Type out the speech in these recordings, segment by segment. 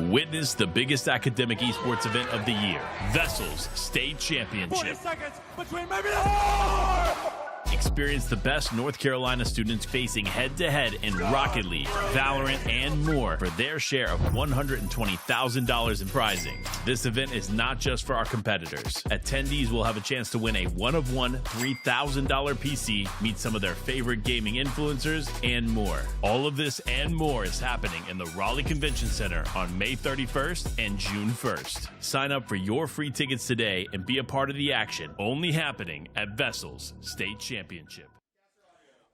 Witness the biggest academic esports event of the year, VESL's State 40 Championship. seconds between maybe the horn! Experience the best North Carolina students facing head-to-head in Rocket League, Valorant, and more for their share of $120,000 in prizing. This event is not just for our competitors. Attendees will have a chance to win a one-of-one $3,000 PC, meet some of their favorite gaming influencers, and more. All of this and more is happening in the Raleigh Convention Center on May 31st and June 1st. Sign up for your free tickets today and be a part of the action, only happening at VESL's State Championship.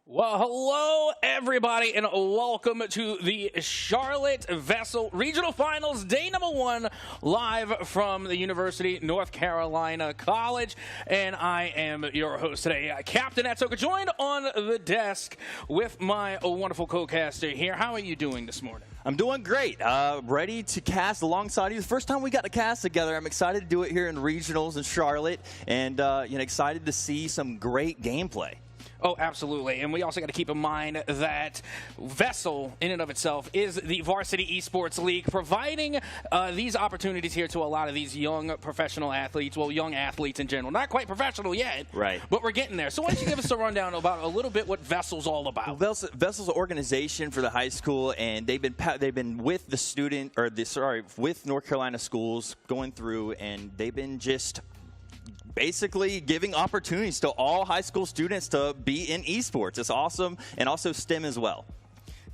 Well, hello, everybody, and welcome to the Charlotte VESL Regional Finals, day number 1, live from the University of North Carolina College. And I am your host today, Captain Atsoka, joined on the desk with my wonderful co-caster here. How are you doing this morning? I'm doing great. Ready to cast alongside you. The first time we got to cast together. I'm excited to do it here in regionals in Charlotte, and excited to see some great gameplay. Oh, absolutely. And we also got to keep in mind that VESL, in and of itself, is the Varsity Esports League, providing these opportunities here to a lot of these young professional athletes, well, young athletes in general. Not quite professional yet, right? But we're getting there. So why don't you give us a rundown about a little bit what VESL's all about? VESL's an organization for the high school, and they've been with the student, or with North Carolina schools going through, and they've been just basically giving opportunities to all high school students to be in esports. It's awesome, and also STEM as well.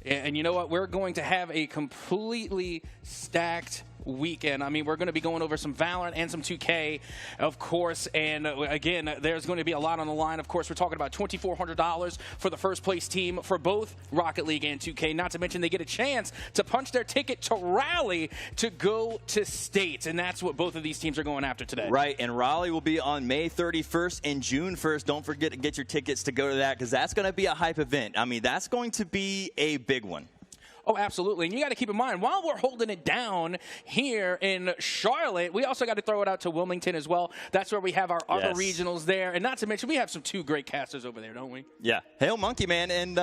And you know what? We're going to have a completely stacked weekend. I mean, we're going to be going over some Valorant and some 2K, of course, and again, there's going to be a lot on the line. Of course, we're talking about $2,400 for the first place team for both Rocket League and 2K, not to mention they get a chance to punch their ticket to Raleigh to go to states, and that's what both of these teams are going after today. Right, and Raleigh will be on May 31st and June 1st. Don't forget to get your tickets to go to that, because that's going to be a hype event. I mean, that's going to be a big one. Oh, absolutely. And you got to keep in mind, while we're holding it down here in Charlotte, we also got to throw it out to Wilmington as well. That's where we have our other regionals there. And not to mention, we have some 2 great casters over there, don't we? Yeah. Hail Monkey Man, and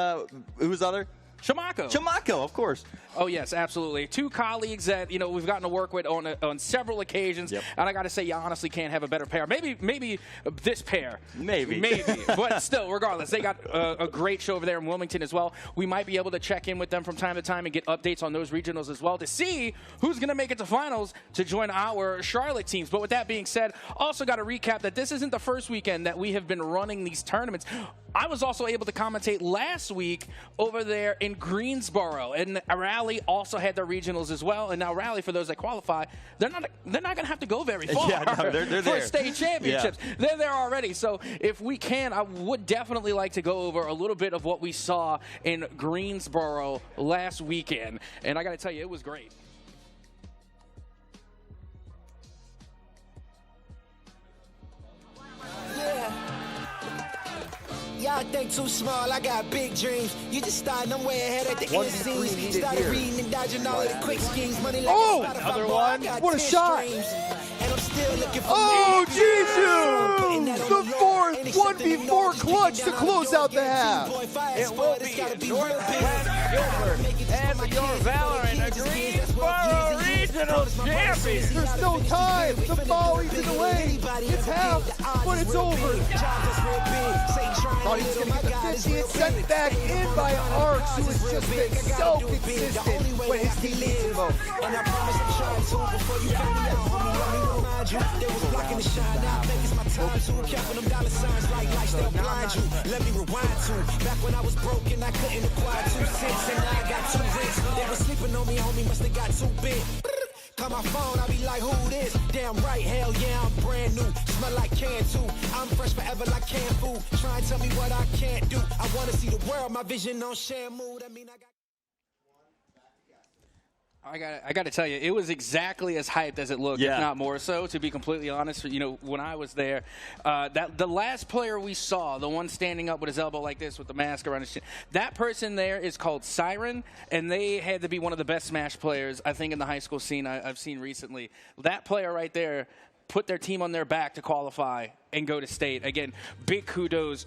who's other? Shamako, of course. Oh, yes, absolutely. 2 colleagues that, we've gotten to work with on several occasions. Yep. And I got to say, you honestly can't have a better pair. Maybe this pair. Maybe. But still, regardless, they got a great show over there in Wilmington as well. We might be able to check in with them from time to time and get updates on those regionals as well to see who's going to make it to finals to join our Charlotte teams. But with that being said, also got to recap that this isn't the first weekend that we have been running these tournaments. I was also able to commentate last week over there in Greensboro, and Raleigh also had their regionals as well. And now Raleigh, for those that qualify, they're not going to have to go very far they're for state championships. Yeah. They're there already. So if we can, I would definitely like to go over a little bit of what we saw in Greensboro last weekend. And I got to tell you, it was great. Y'all think too small, I got big dreams. You just starting, I'm way ahead at the end scenes. Started reading and dodging all of the quick schemes. Money like another one. What a shot. And I'm still looking for Jisoo! The fourth 1v4 clutch to close out the half. It will be Northwest Gilbert and your Valorant Greensboro Regional Champions. There's no time. The volley's in the lane. It's half, but it's over. Thought he was going to get the 50 and sent back in by Arcs, who has just been so consistent when his team needs him most. And I promise I'm trying to before you find me out, homie. Let me remind you, they was blocking the shine. Now I think it's my time to counting them dollar signs like lights they'll blind you. Let me rewind to back when I was broken, I couldn't acquire 2 cents, and now I got 2 rents. They were sleeping on me, homie, must have got too big. Call my phone, I be like, who this? Damn right, hell yeah, I'm brand new. Smell like can too. I'm fresh forever like canned food. Try and tell me what I can't do. I wanna see the world, my vision on Shamu. I mean, I got to tell you, it was exactly as hyped as it looked, if not more so, to be completely honest. When I was there, the last player we saw, the one standing up with his elbow like this with the mask around his chin, that person there is called Siren, and they had to be one of the best Smash players, I think, in the high school scene I've seen recently. That player right there, put their team on their back to qualify and go to state. Again, big kudos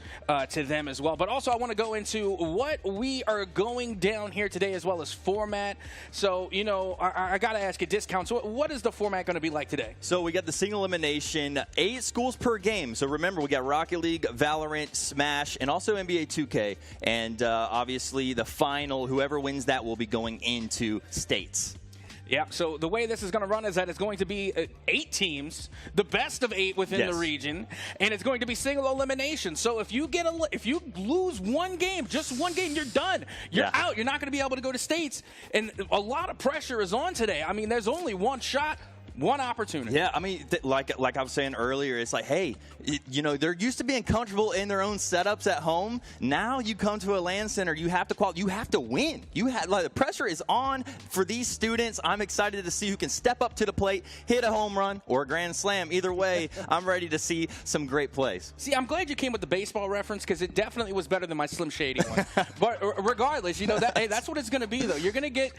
to them as well. But also I want to go into what we are going down here today as well as format. So, you know, I got to ask you, Discounts, what is the format going to be like today? So we got the single elimination, 8 schools per game. So remember, we got Rocket League, Valorant, Smash, and also NBA 2K. And obviously the final, whoever wins that will be going into states. Yeah, so the way this is going to run is that it's going to be 8 teams, the best of 8 within the region, and it's going to be single elimination. So if you lose one game, just one game, you're done. You're out. You're not going to be able to go to states. And a lot of pressure is on today. I mean, there's only one shot. One opportunity. Yeah, I mean, like I was saying earlier, it's like, hey, you know, they're used to being comfortable in their own setups at home. Now you come to a LAN center, you have to qualify, you have to win. Like, the pressure is on for these students. I'm excited to see who can step up to the plate, hit a home run or a grand slam. Either way, I'm ready to see some great plays. See, I'm glad you came with the baseball reference because it definitely was better than my Slim Shady one. But regardless, you know, hey, that's what it's going to be though. You're going to get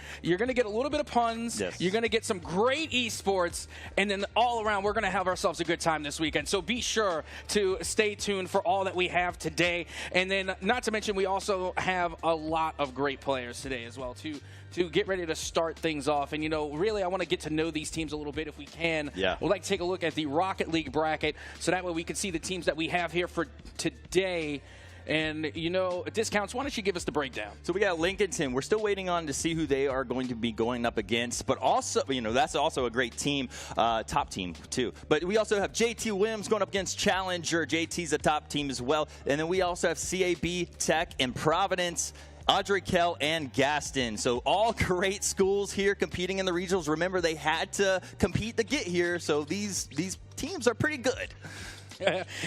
a little bit of puns. Yes. You're going to get some great esports. And then all around, we're going to have ourselves a good time this weekend. So be sure to stay tuned for all that we have today. And then, not to mention, we also have a lot of great players today as well, to get ready to start things off. And, you know, really, I want to get to know these teams a little bit if we can. Yeah. We'd like to take a look at the Rocket League bracket so that way we can see the teams that we have here for today. And, you know, Discounts, why don't you give us the breakdown? So we got Lincolton. We're still waiting on to see who they are going to be going up against. But also, you know, that's also a great team, top team, too. But we also have JT Williams going up against Challenger. JT's a top team as well. And then we also have CAB, Tech, and Providence, Audrey Kell, and Gaston. So all great schools here competing in the regionals. Remember, they had to compete to get here. So these teams are pretty good.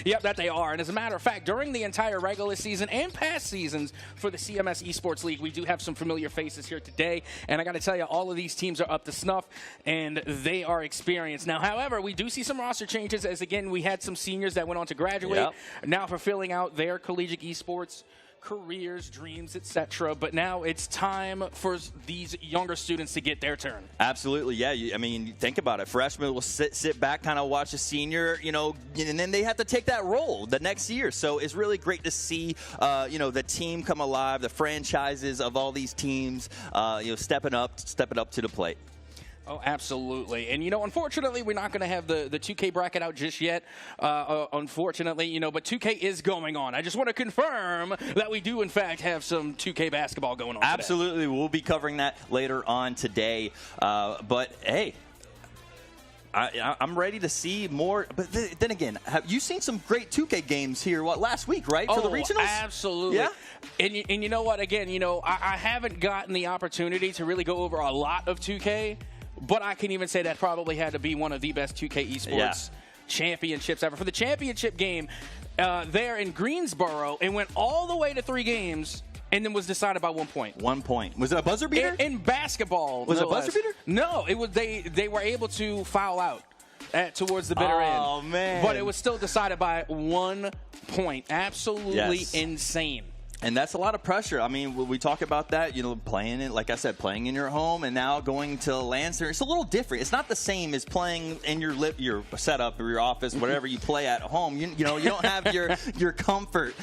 Yep, that they are. And as a matter of fact, during the entire regular season and past seasons for the CMS Esports League, we do have some familiar faces here today. And I got to tell you, all of these teams are up to snuff, and they are experienced. Now, however, we do see some roster changes as, again, we had some seniors that went on to graduate, now fulfilling out their collegiate esports careers, dreams, etc. But now it's time for these younger students to get their turn. Absolutely, yeah. I mean, think about it. Freshmen will sit back, kind of watch a senior, you know, and then they have to take that role the next year. So it's really great to see, you know, the team come alive, the franchises of all these teams, you know, stepping up to the plate. Oh, absolutely. And, you know, unfortunately, we're not going to have the 2K bracket out just yet, unfortunately, you know, but 2K is going on. I just want to confirm that we do, in fact, have some 2K basketball going on Absolutely. Today. We'll be covering that later on today. But, hey, I'm ready to see more. But then again, have you seen some great 2K games here, last week, right, for the regionals? Absolutely. Yeah. And you know what, again, you know, I haven't gotten the opportunity to really go over a lot of 2K. But I can even say that probably had to be one of the best 2K esports championships ever. For the championship game there in Greensboro, it went all the way to 3 games and then was decided by 1 point. 1 point. Was it a buzzer beater? In basketball. Was it a buzzer beater? No, it was they were able to foul out towards the bitter end. Oh, man. But it was still decided by 1 point. Absolutely insane. And that's a lot of pressure. I mean, we talk about that, you know, playing it, like I said, playing in your home and now going to LAN center. It's a little different. It's not the same as playing in your setup or your office, whatever you play at home. You know, you don't have your comfort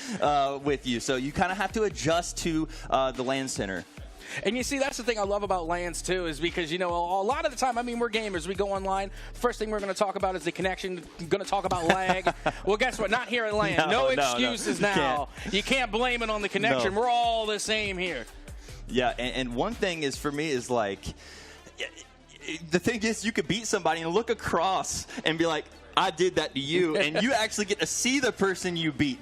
with you. So you kind of have to adjust to the LAN center. And you see, that's the thing I love about LANs, too, is because, you know, a lot of the time, I mean, we're gamers. We go online. First thing we're going to talk about is the connection. Going to talk about lag. Well, guess what? Not here at LAN. No excuses now. You can't blame it on the connection. We're all the same here. Yeah, and one thing is, for me, is like, the thing is, you could beat somebody and look across and be like, I did that to you, and you actually get to see the person you beat.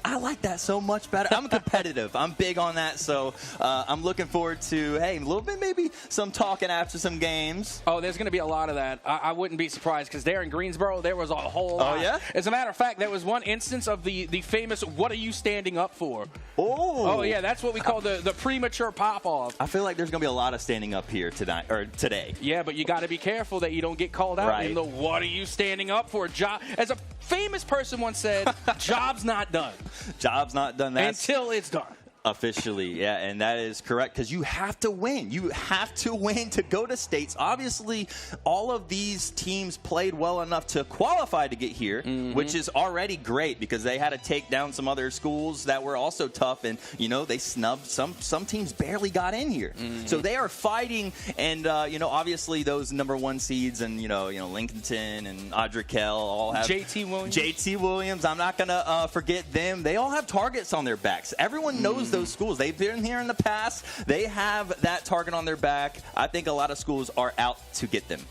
I like that so much better. I'm competitive. I'm big on that, so I'm looking forward to, hey, a little bit maybe some talking after some games. Oh, there's going to be a lot of that. I wouldn't be surprised, because there in Greensboro, there was a whole lot. Oh, yeah? As a matter of fact, there was one instance of the famous, what are you standing up for? Oh, yeah, that's what we call the premature pop-off. I feel like there's going to be a lot of standing up here tonight or today. Yeah, but you got to be careful that you don't get called out in the what are you standing up for? Job, as a famous person once said, job's not done. Job's not done. Until it's done. Officially, yeah, and that is correct because you have to win. You have to win to go to states. Obviously, all of these teams played well enough to qualify to get here, which is already great because they had to take down some other schools that were also tough, and they snubbed some teams barely got in here. So they are fighting, and obviously those #1 seeds and Lincolton and Audrey Kell all have JT Williams. I'm not gonna forget them. They all have targets on their backs. Everyone knows those schools. They've been here in the past. They have that target on their back. I think a lot of schools are out to get them.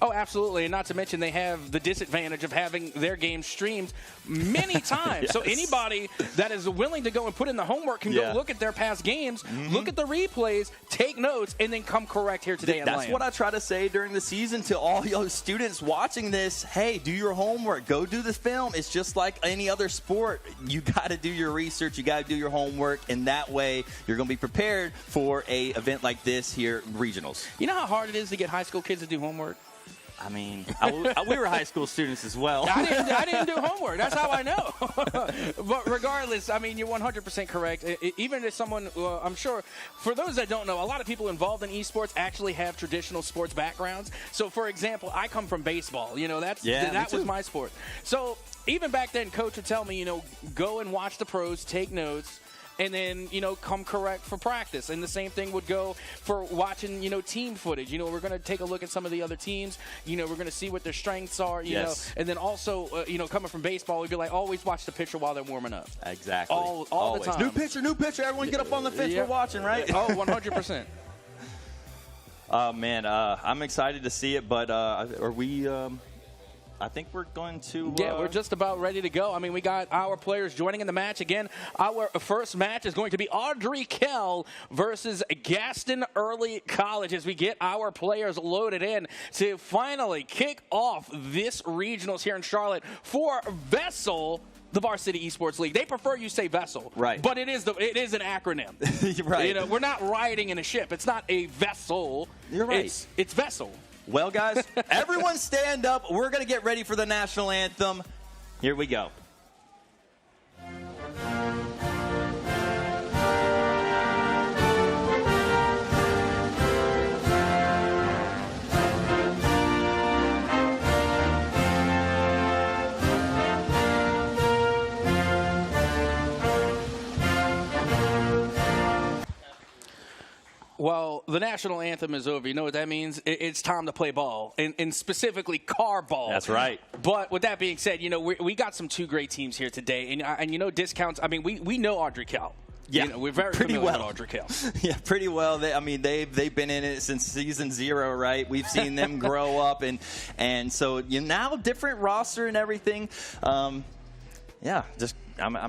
Oh, absolutely. And not to mention they have the disadvantage of having their games streamed many times. Yes. So anybody that is willing to go and put in the homework can go look at their past games, look at the replays, take notes, and then come correct here today. That's what I try to say during the season to all those students watching this. Hey, do your homework. Go do the film. It's just like any other sport. You got to do your research. You got to do your homework. And that way you're going to be prepared for a event like this here, regionals. You know how hard it is to get high school kids to do homework? I mean, we were high school students as well. I didn't do homework. That's how I know. But regardless, I mean, you're 100% correct. Even as someone, I'm sure, for those that don't know, a lot of people involved in esports actually have traditional sports backgrounds. So, for example, I come from baseball. That was my sport. So even back then, Coach would tell me, go and watch the pros, take notes, and then, come correct for practice. And the same thing would go for watching, team footage. We're going to take a look at some of the other teams. We're going to see what their strengths are, Yes. And then also, coming from baseball, we'd be like, always watch the pitcher while they're warming up. Exactly. All the time. New pitcher. Everyone get up on the fence. We're watching, right? Oh, 100%. Oh, man. I'm excited to see it, but are we... I think we're going to... Yeah, we're just about ready to go. I mean, we got our players joining in the match. Again, our first match is going to be Audrey Kell versus Gaston Early College as we get our players loaded in to finally kick off this regionals here in Charlotte for VESL, the Varsity Esports League. They prefer you say VESL. Right. But it is an acronym. Right. We're not riding in a ship. It's not a vessel. You're right. It's VESL. Well, guys, everyone stand up. We're going to get ready for the national anthem. Here we go. Well, the national anthem is over. You know what that means? It's time to play ball, and specifically car ball. That's right. But with that being said, we got two great teams here today, and discounts. I mean, we know Audrey Kell. Yeah, we're very pretty familiar well. with Audrey Kell. Yeah, pretty well. They've been in it since season 0, right? We've seen them grow up, and so now different roster and everything. I'm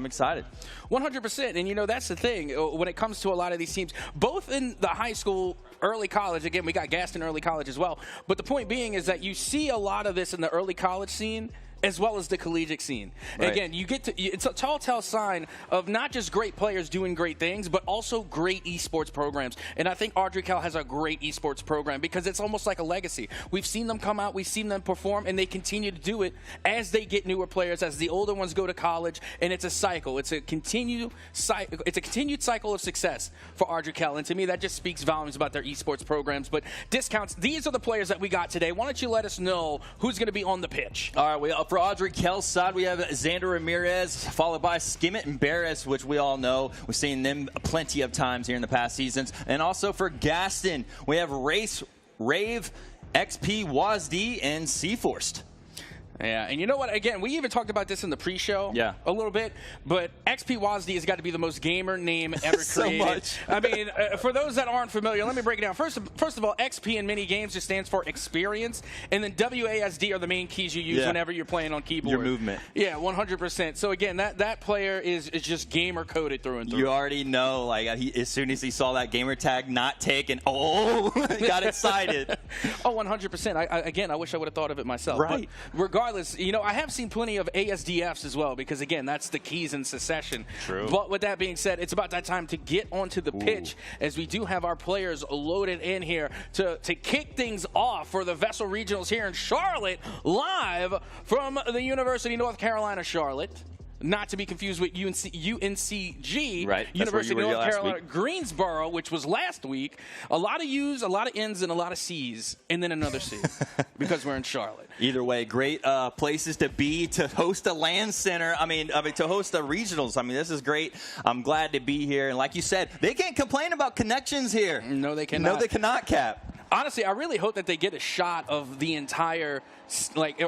excited. 100%. And, that's the thing. When it comes to a lot of these teams, both in the high school, early college, again, we got Gaston Early College as well. But the point being is that you see a lot of this in the early college scene as well as the collegiate scene. Right. Again, it's a telltale sign of not just great players doing great things, but also great esports programs. And I think Audrey Kell has a great esports program because it's almost like a legacy. We've seen them come out, we've seen them perform, and they continue to do it as they get newer players, as the older ones go to college, and it's a cycle. It's a continued cycle of success for Audrey Kell. And to me, that just speaks volumes about their esports programs. But discounts, these are the players that we got today. Why don't you let us know who's going to be on the pitch? All right, for Audrey Kell's side, we have Xander Ramirez, followed by Skimmett and Barris, which we all know. We've seen them plenty of times here in the past seasons. And also for Gaston, we have Rave, XP, Wazd, and Seaforced. Yeah, and you know what? Again, we even talked about this in the pre-show a little bit, but XP Wazd has got to be the most gamer name ever created. Much. I mean, for those that aren't familiar, let me break it down. First of all, XP in many games just stands for experience, and then WASD are the main keys you use whenever you're playing on keyboard. Your movement. Yeah, 100%. So again, that player is just gamer coded through and through. You already know, as soon as he saw that gamer tag not taken, got excited. 100%. I wish I would have thought of it myself. Right. But regardless, I have seen plenty of ASDFs as well because, again, that's the keys in succession. True. But with that being said, it's about that time to get onto the pitch as we do have our players loaded in here to kick things off for the VESL Regionals here in Charlotte, live from the University of North Carolina, Charlotte. not to be confused with UNCG, right. University of North Carolina, Greensboro, which was last week. A lot of U's, a lot of N's, and a lot of C's, and then another C because we're in Charlotte. Either way, great places to be, to host a LAN center. I mean, to host a regionals. I mean, this is great. I'm glad to be here. And like you said, they can't complain about connections here. No, they cannot. No, they cannot, Cap. Honestly, I really hope that they get a shot of the entire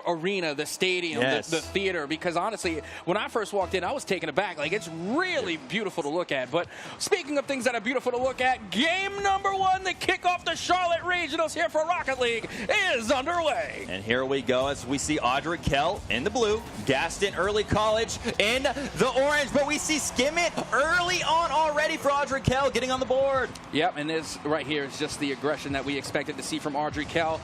arena, the stadium, yes. the theater, because honestly, when I first walked in, I was taken aback. Like, it's really beautiful to look at. But speaking of things that are beautiful to look at, game number 1, the kickoff the Charlotte Regionals here for Rocket League is underway. And here we go as we see Audrey Kell in the blue, Gaston Early College in the orange, but we see Skimmett early on already for Audrey Kell getting on the board. Yep, and this right here is just the aggression that we expected to see from Audrey Kell.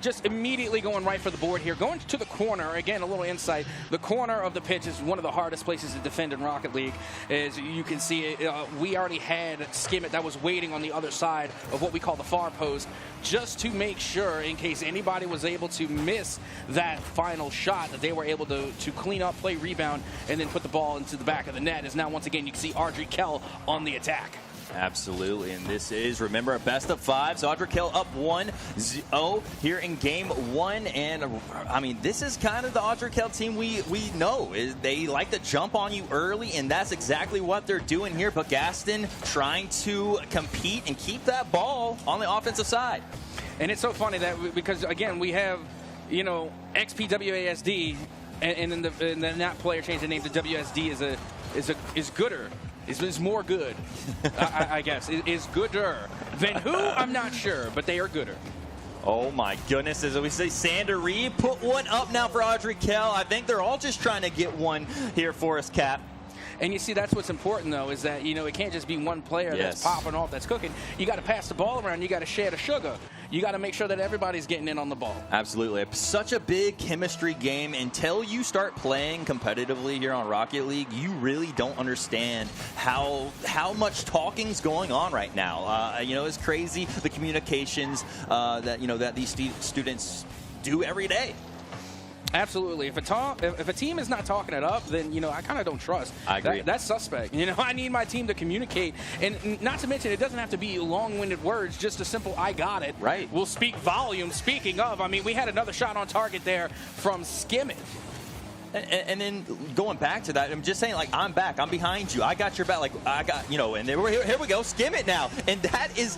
Just immediately going right for the board here. Going to the corner, again, a little insight. The corner of the pitch is one of the hardest places to defend in Rocket League. As you can see, we already had Skimmett that was waiting on the other side of what we call the far post, just to make sure, in case anybody was able to miss that final shot, that they were able to clean up, play rebound, and then put the ball into the back of the net. As now, once again, you can see Audrey Kell on the attack. Absolutely, and this is, remember, a best of 5. So Audrey Kell up 1-0 here in game 1, and I mean, this is kind of the Audrey Kell team we know. They like to jump on you early, and that's exactly what they're doing here. But Gaston trying to compete and keep that ball on the offensive side. And it's so funny that because again we have, XPWASD, and then that player changed the name to WSD is gooder. Is more good, I guess. Is gooder than who? I'm not sure, but they are gooder. Oh my goodness, as we say, Sander Reed put one up now for Audrey Kell. I think they're all just trying to get one here for us, Cap. And you see, that's what's important, though, is that, it can't just be one player that's popping off, that's cooking. You got to pass the ball around. You got to share the sugar. You got to make sure that everybody's getting in on the ball. Absolutely. Such a big chemistry game. Until you start playing competitively here on Rocket League, you really don't understand how much talking's going on right now. It's crazy, the communications that these students do every day. Absolutely. If a team is not talking it up, then, I kind of don't trust. I agree. That's suspect. I need my team to communicate. And not to mention, it doesn't have to be long-winded words, just a simple, I got it. Right. Will speak volume. Speaking of, we had another shot on target there from Skimmett. And then going back to that, I'm just saying, I'm back. I'm behind you. I got your back. And here we go. Skimmett now. And that is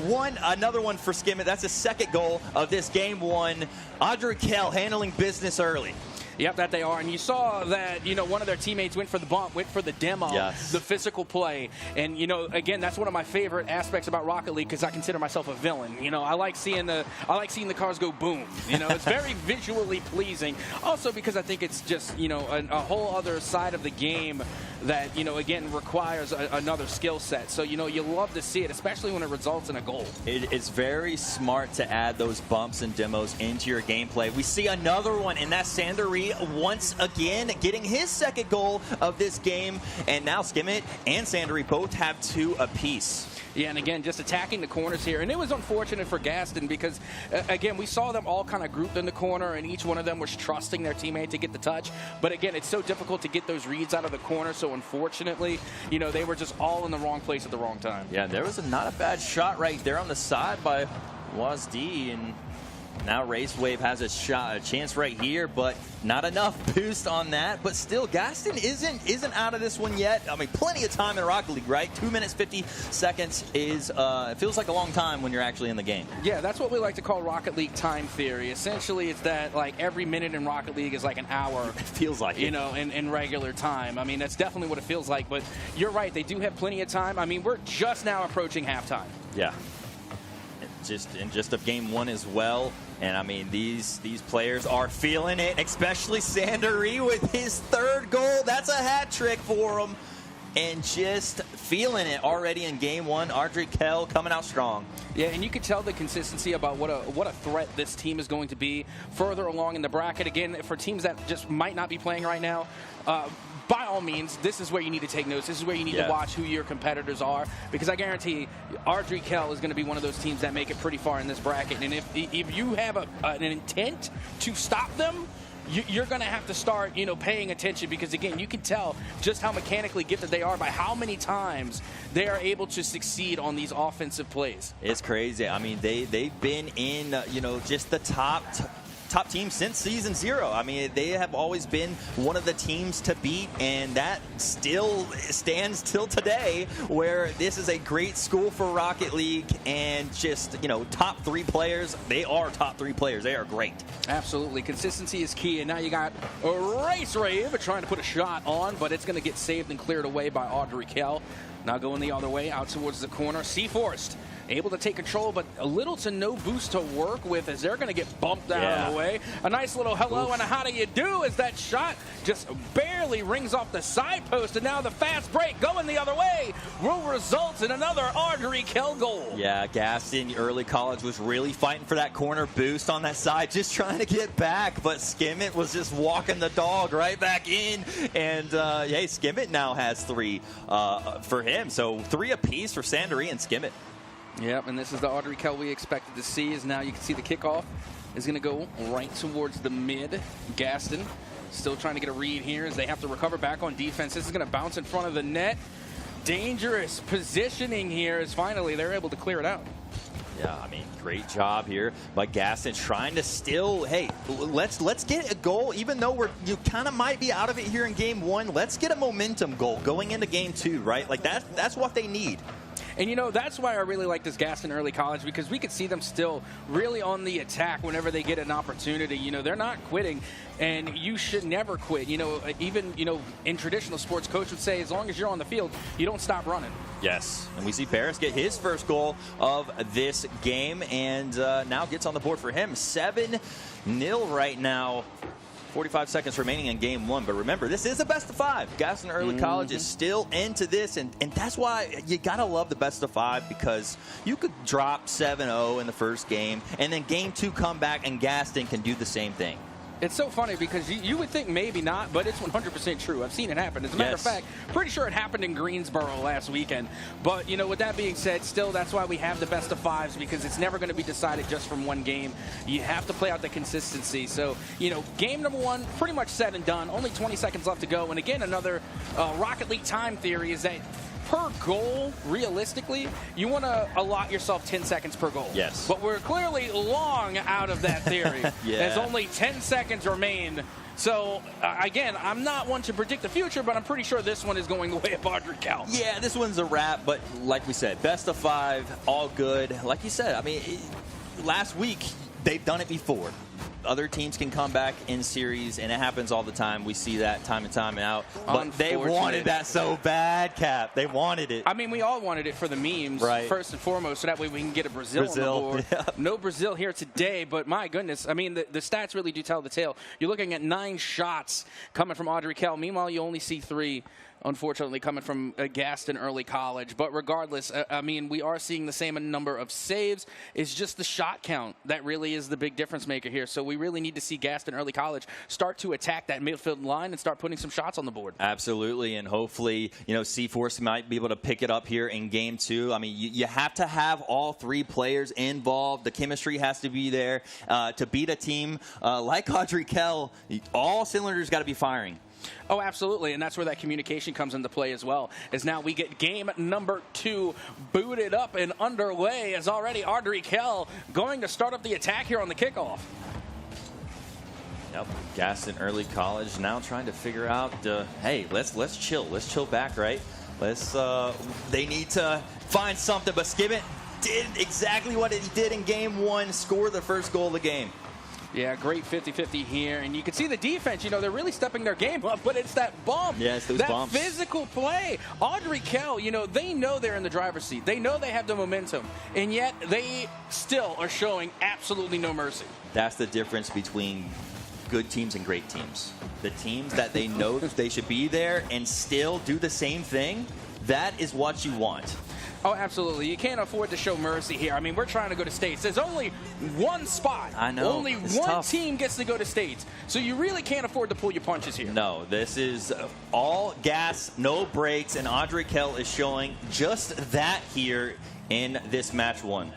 another one for Skimmett. That's the second goal of this game 1. Audrey Kell handling business early. Yep, that they are. And you saw that, one of their teammates went for the bump, went for the demo, the physical play. And, again, that's one of my favorite aspects about Rocket League because I consider myself a villain. I like seeing the cars go boom. It's very visually pleasing. Also because I think it's just, a whole other side of the game that, again, requires another skill set. So, you love to see it, especially when it results in a goal. It's very smart to add those bumps and demos into your gameplay. We see another one, and that's Sander Reed once again getting his second goal of this game. And now Skimmett and Sander Reed both have 2 apiece. Yeah, and again, just attacking the corners here. And it was unfortunate for Gaston because, again, we saw them all kind of grouped in the corner, and each one of them was trusting their teammate to get the touch. But, again, it's so difficult to get those reads out of the corner. So, unfortunately, they were just all in the wrong place at the wrong time. Yeah, there was not a bad shot right there on the side by WASD, and now Racewave has a chance right here, but not enough boost on that. But still, Gaston isn't out of this one yet. Plenty of time in Rocket League, right? 2 minutes, 50 seconds is it feels like a long time when you're actually in the game. Yeah, that's what we like to call Rocket League time theory. Essentially, it's that every minute in Rocket League is like an hour. It feels like it. In regular time. That's definitely what it feels like. But you're right, they do have plenty of time. We're just now approaching halftime. Yeah. Just of game 1 as well. And these players are feeling it, especially Sander Reed with his 3rd goal. That's a hat trick for him. And just feeling it already in game 1. Audrey Kell coming out strong. Yeah, and you can tell the consistency about what a threat this team is going to be further along in the bracket. Again, for teams that just might not be playing right now, by all means, this is where you need to take notes. This is where you need to watch who your competitors are, because I guarantee Audrey Kell is going to be one of those teams that make it pretty far in this bracket. And if you have an intent to stop them, you're going to have to start, paying attention because, again, you can tell just how mechanically gifted they are by how many times they are able to succeed on these offensive plays. It's crazy. I mean, they've been in, just the top team since season 0. I mean, they have always been one of the teams to beat, and that still stands till today, where this is a great school for Rocket League, and just, top 3 players. They are top 3 players. They are great. Absolutely. Consistency is key, and now you got a Race Rave trying to put a shot on, but it's going to get saved and cleared away by Audrey Kell. Now going the other way, out towards the corner. Forced. Able to take control, but a little to no boost to work with as they're going to get bumped out of the way. A nice little hello and a how do you do as that shot just barely rings off the side post, and now the fast break going the other way will result in another Audrey Kell goal. Yeah, Gaston early college was really fighting for that corner boost on that side, just trying to get back, but Skimmett was just walking the dog right back in, and hey, Skimmett now has 3 for him, so 3 apiece for Sandery and Skimmett. Yep, and this is the Audrey Kell we expected to see. Is now you can see the kickoff is going to go right towards the mid. Gaston still trying to get a read here as they have to recover back on defense. This is going to bounce in front of the net. Dangerous positioning here as finally they're able to clear it out. Yeah, I mean, great job here by Gaston trying to still, hey, let's get a goal, even though you kind of might be out of it here in game 1. Let's get a momentum goal going into game 2, right? Like that's what they need. And, that's why I really like this Gaston early college, because we could see them still really on the attack whenever they get an opportunity. They're not quitting, and you should never quit. Even, in traditional sports, coach would say as long as you're on the field, you don't stop running. Yes, and we see Paris get his first goal of this game, and now gets on the board for him. 7-0 right now. 45 seconds remaining in game 1. But remember, this is a best of 5. Gaston Early College is still into this, and that's why you got to love the best of 5, because you could drop 7-0 in the first game, and then game 2 come back, and Gaston can do the same thing. It's so funny because you would think maybe not, but it's 100% true. I've seen it happen. As a matter of fact, pretty sure it happened in Greensboro last weekend. But, with that being said, still, that's why we have the best of 5s, because it's never going to be decided just from one game. You have to play out the consistency. So, game number 1, pretty much said and done. Only 20 seconds left to go. And again, another Rocket League time theory is that per goal, realistically, you want to allot yourself 10 seconds per goal. Yes. But we're clearly long out of that theory. As only 10 seconds remain. So, again, I'm not one to predict the future, but I'm pretty sure this one is going the way of Audrey Kell. Yeah, this one's a wrap, but like we said, best of 5, all good. Like you said, I mean, last week, they've done it before. Other teams can come back in series, and it happens all the time. We see that time and time out. But they wanted that so bad, Cap. They wanted it. I mean, we all wanted it for the memes, first and foremost, so that way we can get a Brazil on the board. Yeah. No Brazil here today, but my goodness. I mean, the stats really do tell the tale. You're looking at 9 shots coming from Audrey Kell. Meanwhile, you only see 3. Unfortunately, coming from Gaston Early College. But regardless, I mean, we are seeing the same number of saves. It's just the shot count that really is the big difference maker here. So we really need to see Gaston Early College start to attack that midfield line and start putting some shots on the board. Absolutely, and hopefully, C-Force might be able to pick it up here in game 2. I mean, you have to have all 3 players involved. The chemistry has to be there. To beat a team like Audrey Kell, all cylinders got to be firing. Oh, absolutely, and that's where that communication comes into play as well, as now we get game number 2 booted up and underway, as already Audrey Kell going to start up the attack here on the kickoff. Yep, Gaston Early College now trying to figure out, hey, let's chill. Let's chill back, right? They need to find something, but Skimmett did exactly what he did in game 1, score the first goal of the game. Yeah, great 50-50 here. And you can see the defense, they're really stepping their game up, but it's that bump. Yes, those bumps. That physical play. Audrey Kell, they know they're in the driver's seat. They know they have the momentum, and yet they still are showing absolutely no mercy. That's the difference between good teams and great teams. The teams that they know that they should be there and still do the same thing, that is what you want. Oh, absolutely. You can't afford to show mercy here. I mean, we're trying to go to states. There's only one spot. I know. Only one team gets to go to states. So you really can't afford to pull your punches here. No, this is all gas, no brakes, and Audrey Kell is showing just that here in this match 1.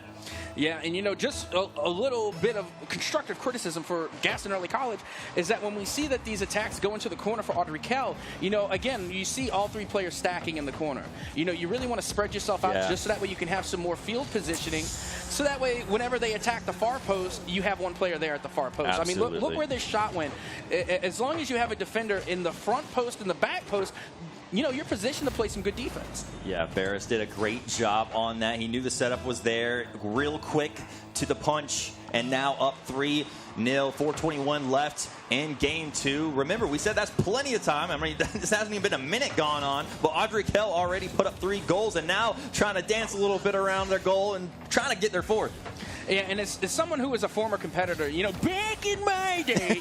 Yeah, and just a little bit of constructive criticism for Gaston Early College is that when we see that these attacks go into the corner for Audrey Kell, again, you see all three players stacking in the corner. You really want to spread yourself out just so that way you can have some more field positioning. So that way, whenever they attack the far post, you have one player there at the far post. Absolutely. I mean, look where this shot went. As long as you have a defender in the front post and the back post, you're positioned to play some good defense. Yeah, Barris did a great job on that. He knew the setup was there. Real quick to the punch, and now up 3-0, 4:21 left in game 2. Remember, we said that's plenty of time. I mean, this hasn't even been a minute gone on, but Audrey Kell already put up 3 goals and now trying to dance a little bit around their goal and trying to get their 4th. Yeah, and as someone who was a former competitor, back in my day,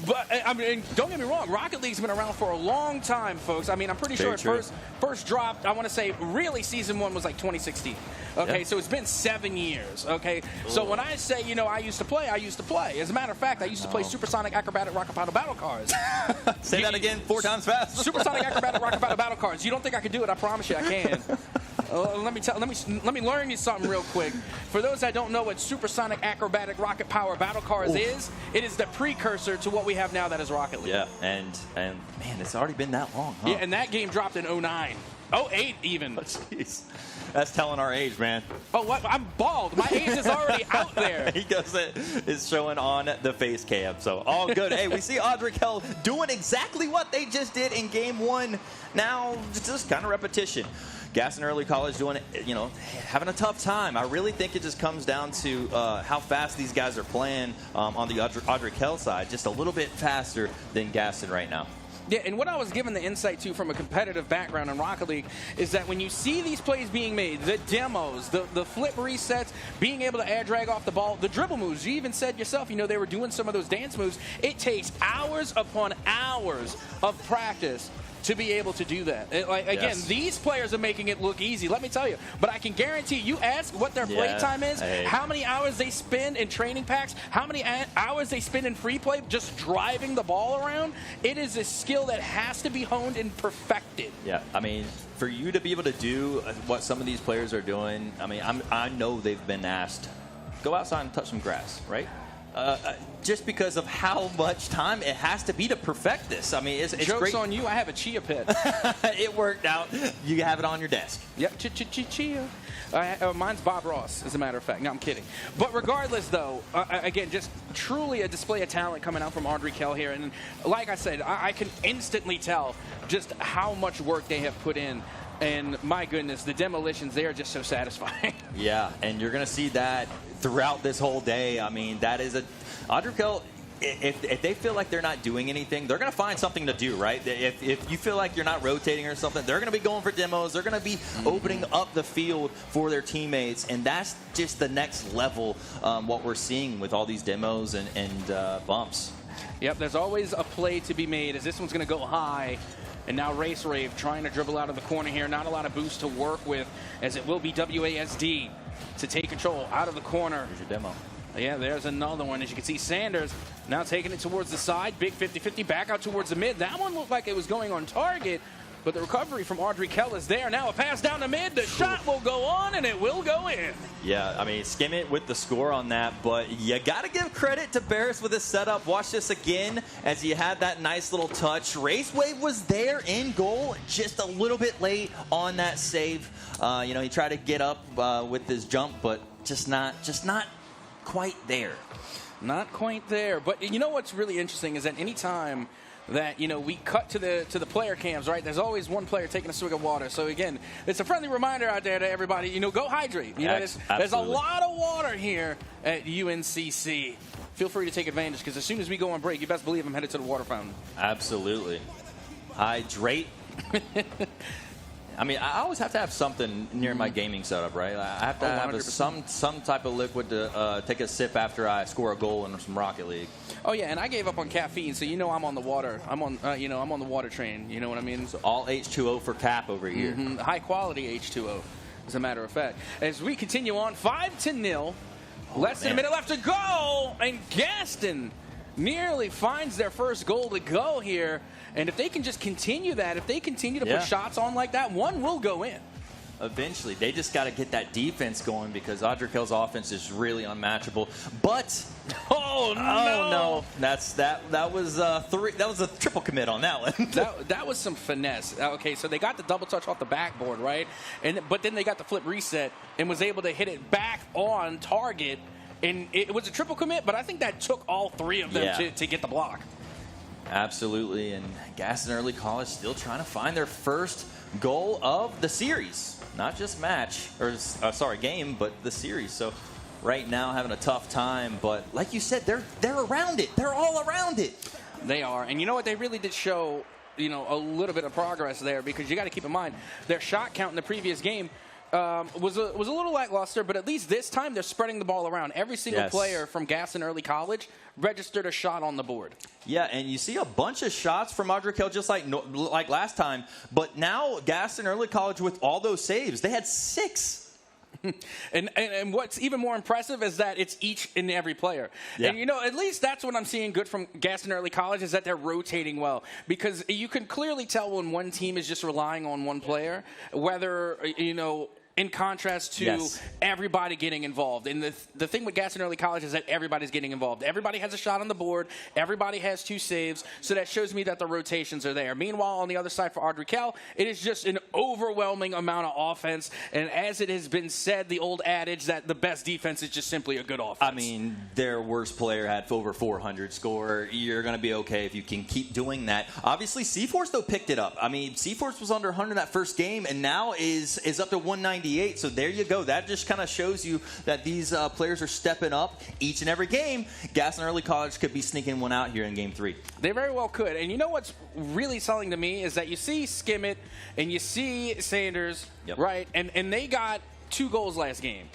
but I mean, don't get me wrong, Rocket League's been around for a long time, folks. I mean, I'm pretty sure it first dropped, I want to say, really season 1 was like 2016. Okay, so it's been 7 years. Okay, so when I say, I used to play. As a matter of fact, I used to play Supersonic Acrobatic Rocket Paddle Battle Cards. Say that again 4 times fast. Supersonic Acrobatic Rocket Paddle Battle Cards. You don't think I could do it? I promise you, I can. Let me learn you something real quick. For those that don't know what Supersonic Acrobatic Rocket Power Battle Cars is, it is the precursor to what we have now that is Rocket League. Yeah, and man, it's already been that long, huh? Yeah, and that game dropped in 09. 08 even. Oh, jeez. That's telling our age, man. Oh, what? I'm bald. My age is already out there. He is showing on the face cam, so all good. Hey, we see Audrey Kell doing exactly what they just did in game 1. Now, just kind of repetition. Gaston Early College doing it, having a tough time. I really think it just comes down to how fast these guys are playing on the Audrey Kell side, just a little bit faster than Gaston right now. Yeah, and what I was given the insight to from a competitive background in Rocket League is that when you see these plays being made, the demos, the flip resets, being able to air drag off the ball, the dribble moves, you even said yourself, they were doing some of those dance moves. It takes hours upon hours of practice to be able to do that. Again, these players are making it look easy, let me tell you. But I can guarantee you ask what their play time is, how many hours they spend in training packs, how many hours they spend in free play just driving the ball around. It is a skill that has to be honed and perfected. Yeah, I mean, for you to be able to do what some of these players are doing, I mean, I know they've been asked, go outside and touch some grass, right? Just because of how much time it has to be to perfect this. I mean, it's Joke's great. on you. I have a chia pet. It worked out. You have it on your desk. Yep, chia. Mine's Bob Ross, as a matter of fact. No, I'm kidding. But regardless, though, again, just truly a display of talent coming out from Audrey Kell here. And like I said, I can instantly tell just how much work they have put in. And my goodness, the demolitions, they are just so satisfying. Yeah, and you're going to see that throughout this whole day. I mean, that is Audrey Kell, if they feel like they're not doing anything, they're going to find something to do, right? If you feel like you're not rotating or something, they're going to be going for demos. They're going to be opening up the field for their teammates, and that's just the next level, what we're seeing with all these demos and bumps. Yep, there's always a play to be made as this one's going to go high. And now Race Rave trying to dribble out of the corner here. Not a lot of boost to work with, as it will be WASD to take control out of the corner. Here's your demo. Yeah, there's another one. As you can see, Sanders now taking it towards the side. Big 50-50 back out towards the mid. That one looked like it was going on target, but the recovery from Audrey Kell is there. Now a pass down the mid. The shot will go on, and it will go in. Yeah, I mean, skim it with the score on that, but you got to give credit to Barris with his setup. Watch this again as he had that nice little touch. Racewave was there in goal, just a little bit late on that save. He tried to get up with his jump, but just not quite there. Not quite there. But you know what's really interesting is that any time that we cut to the player cams, right? There's always one player taking a swig of water. So again, it's a friendly reminder out there to everybody. Go hydrate. There's a lot of water here at UNCC. Feel free to take advantage because as soon as we go on break, you best believe I'm headed to the water fountain. Absolutely. Hydrate. I mean, I always have to have something near my gaming setup, right? I have to have some type of liquid to take a sip after I score a goal in some Rocket League. Oh yeah, and I gave up on caffeine, so I'm on the water. I'm on the water train. You know what I mean? So all H2O for Cap over here. High quality H2O, as a matter of fact. As we continue on, 5-0, less than a minute left to go, and Gaston nearly finds their first goal to go here. And if they can just continue that, if they continue to put shots on like that, one will go in. Eventually. They just got to get that defense going because Audrey Kell's offense is really unmatchable. But oh no, that was a triple commit on that one. that was some finesse. Okay, so they got the double touch off the backboard, right? But then they got the flip reset and was able to hit it back on target. And it was a triple commit, but I think that took all three of them to get the block. Absolutely, and Gaston Early College still trying to find their first goal of the series. Not just match, game, but the series. So right now having a tough time, but like you said, they're around it. They're all around it. They are, and you know what? They really did show, a little bit of progress there because you got to keep in mind their shot count in the previous game was a little lackluster, but at least this time they're spreading the ball around. Every single player from Gaston Early College registered a shot on the board. Yeah, and you see a bunch of shots from Audrey Kell just like last time, but now Gaston Early College with all those saves, they had 6. And what's even more impressive is that it's each and every player. Yeah. And, at least that's what I'm seeing good from Gaston Early College is that they're rotating well. Because you can clearly tell when one team is just relying on one player, whether, in contrast to everybody getting involved. And the thing with Gaston Early College is that everybody's getting involved. Everybody has a shot on the board. Everybody has 2 saves. So that shows me that the rotations are there. Meanwhile, on the other side for Audrey Kell, it is just an overwhelming amount of offense. And as it has been said, the old adage that the best defense is just simply a good offense. I mean, their worst player had over 400 score. You're going to be okay if you can keep doing that. Obviously, C-Force, though, picked it up. I mean, C-Force was under 100 that first game and now is up to 190. So there you go. That just kind of shows you that these players are stepping up each and every game. Gaston Early College could be sneaking one out here in Game 3. They very well could. And you know what's really selling to me is that you see Skimmett and you see Sanders, right? And they got 2 goals last game.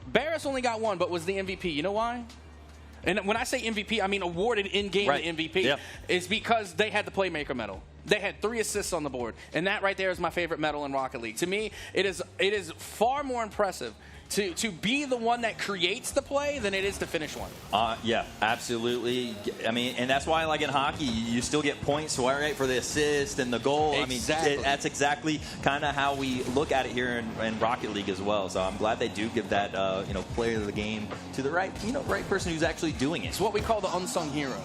Barris only got 1, but was the MVP. You know why? And when I say MVP, I mean awarded in-game MVP. Is because they had the Playmaker medal. They had 3 assists on the board, and that right there is my favorite medal in Rocket League. To me, it is far more impressive to be the one that creates the play than it is to finish one. Yeah, absolutely. I mean, and that's why, like in hockey, you still get points for the assist and the goal. Exactly. I mean, that's exactly kind of how we look at it here in Rocket League as well. So I'm glad they do give that player of the game to the right person who's actually doing it. It's what we call the unsung hero.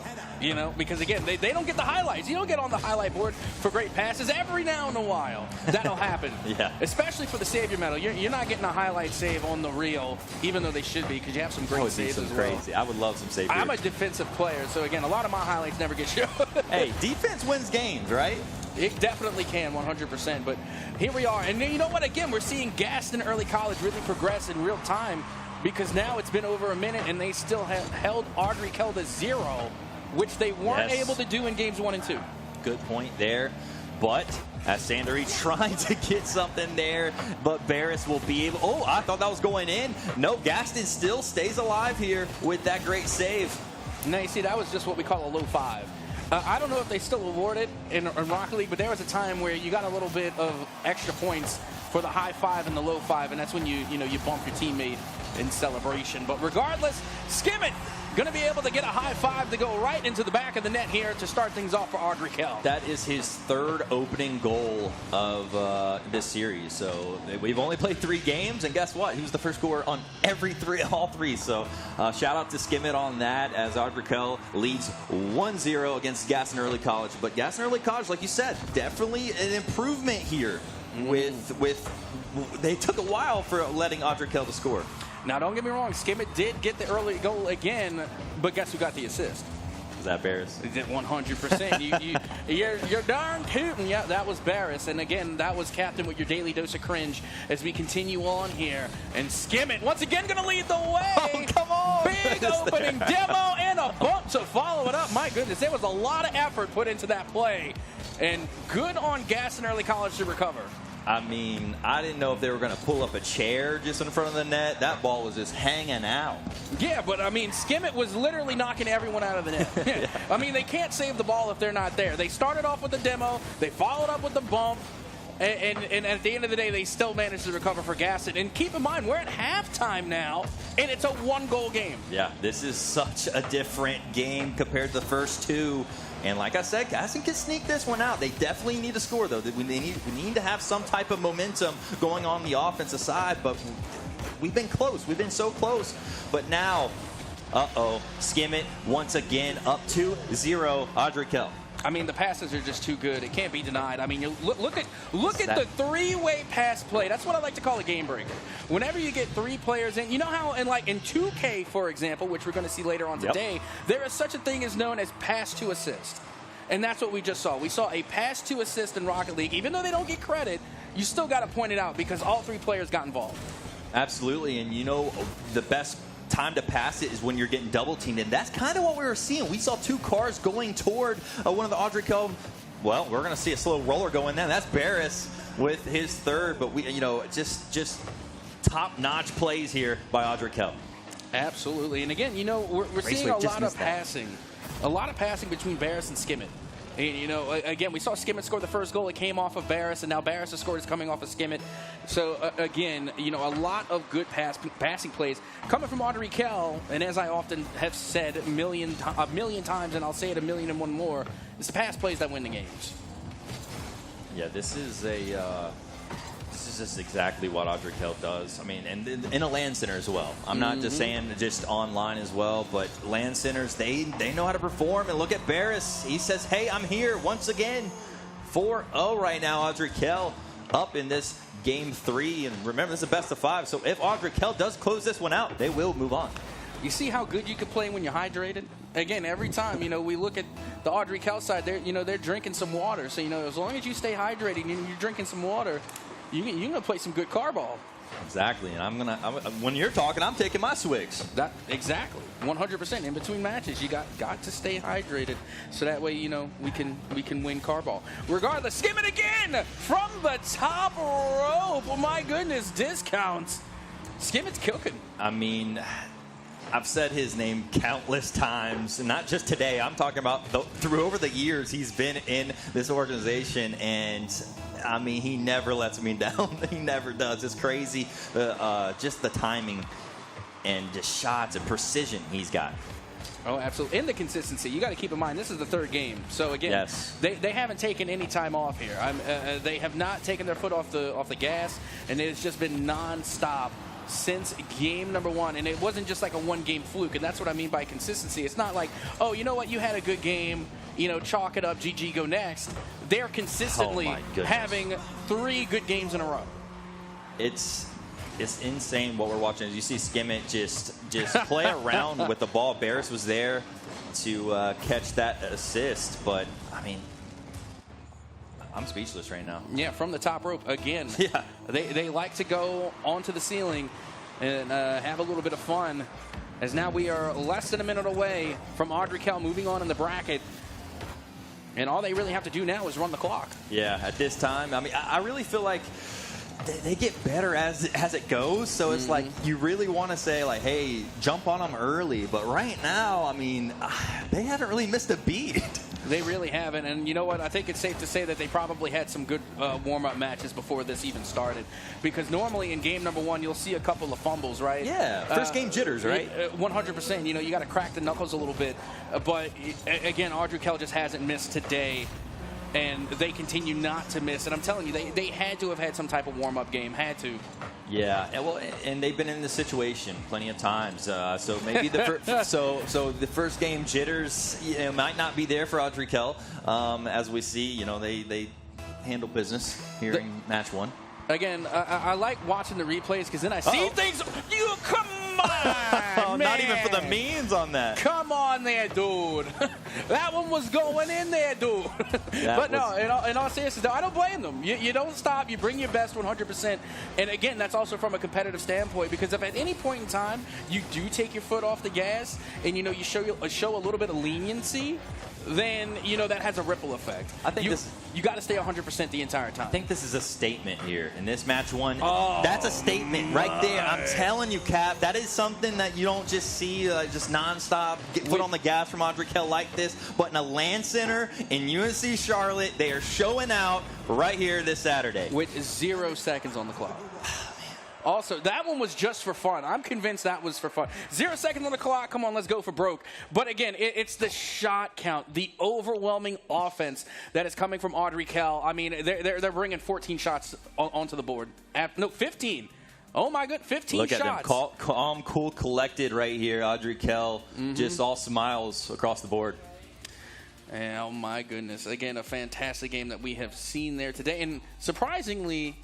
Because again, they don't get the highlights. You don't get on the highlight board for great passes. Every now and a while, that'll happen. Especially for the Savior medal. You're not getting a highlight save on the reel, even though they should be, because you have some great saves as well. Crazy. I would love some Savior. I'm a defensive player, so again, a lot of my highlights never get shown. Hey, defense wins games, right? It definitely can, 100%. But here we are. And you know what? Again, we're seeing Gaston Early College really progress in real time, because now it's been over a minute, and they still have held Audrey Kell to 0. Which they weren't able to do in games 1 and 2. Good point there. But as Sanderi trying to get something there, but Barris will be able. Oh, I thought that was going in. No, Gaston still stays alive here with that great save. Now, you see, that was just what we call a low 5. I don't know if they still award it in Rocket League, but there was a time where you got a little bit of extra points for the high 5 and the low 5, and that's when you bump your teammate in celebration. But regardless, Skimmett going to be able to get a high 5 to go right into the back of the net here to start things off for Audrey Kell. That is his 3rd opening goal of this series. So we've only played 3 games, and guess what? He was the first scorer on all 3. So shout out to Skimmett on that, as Audrey Kell leads 1-0 against Gaston Early College. But Gaston Early College, like you said, definitely an improvement here. They took a while for letting Audrey Kell to score. Now, don't get me wrong, Skimmett did get the early goal again, but guess who got the assist? Was that Barris? 100%. You're darn tootin'. Yeah, that was Barris. And again, that was Captain with your daily dose of cringe as we continue on here. And Skimmett, once again, going to lead the way. Oh, come on. Big opening demo and a bump to follow it up. My goodness, there was a lot of effort put into that play. And good on Gaston Early College to recover. I mean, I didn't know if they were going to pull up a chair just in front of the net. That ball was just hanging out. Yeah, but, I mean, Skimmett was literally knocking everyone out of the net. I mean, they can't save the ball if they're not there. They started off with the demo. They followed up with the bump. And at the end of the day, they still managed to recover for Gaston. And keep in mind, we're at halftime now, and it's a 1-goal game. Yeah, this is such a different game compared to the first 2. And like I said, Gaston can sneak this one out. They definitely need to score, though. We need to have some type of momentum going on the offensive side, but we've been close. We've been so close. But now, Skim it once again, up 2-0, Audrey Kell. I mean, the passes are just too good. It can't be denied. I mean, you look at the three-way pass play. That's what I like to call a game breaker. Whenever you get three players in, you know how in 2K, for example, which we're going to see later on today, there is such a thing as known as pass to assist. And that's what we just saw. We saw a pass to assist in Rocket League. Even though they don't get credit, you still got to point it out because all three players got involved. Absolutely. And you know, the best time to pass it is when you're getting double teamed, and that's kind of what we were seeing. We saw two cars going toward one of the Audrey Kell. Well, we're going to see a slow roller going then. That's Barris with his third, but we, you know, just top-notch plays here by Audrey Kell. Absolutely, and again, you know, we're seeing a lot of passing between Barris and Skimmett. And, you know, again, we saw Skimmett score the first goal. It came off of Barris, and now Barris' score is coming off of Skimmett. So, again, you know, a lot of good passing plays coming from Audrey Kell. And as I often have said a million times, and I'll say it 1,000,001 more, it's the pass plays that win the games. Yeah, this is exactly what Audrey Kell does. I mean, and in a LAN center as well. I'm not just saying just online as well, but LAN centers, they know how to perform. And look at Barris. He says, hey, I'm here once again. 4-0 right now, Audrey Kell up in this game 3. And remember, this is a best of 5. So if Audrey Kell does close this one out, they will move on. You see how good you can play when you're hydrated? Again, every time, you know, we look at the Audrey Kell side, they're drinking some water. So, you know, as long as you stay hydrated and you're drinking some water, you're going to play some good car ball. Exactly. And when you're talking, I'm taking my swigs. Exactly. 100%. In between matches, you got to stay hydrated. So that way, you know, we can win car ball. Regardless, Skim it again from the top rope. Oh, my goodness, discounts. Skimmett's cooking. I mean, I've said his name countless times, and not just today. I'm talking about through over the years he's been in this organization, and I mean, he never lets me down. He never does. It's crazy, just the timing and just shots and precision he's got. Oh, absolutely. And the consistency. You got to keep in mind, this is the third game. So, again, they haven't taken any time off here. They have not taken their foot off the gas, and it's just been nonstop since game number 1. And it wasn't just like a one-game fluke, and that's what I mean by consistency. It's not like, oh, you know what, you had a good game, you know, chalk it up, GG, go next. They're consistently having 3 good games in a row. It's insane what we're watching. As you see Skimmett just play around with the ball. Barris was there to catch that assist, but I mean, I'm speechless right now. Yeah, from the top rope again. Yeah, they like to go onto the ceiling and have a little bit of fun. As now we are less than a minute away from Audrey Kell moving on in the bracket. And all they really have to do now is run the clock. Yeah, at this time, I mean, I really feel like they get better as it goes. So it's like you really want to say, like, hey, jump on them early. But right now, I mean, they haven't really missed a beat. They really haven't. And you know what? I think it's safe to say that they probably had some good warm-up matches before this even started. Because normally in game number 1, you'll see a couple of fumbles, right? Yeah, first game jitters, right? 100%. You know, you got to crack the knuckles a little bit. But, again, Audrey Kell just hasn't missed today. And they continue not to miss. And I'm telling you, they had to have had some type of warm-up game. Had to. Yeah, and they've been in this situation plenty of times. So maybe the first game jitters might not be there for Audrey Kell. As we see, you know, they handle business here in match 1. Again, I like watching the replays because then I see things. You come on, man. Not even for the means on that. Come on there, dude. That one was going in there, dude. But no, in all seriousness, I don't blame them. You don't stop. You bring your best 100%. And again, that's also from a competitive standpoint, because if at any point in time you do take your foot off the gas and, you know, you show a little bit of leniency, then, you know, that has a ripple effect. I think you got to stay 100% the entire time. I think this is a statement here in this match 1. That's a statement right there. I'm telling you, Cap, that is something that you don't just see just nonstop get foot on the gas from Audrey Kell like this. But in a LAN center in UNC Charlotte, they are showing out right here this Saturday with 0 seconds on the clock. Also, that one was just for fun. I'm convinced that was for fun. 0 seconds on the clock. Come on, let's go for broke. But again, it's the shot count, the overwhelming offense that is coming from Audrey Kell. I mean, they're bringing 14 shots onto the board. No, 15. Oh, my good, 15 shots. Look at them, calm, cool, collected right here. Audrey Kell, just all smiles across the board. And, oh, my goodness. Again, a fantastic game that we have seen there today. And surprisingly,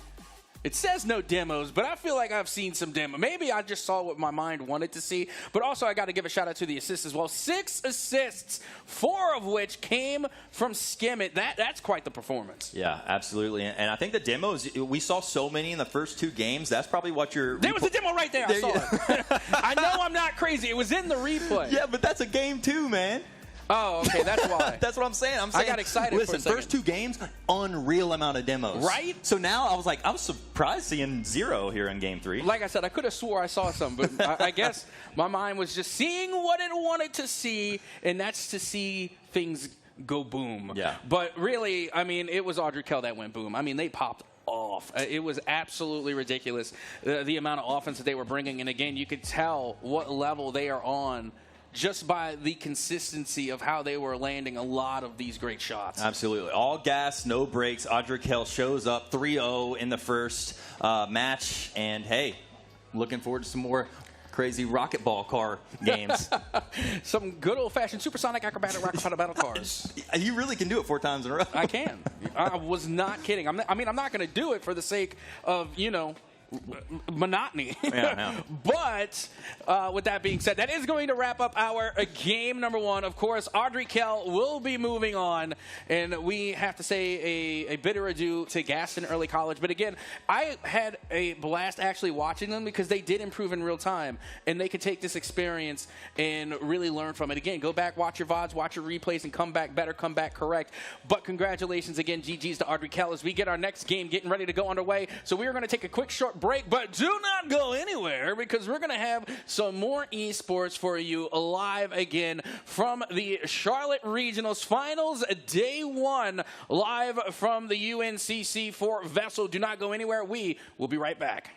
it says no demos, but I feel like I've seen some demo. Maybe I just saw what my mind wanted to see. But also, I got to give a shout-out to the assists as well. 6 assists, 4 of which came from Skimmett. That's quite the performance. Yeah, absolutely. And I think the demos, we saw so many in the first 2 games. That's probably what you're... There was a demo right there. I saw it. I know I'm not crazy. It was in the replay. Yeah, but that's a game 2, man. Oh, okay, that's why. That's what I'm saying. I got excited listen, for a second. first 2 games, unreal amount of demos. Right? So now I was like, I was surprised seeing 0 here in game 3. Like I said, I could have swore I saw some, but I guess my mind was just seeing what it wanted to see, and that's to see things go boom. Yeah. But really, I mean, it was Audrey Kell that went boom. I mean, they popped off. It was absolutely ridiculous, the amount of offense that they were bringing. And again, you could tell what level they are on just by the consistency of how they were landing a lot of these great shots. Absolutely. All gas, no breaks. Audrey Kell shows up 3-0 in the first match. And, hey, looking forward to some more crazy rocket ball car games. Some good old-fashioned supersonic acrobatic rocket battle cars. You really can do it 4 times in a row. I can. I was not kidding. I'm not going to do it for the sake of, monotony. Yeah, But with that being said, that is going to wrap up our game number 1. Of course, Audrey Kell will be moving on, and we have to say a bitter adieu to Gaston Early College. But again, I had a blast actually watching them because they did improve in real time, and they could take this experience and really learn from it. Again, go back, watch your VODs, watch your replays, and come back better, come back correct. But congratulations again, GG's to Audrey Kell as we get our next game getting ready to go underway. So we are going to take a quick short break, but do not go anywhere because we're going to have some more esports for you live again from the Charlotte Regionals Finals Day 1, live from the UNCC for VESL. Do not go anywhere. We will be right back.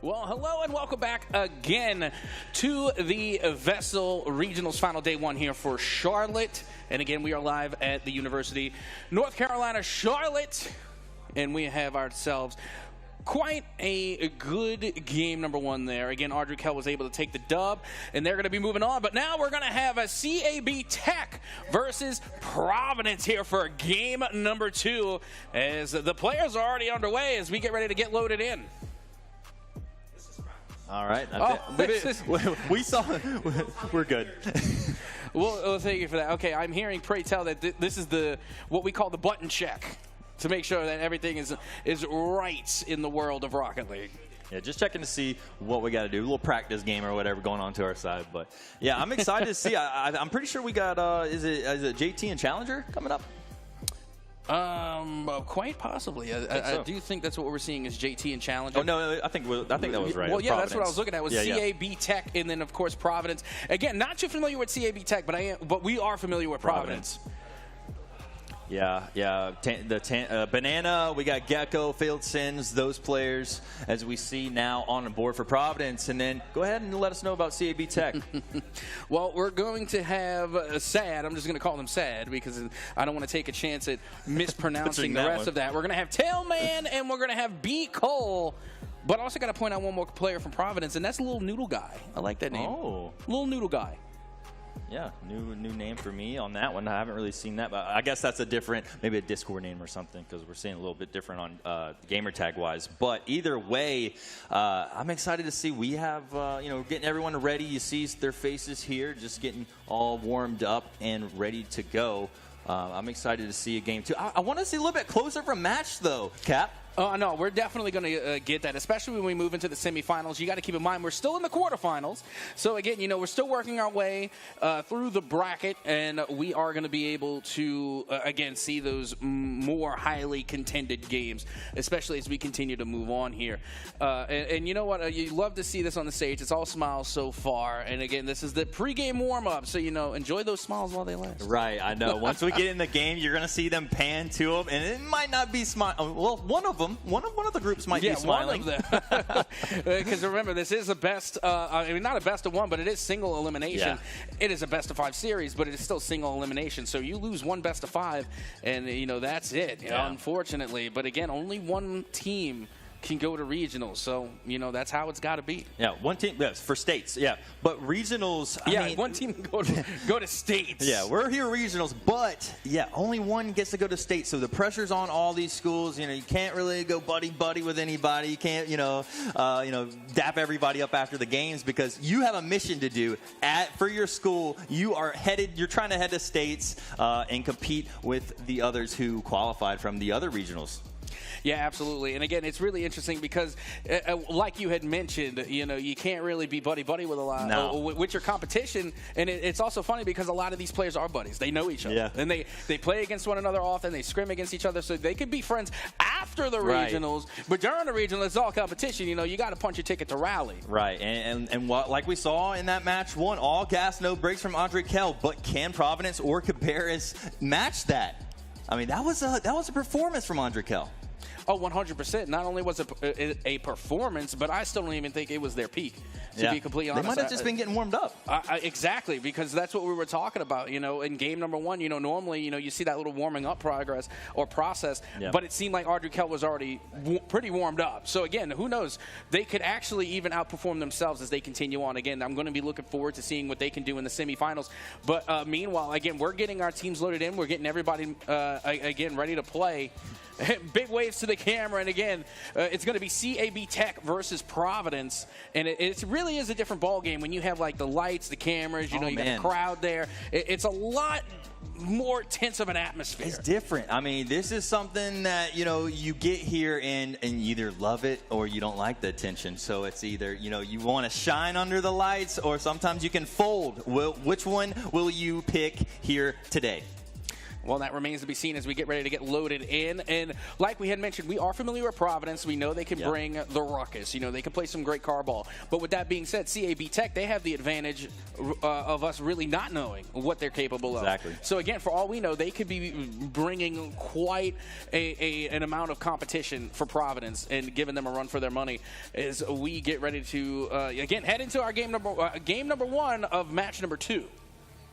Well, hello and welcome back again to the VESL Regionals Final Day 1 here for Charlotte. And again, we are live at the University North Carolina, Charlotte. And we have ourselves quite a good game number 1 there. Again, Audrey Kell was able to take the dub, and they're going to be moving on. But now we're going to have a CAB Tech versus Providence here for game number 2, as the players are already underway as we get ready to get loaded in. All right. We saw. We're good. Well, thank you for that. Okay, I'm hearing pray tell that this is what we call the button check to make sure that everything is right in the world of Rocket League. Yeah, just checking to see what we got to do. A little practice game or whatever going on to our side. But, yeah, I'm excited to see. I'm pretty sure we got, is it JT and Challenger coming up? Quite possibly. I do think that's what we're seeing is JT and Challenger. Oh, no, I think that was right. Well, yeah, Providence. That's what I was looking at was CAB Tech and then, of course, Providence. Again, not too familiar with CAB Tech, but we are familiar with Providence. Yeah. Banana, we got Gecko, Field Sins, those players, as we see now on the board for Providence. And then go ahead and let us know about CAB Tech. Well, we're going to have Sad. I'm just going to call them Sad because I don't want to take a chance at mispronouncing the rest of that. We're going to have Tailman and we're going to have B. Cole. But I also got to point out one more player from Providence, and that's Little Noodle Guy. I like that name. Oh. Little Noodle Guy. Yeah, new name for me on that one. I haven't really seen that, but I guess that's maybe a Discord name or something, because we're seeing a little bit different on gamer tag wise. But either way, I'm excited to see. We have getting everyone ready. You see their faces here, just getting all warmed up and ready to go. I'm excited to see a game too. I want to see a little bit closer of a match though, Cap. Oh, no, we're definitely going to get that, especially when we move into the semifinals. You got to keep in mind we're still in the quarterfinals. So, again, we're still working our way through the bracket, and we are going to be able to, again, see those more highly contended games, especially as we continue to move on here. And you know what? You love to see this on the stage. It's all smiles so far. And, again, this is the pregame warm-up, so, enjoy those smiles while they last. Right, I know. Once we get in the game, you're going to see them pan to them, and it might not be smile. Well, one of them. One of the groups might be smiling. One of them. Because remember, this is a best, not a best of 1, but it is single elimination. Yeah. It is a best of 5 series, but it is still single elimination. So you lose 1 best of 5, and, that's it, unfortunately. But, again, only 1 team can go to regionals, so that's how it's got to be. Yeah, 1 team. Yes, for states. Yeah, but regionals. I mean, 1 team can go to states. Yeah, we're here regionals, but only 1 gets to go to states. So the pressure's on all these schools. You can't really go buddy with anybody. You can't dap everybody up after the games because you have a mission to do for your school. You're trying to head to states and compete with the others who qualified from the other regionals. Yeah, absolutely. And again, it's really interesting because, like you had mentioned, you can't really be buddy with a lot with your competition. And it's also funny because a lot of these players are buddies. They know each other. Yeah. And they play against one another often. They scrim against each other. So they could be friends after the regionals. But during the regional, it's all competition. You got to punch your ticket to Raleigh. Right. And what, like we saw in that match 1, all gas, no breaks from Audrey Kell. But can Providence or Cabarrus match that? I mean, that was a performance from Audrey Kell. Oh, 100%. Not only was it a performance, but I still don't even think it was their peak, to be completely honest. They might have just been getting warmed up. Exactly, because that's what we were talking about. In game number 1, normally, you see that little warming up progress or process, but it seemed like Audrey Kell was already pretty warmed up. So, again, who knows? They could actually even outperform themselves as they continue on. Again, I'm going to be looking forward to seeing what they can do in the semifinals. But, meanwhile, again, we're getting our teams loaded in. We're getting everybody, again, ready to play. Big waves to the camera, and again, it's going to be CAB Tech versus Providence, and it really is a different ball game when you have like the lights, the cameras, you got the crowd there. It's a lot more tense of an atmosphere. It's different. I mean, this is something that you get here and you either love it or you don't like the attention. So it's either you want to shine under the lights or sometimes you can fold. Which one will you pick here today? Well, that remains to be seen as we get ready to get loaded in. And like we had mentioned, we are familiar with Providence. We know they can bring the ruckus. You know, they can play some great car ball. But with that being said, CAB Tech, they have the advantage of us really not knowing what they're capable of. Exactly. So, again, for all we know, they could be bringing quite an amount of competition for Providence and giving them a run for their money as we get ready to, again, head into our game number 1 of match number 2.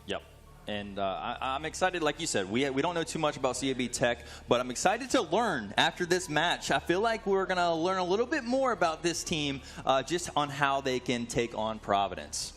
Yep. And I'm excited, like you said, we don't know too much about CAB Tech, but I'm excited to learn after this match. I feel like we're going to learn a little bit more about this team just on how they can take on Providence.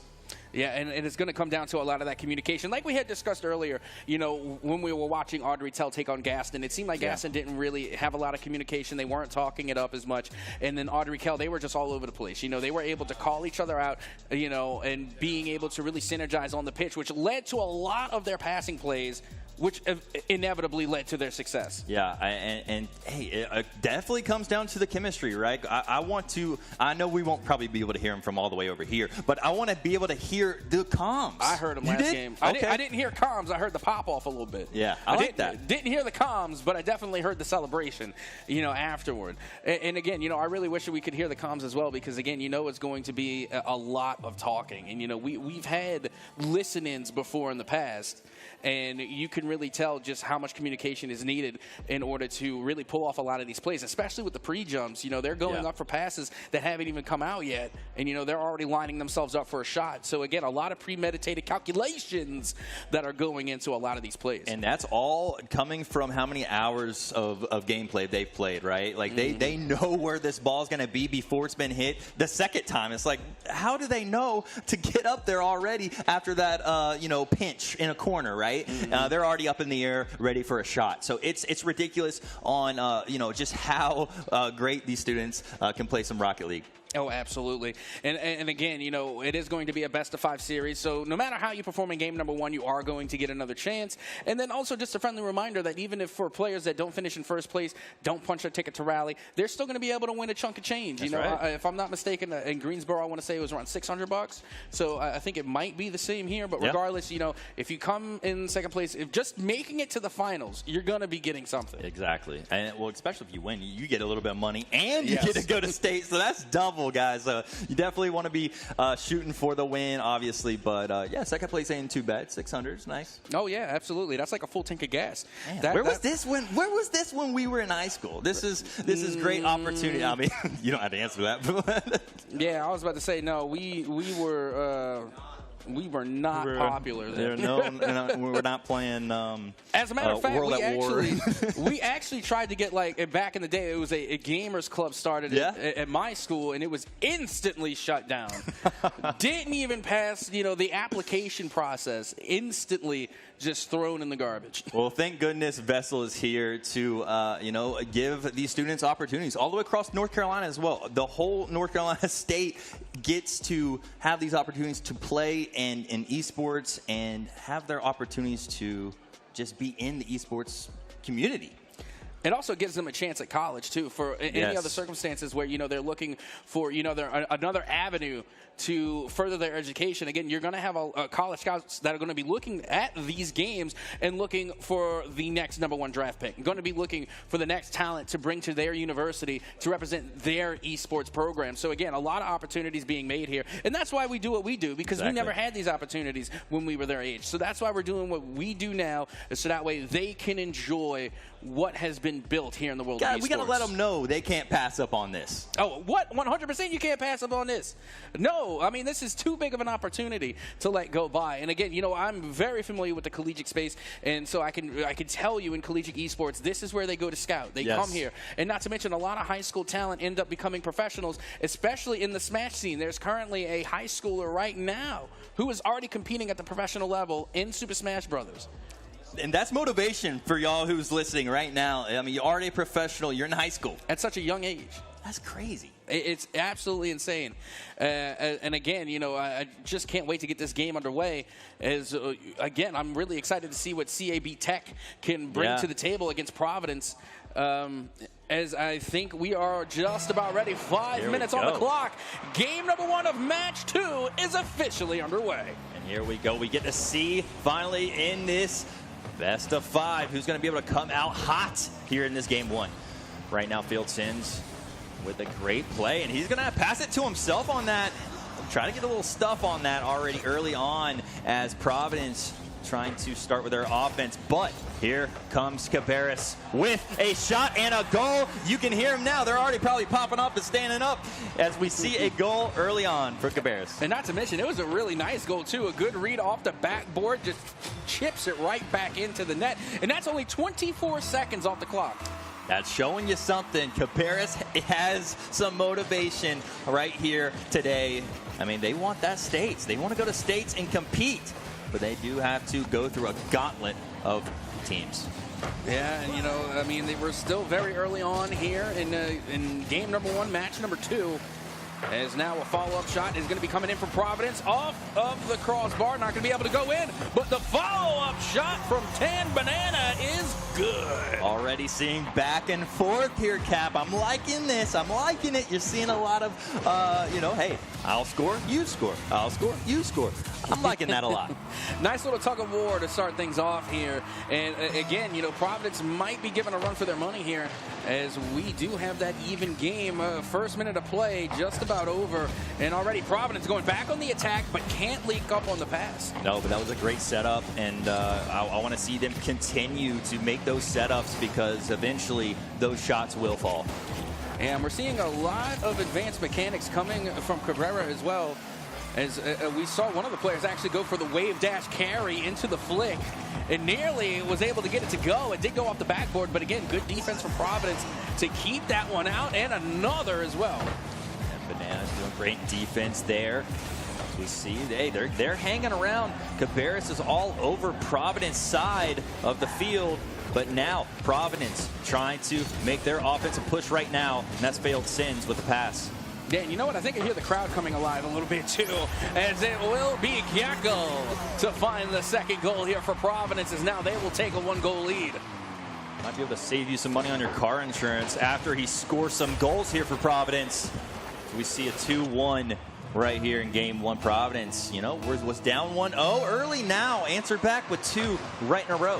Yeah, and it's going to come down to a lot of that communication. Like we had discussed earlier, you know, when we were watching Audrey Kell take on Gaston, it seemed like Gaston didn't really have a lot of communication. They weren't talking it up as much. And then Audrey Kell, they were just all over the place. You know, they were able to call each other out, you know, and being able to really synergize on the pitch, which led to a lot of their passing plays, which inevitably led to their success. Yeah, and hey, it definitely comes down to the chemistry, right? I know we won't probably be able to hear him from all the way over here, but I want to be able to hear the comms. I heard him last game. Okay. I didn't hear comms. I heard the pop-off a little bit. Yeah, I like that. Didn't hear the comms, but I definitely heard the celebration, you know, afterward. And again, you know, I really wish that we could hear the comms as well because, again, you know it's going to be a lot of talking. And, you know, we've had listen-ins before in the past, and you can really tell just how much communication is needed in order to really pull off a lot of these plays, especially with the pre-jumps. You know, they're going up for passes that haven't even come out yet, and, you know, they're already lining themselves up for a shot. So, again, a lot of premeditated calculations that are going into a lot of these plays. And that's all coming from how many hours of gameplay they've played, right? Like, they know where this ball's going to be before it's been hit. The second time, it's like, how do they know to get up there already after that, you know, pinch in a corner, right? They're already up in the air, ready for a shot. So it's ridiculous on, you know, just how great these students can play some Rocket League. Oh, absolutely. And again, you know, it is going to be a best-of-5 series, so no matter how you perform in game number 1, you are going to get another chance. And then also just a friendly reminder that even if for players that don't finish in first place, don't punch their ticket to Raleigh, they're still going to be able to win a chunk of change. That's you know, right. If I'm not mistaken, in Greensboro, I want to say it was around $600. So I think it might be the same here, but regardless, you know, if you come in second place, if just making it to the finals, you're going to be getting something. Exactly. And, well, especially if you win, you get a little bit of money, and you get to go to state, so that's double, guys. So you definitely want to be shooting for the win, obviously. But, yeah, second place ain't too bad. 600 is nice. Oh, yeah, absolutely. That's like a full tank of gas. Where was this when we were in high school? This is great opportunity. I mean, you don't have to answer that. Yeah, I was about to say, no, we were not popular there. No, we were not playing As a matter of fact, World at War. we actually tried to get, like, back in the day, it was a gamers club started at my school, and it was instantly shut down. Didn't even pass, you know, the application process. Instantly just thrown in the garbage. Well, thank goodness VESL is here to, you know, give these students opportunities all the way across North Carolina as well. The whole North Carolina state gets to have these opportunities to play in esports and have their opportunities to just be in the esports community. It also gives them a chance at college, too, for any other circumstances where, you know, they're looking for, you know, another avenue to further their education. Again, you're going to have a college scouts that are going to be looking at these games and looking for the next #1 draft pick. Going to be looking for the next talent to bring to their university to represent their esports program. So, again, a lot of opportunities being made here. And that's why we do what we do, because we never had these opportunities when we were their age. So that's why we're doing what we do now, so that way they can enjoy what has been built here in the world of esports. We got to let them know they can't pass up on this. Oh, what? 100% you can't pass up on this. No, I mean, this is too big of an opportunity to let go by. And again, you know, I'm very familiar with the collegiate space, and so I can tell you in collegiate esports, this is where they go to scout. They come here. And not to mention, a lot of high school talent end up becoming professionals, especially in the Smash scene. There's currently a high schooler right now who is already competing at the professional level in Super Smash Brothers. And that's motivation for y'all who's listening right now. I mean, you're already a professional. You're in high school. At such a young age. That's crazy. It's absolutely insane. And again, you know, I just can't wait to get this game underway. Again, I'm really excited to see what CAB Tech can bring to the table against Providence. As I think we are just about ready. 5 minutes on the clock. Game #1 of match 2 is officially underway. And here we go. We get to see finally in this Best of 5. Who's going to be able to come out hot here in this game 1? Right now, Field Sins with a great play, and he's going to pass it to himself on that. Try to get a little stuff on that already early on as Providence trying to start with their offense. But here comes Cabarrus with a shot and a goal. You can hear him now. They're already probably popping up and standing up as we see a goal early on for Cabarrus. And not to mention, it was a really nice goal, too. A good read off the backboard, just chips it right back into the net. And that's only 24 seconds off the clock. That's showing you something. Cabarrus has some motivation right here today. I mean, they want that states. They want to go to states and compete, but they do have to go through a gauntlet of teams. Yeah, and, you know, I mean, they were still very early on here in game number 1, match number 2. As now a follow-up shot is going to be coming in from Providence off of the crossbar. Not going to be able to go in, but the follow-up shot from Tan Banana is good. Already seeing back and forth here, Cap. I'm liking this. I'm liking it. You're seeing a lot of, you know, hey, I'll score, you score. I'll score, you score. I'm liking that a lot. Nice little tug of war to start things off here. And again, you know, Providence might be given a run for their money here as we do have that even game. First minute of play just about over. And already Providence going back on the attack, but can't leak up on the pass. No, but that was a great setup. And I want to see them continue to make those setups because eventually those shots will fall. And we're seeing a lot of advanced mechanics coming from Cabrera as well. As we saw one of the players actually go for the wave dash carry into the flick and nearly was able to get it to go. It did go off the backboard, but again, good defense from Providence to keep that one out, and another as well. And Bananas doing great defense there. As we see, hey, they're hanging around. Cabarrus is all over Providence side of the field. But now Providence trying to make their offensive push right now, and that's Failed Sins with the pass. Yeah, and you know what? I think I hear the crowd coming alive a little bit too, as it will be Gecko to find the second goal here for Providence, as now they will take a 1-goal lead. Might be able to save you some money on your car insurance after he scores some goals here for Providence. We see a 2-1 right here in game 1. Providence, you know, was down 1-0 early, now answered back with 2 right in a row.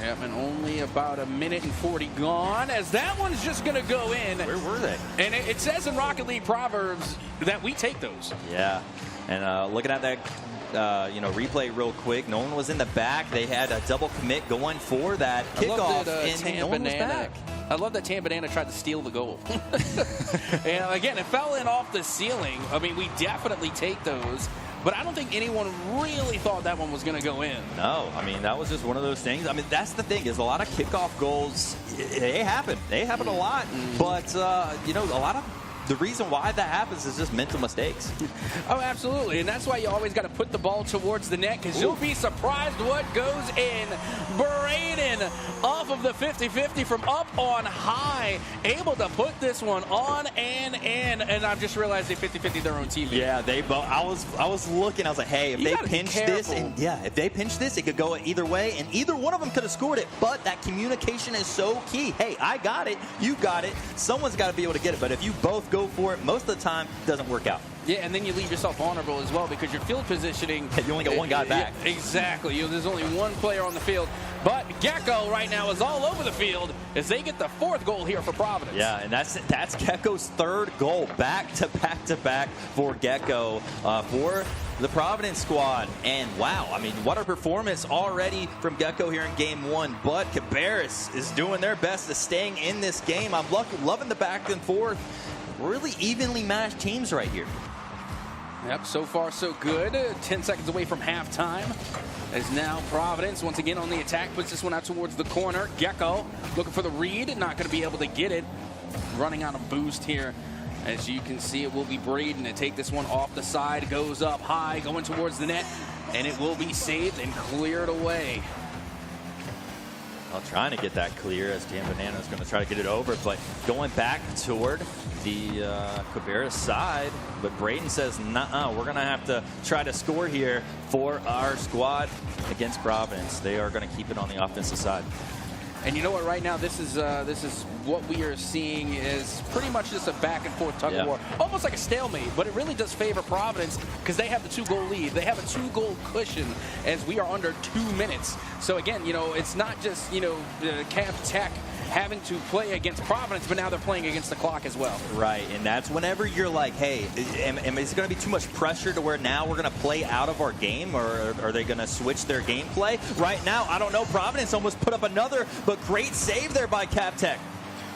Yep, and only about a minute and 40 gone, as that one's just going to go in. Where were they? And it says in Rocket League Proverbs that we take those. Yeah, and looking at that, you know, replay real quick, no one was in the back. They had a double commit going for that kickoff, and no one was back. I love that Tan Banana tried to steal the goal. And again, it fell in off the ceiling. I mean, we definitely take those. But I don't think anyone really thought that one was going to go in. No, I mean, that was just one of those things. I mean, that's the thing is a lot of kickoff goals, they happen. They happen a lot. But, you know, a lot of the reason why that happens is just mental mistakes. Oh, absolutely. And that's why you always got to put the ball towards the net, because you'll be surprised what goes in. Braden off of the 50-50 from up on high, able to put this one on and in. And I've just realized they 50-50 their own team. Yeah, they both. I was looking. I was like, hey, if they pinch this, and yeah, if they pinch this, it could go either way, and either one of them could have scored it. But that communication is so key. Hey, I got it. You got it. Someone's got to be able to get it. But if you both go for it, most of the time, it doesn't work out. Yeah, and then you leave yourself vulnerable as well because your field positioning. You only got one guy back. Yeah, exactly. There's only one player on the field. But Gecko right now is all over the field as they get the 4th goal here for Providence. Yeah, and that's Gecko's 3rd goal, back to back for Gecko for the Providence squad. And wow, I mean, what a performance already from Gecko here in game 1. But Cabarrus is doing their best to staying in this game. I'm loving the back and forth. Really evenly matched teams right here. Yep, so far so good. 10 seconds away from halftime. As now Providence once again on the attack, puts this one out towards the corner. Gecko looking for the read, not going to be able to get it. Running out of boost here. As you can see, it will be Braden to take this one off the side. Goes up high, going towards the net, and it will be saved and cleared away. Well, trying to get that clear as Dan Banana is going to try to get it over, but going back toward the Cabarrus side. But Braden says, nuh-uh, we're going to have to try to score here for our squad against Providence. They are going to keep it on the offensive side. And you know what? Right now, this is what we are seeing is pretty much just a back and forth tug of war, almost like a stalemate. But it really does favor Providence because they have the 2-goal lead. They have a 2-goal cushion as we are under 2 minutes. So again, you know, it's not just Cav Tech having to play against Providence, but now they're playing against the clock as well. Right, and that's whenever you're like, hey, is it going to be too much pressure to where now we're going to play out of our game, or are they going to switch their gameplay? Right now, I don't know. Providence almost put up another, but great save there by Cav Tech.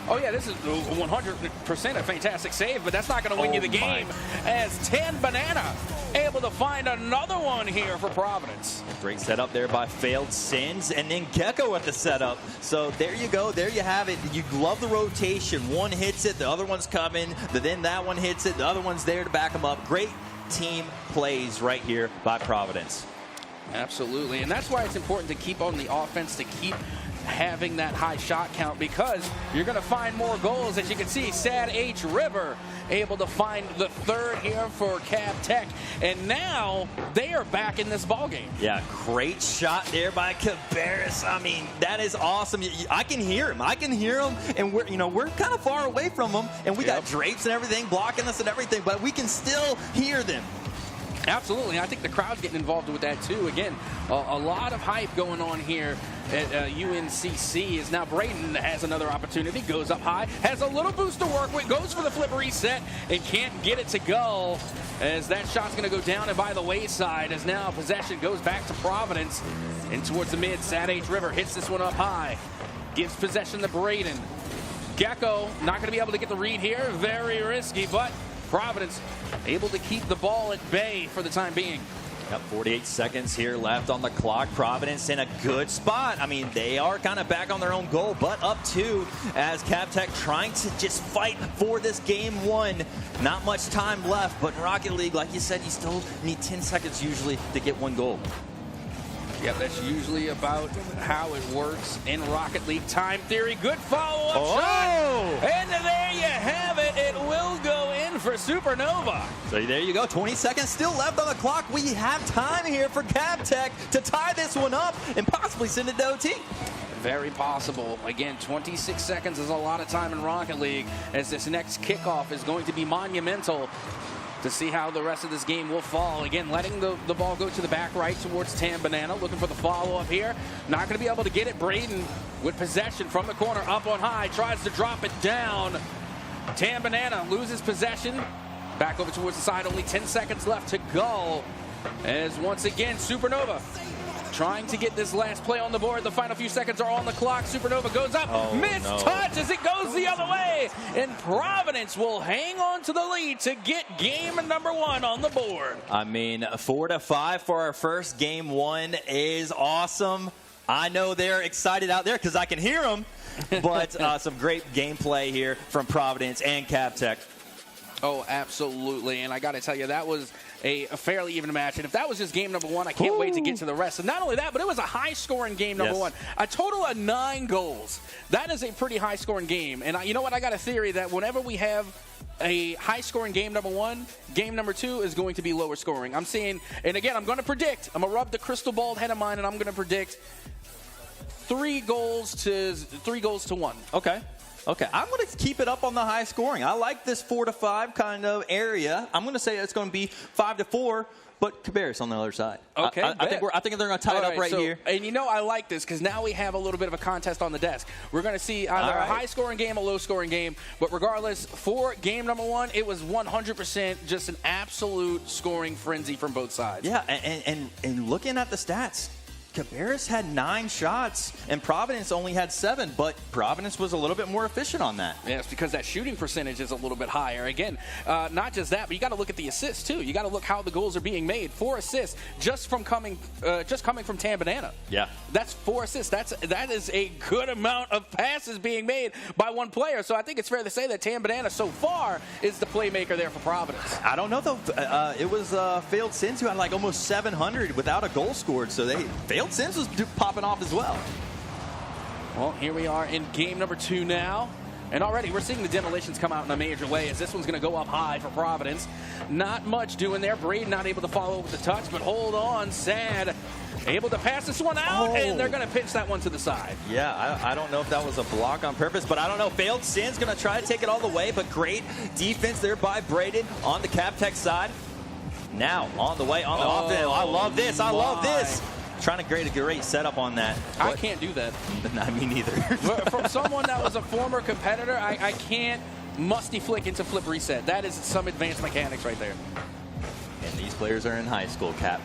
Oh, yeah, this is 100% a fantastic save, but that's not going to win you the game as Tan Banana able to find another one here for Providence. Great setup there by Failed Sins, and then Gecko at the setup. So there you go. There you have it. You love the rotation. One hits it, the other one's coming, then that one hits it, the other one's there to back them up. Great team plays right here by Providence. Absolutely, and that's why it's important to keep on the offense, to keep having that high shot count, because you're going to find more goals. As you can see, Sad H River able to find the third here for Cav Tech, and now they are back in this ball game. Yeah, great shot there by Cabarrus. I mean, that is awesome. I can hear him. And we're kind of far away from him, and we got drapes and everything blocking us and everything, but we can still hear them. Absolutely. I think the crowd's getting involved with that too. Again, a lot of hype going on here at UNCC. Is now Braden has another opportunity, goes up high, has a little boost to work with, goes for the flip reset and can't get it to go, as that shot's going to go down and by the wayside, as now possession goes back to Providence and towards the mid. Sad H River hits this one up high, gives possession to Braden. Gecko not going to be able to get the read here, very risky, but Providence able to keep the ball at bay for the time being. Yep, 48 seconds here left on the clock. Providence in a good spot. I mean, they are kind of back on their own goal, but up 2 as Cav Tech trying to just fight for this game 1. Not much time left, but in Rocket League, like you said, you still need 10 seconds usually to get 1 goal. Yep, that's usually about how it works in Rocket League. Time theory, good follow-up shot. And there you have it. It will go in for Supernova. So there you go. 20 seconds still left on the clock. We have time here for Cav Tech to tie this one up and possibly send it to OT. Very possible. Again, 26 seconds is a lot of time in Rocket League, as this next kickoff is going to be monumental to see how the rest of this game will fall. Again, letting the ball go to the back right towards Tan Banana, looking for the follow-up here. Not going to be able to get it. Braden with possession from the corner, up on high, tries to drop it down. Tan Banana loses possession. Back over towards the side, only 10 seconds left to go. As once again, Supernova trying to get this last play on the board. The final few seconds are on the clock. Supernova goes up, touch as it goes the other way. And Providence will hang on to the lead to get game number 1 on the board. I mean, 4-5 for our first game 1 is awesome. I know they're excited out there because I can hear them. But some great gameplay here from Providence and Cav Tech. Oh, absolutely. And I got to tell you, that was a fairly even match. And if that was just game number 1, I can't wait to get to the rest. And not only that, but it was a high-scoring game number 1. A total of 9 goals. That is a pretty high-scoring game. And you know what? I got a theory that whenever we have a high-scoring game number 1, game number 2 is going to be lower scoring. I'm seeing, and again, I'm going to predict. I'm going to rub the crystal ball head of mine, and I'm going to predict 3 goals to 1. Okay, I'm going to keep it up on the high scoring. I like this 4-5 kind of area. I'm going to say it's going to be 5-4, but Cabarrus on the other side. Okay, I think they're going to tie it up right here. And you know, I like this because now we have a little bit of a contest on the desk. We're going to see either a high-scoring game, a low-scoring game, but regardless, for game number 1, it was 100% just an absolute scoring frenzy from both sides. Yeah, and looking at the stats, Cabarrus had 9 shots, and Providence only had 7, but Providence was a little bit more efficient on that. Yeah, it's because that shooting percentage is a little bit higher. Again, not just that, but you got to look at the assists, too. You got to look how the goals are being made. 4 assists just coming from Tan Banana. Yeah. That's 4 assists. That is a good amount of passes being made by one player. So I think it's fair to say that Tan Banana so far is the playmaker there for Providence. I don't know, though. It was Failed Sins who had like almost 700 without a goal scored, so Failed Sins was popping off as well. Well, here we are in game number 2 now. And already we're seeing the demolitions come out in a major way, as this one's going to go up high for Providence. Not much doing there. Braden not able to follow with the touch, but hold on. Sad able to pass this one out, and they're going to pitch that one to the side. Yeah, I don't know if that was a block on purpose, but I don't know. Failed Sin's going to try to take it all the way, but great defense there by Braden on the CapTech side. Now on the way on the offense. I love this. I love this. Trying to create a great setup on that. I can't do that. Not me neither. From someone that was a former competitor, I can't musty flick into flip reset. That is some advanced mechanics right there. And these players are in high school, Cap.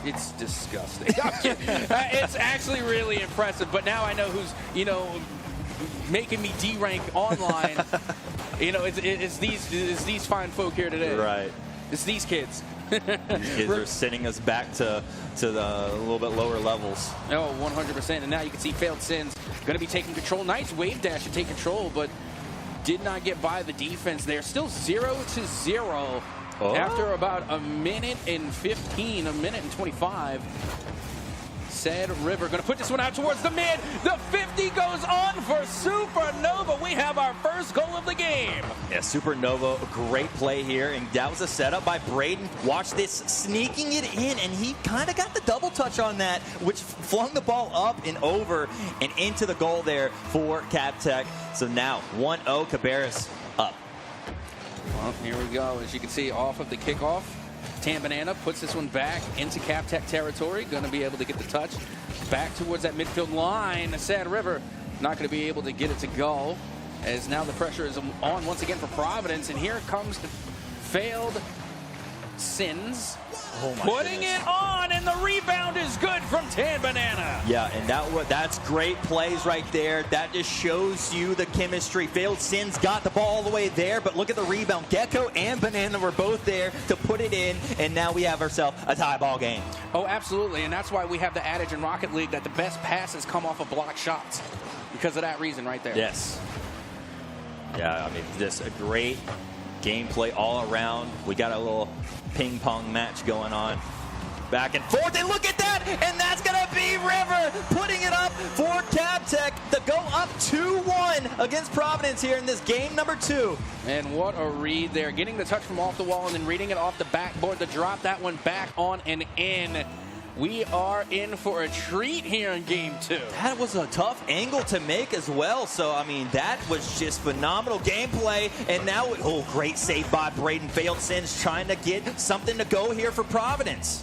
It's disgusting. It's actually really impressive, but now I know who's, making me D-rank online. It's these fine folk here today. Right. It's these kids. These kids are sending us back to the little bit lower levels. Oh, 100%. And now you can see Failed Sin's going to be taking control. Nice wave dash to take control, but did not get by the defense there. Still 0-0 after about a minute and 15, a minute and 25. Sad River going to put this one out towards the mid. The 50 goes on for Supernova. We have our first goal of the game. Yeah, Supernova, a great play here, and that was a setup by Braden. Watch this, sneaking it in, and he kind of got the double touch on that, which flung the ball up and over and into the goal there for CapTech. So now 1-0, Cabarrus up. Well, here we go. As you can see, off of the kickoff, Tan Banana puts this one back into CapTech territory. Going to be able to get the touch back towards that midfield line. Sad River not going to be able to get it to go, as now the pressure is on once again for Providence. And here comes the Failed Sins. Putting it on, and the rebound is good from Tan Banana. Yeah, and that's great plays right there. That just shows you the chemistry. Failed Sins got the ball all the way there, but look at the rebound. Gecko and Banana were both there to put it in, and now we have ourselves a tie ball game. Oh, absolutely, and that's why we have the adage in Rocket League that the best passes come off of blocked shots, because of that reason right there. Yes. Yeah, I mean, just a great gameplay all around. We got a little ping pong match going on back and forth, and look at that, and that's gonna be River putting it up for CapTech to go up 2-1 against Providence here in this game number 2. And what a read there, getting the touch from off the wall and then reading it off the backboard to drop that one back on and in. We are in for a treat here in game 2. That was a tough angle to make as well. So, I mean, that was just phenomenal gameplay. And now, great save by Braden. Failed Sins trying to get something to go here for Providence.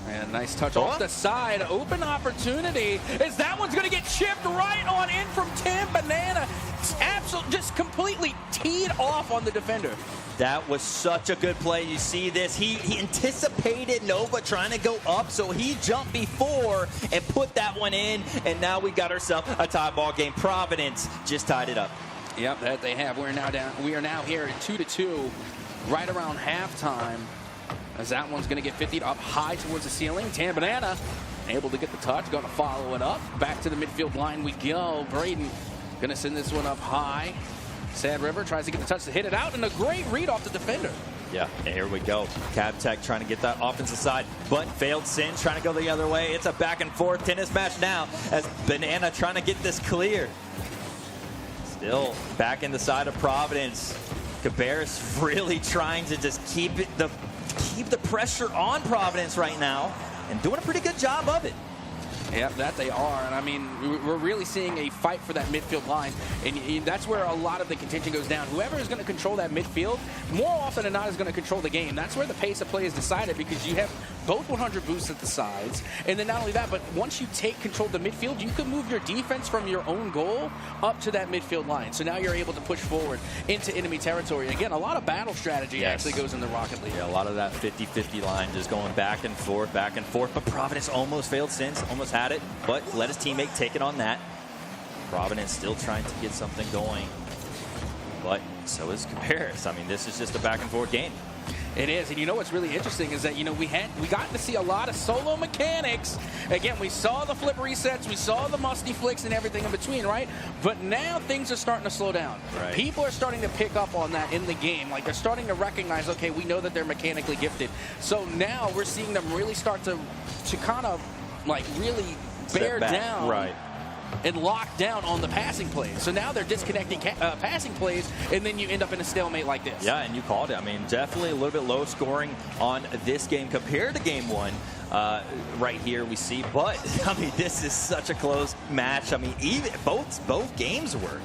And a nice touch off the side. Open opportunity, as that one's going to get chipped right on in from Tan Banana. Absolutely, just completely teed off on the defender. That was such a good play. You see this. He anticipated Nova trying to go up, so he jumped before and put that one in, and now we got ourselves a tie ball game. Providence just tied it up. Yep, that they have. We are now here at 2-2, right around halftime, as that one's going to get 50 up high towards the ceiling. Tan Banana able to get the touch, going to follow it up. Back to the midfield line we go. Braden going to send this one up high. Sad River tries to get the touch to hit it out, and a great read off the defender. Yeah, and here we go. CapTech trying to get that offensive side, but Failed Sin trying to go the other way. It's a back and forth tennis match now, as Banana trying to get this clear. Still back in the side of Providence. Cabarrus really trying to just keep the pressure on Providence right now, and doing a pretty good job of it. Yeah, that they are. And I mean, we're really seeing a fight for that midfield line. And that's where a lot of the contention goes down. Whoever is going to control that midfield, more often than not, is going to control the game. That's where the pace of play is decided, because you have both 100 boosts at the sides. And then not only that, but once you take control of the midfield, you can move your defense from your own goal up to that midfield line. So now you're able to push forward into enemy territory. Again, a lot of battle strategy actually goes in the Rocket League. Yeah, a lot of that 50-50 line just going back and forth. But Providence almost failed Sins, almost had it, but let his teammate take it on that. Providence still trying to get something going, but so is Cabarrus. I mean, this is just a back and forth game. It is, and you know what's really interesting is that, we got to see a lot of solo mechanics. Again, we saw the flip resets, we saw the musty flicks and everything in between, right? But now things are starting to slow down. Right. People are starting to pick up on that in the game. Like, they're starting to recognize, okay, we know that they're mechanically gifted. So now we're seeing them really start to kind of, like, really bear down. Right. and locked down on the passing plays. So now they're disconnecting passing plays, and then you end up in a stalemate like this. Yeah, and you called it. I mean, definitely a little bit low scoring on this game compared to game one. Right here we see, but I mean, this is such a close match. I mean, even both games were.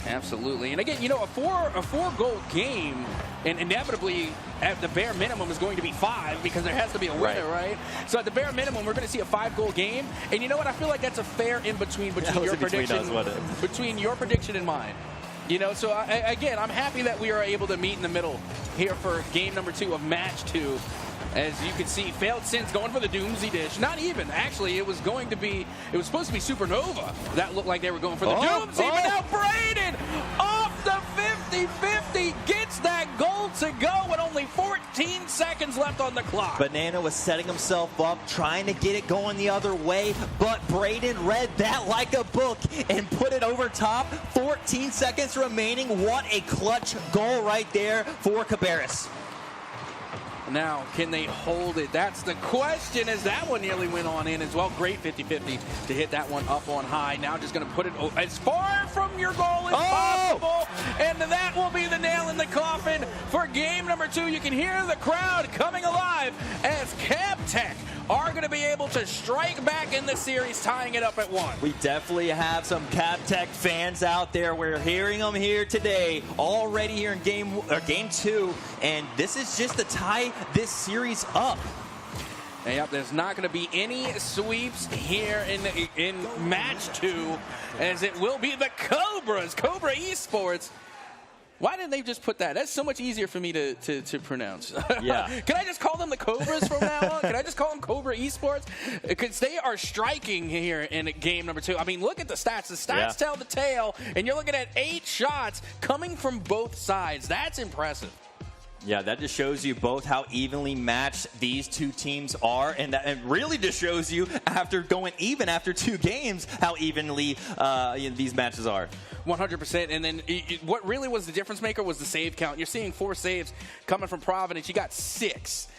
Absolutely. And again, you know, a four-goal game, and inevitably at the bare minimum is going to be 5 because there has to be a winner, right? So at the bare minimum, we're going to see a 5-goal game. And you know what? I feel like that's a fair in-between between your prediction and mine. You know, so again, I'm happy that we are able to meet in the middle here for game number 2 of match 2. As you can see, failed sins going for the Doomsday Dish. Not even. Actually, it was supposed to be Supernova. That looked like they were going for the Doomsday. But now Braden off the 50-50 gets that goal to go with only 14 seconds left on the clock. Banana was setting himself up, trying to get it going the other way, but Braden read that like a book and put it over top. 14 seconds remaining. What a clutch goal right there for Cabarrus. Now, can they hold it? That's the question, as that one nearly went on in as well. Great 50-50 to hit that one up on high. Now just going to put it as far from your goal as possible. And that will be the nail in the coffin for game number 2. You can hear the crowd coming alive as CabTech are going to be able to strike back in the series, tying it up at 1. We definitely have some CabTech fans out there. We're hearing them here today, already here in game 2, and this is just to tie this series up. And yep, there's not going to be any sweeps here in match 2, as it will be the Cobras, Cobra Esports. Why didn't they just put that? That's so much easier for me to pronounce. Yeah. Can I just call them the Cobras from now on? Can I just call them Cobra Esports? Because they are striking here in game number 2. I mean, look at the stats. The stats tell the tale, and you're looking at 8 shots coming from both sides. That's impressive. Yeah, that just shows you both how evenly matched these two teams are, and really just shows you after going even after 2 games how evenly these matches are. 100%. And then what really was the difference maker was the save count. You're seeing 4 saves coming from Providence. You got 6.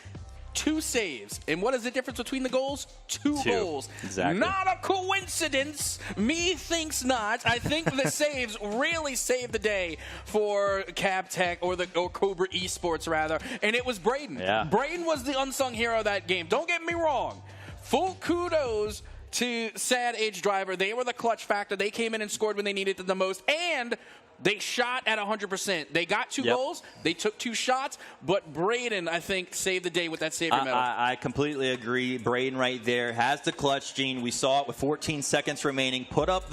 2 saves. And what is the difference between the goals? 2 goals. Exactly. Not a coincidence. Me thinks not. I think the saves really saved the day for CabTech or Cobra Esports, rather. And it was Braden. Yeah. Braden was the unsung hero of that game. Don't get me wrong. Full kudos to Sad Age Driver. They were the clutch factor. They came in and scored when they needed it the most. And they shot at 100%. They got 2 goals. They took 2 shots. But Braden, I think, saved the day with that savior medal. I completely agree. Braden right there has the clutch gene. We saw it with 14 seconds remaining. Put up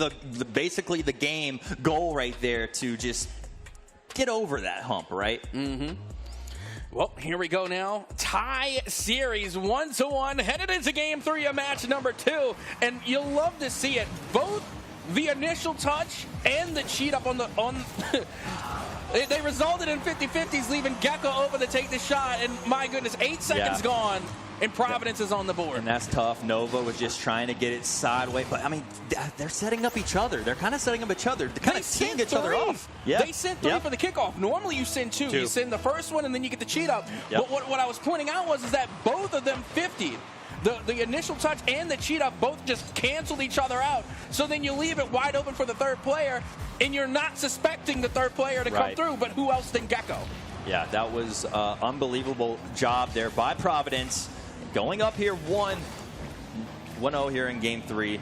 basically the game goal right there to just get over that hump, right? Mm-hmm. Well, here we go now. Tie series 1-1. Headed into game 3 of match number 2. And you'll love to see it. Both the initial touch and the cheat up on they resulted in 50-50s, leaving Gecko over to take the shot. And my goodness, 8 seconds gone, and Providence is on the board. And that's tough. Nova was just trying to get it sideways. But, I mean, they're setting up each other. They're kind of setting up each other. They're kind of teeing each other off. Yep. They sent 3 for the kickoff. Normally you send 2. You send the first one, and then you get the cheat up. Yep. But what I was pointing out was that both of them 50'd. The initial touch and the cheat up both just canceled each other out. So then you leave it wide open for the third player, and you're not suspecting the third player to come through, but who else than Gecko? Yeah, that was an unbelievable job there by Providence. Going up here 1-0 here in game 3.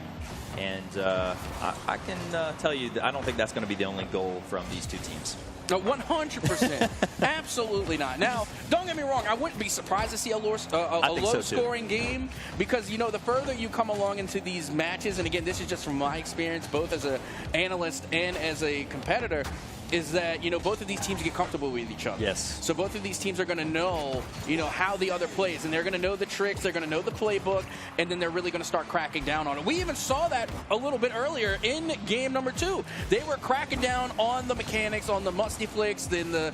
And I can tell you that I don't think that's going to be the only goal from these 2 teams. No, 100%. Absolutely not. Now, don't get me wrong. I wouldn't be surprised to see a low-scoring game because, you know, the further you come along into these matches, and again, this is just from my experience, both as an analyst and as a competitor, is that, you know, both of these teams get comfortable with each other. Yes. So both of these teams are going to know, you know, how the other plays, and they're going to know the tricks, they're going to know the playbook, and then they're really going to start cracking down on it. We even saw that a little bit earlier in game number 2. They were cracking down on the mechanics, on the musty flicks, then the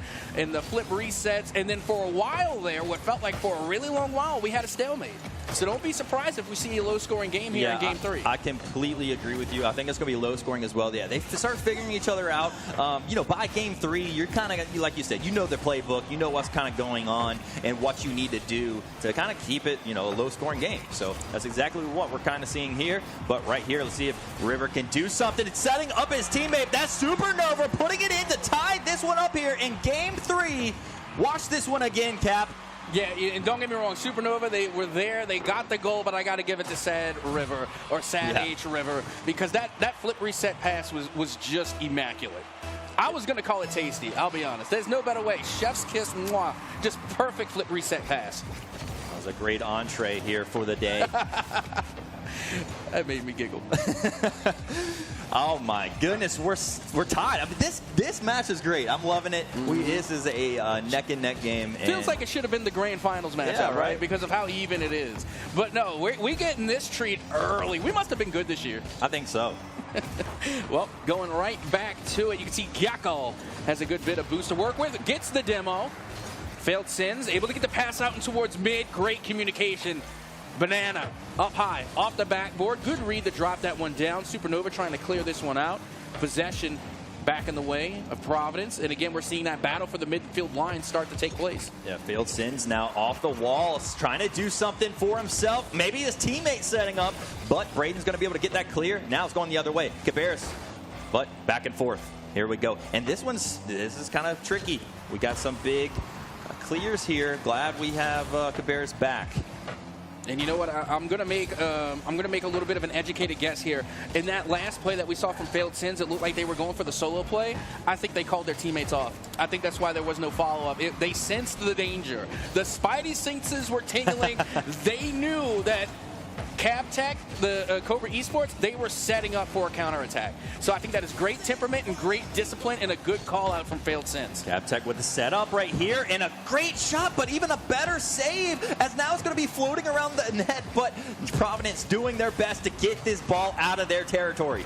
flip resets, and then for a while there, what felt like for a really long while, we had a stalemate. So don't be surprised if we see a low-scoring game here in game 3. I completely agree with you. I think it's going to be low-scoring as well. Yeah, they start figuring each other out. You know, by game 3, you're kind of, like you said, you know the playbook, you know what's kind of going on and what you need to do to kind of keep it, a low-scoring game. So that's exactly what we're kind of seeing here. But right here, let's see if River can do something. It's setting up his teammate. That's Supernova putting it in to tie this one up here in game 3. Watch this one again, Cap. Yeah, and don't get me wrong, Supernova, they were there, they got the goal, but I got to give it to Sad River, or Sad H River, because that flip reset pass was just immaculate. I was going to call it tasty, I'll be honest. There's no better way. Chef's kiss, mwah. Just perfect flip reset pass. That was a great entree here for the day. That made me giggle. Oh my goodness, we're tied. I mean, this match is great. I'm loving it. This is a neck and neck game. Feels like it should have been the grand finals matchup, right? Because of how even it is. But no, we getting this treat early. We must have been good this year. I think so. Well, going right back to it, you can see Gecko has a good bit of boost to work with. Gets the demo. Failed sins, able to get the pass out and towards mid. Great communication. Banana up high, off the backboard. Good read to drop that one down. Supernova trying to clear this one out. Possession back in the way of Providence. And again, we're seeing that battle for the midfield line start to take place. Yeah, failed sins now off the wall. Trying to do something for himself. Maybe his teammate setting up, but Braden's going to be able to get that clear. Now it's going the other way. Cabarrus, but back and forth. Here we go. And this is kind of tricky. We got some big clears here. Glad we have Cabarrus back. And you know what? I'm gonna make a little bit of an educated guess here. In that last play that we saw from Failed Sins, it looked like they were going for the solo play. I think they called their teammates off. I think that's why there was no follow-up. They sensed the danger. The Spidey senses were tingling. They knew that CapTech, the Cobra Esports, they were setting up for a counterattack. So I think that is great temperament and great discipline and a good call out from Failed Sins. CapTech with the setup right here and a great shot, but even a better save as now it's going to be floating around the net, but Providence doing their best to get this ball out of their territory.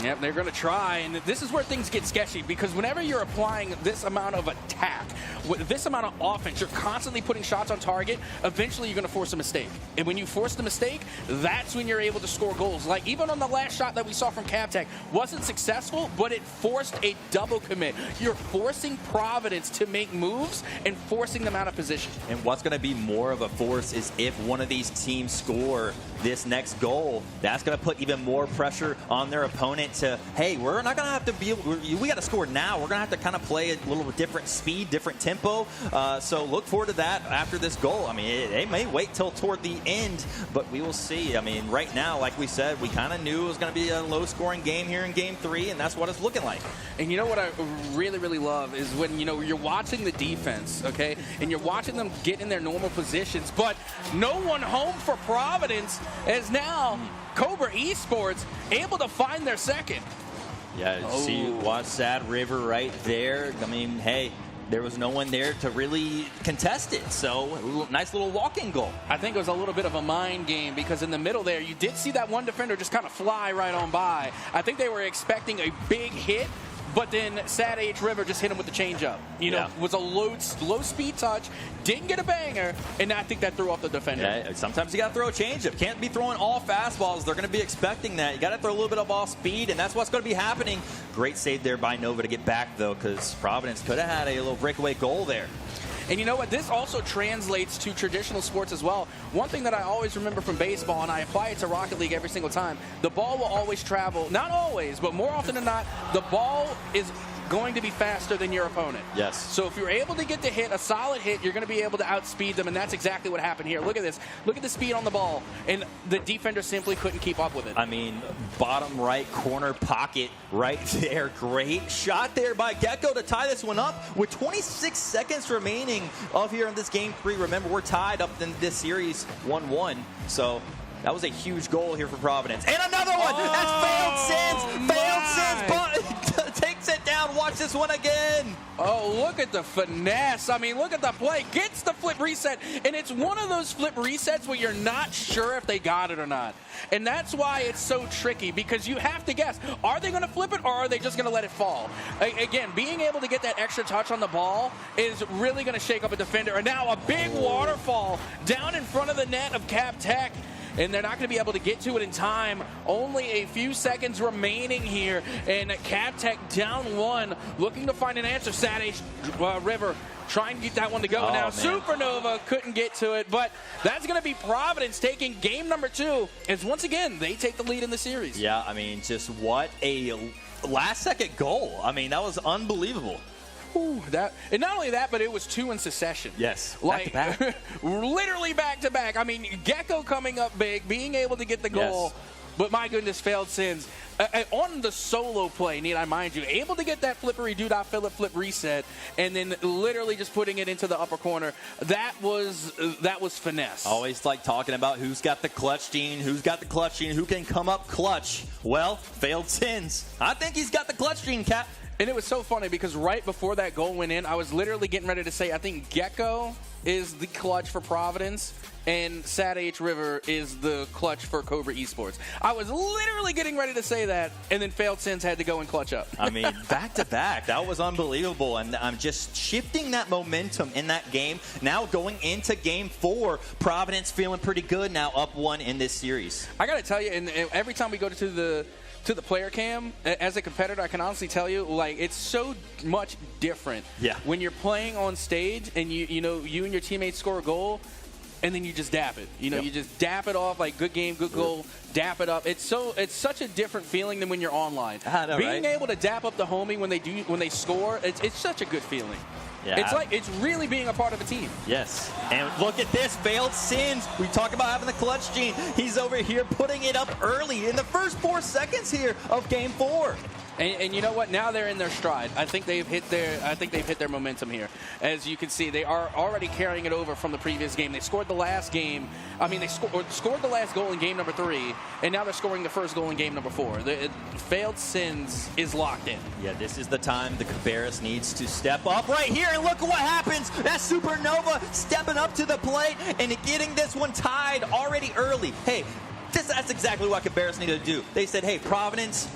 Yep, they're going to try, and this is where things get sketchy, because whenever you're applying this amount of attack, with this amount of offense, you're constantly putting shots on target, eventually you're going to force a mistake. And when you force the mistake, that's when you're able to score goals. Like, even on the last shot that we saw from CapTech, wasn't successful, but it forced a double commit. You're forcing Providence to make moves and forcing them out of position. And what's going to be more of a force is if one of these teams score this next goal, that's going to put even more pressure on their opponent to, hey, we're not going to have to be, we got to score now. We're going to have to kind of play a little different speed, different tempo. So look forward to that after this goal. I mean, they may wait till toward the end, but we will see. I mean, right now, like we said, we kind of knew it was going to be a low-scoring game here in Game 3, and that's what it's looking like. And you know what I really, really love is when, you're watching the defense, okay, and you're watching them get in their normal positions, but no one home for Providence as now Cobra Esports able to find their second. Yeah, see, watch Sad River right there. I mean, hey, there was no one there to really contest it. So, nice little walk-in goal. I think it was a little bit of a mind game because in the middle there, you did see that one defender just kind of fly right on by. I think they were expecting a big hit, but then Sad H River just hit him with the changeup. Was a low speed touch, didn't get a banger, and I think that threw off the defender. Yeah, sometimes you got to throw a changeup. Can't be throwing all fastballs. They're going to be expecting that. You got to throw a little bit of off speed, and that's what's going to be happening. Great save there by Nova to get back, though, because Providence could have had a little breakaway goal there. And you know what? This also translates to traditional sports as well. One thing that I always remember from baseball, and I apply it to Rocket League every single time, the ball will always travel. Not always, but more often than not, the ball is going to be faster than your opponent. Yes. So if you're able to get the hit, a solid hit, you're going to be able to outspeed them, and that's exactly what happened here. Look at this. Look at the speed on the ball, and the defender simply couldn't keep up with it. I mean, bottom right corner pocket right there. Great shot there by Gecko to tie this one up with 26 seconds remaining of here in this Game 3. Remember, we're tied up in this series 1-1, so that was a huge goal here for Providence. And another one! That's failed sins! Failed sins! But takes it down. Watch this one again. Oh, look at the finesse. I mean, look at the play. Gets the flip reset. And it's one of those flip resets where you're not sure if they got it or not. And that's why it's so tricky, because you have to guess. Are they going to flip it, or are they just going to let it fall? Again, being able to get that extra touch on the ball is really going to shake up a defender. And now a big waterfall down in front of the net of CapTech. and they're not going to be able to get to it in time. Only a few seconds remaining here, and CavTech down 1, looking to find an answer. Saturday River trying to get that one to go. Now, man. Supernova couldn't get to it, but that's going to be Providence taking game number 2, as once again, they take the lead in the series. Yeah, I mean, just what a last-second goal. I mean, that was unbelievable. Ooh, and not only that, but it was 2 in succession. Yes, back-to-back. Literally back-to-back. I mean, Gecko coming up big, being able to get the goal. Yes. But my goodness, failed sins. On the solo play, need I mind you, able to get that flippery doodah flip reset, and then literally just putting it into the upper corner. That was finesse. Always like talking about who's got the clutch gene, who can come up clutch. Well, failed sins. I think he's got the clutch gene, Cap. And it was so funny because right before that goal went in, I was literally getting ready to say, I think Gecko is the clutch for Providence, and Sad H River is the clutch for Cobra Esports. I was literally getting ready to say that, and then Failed Sins had to go and clutch up. I mean, back-to-back. That was unbelievable, and I'm just shifting that momentum in that game. Now going into game 4, Providence feeling pretty good now, up 1 in this series. I got to tell you, and every time we go to the player cam, as a competitor, I can honestly tell you, like, it's so much different. Yeah. When you're playing on stage and you and your teammates score a goal, and then you just dap it. You just dap it off, like, good game, good goal, dap it up. It's such a different feeling than when you're online. I know, Being able to dap up the homie when they score, it's such a good feeling. Yeah. It's really being a part of a team. Yes. And look at this, Failed Sins. We talk about having the clutch gene. He's over here putting it up early in the first 4 seconds here of game 4. And you know what? Now they're in their stride. I think they've hit their momentum here. As you can see, they are already carrying it over from the previous game. They scored the last game. I mean, they scored the last goal in game number 3, and now they're scoring the first goal in game number 4. Failed Sins is locked in. Yeah, this is the time the Cabarrus needs to step up right here, and look at what happens. That's Supernova stepping up to the plate and getting this one tied already early. Hey, that's exactly what Cabarrus needed to do. They said, hey, Providence,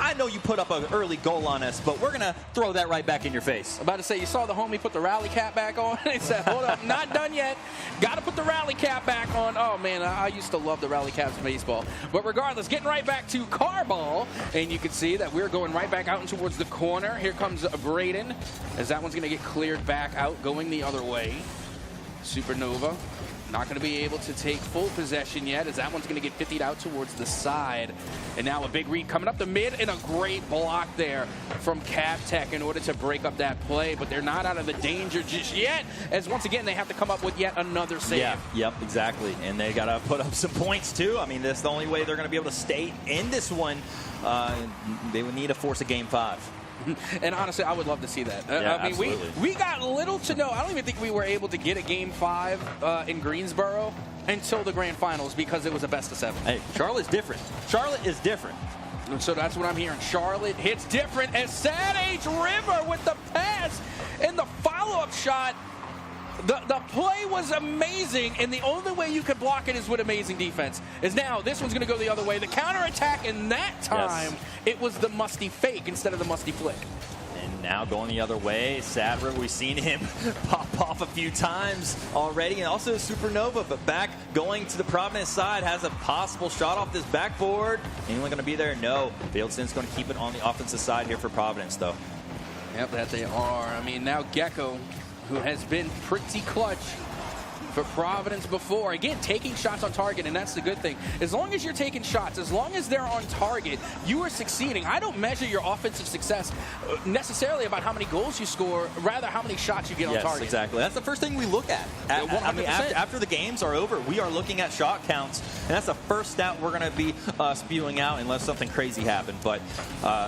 I know you put up an early goal on us, but we're going to throw that right back in your face. I'm about to say, you saw the homie put the rally cap back on. He said, hold up, not done yet. Got to put the rally cap back on. Oh, man, I used to love the rally caps in baseball. But regardless, getting right back to car ball, and you can see that we're going right back out and towards the corner. Here comes Braden, as that one's going to get cleared back out, going the other way. Supernova not going to be able to take full possession yet, as that one's going to get 50'd out towards the side. And now a big read coming up the mid, and a great block there from CavTech in order to break up that play. But they're not out of the danger just yet, as once again they have to come up with yet another save. Yeah, yep, exactly. And they got to put up some points too. I mean, that's the only way they're going to be able to stay in this one. They would need to force a game 5. And honestly, I would love to see that. Yeah, I mean, we got little to no. I don't even think we were able to get a game 5 in Greensboro until the grand finals, because it was a best of 7. Hey, Charlotte's different. Charlotte is different. So that's what I'm hearing. Charlotte hits different, as Sad H River with the pass and the follow-up shot. The play was amazing, and the only way you could block it is with amazing defense. Is now this one's going to go the other way. The counterattack, in that time, It was the musty fake instead of the musty flick. And now going the other way, Sadler, we've seen him pop off a few times already, and also Supernova, but back going to the Providence side, has a possible shot off this backboard. Anyone going to be there? No. Fieldsen's going to keep it on the offensive side here for Providence, though. Yep, that they are. I mean, now Gecko, who has been pretty clutch for Providence before. Again, taking shots on target, and that's the good thing. As long as you're taking shots, as long as they're on target, you are succeeding. I don't measure your offensive success necessarily about how many goals you score, rather how many shots you get on target. Yes, exactly. That's the first thing we look at. I mean, after the games are over, we are looking at shot counts, and that's the first stat we're going to be spewing out unless something crazy happened. But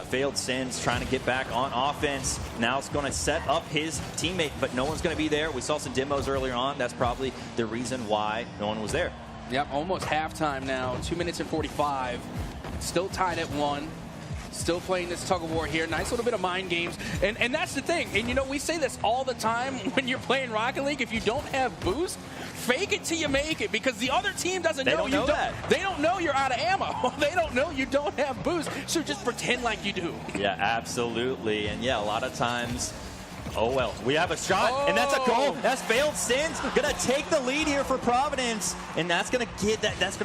Failed Sins trying to get back on offense. Now it's going to set up his teammate, but no one's going to be there. We saw some demos earlier on. That's probably the reason why no one was there. Yep, almost halftime now. 2 minutes and 45. Still tied at 1. Still playing this tug of war here. Nice little bit of mind games. And that's the thing. And, you know, we say this all the time when you're playing Rocket League. If you don't have boost, fake it till you make it, because the other team doesn't know you don't. They don't know you're out of ammo. They don't know you don't have boost. So just pretend like you do. Yeah, absolutely. And, yeah, a lot of times Oh, well, we have a shot, and that's a goal. That's failed sins. Gonna take the lead here for Providence, and that's gonna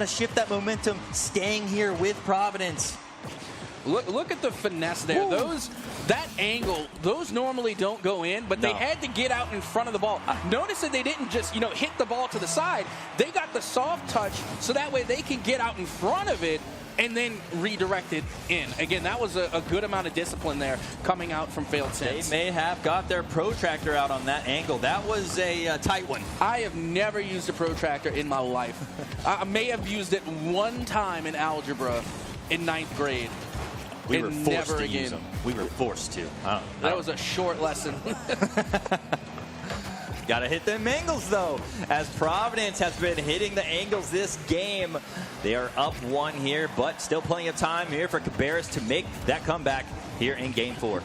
shift that momentum, staying here with Providence. Look at the finesse there. That angle, those normally don't go in, but they had to get out in front of the ball. Notice that they didn't just, hit the ball to the side. They got the soft touch, so that way they can get out in front of it and then redirect it in. Again, that was a good amount of discipline there coming out from failed sins. They may have got their protractor out on that angle. That was a tight one. I have never used a protractor in my life. I may have used it one time in algebra in 9th grade. We were forced to use them. We were forced to. That was a short lesson. Got to hit them angles, though, as Providence has been hitting the angles this game. They are up 1 here, but still plenty of time here for Cabarrus to make that comeback here in Game 4.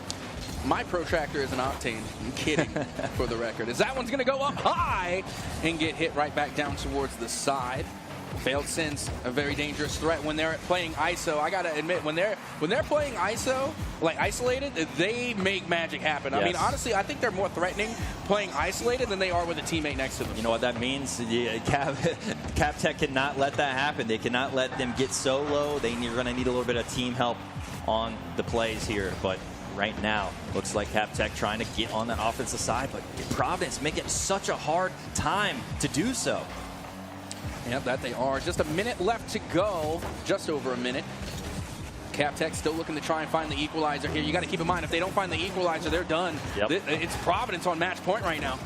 My protractor is an octane. I'm kidding, for the record. As that one's going to go up high and get hit right back down towards the side. Failed sins, a very dangerous threat when they're playing ISO. I gotta admit, when they're playing ISO, like isolated, they make magic happen. Yes. I mean, honestly, I think they're more threatening playing isolated than they are with a teammate next to them. You know what that means? Cap Tech cannot let that happen. They cannot let them get so low. You're going to need a little bit of team help on the plays here, but right now, looks like Cap Tech trying to get on that offensive side, but Providence making such a hard time to do so. Yep, that they are. Just a minute left to go. Just over a minute. Cap Tech still looking to try and find the equalizer here. You got to keep in mind, if they don't find the equalizer, they're done. Yep. It's Providence on match point right now.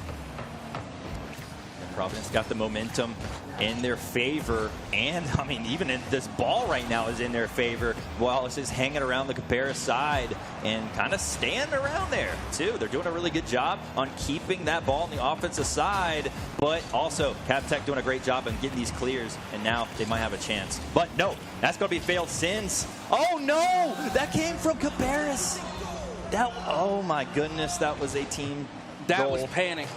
Providence got the momentum in their favor, and I mean, even in this ball right now is in their favor. Wallace is hanging around the Cabarrus side and kind of staying around there too. They're doing a really good job on keeping that ball on the offensive side, but also Cap Tech doing a great job on getting these clears, and now they might have a chance. But no, that's going to be failed sins. Oh no, that came from Cabarrus. Oh my goodness, that was a team goal. Was panic.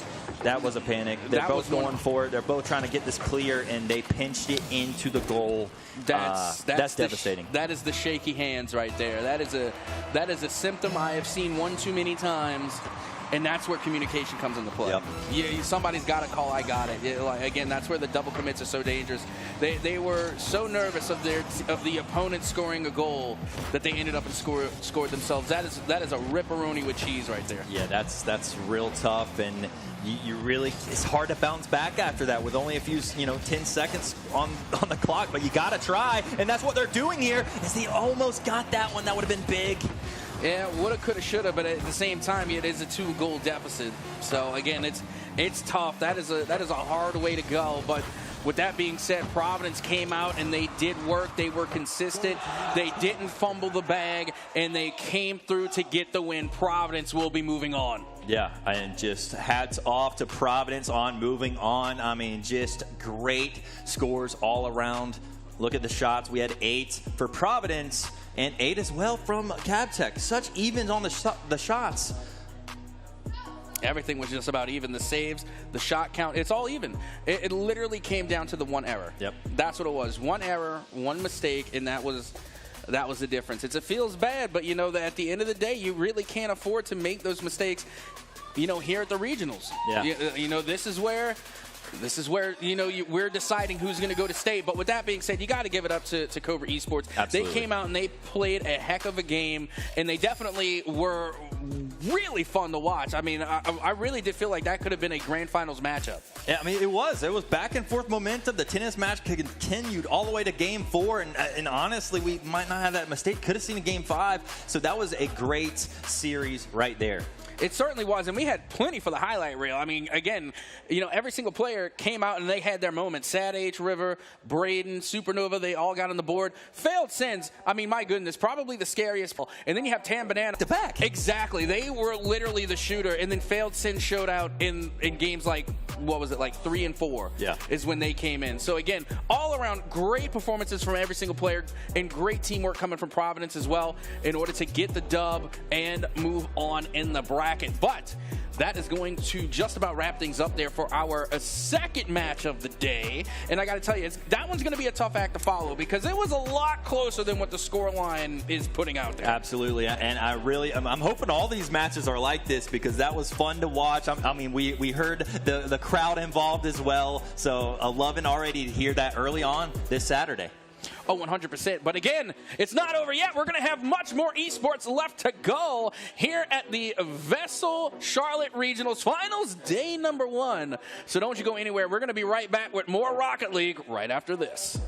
That was a panic. They're both going for it. They're both trying to get this clear, and they pinched it into the goal. That's devastating. That is the shaky hands right there. That is a symptom I have seen one too many times, and that's where communication comes into play. Yep. Somebody's got to call, I got it. Again, that's where the double commits are so dangerous. They were so nervous of the opponent scoring a goal that they ended up and scored themselves. That is a ripperoni with cheese right there. Yeah, that's real tough, and you really, it's hard to bounce back after that with only a few 10 seconds on the clock, but you got to try, and that's what they're doing here. Is they almost got that one. That would have been big. Yeah, woulda, coulda, shoulda, but at the same time, it is a 2-goal deficit. So again, it's tough. That is a hard way to go. But with that being said, Providence came out and they did work. They were consistent. They didn't fumble the bag, and they came through to get the win. Providence will be moving on. Yeah, and just hats off to Providence on moving on. I mean, just great scores all around. Look at the shots. We had 8 for Providence and 8 as well from Cap Tech. Such evens on the shots. Everything was just about even. The saves, the shot count, it's all even. It literally came down to the one error. Yep. That's what it was. One error, one mistake, and that was the difference. It feels bad, but that at the end of the day, you really can't afford to make those mistakes, here at the regionals. Yeah. This is where we're deciding who's going to go to state. But with that being said, you got to give it up to Cobra Esports. Absolutely. They came out and they played a heck of a game, and they definitely were really fun to watch. I mean, I really did feel like that could have been a grand finals matchup. Yeah, I mean, it was back and forth momentum. The tennis match continued all the way to Game 4, and honestly, we might not have that mistake. Could have seen a Game 5. So that was a great series right there. It certainly was, and we had plenty for the highlight reel. I mean, again, every single player came out and they had their moments. Sad H, River, Braden, Supernova, they all got on the board. Failed sins, I mean, my goodness, probably the scariest. And then you have Tam Banana. The back. Exactly. They were literally the shooter, and then failed sins showed out in games like, what was it, like 3 and 4 is when they came in. So, again, all around great performances from every single player and great teamwork coming from Providence as well in order to get the dub and move on in the bracket. But that is going to just about wrap things up there for our second match of the day. And I got to tell you, that one's going to be a tough act to follow because it was a lot closer than what the score line is putting out there. Absolutely. And I'm hoping all these matches are like this because that was fun to watch. I mean, we heard the crowd involved as well. So loving already to hear that early on this Saturday. Oh, 100%. But again, it's not over yet. We're going to have much more esports left to go here at the VESL Charlotte Regionals Finals, day number 1. So don't you go anywhere. We're going to be right back with more Rocket League right after this.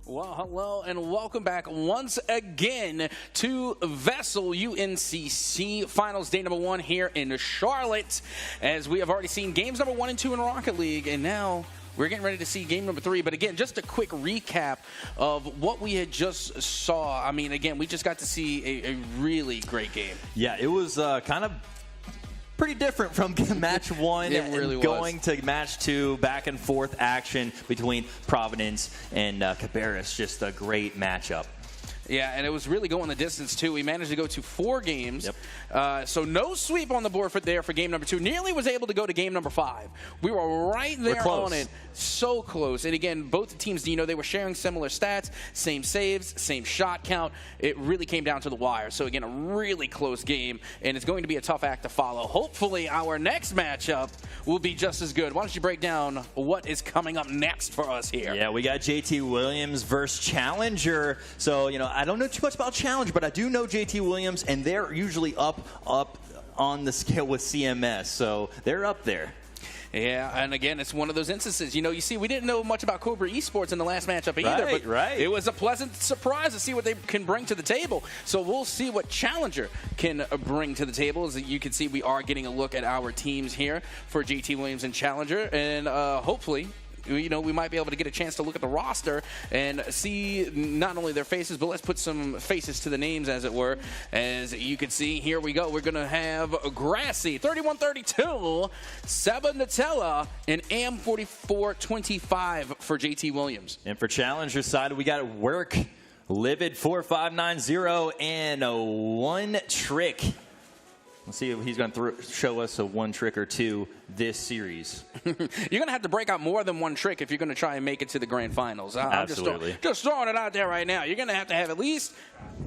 Well, hello and welcome back once again to VESL UNCC Finals Day number 1 here in Charlotte, as we have already seen games number 1 and 2 in Rocket League, and now we're getting ready to see game number 3. But again, just a quick recap of what we had just saw. I mean, again, we just got to see a really great game. Yeah, it was kind of pretty different from match 1 It really was. Going to match 2, back and forth action between Providence and Cabarrus. Just a great matchup. Yeah, and it was really going the distance, too. We managed to go to 4 games. Yep. So no sweep on the board for game number 2. Nearly was able to go to game number 5. We were right there on it. So close. And again, both the teams, you know, they were sharing similar stats, same saves, same shot count. It really came down to the wire. So again, a really close game, and it's going to be a tough act to follow. Hopefully, our next matchup will be just as good. Why don't you break down what is coming up next for us here? Yeah, we got JT Williams versus Challenger. So, you know, I don't know too much about Challenger, but I do know JT Williams, and they're usually up on the scale with CMS. So they're up there. Yeah, and again, it's one of those instances. You know, you see, we didn't know much about Cobra Esports in the last matchup either, but it was a pleasant surprise to see what they can bring to the table. So we'll see what Challenger can bring to the table. As you can see, we are getting a look at our teams here for JT Williams and Challenger, and hopefully, you know, we might be able to get a chance to look at the roster and see not only their faces, but let's put some faces to the names, as it were. As you can see, here we go. We're going to have Grassy, 31-32, Seba Nutella, and Am4425 for JT Williams. And for Challenger side, we got Work, Livid 4590, and a One Trick. Let's see if he's going to show us a one trick or two this series. You're going to have to break out more than one trick if you're going to try and make it to the grand finals. Absolutely. Just throwing it out there right now. You're going to have at least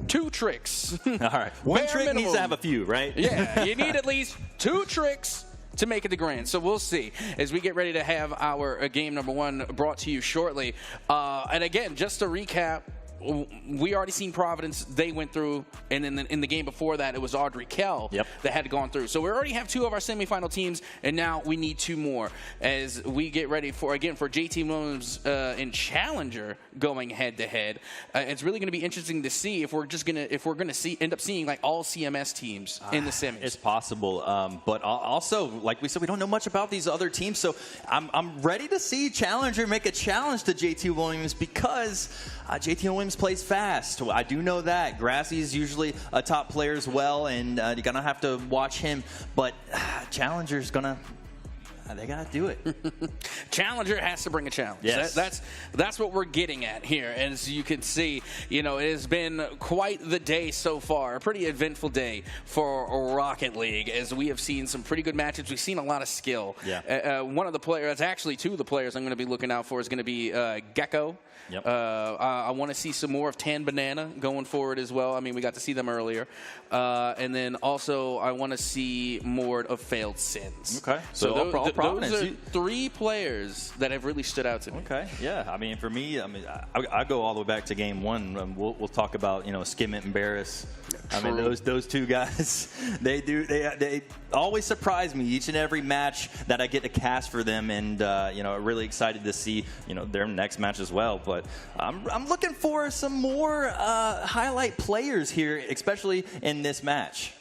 2 tricks. All right. One trick needs to have a few, right? Yeah, you need at least 2 tricks to make it to grand. So we'll see as we get ready to have our game number 1 brought to you shortly. And again, just to recap, we already seen Providence. They went through, and then in the game before that, it was Audrey Kell that had gone through. So we already have 2 of our semifinal teams, and now we need 2 more as we get ready for JT Williams and Challenger going head to head. It's really going to be interesting to see if we're going to end up seeing like all CMS teams in the semis. It's possible, but also, like we said, we don't know much about these other teams. So I'm ready to see Challenger make a challenge to JT Williams because JT Williams plays fast. I do know that. Grassy's usually a top player as well, and you're going to have to watch him. But Challenger's going to... They got to do it. Challenger has to bring a challenge. Yes. That's what we're getting at here. As you can see, you know, it has been quite the day so far. A pretty eventful day for Rocket League, as we have seen some pretty good matches. We've seen a lot of skill. Yeah. One of the players, actually 2 of the players I'm going to be looking out for is going to be Gecko. Yep. I want to see some more of Tan Banana going forward as well. I mean, we got to see them earlier. And then also I want to see more of Failed Sins. Okay. So those are 3 players that have really stood out to me. Okay. Yeah. I mean, for me, I go all the way back to game 1. We'll talk about, you know, Skimmett and Barris. I mean, those 2 guys, they always surprise me each and every match that I get to cast for them, and you know, really excited to see, you know, their next match as well. But I'm looking for some more highlight players here, especially in this match.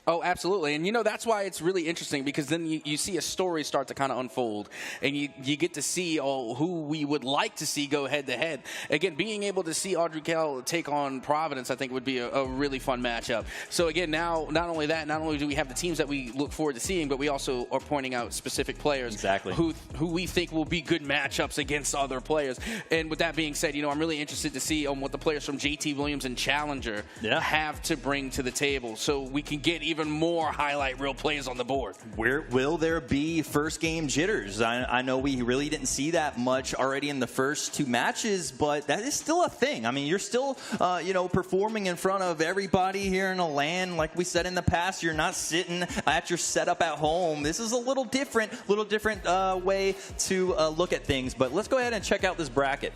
Oh, absolutely. And, that's why it's really interesting, because then you see a story start to kind of unfold, and you get to see who we would like to see go head-to-head. Again, being able to see Audrey Kell take on Providence, I think, would be a really fun matchup. So, again, now, not only do we have the teams that we look forward to seeing, but we also are pointing out specific players who we think will be good matchups against other players. And with that being said, I'm really interested to see what the players from JT Williams and Challenger have to bring to the table, so we can get even more highlight reel plays on the board. Will there be first game jitters? I know we really didn't see that much already in the first 2 matches, but that is still a thing. I mean, you're still, performing in front of everybody here in a LAN. Like we said in the past, you're not sitting at your setup at home. This is a little different way to look at things. But let's go ahead and check out this bracket.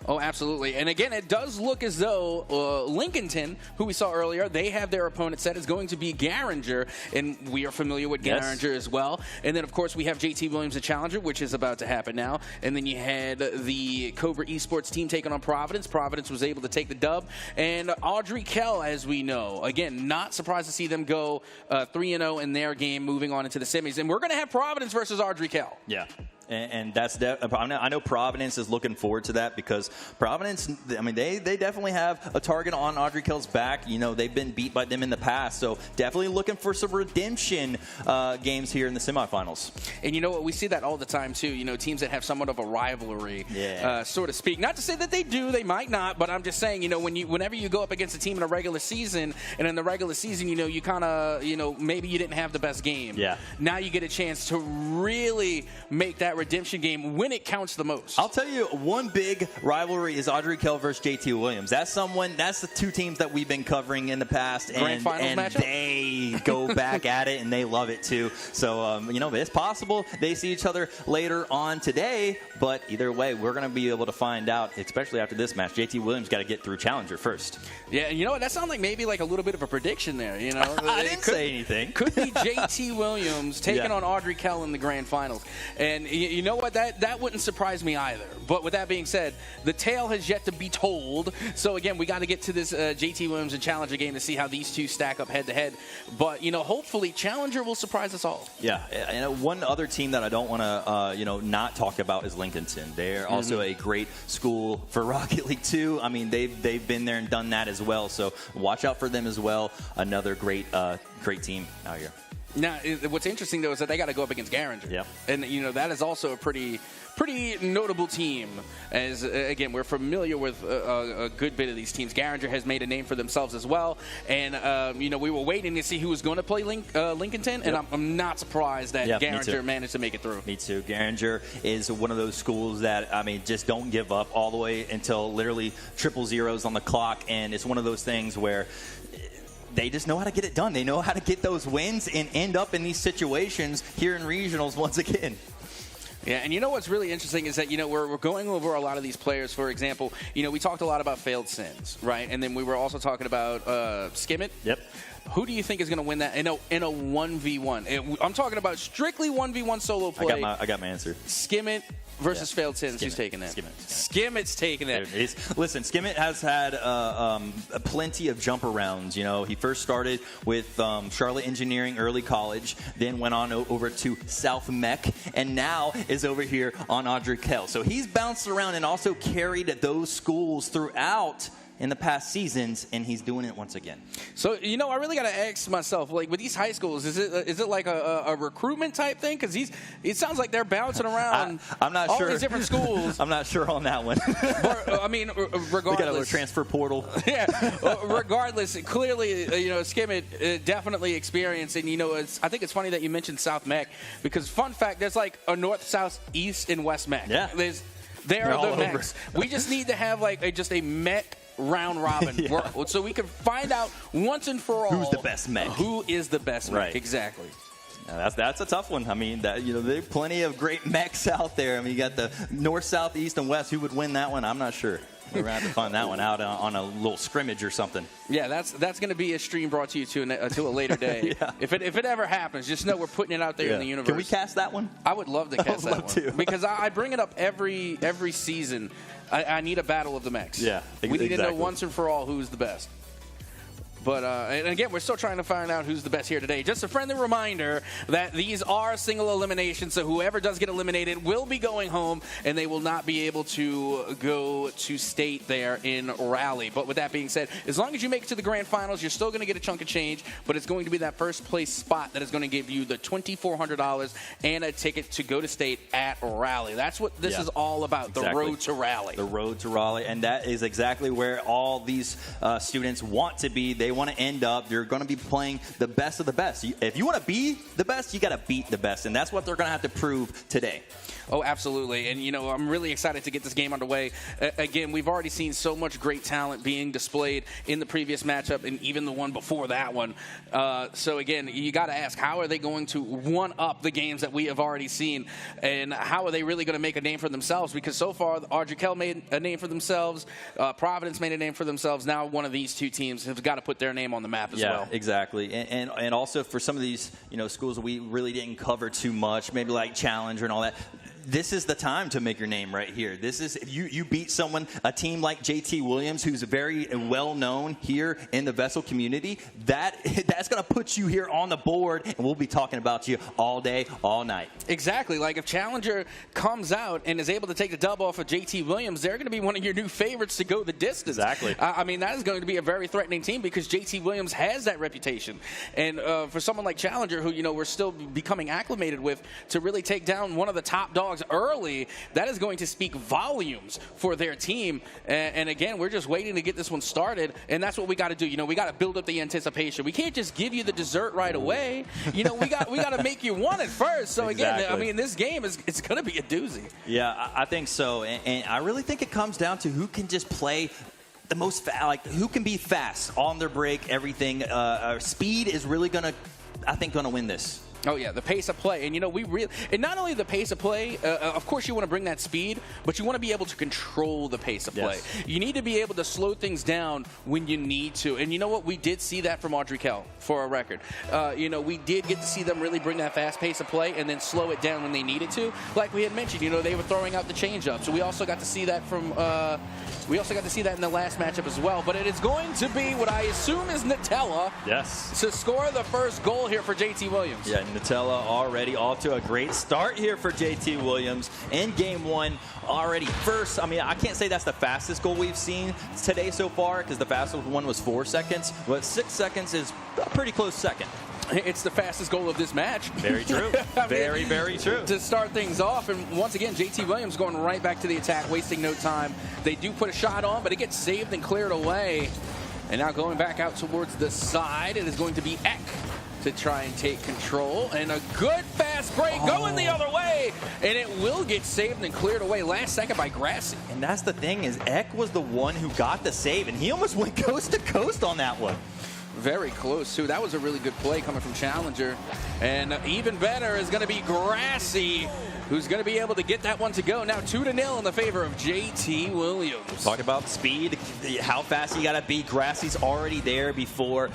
Oh, absolutely. And again, it does look as though Lincolton, who we saw earlier, they have their opponent set is going to be Garinger, and we are familiar with Garinger as well. And then, of course, we have JT Williams and Challenger, which is about to happen now. And then you had the Cobra Esports team taking on Providence. Providence was able to take the dub. And Audrey Kell, as we know, again, not surprised to see them go 3-0 in their game, moving on into the semis. And we're going to have Providence versus Audrey Kell. Yeah. And that's I know Providence is looking forward to that, because Providence, I mean, they definitely have a target on Audrey Kell's back. They've been beat by them in the past, so definitely looking for some redemption games here in the semifinals. And you know what? We see that all the time too. Teams that have somewhat of a rivalry, so to speak. Not to say that they do, they might not, but I'm just saying, whenever you go up against a team in a regular season, and in the regular season, you kind of, maybe you didn't have the best game. Yeah. Now you get a chance to really make that redemption game when it counts the most. I'll tell you, one big rivalry is Audrey Kell versus JT Williams. That's the 2 teams that we've been covering in the past, and matchup? They go back at it, and they love it too. So it's possible they see each other later on today, but either way, we're going to be able to find out, especially after this match. JT Williams got to get through Challenger first. Yeah, and you know what? That sounds like maybe like a little bit of a prediction there. I didn't say anything. Could be JT Williams taking on Audrey Kell in the grand finals, and you know what? That wouldn't surprise me either. But with that being said, the tale has yet to be told. So again, we got to get to this JT Williams and Challenger game to see how these two stack up head to head. But hopefully Challenger will surprise us all. Yeah, and one other team that I don't want to not talk about is Lincolton. They're also a great school for Rocket League 2. I mean, they've been there and done that as well. So watch out for them as well. Another great team out here. Now, what's interesting, though, is that they got to go up against Garinger. Yeah. And, that is also a pretty notable team, as, again, we're familiar with a good bit of these teams. Garinger has made a name for themselves as well. And, we were waiting to see who was going to play Lincolton, and I'm not surprised that Garinger managed to make it through. Me too. Garinger is one of those schools that, just don't give up all the way until literally triple zeros on the clock. And it's one of those things where they just know how to get it done. They know how to get those wins and end up in these situations here in regionals once again. Yeah, and what's really interesting is that, we're going over a lot of these players. For example, we talked a lot about failed sins, right? And then we were also talking about Skimmit. Yep. Who do you think is going to win that in a 1v1? I'm talking about strictly 1v1 solo play. I got my answer. Skimmit versus failed sins. Who's taking that? Skimmit's taking that. Listen, Skimmit has had plenty of jump arounds. He first started with Charlotte Engineering early college, then went on over to South Mech, and now is over here on Audrey Kell. So he's bounced around and also carried those schools throughout in the past seasons, and he's doing it once again. So, I really got to ask myself, like, with these high schools, is it like a recruitment type thing? Because it sounds like they're bouncing around I'm not all sure. these different schools. I'm not sure on that one. Regardless. We got a little transfer portal. Yeah. Regardless, clearly, Skimmit definitely experienced, and, I think it's funny that you mentioned South Mech, because fun fact, there's like a north, south, east, and west Mech. Yeah. They're the Mechs. We just need to have just a Mech round robin, so we can find out once and for all who's the best Mech. Who is the best Mech? Exactly. Now that's a tough one. There are plenty of great mechs out there. You got the north, south, east, and west. Who would win that one? I'm not sure. We're going to have to find that one out on a little scrimmage or something. Yeah, that's going to be a stream brought to you to a later day. If it ever happens, just know we're putting it out there in the universe. Can we cast that one? I would love to cast that one. To. Because I bring it up every season. I need a battle of the mechs. Yeah, We need to know once and for all who's the best. But, and again, we're still trying to find out who's the best here today. Just a friendly reminder that these are single eliminations, so whoever does get eliminated will be going home, and they will not be able to go to state there in Raleigh. But with that being said, as long as you make it to the grand finals, you're still going to get a chunk of change, but it's going to be that first place spot that is going to give you the $2,400 and a ticket to go to state at Raleigh. That's what this is all about, the road to Raleigh. The road to Raleigh, and that is exactly where all these students want to be. They want to end up. You're going to be playing the best of the best. If you want to be the best, you got to beat the best, and that's what they're going to have to prove today. Oh, absolutely. And, you know, I'm really excited to get this game underway. Again, we've already seen so much great talent being displayed in the previous matchup and even the one before that one. So, again, you got to ask, how are they going to one-up the games that we have already seen? And how are they really going to make a name for themselves? Because so far, Audrey Kell made a name for themselves. Providence made a name for themselves. Now one of these two teams has got to put their name on the map as well. Yeah, exactly. And also for some of these, you know, schools that we really didn't cover too much, maybe like Challenger and all that, this is the time to make your name right here. This is, you beat someone, a team like JT Williams, who's very well known here in the VESL community. That's going to put you here on the board, and we'll be talking about you all day, all night. Exactly. Like if Challenger comes out and is able to take the dub off of JT Williams, they're going to be one of your new favorites to go the distance. Exactly. I mean, that is going to be a very threatening team because JT Williams has that reputation. And for someone like Challenger, who, you know, we're still becoming acclimated with, to really take down one of the top dogs early, that is going to speak volumes for their team. And again, we're just waiting to get this one started, and that's what we got to do. You know, we got to build up the anticipation. We can't just give you the dessert right away. You know, we got to make you want it first. So again, I mean, this game it's going to be a doozy. Yeah, I think so, and I really think it comes down to who can just play the most who can be fast on their break, everything. Speed is really going to win this. Oh, yeah, the pace of play. And, you know, and not only the pace of play, of course you want to bring that speed, but you want to be able to control the pace of play. You need to be able to slow things down when you need to. And you know what? We did see that from Audrey Kell, for a record. You know, we did get to see them really bring that fast pace of play and then slow it down when they needed to. Like we had mentioned, you know, they were throwing out the changeup. So we also got to see that from we also got to see that in the last matchup as well. But it is going to be what I assume is Nutella to score the first goal here for JT Williams. Yeah, Nutella already off to a great start here for JT Williams in game one. Already first. I mean, I can't say that's the fastest goal we've seen today so far because the fastest one was 4 seconds, but 6 seconds is a pretty close second. It's the fastest goal of this match. Very true. Very, very true. To start things off, and once again, JT Williams going right back to the attack, wasting no time. They do put a shot on, but it gets saved and cleared away. And now going back out towards the side, it is going to be Eck to try and take control. And a good fast break going the other way. And it will get saved and cleared away last second by Grassi. And that's the thing is Eck was the one who got the save, and he almost went coast to coast on that one. Very close, too. That was a really good play coming from Challenger. And even better is going to be Grassi, who's going to be able to get that one to go. Now 2-0 in the favor of JT Williams. Talk about speed, how fast you got to be. Grassi's already there before,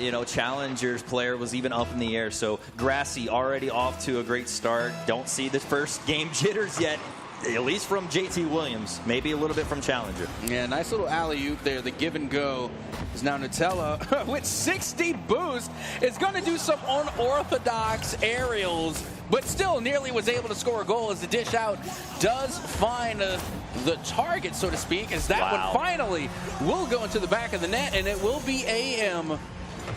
you know, Challenger's player was even up in the air. So Grassi already off to a great start. Don't see the first game jitters yet. At least from JT Williams, maybe a little bit from Challenger. Yeah, nice little alley-oop there. The give and go is now Nutella with 60 boost. It's going to do some unorthodox aerials, but still nearly was able to score a goal as the dish out does find the target, so to speak, as that one finally will go into the back of the net, and it will be AM.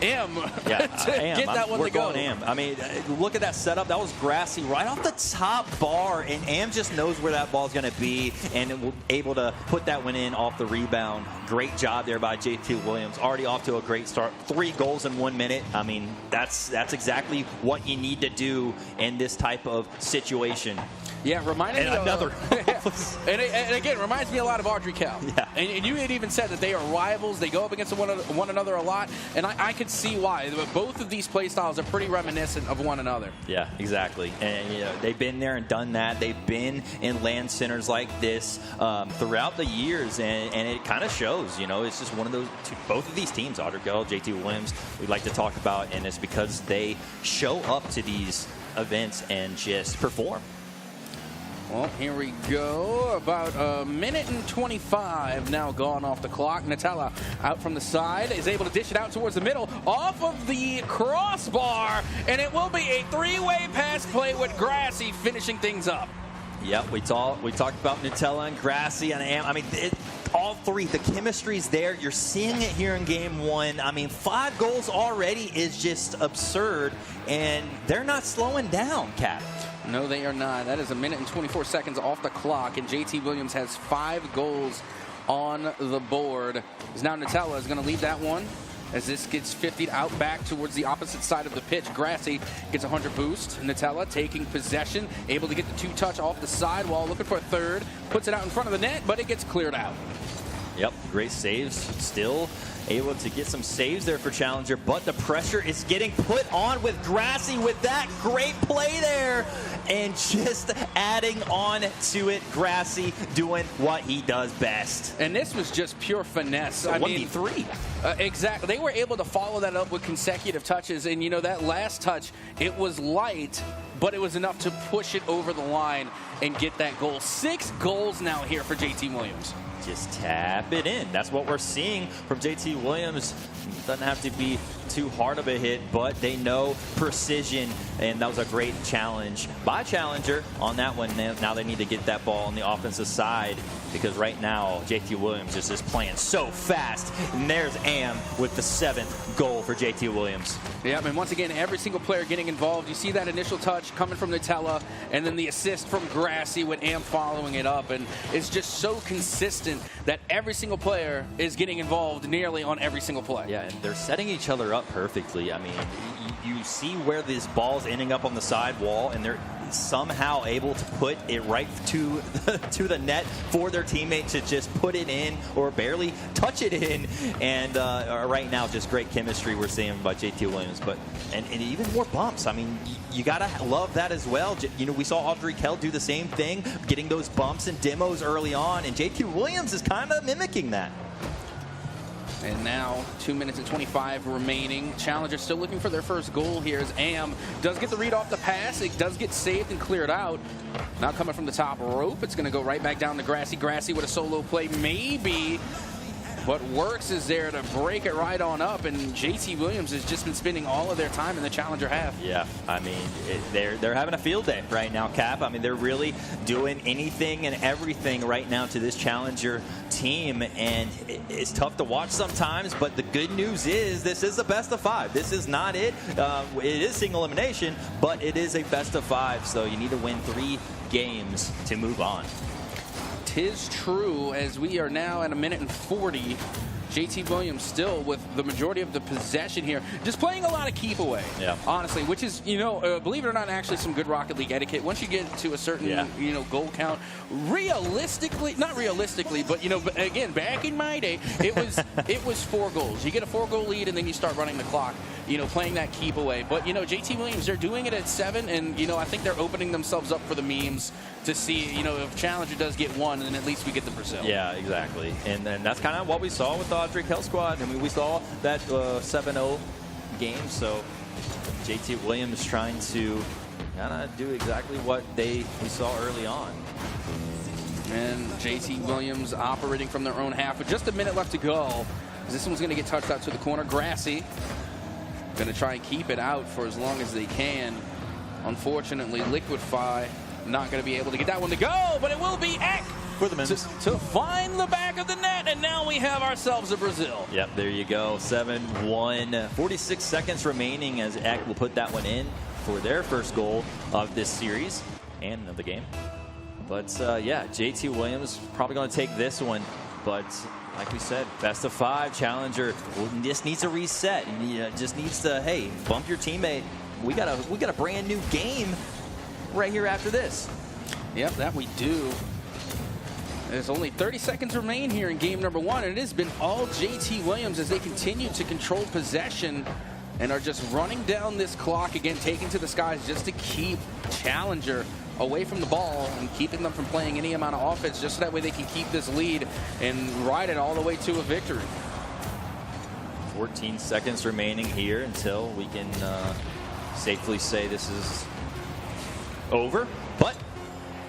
Get that one to go. I mean, look at that setup. That was Grassi right off the top bar, and Am just knows where that ball is going to be and able to put that one in off the rebound. Great job there by JT Williams. Already off to a great start. 3 goals in 1 minute. I mean, that's exactly what you need to do in this type of situation. Yeah, reminding me another. and again, reminds me a lot of Audrey Kell. Yeah. And you had even said that they are rivals. They go up against one another a lot, and I could see why. Both of these play styles are pretty reminiscent of one another. Yeah, exactly. And you know, they've been there and done that. They've been in LAN centers like this throughout the years, and it kind of shows. You know, it's just one of those both of these teams, Audrey Kell, JT Williams, we'd like to talk about, and it's because they show up to these events and just perform. Well, here we go. About a minute and 25 now gone off the clock. Nutella out from the side is able to dish it out towards the middle, off of the crossbar, and it will be a three-way pass play with Grassy finishing things up. Yep, we talked about Nutella and Grassy and Am. I mean, all three, the chemistry's there. You're seeing it here in game one. I mean, 5 goals already is just absurd, and they're not slowing down, Cap. No, they are not. That is a minute and 24 seconds off the clock, and JT Williams has 5 goals on the board. Now Nutella is going to lead that one as this gets 50'd out back towards the opposite side of the pitch. Grassy gets a 100 boost. Nutella taking possession, able to get the 2-touch off the sidewall, looking for a third, puts it out in front of the net, but it gets cleared out. Yep, great saves. Still able to get some saves there for Challenger, but the pressure is getting put on with Grassy with that great play there. And just adding on to it, Grassy doing what he does best. And this was just pure finesse. I mean, 1v3. Exactly. They were able to follow that up with consecutive touches. And, you know, that last touch, it was light, but it was enough to push it over the line and get that goal. 6 goals now here for JT Williams. Just tap it in. That's what we're seeing from JT Williams. Doesn't have to be too hard of a hit, but they know precision, and that was a great challenge by Challenger on that one. Now they need to get that ball on the offensive side, because right now JT Williams is just playing so fast. And there's Am with the 7th goal for JT Williams. Yeah, and once again, every single player getting involved. You see that initial touch coming from Nutella, and then the assist from Grassy with Am following it up, and it's just so consistent that every single player is getting involved nearly on every single play. Yeah, and they're setting each other up perfectly. I mean, you see where this ball's ending up on the side wall, and they're somehow able to put it right to the net for their teammate to just put it in or barely touch it in. And right now, just great chemistry we're seeing by JT Williams, but and even more bumps. I mean, you gotta love that as well. You know, we saw Audrey Kell do the same thing, getting those bumps and demos early on, and JT Williams is kind of mimicking that. And now 2 minutes and 25 remaining. Challenger still looking for their first goal here as Am does get the read off the pass. It does get saved and cleared out. Now coming from the top rope, it's going to go right back down to Grassy. Grassy with a solo play, maybe. What works is there to break it right on up, and JT Williams has just been spending all of their time in the Challenger half. Yeah, I mean, they're having a field day right now, Cap. I mean, they're really doing anything and everything right now to this Challenger team, and it's tough to watch sometimes, but the good news is this is the best of 5. This is not it. It is single elimination, but it is a best of 5, so you need to win 3 games to move on. Tis true, as we are now at a minute and 40. JT Williams still with the majority of the possession here, just playing a lot of keep away. Yeah. Honestly, which is, you know, believe it or not, actually some good Rocket League etiquette. Once you get to a certain, you know, goal count, realistically, not realistically, but, you know, again, back in my day, it was 4 goals. You get a 4-goal lead and then you start running the clock, you know, playing that keep away. But, you know, JT Williams, they're doing it at 7, and, you know, I think they're opening themselves up for the memes to see, you know, if Challenger does get 1, then at least we get the Brazil. Yeah, exactly. And that's kind of what we saw with the Audrey Kell squad. I mean, we saw that 7-0 game, so JT Williams trying to kind of do exactly what we saw early on. And JT Williams operating from their own half with just a minute left to go. This one's going to get touched out to the corner. Grassy going to try and keep it out for as long as they can. Unfortunately, Liquidify not going to be able to get that one to go, but it will be Eck for the to find the back of the net, and now we have ourselves a Brazil. Yep, there you go. 7-1. 46 seconds remaining as Eck will put that one in for their first goal of this series and of the game. But yeah, JT Williams probably going to take this one, but like we said, best of 5. Challenger just needs a reset. Just needs to, hey, bump your teammate. We got a brand new game right here after this. Yep, that we do. There's only 30 seconds remain here in game number 1, and it has been all JT Williams as they continue to control possession and are just running down this clock again, taking to the skies just to keep Challenger away from the ball and keeping them from playing any amount of offense, just so that way they can keep this lead and ride it all the way to a victory. 14 seconds remaining here until we can safely say this is over, but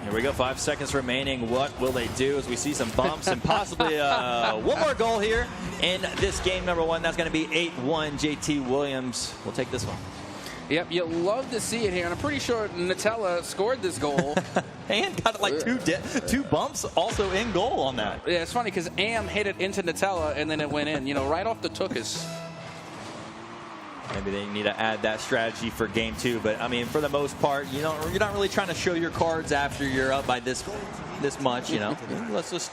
Here we go, 5 seconds remaining. What will they do as we see some bumps and possibly one more goal here in this game number 1. That's going to be 8-1. JT Williams will take this one. Yep, you'll love to see it here, and I'm pretty sure Nutella scored this goal. And got like two bumps also in goal on that. Yeah, it's funny because Am hit it into Nutella, and then it went in, right off the tuchus. Maybe they need to add that strategy for game 2, but I mean, for the most part, you're not really trying to show your cards after you're up by this much. Let's just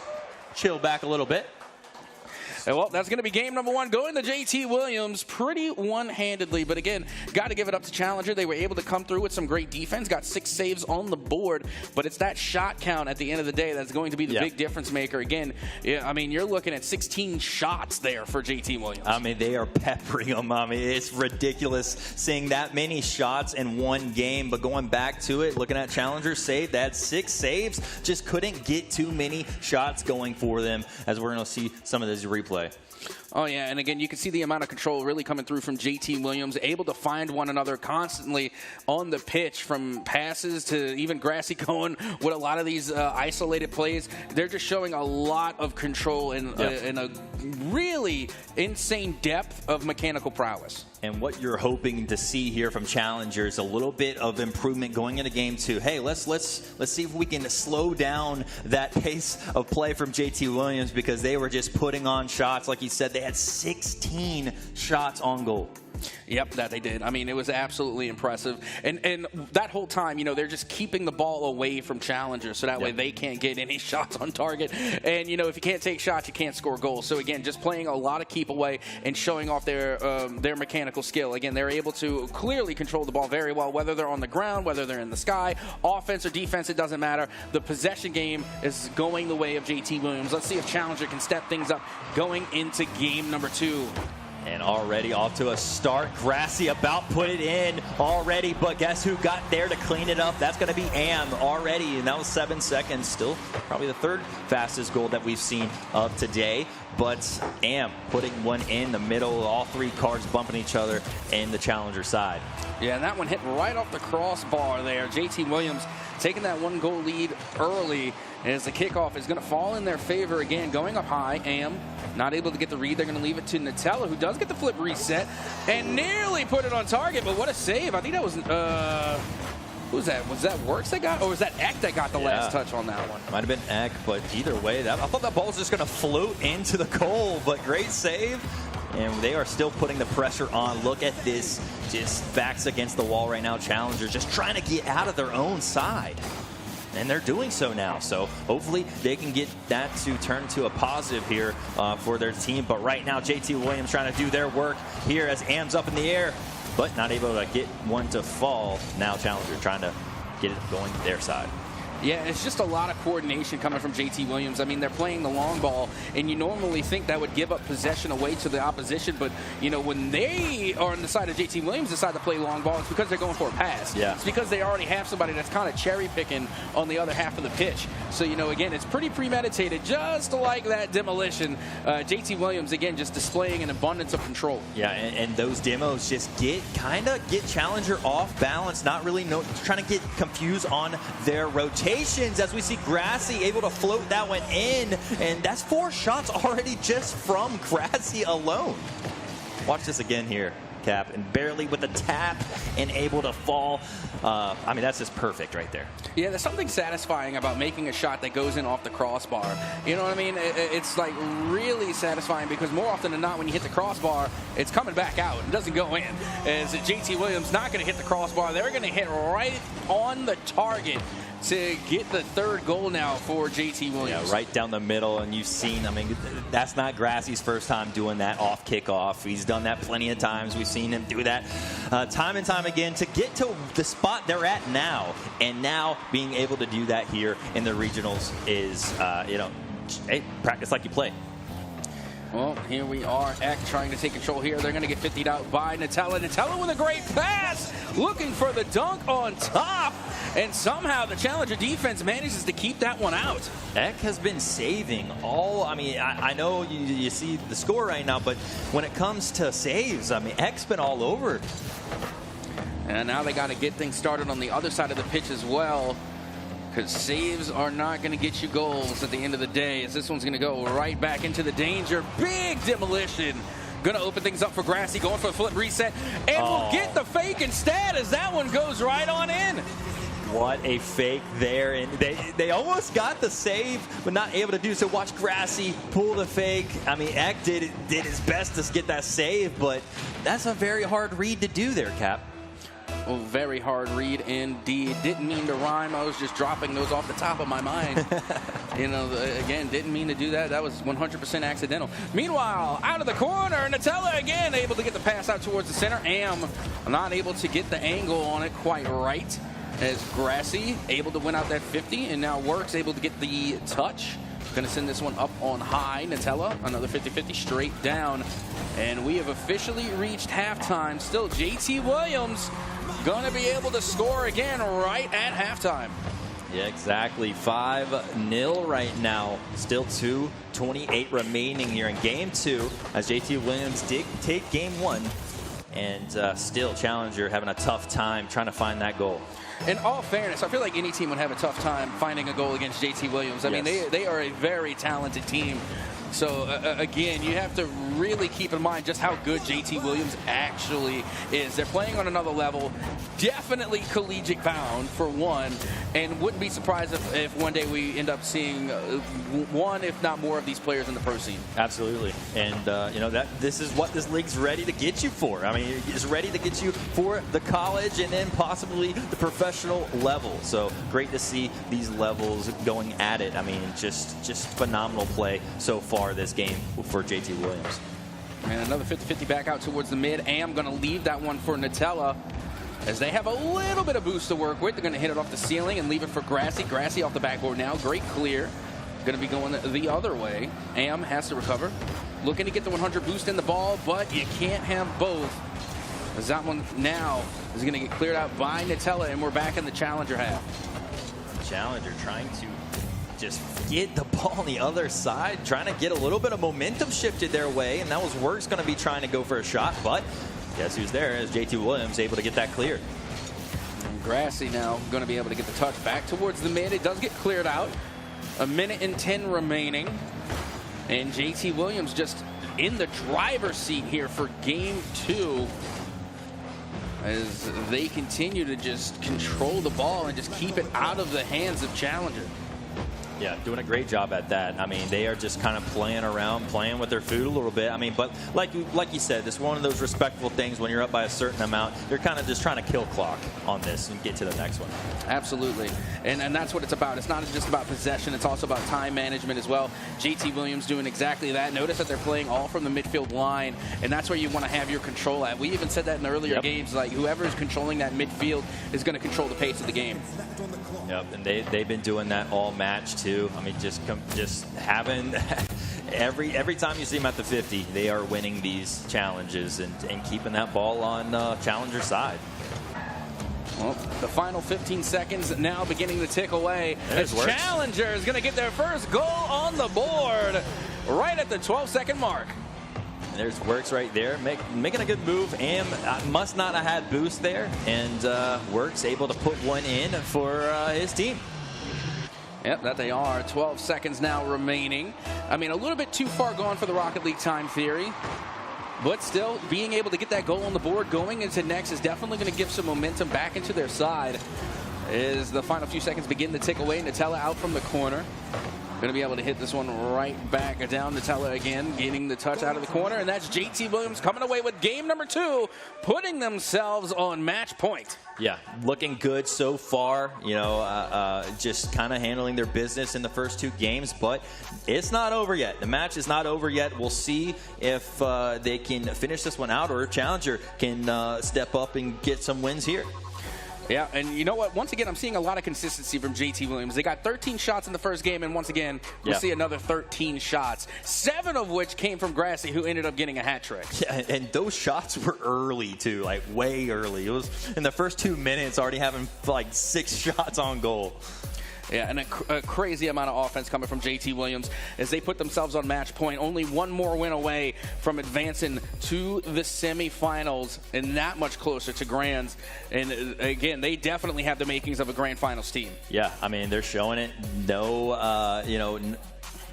chill back a little bit. Well, that's going to be game number 1. Going to JT Williams pretty one-handedly. But again, got to give it up to Challenger. They were able to come through with some great defense. Got 6 saves on the board. But it's that shot count at the end of the day that's going to be the big difference maker. Again, I mean, you're looking at 16 shots there for JT Williams. I mean, they are peppering them. I mean, it's ridiculous seeing that many shots in one game. But going back to it, looking at Challenger's save, they had 6 saves. Just couldn't get too many shots going for them, as we're going to see some of this replay. Oh, yeah, and again, you can see the amount of control really coming through from JT Williams, able to find one another constantly on the pitch, from passes to even Grassy going with a lot of these isolated plays. They're just showing a lot of control and a really insane depth of mechanical prowess. And what you're hoping to see here from Challenger is a little bit of improvement going into game 2. Hey, let's see if we can slow down that pace of play from JT Williams, because they were just putting on shots. Like you said, they had 16 shots on goal. Yep, that they did. I mean, it was absolutely impressive. And that whole time, they're just keeping the ball away from Challenger, so that way they can't get any shots on target. And, if you can't take shots, you can't score goals. So, again, just playing a lot of keep away and showing off their mechanical skill. Again, they're able to clearly control the ball very well, whether they're on the ground, whether they're in the sky, offense or defense, it doesn't matter. The possession game is going the way of JT Williams. Let's see if Challenger can step things up going into game number 2. And already off to a start. Grassy about put it in already, but guess who got there to clean it up? That's going to be Am already, and that was 7 seconds. Still probably the 3rd fastest goal that we've seen of today. But Am putting one in the middle, all 3 cards bumping each other in the Challenger side. Yeah, and that one hit right off the crossbar there. JT Williams taking that 1-goal lead early, as the kickoff is going to fall in their favor again. Going up high, Am not able to get the read. They're going to leave it to Nutella, who does get the flip reset and nearly put it on target. But what a save. I think that was, who was that? Was that Works that got, or was that Eck that got the last touch on that one? Might have been Eck, but either way, I thought that ball was just going to float into the goal, but great save. And they are still putting the pressure on. Look at this, just backs against the wall right now. Challengers just trying to get out of their own side. And they're doing so now. So hopefully they can get that to turn to a positive here for their team. But right now, JT Williams trying to do their work here as Am's up in the air, but not able to get one to fall. Now Challenger trying to get it going their side. Yeah, it's just a lot of coordination coming from JT Williams. I mean, they're playing the long ball, and you normally think that would give up possession away to the opposition, but, when they are on the side of JT Williams decide to play long ball, it's because they're going for a pass. Yeah. It's because they already have somebody that's kind of cherry-picking on the other half of the pitch. So, again, it's pretty premeditated, just like that demolition. JT Williams, again, just displaying an abundance of control. Yeah, and those demos just get Challenger off balance, not really trying to get confused on their rotation. As we see Grassy able to float that one in, and that's 4 shots already just from Grassy alone. Watch this again here, Cap, and barely with a tap and able to fall. I mean, that's just perfect right there. Yeah, there's something satisfying about making a shot that goes in off the crossbar. You know what I mean? It's like really satisfying, because more often than not, when you hit the crossbar, it's coming back out. It doesn't go in. As JT Williams not going to hit the crossbar, they're going to hit right on the target to get the 3rd goal now for JT Williams. Yeah, right down the middle, and you've seen, I mean, that's not Grassy's first time doing that off kickoff. He's done that plenty of times. We've seen him do that time and time again to get to the spot they're at now. And now being able to do that here in the regionals is, hey, practice like you play. Well, here we are. Eck trying to take control here. They're going to get 50'd out by Nutella. Nutella with a great pass, looking for the dunk on top. And somehow the Challenger defense manages to keep that one out. Eck has been saving all. I mean, I know you see the score right now, but when it comes to saves, I mean, Eck's been all over. And now they got to get things started on the other side of the pitch as well. because saves are not going to get you goals at the end of the day, as this one's going to go right back into the danger. Big demolition. Going to open things up for Grassy, going for a flip reset, and will get the fake instead as that one goes right on in. What a fake there, and they almost got the save, but not able to do so. Watch Grassy pull the fake. I mean, Eck did his best to get that save, but that's a very hard read to do there, Cap. Oh, very hard read indeed. Didn't mean to rhyme. I was just dropping those off the top of my mind. You know, again, didn't mean to do that. That was 100% accidental. Meanwhile, out of the corner, Nutella again able to get the pass out towards the center. Am not able to get the angle on it quite right, as Grassy able to win out that 50, and now Works able to get the touch. Going to send this one up on high. Nutella, another 50-50 straight down. And we have officially reached halftime. Still, JT Williams going to be able to score again right at halftime. Yeah, exactly. 5-0 right now. Still 2:28 remaining here in game 2, as JT Williams did take game 1. And still, Challenger having a tough time trying to find that goal. In all fairness, I feel like any team would have a tough time finding a goal against JT Williams. I mean, they are a very talented team. So, again, you have to really keep in mind just how good JT Williams actually is. They're playing on another level, definitely collegiate bound, for one, and wouldn't be surprised if one day we end up seeing one, if not more, of these players in the pro scene. Absolutely. And, you know, this is what this league's ready to get you for. I mean, it's ready to get you for the college and then possibly the professional level. So, great to see these levels going at it. I mean, just phenomenal play so far this game for JT Williams. And another 50-50 back out towards the mid. Am going to leave that one for Nutella, as they have a little bit of boost to work with. They're going to hit it off the ceiling and leave it for Grassy. Grassy off the backboard now. Great clear. Going to be going the other way. Am has to recover. Looking to get the 100 boost in the ball, but you can't have both, as that one now is going to get cleared out by Nutella, and we're back in the Challenger half. Challenger trying to just get the ball on the other side, trying to get a little bit of momentum shifted their way, and that was Works going to be trying to go for a shot, but guess who's there is JT Williams able to get that cleared. And Grassy now going to be able to get the touch back towards the mid. It does get cleared out. 1:10 remaining, and JT Williams just in the driver's seat here for game 2, as they continue to just control the ball and just keep it out of the hands of Challenger. Yeah, doing a great job at that. I mean, they are just kind of playing around, playing with their food a little bit. I mean, but like you said, it's one of those respectful things when you're up by a certain amount. You're kind of just trying to kill clock on this and get to the next one. Absolutely. And that's what it's about. It's not just about possession. It's also about time management as well. JT Williams doing exactly that. Notice that they're playing all from the midfield line, and that's where you want to have your control at. We even said that in earlier games. Like, whoever is controlling that midfield is going to control the pace of the game. Yep, and they've been doing that all match too. I mean, just having every time you see them at the 50, they are winning these challenges and keeping that ball on Challenger's side. Well, the final 15 seconds now beginning to tick away. As Challenger is going to get their first goal on the board right at the 12-second mark. And there's Works right there, making a good move. Am must not have had boost there, and Works able to put one in for his team. Yep, that they are. 12 seconds now remaining. I mean, a little bit too far gone for the Rocket League time theory, but still being able to get that goal on the board going into next is definitely going to give some momentum back into their side. As the final few seconds begin to tick away, Nutella out from the corner. Going to be able to hit this one right back down. Nutella again getting the touch out of the corner, and that's JT Williams coming away with game number 2, putting themselves on match point. Yeah, looking good so far. You know, just kind of handling their business in the first 2 games, but it's not over yet. The match is not over yet. We'll see if they can finish this one out, or if Challenger can step up and get some wins here. Yeah, and you know what? Once again, I'm seeing a lot of consistency from JT Williams. They got 13 shots in the first game, and once again, we'll see another 13 shots, 7 of which came from Grassy, who ended up getting a hat trick. Yeah, and those shots were early, too, like way early. It was in the first 2 minutes already having like 6 shots on goal. Yeah, and a crazy amount of offense coming from JT Williams as they put themselves on match point. Only one more win away from advancing to the semifinals and that much closer to grands. And again, they definitely have the makings of a grand finals team. Yeah, I mean, they're showing it. No,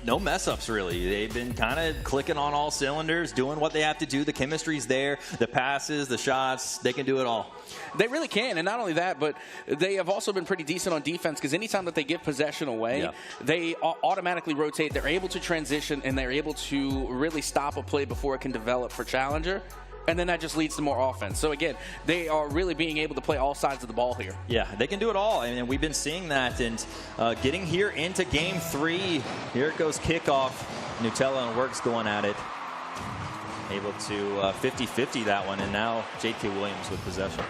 no mess-ups, really. They've been kind of clicking on all cylinders, doing what they have to do. The chemistry's there, the passes, the shots, they can do it all. They really can, and not only that, but they have also been pretty decent on defense because anytime that they give possession away, they automatically rotate. They're able to transition, and they're able to really stop a play before it can develop for Challenger. And then that just leads to more offense. So, again, they are really being able to play all sides of the ball here. Yeah, they can do it all. I mean, we've been seeing that. And getting here into Game 3, here it goes kickoff. Nutella and Works going at it. Able to 50-50 that one. And now JT Williams with possession.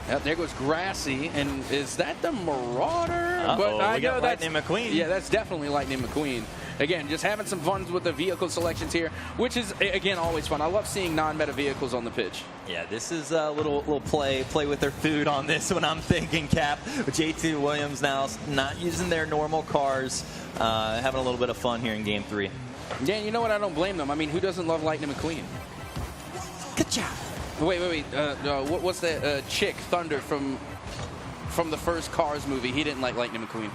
Yep, there goes Grassy. And is that the Marauder? But I know that's Lightning McQueen. Yeah, that's definitely Lightning McQueen. Again, just having some fun with the vehicle selections here, which is, again, always fun. I love seeing non-meta vehicles on the pitch. Yeah, this is a little play with their food on this one, I'm thinking, Cap. JT Williams now not using their normal cars, having a little bit of fun here in Game 3. Yeah, you know what? I don't blame them. I mean, who doesn't love Lightning McQueen? Good job. Wait. What's that chick, Thunder, from the first Cars movie? He didn't like Lightning McQueen.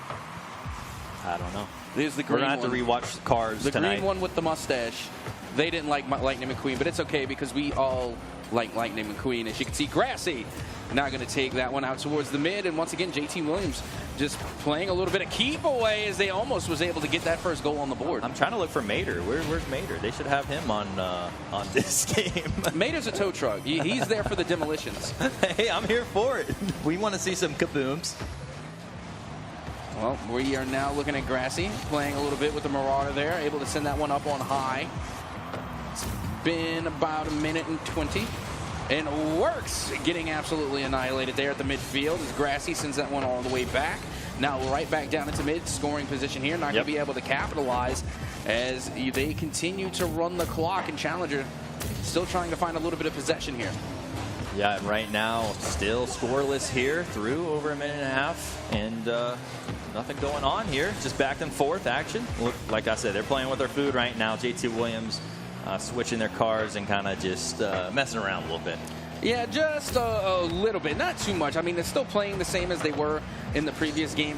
I don't know. There's the We're green going to have to rewatch Cars tonight. The green one with the mustache. They didn't like Lightning McQueen, but it's okay because we all like Lightning McQueen. As you can see, Grassy now going to take that one out towards the mid. And once again, JT Williams just playing a little bit of keep away as they almost was able to get that first goal on the board. I'm trying to look for Mater. Where's Mater? They should have him on this game. Mater's a tow truck. He's there for the demolitions. Hey, I'm here for it. We want to see some kabooms. Well, we are now looking at Grassy playing a little bit with the Marauder there, able to send that one up on high. It's been about 1 minute and 20. And Works getting absolutely annihilated there at the midfield as Grassy sends that one all the way back. Now right back down into mid, scoring position here. Not going to be able to capitalize as they continue to run the clock, and Challenger still trying to find a little bit of possession here. Yeah, and right now, still scoreless here through over 1.5 minutes, and nothing going on here. Just back and forth action. Look, like I said, they're playing with their food right now. JT Williams switching their cars and kind of just messing around a little bit. Yeah, just a little bit. Not too much. I mean, they're still playing the same as they were in the previous game.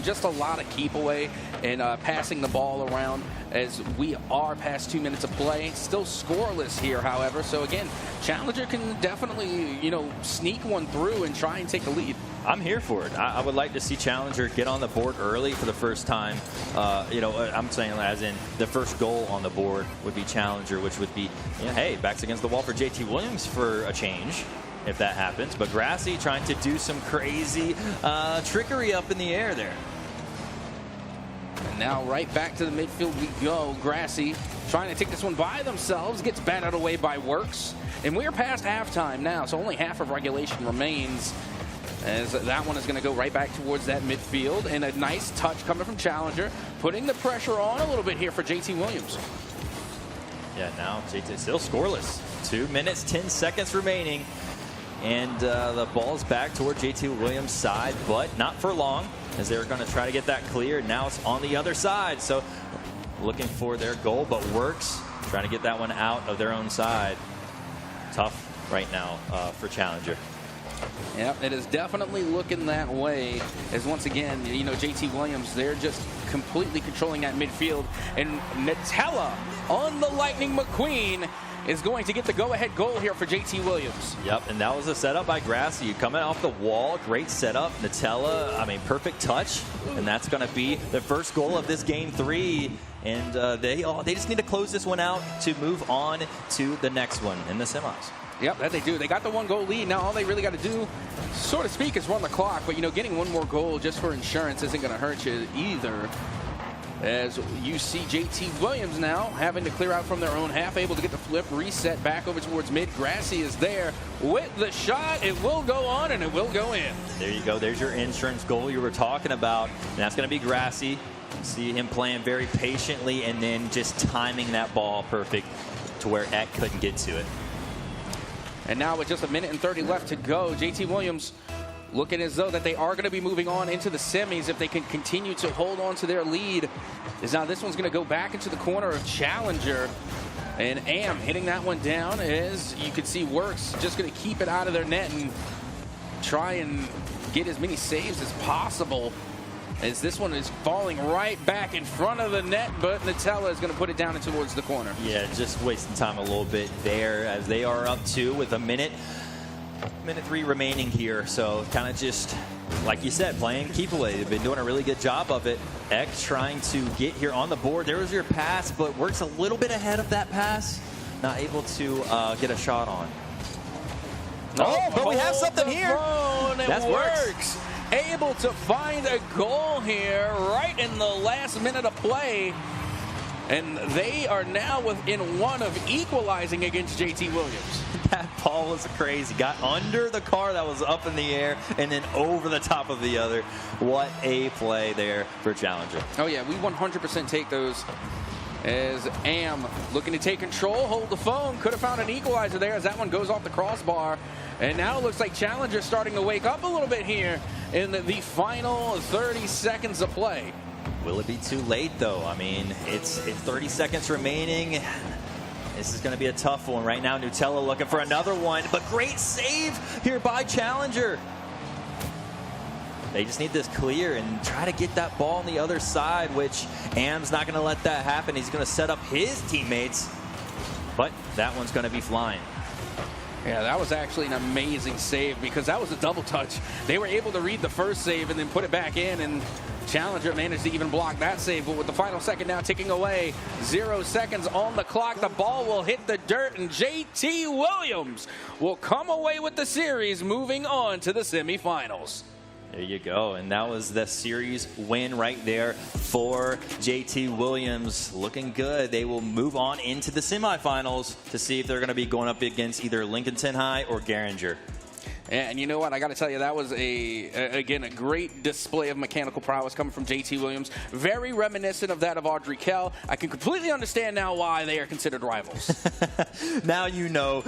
Just a lot of keep away and passing the ball around as we are past 2 minutes of play. Still scoreless here, however. So, again, Challenger can definitely, sneak one through and try and take the lead. I'm here for it. I would like to see Challenger get on the board early for the first time. I'm saying as in the first goal on the board would be Challenger, which would be, hey, backs against the wall for JT Williams for a change, if that happens. But Grassy trying to do some crazy trickery up in the air there. And now right back to the midfield we go. Grassy trying to take this one by themselves, gets batted away by Works. And we're past halftime now, so only half of regulation remains. As that one is going to go right back towards that midfield. And a nice touch coming from Challenger, putting the pressure on a little bit here for JT Williams. Yeah, now JT still scoreless. 2 minutes, 10 seconds remaining. And the ball's back toward JT Williams' side, but not for long, as they're going to try to get that cleared. Now it's on the other side, so looking for their goal, but Works trying to get that one out of their own side. Tough right now for Challenger. Yep, it is definitely looking that way. As once again, JT Williams, they're just completely controlling that midfield. And Nutella on the Lightning McQueen is going to get the go-ahead goal here for JT Williams. Yep, and that was a setup by Grassy. Coming off the wall, great setup. Nutella, perfect touch. And that's going to be the first goal of this Game 3. And they just need to close this one out to move on to the next one in the semis. Yep, that they do. They got the 1-goal lead. Now all they really got to do, so to speak, is run the clock. But, getting one more goal just for insurance isn't going to hurt you either. As you see JT Williams now having to clear out from their own half, able to get the flip, reset back over towards mid. Grassy is there with the shot. It will go on and it will go in. There you go. There's your insurance goal you were talking about. And that's going to be Grassy. See him playing very patiently and then just timing that ball perfect to where Eck couldn't get to it. And now with just 1 minute and 30 left to go, JT Williams looking as though that they are going to be moving on into the semis if they can continue to hold on to their lead. Is now this one's going to go back into the corner of Challenger. And Am hitting that one down, as you can see Works just going to keep it out of their net and try and get as many saves as possible, as this one is falling right back in front of the net, but Nutella is going to put it down and towards the corner. Yeah, just wasting time a little bit there, as they are up 2 with minute 3 remaining here. So kind of just, like you said, playing keep away. They've been doing a really good job of it. X trying to get here on the board. There was your pass, but Works a little bit ahead of that pass. Not able to get a shot on. Oh, but we have something here. That Works. Able to find a goal here right in the last minute of play. And they are now within 1 of equalizing against JT Williams. That ball was crazy. Got under the car that was up in the air and then over the top of the other. What a play there for Challenger. Oh, yeah, we 100% take those. As Am looking to take control, hold the phone. Could have found an equalizer there as that one goes off the crossbar. And now it looks like Challenger starting to wake up a little bit here in the final 30 seconds of play. Will it be too late, though? I mean, it's 30 seconds remaining. This is going to be a tough one. Right now, Nutella looking for another one, but great save here by Challenger. They just need this clear and try to get that ball on the other side, which Am's not going to let that happen. He's going to set up his teammates, but that one's going to be flying. Yeah, that was actually an amazing save because that was a double touch. They were able to read the first save and then put it back in, and Challenger managed to even block that save. But with the final second now ticking away, 0 seconds on the clock, the ball will hit the dirt, and JT Williams will come away with the series, moving on to the semifinals. There you go, and that was the series win right there for JT Williams. Looking good. They will move on into the semifinals to see if they're going to be going up against either Lincoln High or Garinger. And you know what? I got to tell you, that was again a great display of mechanical prowess coming from JT Williams. Very reminiscent of that of Audrey Kell. I can completely understand now why they are considered rivals. Now you know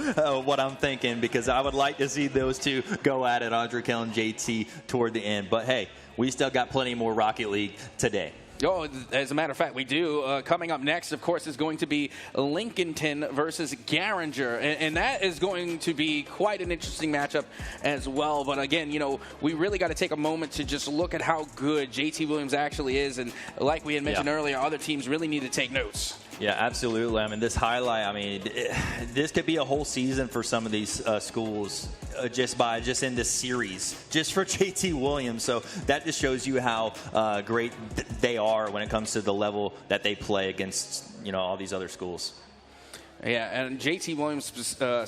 what I'm thinking, because I would like to see those two go at it, Audrey Kell and JT, toward the end. But hey, we still got plenty more Rocket League today. Oh, as a matter of fact, we do. Coming up next, of course, is going to be Lincolton versus Garinger. And that is going to be quite an interesting matchup as well. But again, you know, we really got to take a moment to just look at how good JT Williams actually is. And like we had mentioned earlier, other teams really need to take notes. Yeah, absolutely. I mean, this highlight, I mean, this could be a whole season for some of these schools just in this series, just for JT Williams. So that just shows you how great they are when it comes to the level that they play against, you know, all these other schools. Yeah, and JT Williams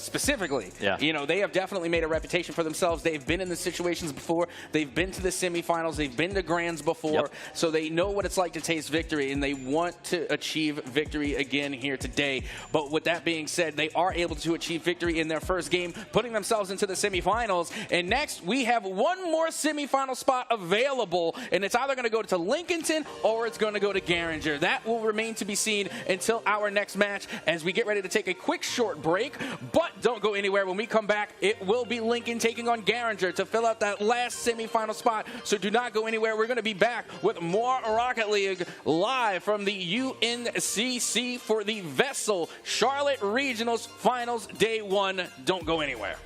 specifically, you know, they have definitely made a reputation for themselves. They've been in the situations before. They've been to the semifinals. They've been to grands before. So they know what it's like to taste victory, and they want to achieve victory again here today. But with that being said, they are able to achieve victory in their first game, putting themselves into the semifinals. And next, we have one more semifinal spot available, and it's either going to go to Lincoln or it's going to go to Garinger. That will remain to be seen until our next match, as we get ready to take a quick short break. But don't go anywhere. When we come back, it will be Lincoln taking on Garinger to fill out that last semifinal spot. So do not go anywhere. We're going to be back with more Rocket League live from the UNCC for the VESL Charlotte Regionals Finals Day 1. Don't go anywhere.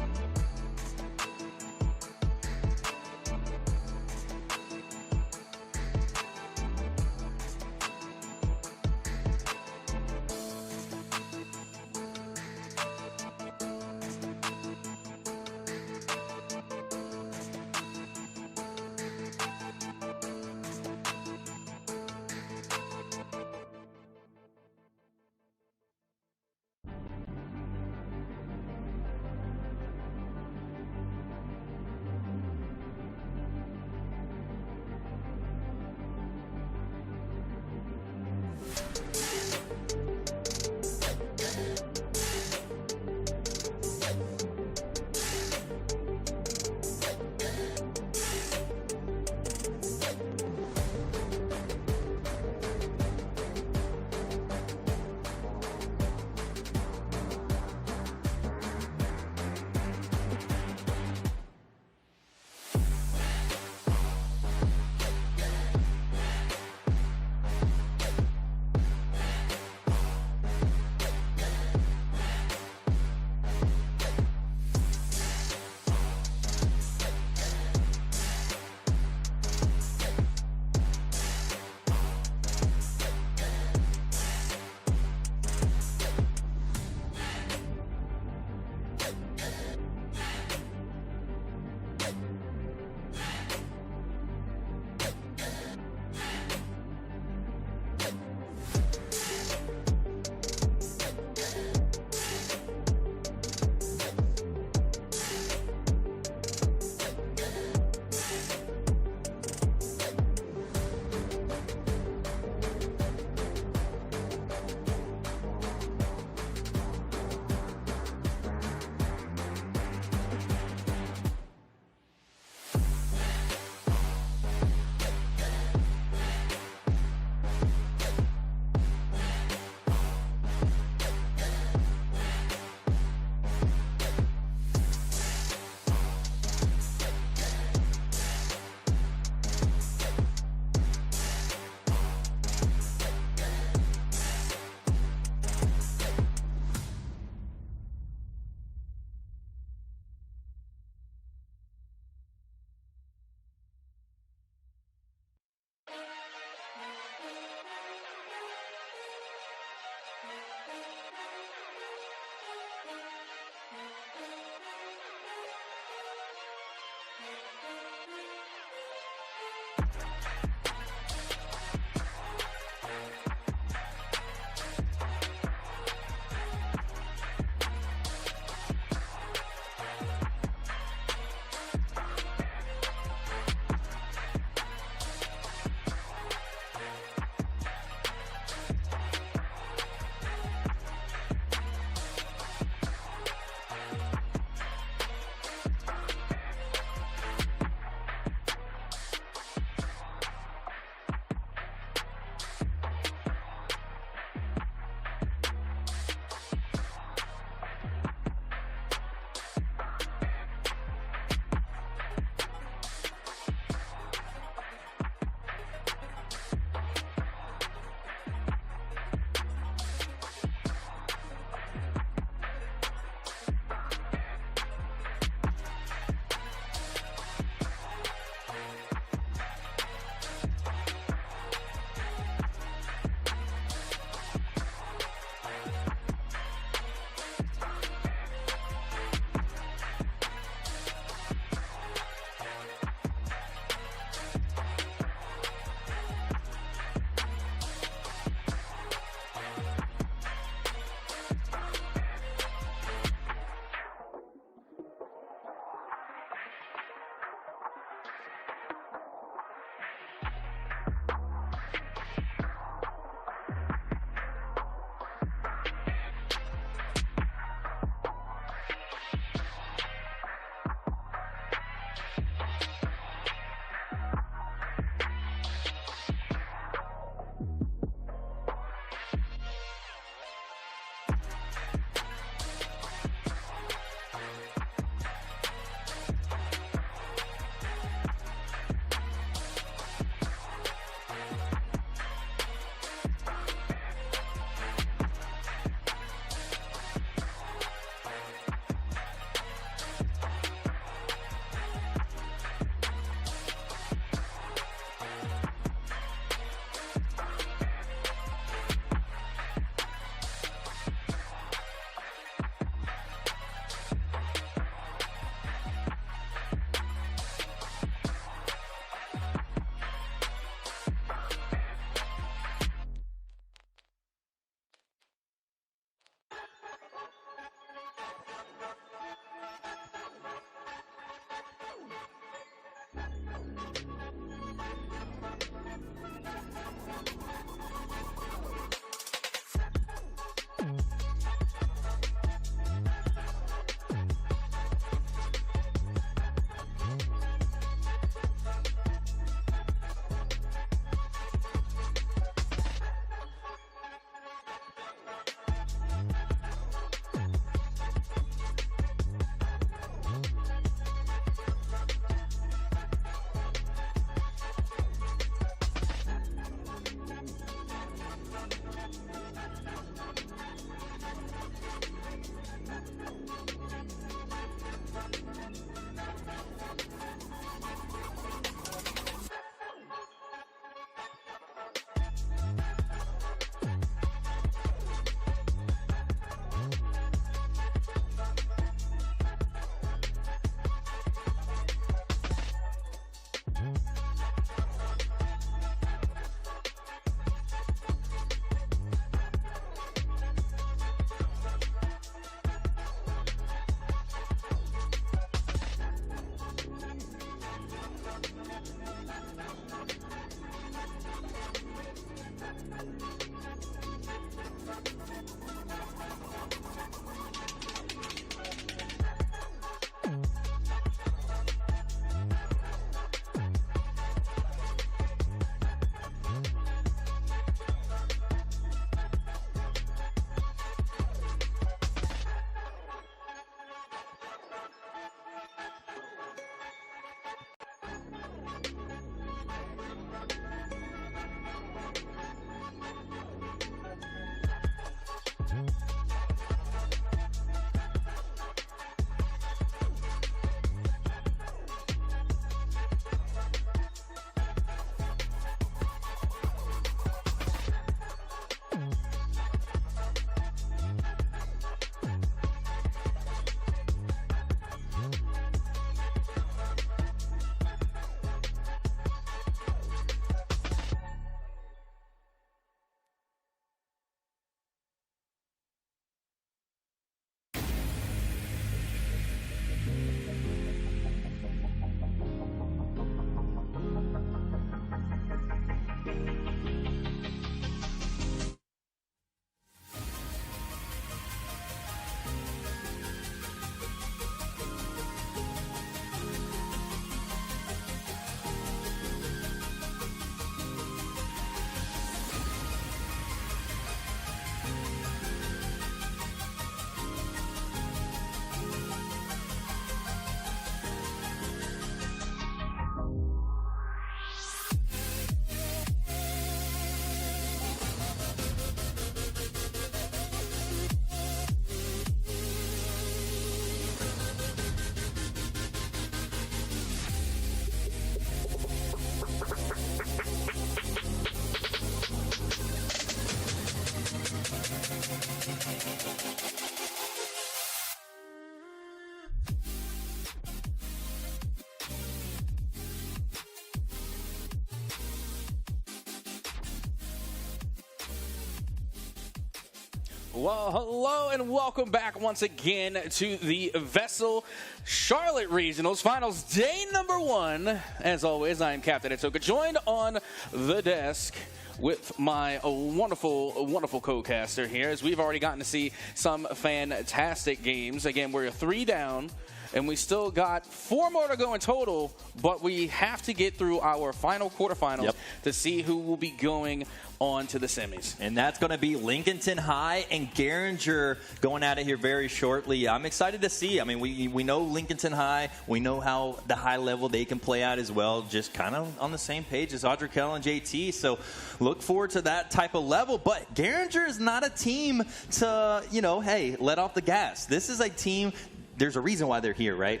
Well, hello and welcome back once again to the VESL Charlotte Regionals Finals, day number 1. As always, I am Captain Itoka, joined on the desk with my wonderful co-caster here, as we've already gotten to see some fantastic games. Again, we're 3 down, and we still got 4 more to go in total, but we have to get through our final quarterfinals to see who will be going on to the semis. And that's going to be Lincoln High and Garinger going at it here very shortly. I'm excited to see. I mean, we know Lincoln High. We know how the high level they can play out as well, just kind of on the same page as Audrey Kell and JT. So look forward to that type of level. But Garinger is not a team to, hey, let off the gas. This is a team, there's a reason why they're here, right?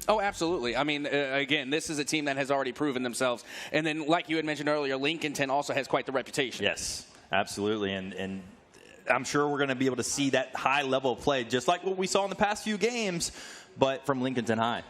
Oh, absolutely. I mean, again, this is a team that has already proven themselves. And then, like you had mentioned earlier, Lincoln also has quite the reputation. Yes, absolutely. And I'm sure we're going to be able to see that high level of play, just like what we saw in the past few games, but from Lincoln High.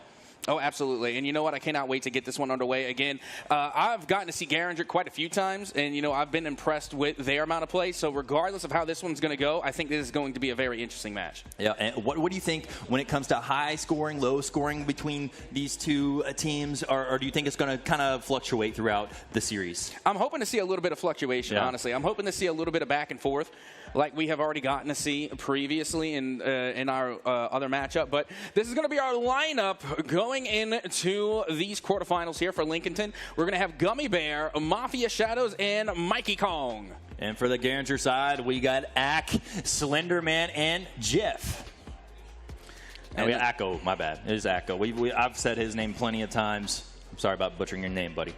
Oh, absolutely. And you know what? I cannot wait to get this one underway. Again, I've gotten to see Garinger quite a few times, and, I've been impressed with their amount of play. So regardless of how this one's going to go, I think this is going to be a very interesting match. Yeah, and what do you think when it comes to high scoring, low scoring between these two teams, or do you think it's going to kind of fluctuate throughout the series? I'm hoping to see a little bit of fluctuation, honestly. I'm hoping to see a little bit of back and forth, like we have already gotten to see previously in our other matchup. But this is going to be our lineup going into these quarterfinals here for Lincoln. We're going to have Gummy Bear, Mafia Shadows, and Mikey Kong. And for the Garinger side, we got Ack, Slenderman, and Jeff. And we got Acko, my bad. It is Acko. I've said his name plenty of times. I'm sorry about butchering your name, buddy.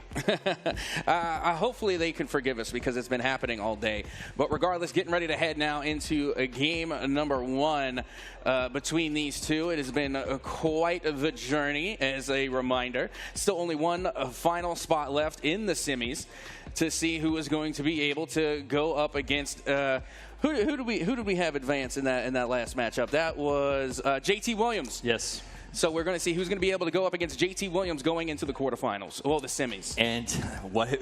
Hopefully they can forgive us because it's been happening all day. But regardless, getting ready to head now into game number 1 between these two. It has been quite the journey, as a reminder. Still only one final spot left in the semis to see who is going to be able to go up against who did we have advance in that last matchup? That was JT Williams. Yes. So we're going to see who's going to be able to go up against JT Williams going into the quarterfinals, well, the semis. And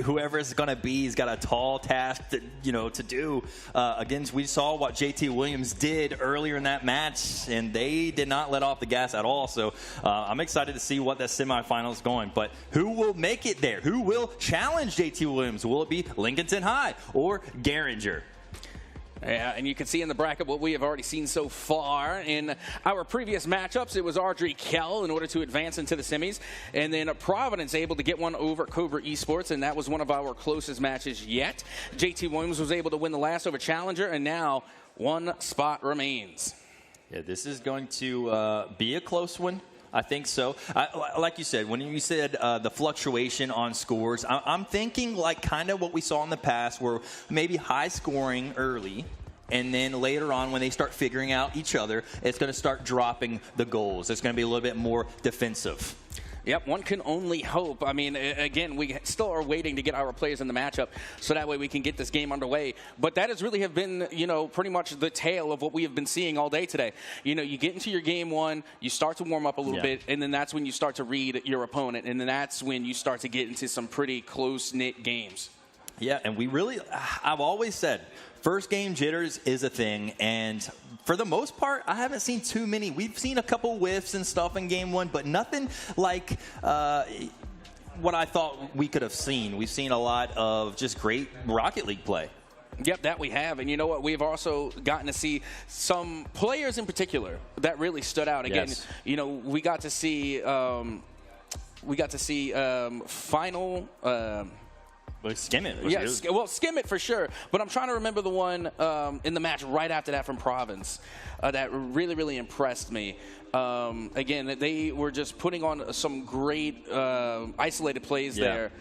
whoever it's going to be, he's got a tall task to do. Again, we saw what JT Williams did earlier in that match, and they did not let off the gas at all. So I'm excited to see what that semifinal is going. But who will make it there? Who will challenge JT Williams? Will it be Lincoln High or Garinger? Yeah, and you can see in the bracket what we have already seen so far. In our previous matchups, it was Audrey Kell in order to advance into the semis. And then Providence able to get one over Cobra Esports, and that was one of our closest matches yet. JT Williams was able to win the last over Challenger, and now 1 spot remains. Yeah, this is going to be a close one. I think so. Like you said, when you said the fluctuation on scores, I'm thinking like kind of what we saw in the past, where maybe high scoring early, and then later on when they start figuring out each other, it's going to start dropping the goals. It's going to be a little bit more defensive. Yep, one can only hope. I mean, again, we still are waiting to get our players in the matchup so that way we can get this game underway. But that has really have been, pretty much the tale of what we have been seeing all day today. You get into your game 1, you start to warm up a little bit, and then that's when you start to read your opponent, and then that's when you start to get into some pretty close-knit games. Yeah, and I've always said, first game jitters is a thing, and for the most part, I haven't seen too many. We've seen a couple whiffs and stuff in game 1, but nothing like what I thought we could have seen. We've seen a lot of just great Rocket League play. Yep, that we have. And you know what? We've also gotten to see some players in particular that really stood out. Again, we got to see final Skim It. Yeah, Skim It for sure. But I'm trying to remember the one in the match right after that from Providence that really, really impressed me. Again, they were just putting on some great isolated plays there.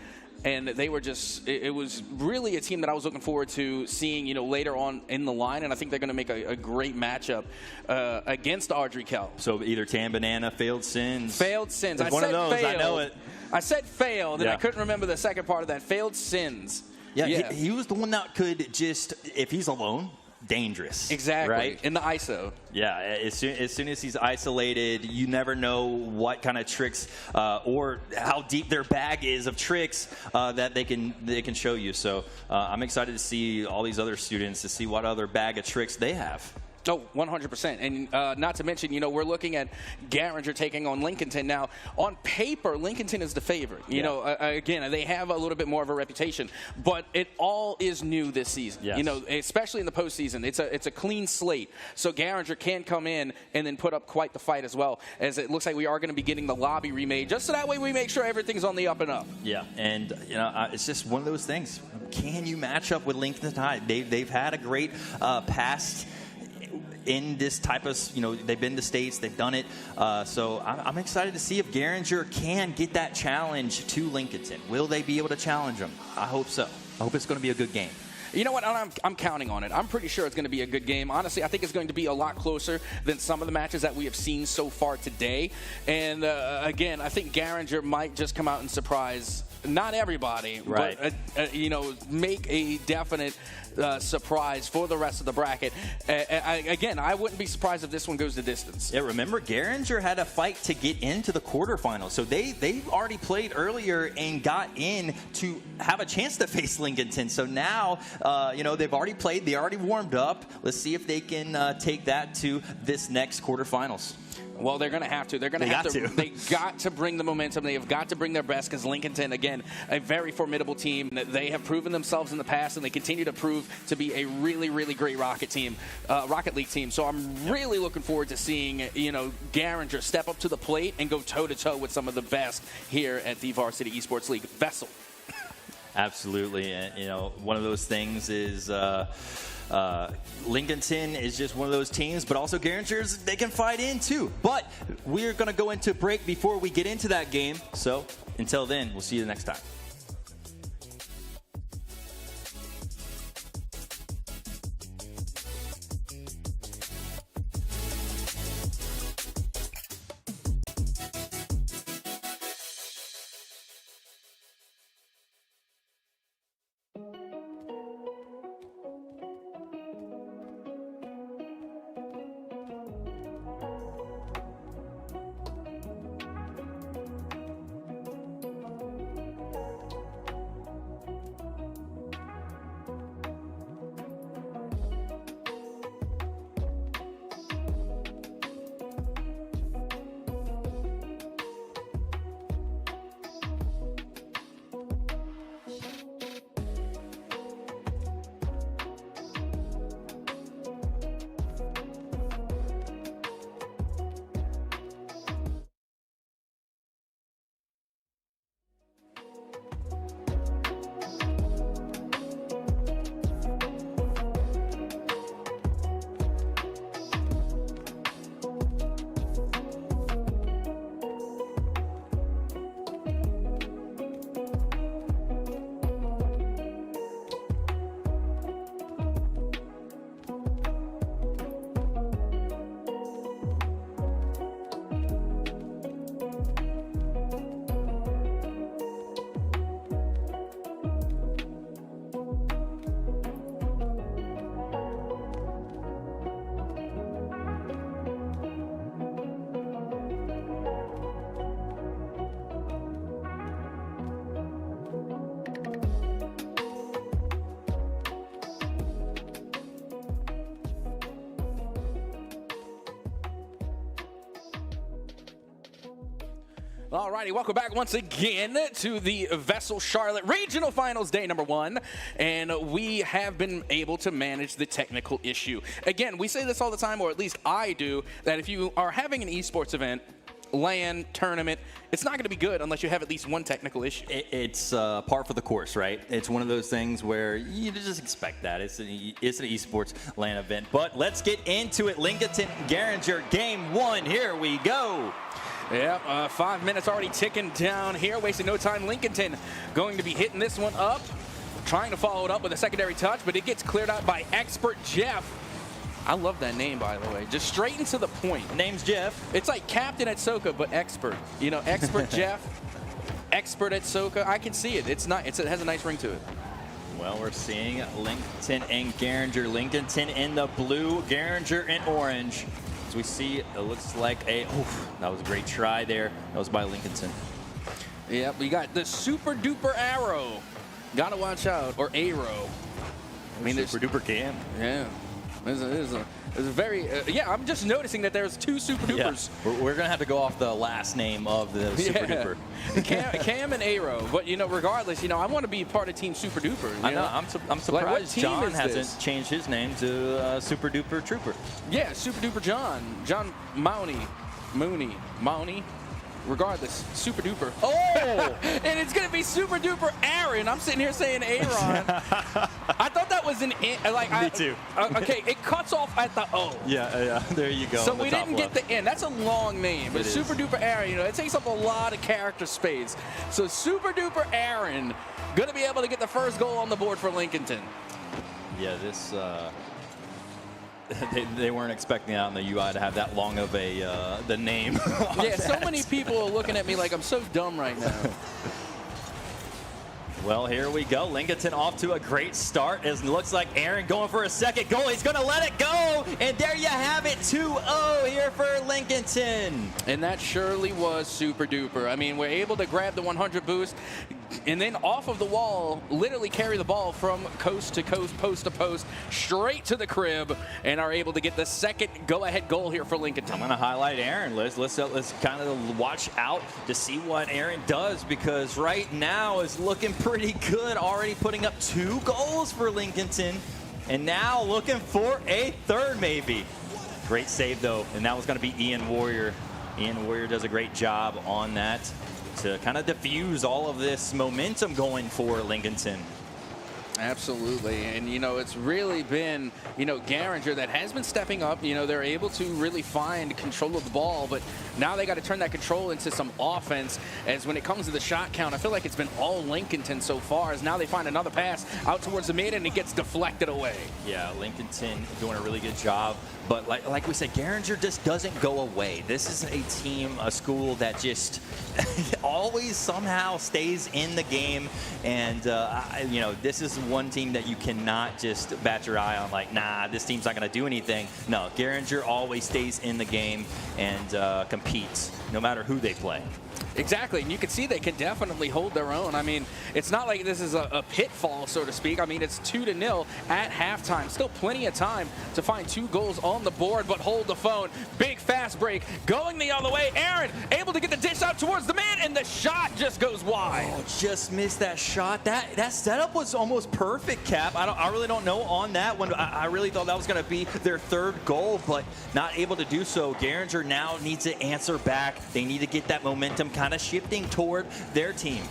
And they were just, it was really a team that I was looking forward to seeing, later on in the line. And I think they're going to make a great matchup against Audrey Kell. So either Tan Banana, Failed Sins. Failed Sins. One of those, failed. I know it. I said failed, and I couldn't remember the second part of that. Failed Sins. Yeah. He was the one that could just, if he's alone, dangerous. Exactly. Right? In the ISO. Yeah, as soon as he's isolated, you never know what kind of tricks or how deep their bag is of tricks that they can show you. So I'm excited to see all these other students, to see what other bag of tricks they have. Oh, 100%. And not to mention, we're looking at Garinger taking on Lincolton. Now, on paper, Lincolton is the favorite. You know, again, they have a little bit more of a reputation, but it all is new this season. Yes. Especially in the postseason. It's a clean slate. So Garinger can come in and then put up quite the fight as well, as it looks like we are going to be getting the lobby remade, just so that way we make sure everything's on the up and up. Yeah, and it's just one of those things. Can you match up with Lincoln High? They've had a great past in this type of, they've been to states, they've done it. So I'm excited to see if Garinger can get that challenge to Lincoln. Will they be able to challenge them? I hope so. I hope it's going to be a good game. You know what? I'm counting on it. I'm pretty sure it's going to be a good game. Honestly, I think it's going to be a lot closer than some of the matches that we have seen so far today. And again, I think Garinger might just come out and surprise not everybody, right, but make a definite surprise for the rest of the bracket. Again, I wouldn't be surprised if this one goes the distance. Yeah, remember, Garinger had a fight to get into the quarterfinals. So they've already played earlier and got in to have a chance to face Lincoln. So now, they've already played. They already warmed up. Let's see if they can take that to this next quarterfinals. Well, they're going to have to. They got to bring the momentum. They have got to bring their best, because Lincoln, again, a very formidable team. They have proven themselves in the past, and they continue to prove to be a really, really great Rocket League team. So I'm really looking forward to seeing, Garinger step up to the plate and go toe-to-toe with some of the best here at the Varsity Esports League. VESL. Absolutely. And, one of those things is Lincoln is just one of those teams, but also Garingers, they can fight in too. But we're going to go into break before we get into that game. So until then, we'll see you next time. All righty, welcome back once again to the VESL Charlotte Regional Finals Day number 1. And we have been able to manage the technical issue. Again, we say this all the time, or at least I do, that if you are having an esports event, LAN, tournament, it's not going to be good unless you have at least one technical issue. It's par for the course, right? It's one of those things where you just expect that. It's an esports LAN event. But let's get into it. Lincoln Garinger, game 1. Here we go. Yeah, 5 minutes already ticking down here. Wasting no time. Lincoln going to be hitting this one up. Trying to follow it up with a secondary touch, but it gets cleared out by Expert Jeff. I love that name, by the way. Just straight and to the point. Name's Jeff. It's like Captain at Soka, but expert. Expert Jeff, expert at Soka. I can see it. It has a nice ring to it. Well, we're seeing Lincoln and Garinger. Lincoln in the blue, Garinger in orange. As we see, it looks like that was a great try there. That was by Lincoln. Yep, we got the super duper arrow. Gotta watch out, or arrow. I mean, super duper cam. Yeah, it's a very yeah. I'm just noticing that there's two super dupers. Yeah. We're gonna have to go off the last name of the super duper. Cam and arrow. But regardless, I want to be part of Team Super Duper. I know. I'm surprised what team John is hasn't this? changed his name to Super Duper Trooper. Yeah, Super Duper John Mooney. Regardless, Super Duper. Oh! And it's going to be Super Duper Aaron. I'm sitting here saying Aaron. I thought that was an Me too. Okay, it cuts off at the O. Yeah. There you go. So we didn't get the N. That's a long name. But It Super is. Duper Aaron, it takes up a lot of character space. So Super Duper Aaron going to be able to get the first goal on the board for Lincoln. Yeah, this they weren't expecting out in the UI to have that long of the name. Yeah, so many people are looking at me like I'm so dumb right now. Well, here we go. Lincoln off to a great start. It looks like Aaron going for a second goal. He's going to let it go. And there you have it, 2-0 here for Lincoln. And that surely was super duper. I mean, we're able to grab the 100 boost and then off of the wall, literally carry the ball from coast to coast, post to post, straight to the crib, and are able to get the second go-ahead goal here for Lincoln. I'm going to highlight Aaron. Let's kind of watch out to see what Aaron does, because right now is looking pretty good, already putting up 2 goals for Lincoln, and now looking for a third maybe. Great save though, and that was going to be Ian Warrior. Ian Warrior does a great job on that to kind of diffuse all of this momentum going for Lincoln. Absolutely, and it's really been Garinger that has been stepping up. They're able to really find control of the ball, but now they got to turn that control into some offense. As when it comes to the shot count, I feel like it's been all Lincoln so far. As now they find another pass out towards the mid and it gets deflected away. Yeah, Lincoln doing a really good job. But like we said, Garinger just doesn't go away. This is a team, a school that just always somehow stays in the game. And, this is one team that you cannot just bat your eye on like, nah, this team's not going to do anything. No, Garinger always stays in the game and competes no matter who they play. Exactly, and you can see they can definitely hold their own. I mean, it's not like this is a pitfall, so to speak. I mean, it's 2-0 at halftime. Still plenty of time to find 2 goals on the board, but hold the phone. Big fast break going the other way. Aaron able to get the dish out towards the man, and the shot just goes wide. Oh, just missed that shot. That setup was almost perfect, Cap. I really don't know on that one. I really thought that was going to be their 3rd goal, but not able to do so. Garinger now needs to answer back. They need to get that momentum kind of shifting toward their team.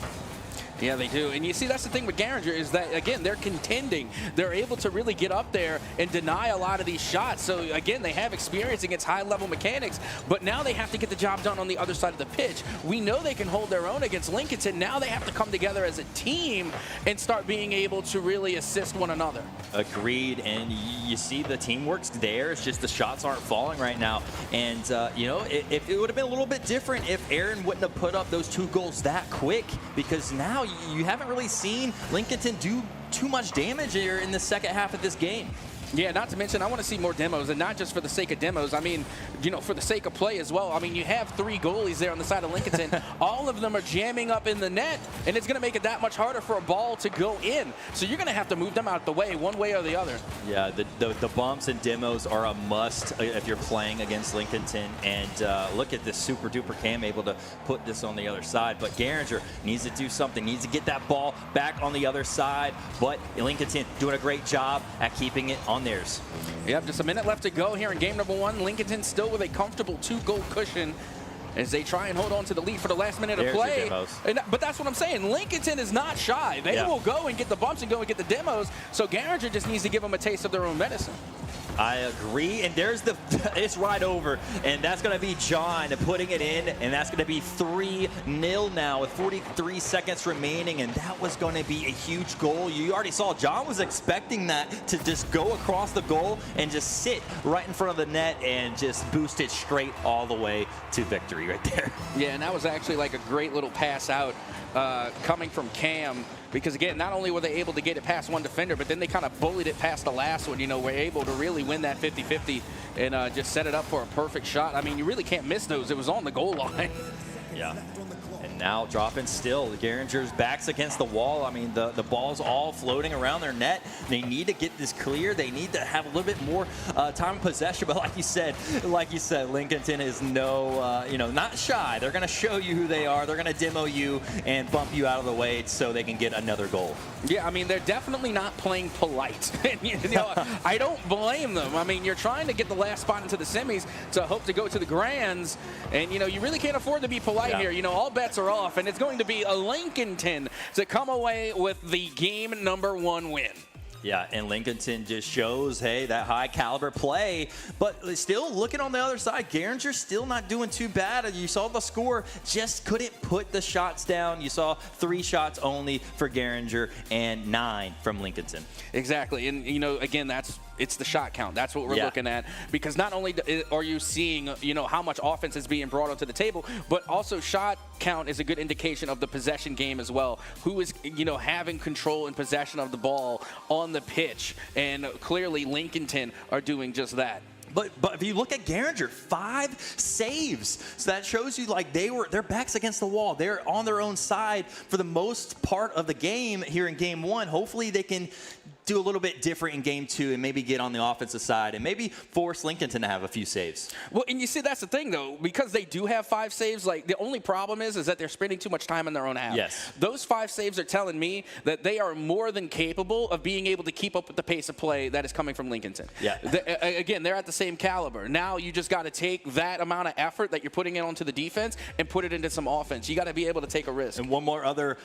Yeah, they do. And you see, that's the thing with Garinger is that, again, they're contending. They're able to really get up there and deny a lot of these shots. So, again, they have experience against high-level mechanics, but now they have to get the job done on the other side of the pitch. We know they can hold their own against Lincoln. Now they have to come together as a team and start being able to really assist one another. Agreed. And you see the teamwork's there. It's just the shots aren't falling right now. And, if it would have been a little bit different if Aaron wouldn't have put up those 2 goals that quick, because now you haven't really seen Lincoln do too much damage here in the second half of this game. Yeah, not to mention, I want to see more demos, and not just for the sake of demos. I mean, for the sake of play as well. I mean, you have 3 goalies there on the side of Lincoln. All of them are jamming up in the net, and it's going to make it that much harder for a ball to go in. So you're going to have to move them out the way, one way or the other. Yeah, the bumps and demos are a must if you're playing against Lincoln. And look at this super duper cam able to put this on the other side. But Garinger needs to do something, needs to get that ball back on the other side. But Lincoln doing a great job at keeping it on theirs. Yep, just a minute left to go here in game number 1. Lincoln still with a comfortable 2-goal cushion as they try and hold on to the lead for the last minute of play. But that's what I'm saying. Lincoln is not shy. They will go and get the bumps and go and get the demos. So Garinger just needs to give them a taste of their own medicine. I agree, and it's right over, and that's going to be John putting it in, and that's going to be 3-0 now with 43 seconds remaining, and that was going to be a huge goal. You already saw John was expecting that to just go across the goal and just sit right in front of the net and just boost it straight all the way to victory right there. Yeah, and that was actually like a great little pass out coming from Cam, because again, not only were they able to get it past one defender, but then they kind of bullied it past the last one. You know, were able to really win that 50-50 and just set it up for a perfect shot. I mean, you really can't miss those. It was on the goal line. Yeah. And now dropping still. Geringer's back's against the wall. I mean, the ball's all floating around their net. They need to get this clear. They need to have a little bit more time of possession. But like you said, Lincolnton is not shy. They're going to show you who they are. They're going to demo you and bump you out of the way so they can get another goal. Yeah, I mean, they're definitely not playing polite. I don't blame them. I mean, you're trying to get the last spot into the semis to hope to go to the grands, and you really can't afford to be polite here. All bets are off, and it's going to be a Lincolton to come away with the game #1 win. Yeah, and Lincolton just shows, hey, that high caliber play. But still, looking on the other side, Geringer's still not doing too bad. You saw the score, just couldn't put the shots down. You saw 3 shots only for Geringer and 9 from Lincolton. Exactly, and again, it's the shot count. That's what we're looking at, because not only are you seeing, how much offense is being brought onto the table, but also shot count is a good indication of the possession game as well. Who is, having control and possession of the ball on the pitch, and clearly Lincolton are doing just that. But if you look at Geringer, 5 saves. So that shows you their backs against the wall. They're on their own side for the most part of the game here in game 1. Hopefully they can do a little bit different in game 2 and maybe get on the offensive side and maybe force Lincolnton to have a few saves. Well, and you see, that's the thing, though, because they do have 5 saves, the only problem is that they're spending too much time in their own half. Yes. Those 5 saves are telling me that they are more than capable of being able to keep up with the pace of play that is coming from Lincolton. Yeah. Again, they're at the same caliber. Now you just got to take that amount of effort that you're putting in onto the defense and put it into some offense. You got to be able to take a risk. And one more other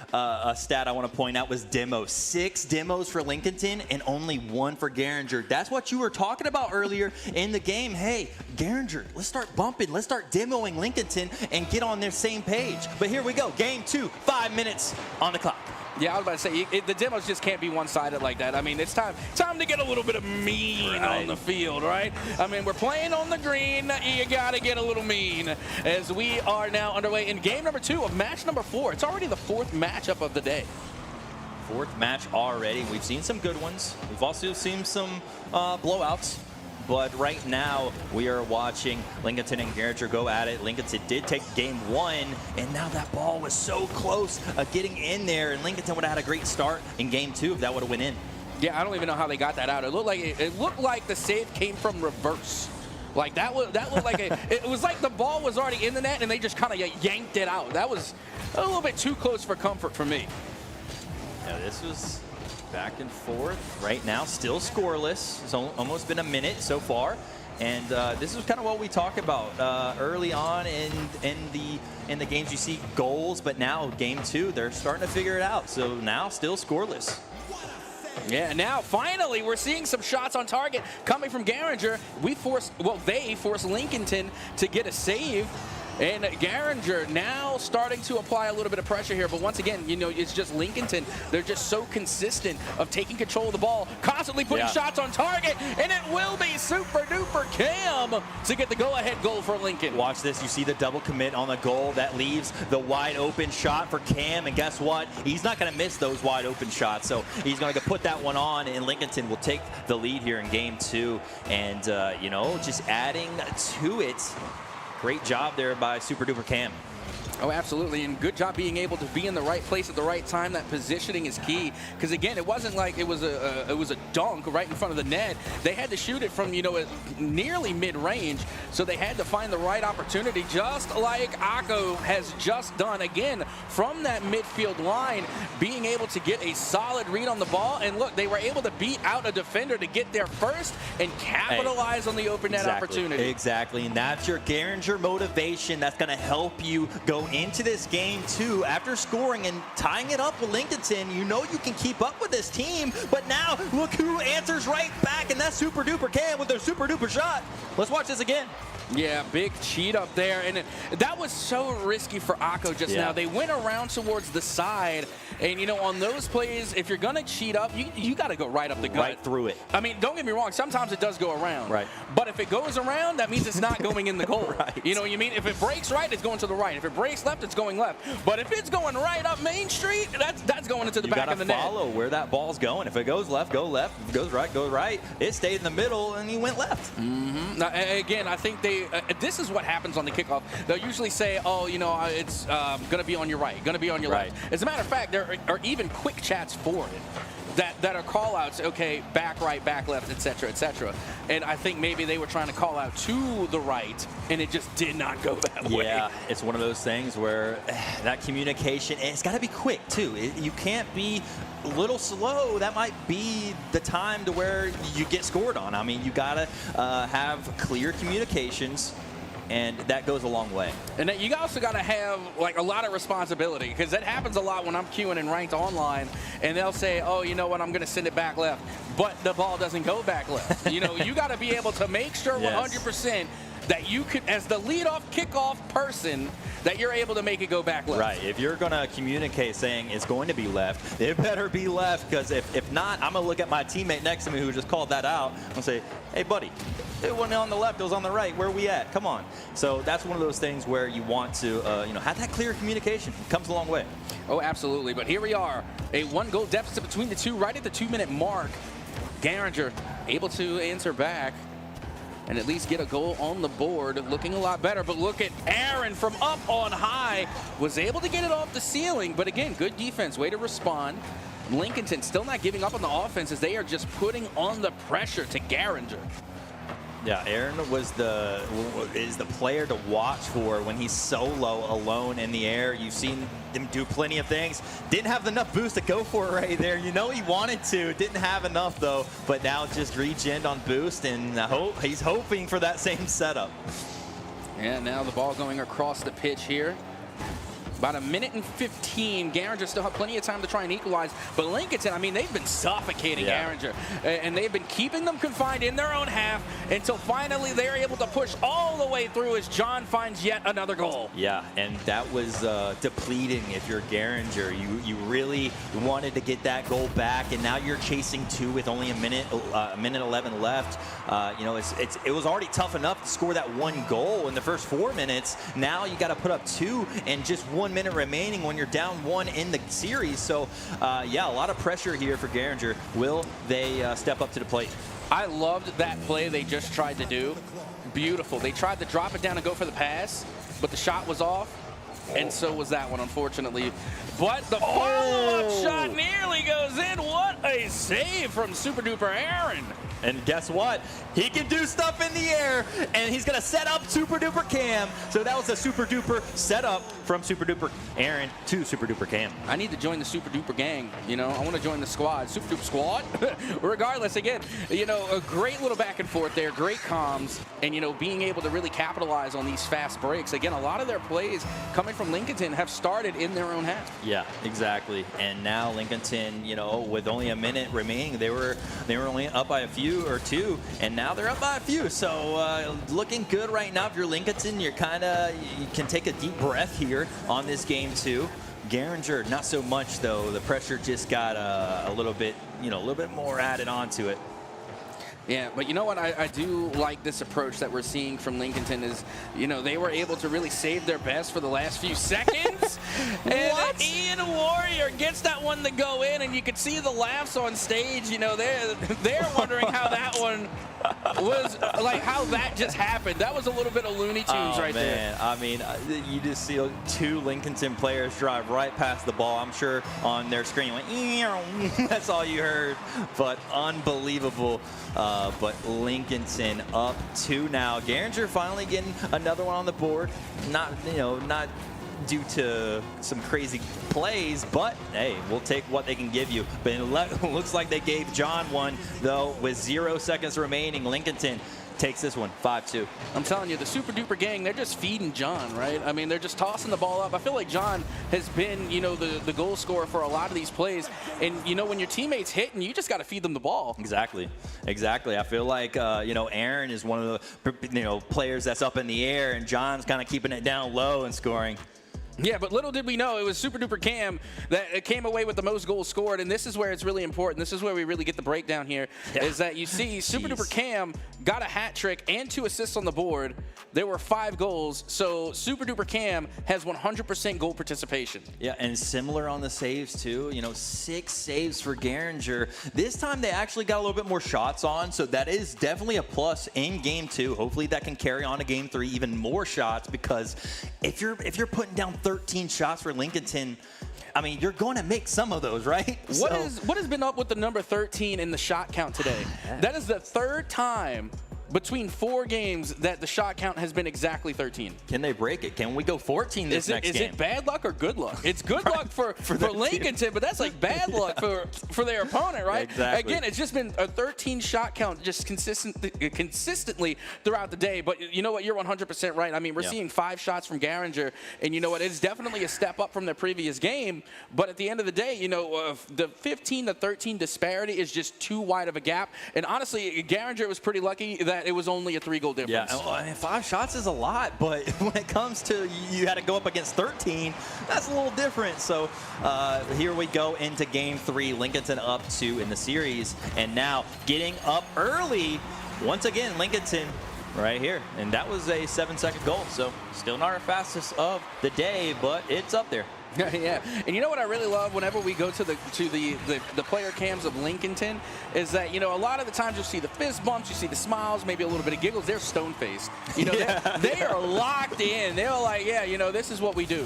stat I want to point out was demos. 6 demos for Lincolnton and only 1 for Geringer. That's what you were talking about earlier in the game. Hey, Geringer, let's start bumping. Let's start demoing Lincolnton and get on their same page. But here we go. Game 2, 5 minutes on the clock. Yeah, I was about to say, the demos just can't be one-sided like that. I mean, it's time to get a little bit of mean on the field, right? I mean, we're playing on the green. You got to get a little mean, as we are now underway in game #2 of match #4. It's already the 4th matchup of the day. 4th match already. We've seen some good ones. We've also seen some blowouts. But right now, we are watching Lincolton and Geringer go at it. Lincolton did take game 1, and now that ball was so close getting in there, and Lincolton would have had a great start in game 2 if that would have went in. Yeah, I don't even know how they got that out. It looked like the save came from reverse. That looked like it was like the ball was already in the net, and they just kind of yanked it out. That was a little bit too close for comfort for me. Yeah, this was back and forth. Right now, still scoreless. It's almost been a minute so far, and this is kind of what we talk about early on in the games. You see goals, but now game 2, they're starting to figure it out. So now, still scoreless. Yeah, now finally we're seeing some shots on target coming from Geringer. They forced Lincolton to get a save. And Geringer now starting to apply a little bit of pressure here. But once again, it's just Lincolton. They're just so consistent of taking control of the ball, constantly putting shots on target. And it will be super duper Cam to get the go-ahead goal for Lincoln. Watch this. You see the double commit on the goal. That leaves the wide open shot for Cam. And guess what? He's not going to miss those wide open shots. So he's going to put that one on. And Lincolton will take the lead here in game 2. And, just adding to it. Great job there by Super Duper Cam. Oh, absolutely, and good job being able to be in the right place at the right time. That positioning is key, because again, it wasn't like it was a dunk right in front of the net. They had to shoot it from nearly mid-range, so they had to find the right opportunity, just like Akko has just done. Again, from that midfield line, being able to get a solid read on the ball, and look, they were able to beat out a defender to get there first and capitalize on the open net opportunity. Exactly, and that's your Geringer motivation. That's going to help you go into this game 2 after scoring and tying it up with Lincolton. You can keep up with this team, but now look who answers right back, and that's Super Duper Cam with their super duper shot. Let's watch this again. Yeah, big cheat up there. And that was so risky for Akko just now. They went around towards the side. And, you know, on those plays, if you're going to cheat up, you got to go right up the gut. Right through it. I mean, don't get me wrong. Sometimes it does go around. Right. But if it goes around, that means it's not going in the goal. Right. You know what you mean? If it breaks right, it's going to the right. If it breaks left, it's going left. But if it's going right up Main Street, that's going into the back of the net. You got to follow where that ball's going. If it goes left, go left. If it goes right, go right. It stayed in the middle, and he went left. Mm-hmm. Now, again, I think this is what happens on the kickoff. They'll usually say, oh, you know, it's going to be on your right, going to be on your left. As a matter of fact, there are even quick chats for it that are call-outs, okay, back right, back left, et cetera, et cetera. And I think maybe they were trying to call out to the right, and it just did not go that way. Yeah, it's one of those things where that communication, and it's got to be quick, too. You can't be a little slow. That might be the time to where you get scored on. I mean, you got to have clear communications, and that goes a long way. And then you also got to have like a lot of responsibility, because that happens a lot when I'm queuing and ranked online, and they'll say, oh, you know what, I'm going to send it back left, but the ball doesn't go back left. You know, you got to be able to make sure 100% that you could, as the leadoff kickoff person, that you're able to make it go back left. Right. If you're going to communicate saying it's going to be left, it better be left, because if not, I'm going to look at my teammate next to me who just called that out and say, hey, buddy, it wasn't on the left, it was on the right. Where are we at? Come on. So that's one of those things where you want to have that clear communication. It comes a long way. Oh, absolutely. But here we are, a 1-goal deficit between the two right at the 2-minute mark. Garinger able to answer back and at least get a goal on the board, looking a lot better. But look at Aaron from up on high, was able to get it off the ceiling. But again, good defense, way to respond. Lincoln still not giving up on the offense, as they are just putting on the pressure to Garinger. Yeah, Aaron is the player to watch for when he's solo, alone in the air. You've seen him do plenty of things. Didn't have enough boost to go for it right there. You know he wanted to. Didn't have enough, though. But now just regen on boost, and he's hoping for that same setup. And now the ball going across the pitch here. About 1:15. Garinger still have plenty of time to try and equalize. But Lincoln, I mean, they've been suffocating Garinger. And they've been keeping them confined in their own half until finally they're able to push all the way through as John finds yet another goal. Yeah, and that was depleting if you're Garinger. You really wanted to get that goal back, and now you're chasing two with only a minute 11 left. It was already tough enough to score that one goal in the first 4 minutes. Now you got to put up two and just 1 minute remaining when you're down one in the series. So, a lot of pressure here for Garinger. Will they step up to the plate? I loved that play they just tried to do. Beautiful. They tried to drop it down and go for the pass, but the shot was off, and so was that one, unfortunately. But the follow-up shot nearly goes in. What a save from Super Duper Aaron. And guess what? He can do stuff in the air, and he's going to set up Super Duper Cam. So that was a Super Duper setup from Super Duper Aaron to Super Duper Cam. I need to join the Super Duper gang. You know, I want to join the squad. Super Duper squad. Regardless, again, a great little back and forth there, great comms, and, being able to really capitalize on these fast breaks. Again, a lot of their plays coming from Lincoln have started in their own half. Yeah, exactly. And now Lincoln, with only a minute remaining, they were only up by a few or two, and now they're up by a few. So looking good right now. If you're Lincoln, you can take a deep breath here on this game too. Garinger, not so much though. The pressure just got a little bit more added onto it. Yeah, but you know what? I do like this approach that we're seeing from Lincoln is, they were able to really save their best for the last few seconds. And Ian Warrior gets that one to go in, and you could see the laughs on stage. They're wondering how that one was, like, how that just happened. That was a little bit of Looney Tunes there. I mean, you just see two Lincoln players drive right past the ball. I'm sure on their screen, that's all you heard. But unbelievable. But Lincoln up 2 now. Garinger finally getting another one on the board. Not due to some crazy plays, but hey, we'll take what they can give you. But it looks like they gave John one, though, with 0 seconds remaining. Lincoln takes this one 5-2. I'm telling you, the Super Duper gang, they're just feeding John, right? I mean, they're just tossing the ball up. I feel like John has been, you know, the goal scorer for a lot of these plays. And, you know, when your teammates hitting, you just got to feed them the ball. Exactly. I feel like, you know, Aaron is one of the, you know, players that's up in the air, and John's kind of keeping it down low and scoring. Yeah, but little did we know it was Super Duper Cam that came away with the most goals scored, and this is where it's really important. This is where we really get the breakdown here, is that you see Super Duper Cam got a hat trick and 2 assists on the board. There were 5 goals, so Super Duper Cam has 100% goal participation. Yeah, and similar on the saves too. You know, 6 saves for Gehringer. This time they actually got a little bit more shots on, so that is definitely a plus in game 2. Hopefully that can carry on to game 3, even more shots, because if you're putting down 13 shots for Lincoln, I mean, you're going to make some of those, right? What has been up with the number 13 in the shot count today? That is the 3rd time between 4 games that the shot count has been exactly 13. Can they break it? Can we go 14 this next game? Is it bad luck or good luck? It's good luck for Lincoln, but that's like bad luck for their opponent, right? Exactly. Again, it's just been a 13 shot count just consistently throughout the day. But you know what? You're 100% right. I mean, we're seeing 5 shots from Gehringer, and you know what? It's definitely a step up from the previous game. But at the end of the day, you know, the 15 to 13 disparity is just too wide of a gap. And honestly, Gehringer was pretty lucky that it was only a 3-goal difference. Yeah, I mean, 5 shots is a lot, but when it comes to you had to go up against 13, that's a little different. So here we go into game 3. Lincoln up 2 in the series, and now getting up early once again. Lincoln right here, and that was a 7-second goal. So still not our fastest of the day, but it's up there. Yeah, and you know what I really love whenever we go to the player cams of Lincoln is that, you know, a lot of the times you'll see the fist bumps, you see the smiles, maybe a little bit of giggles. They're stone-faced. You know, they are locked in. They're like, yeah, you know, this is what we do.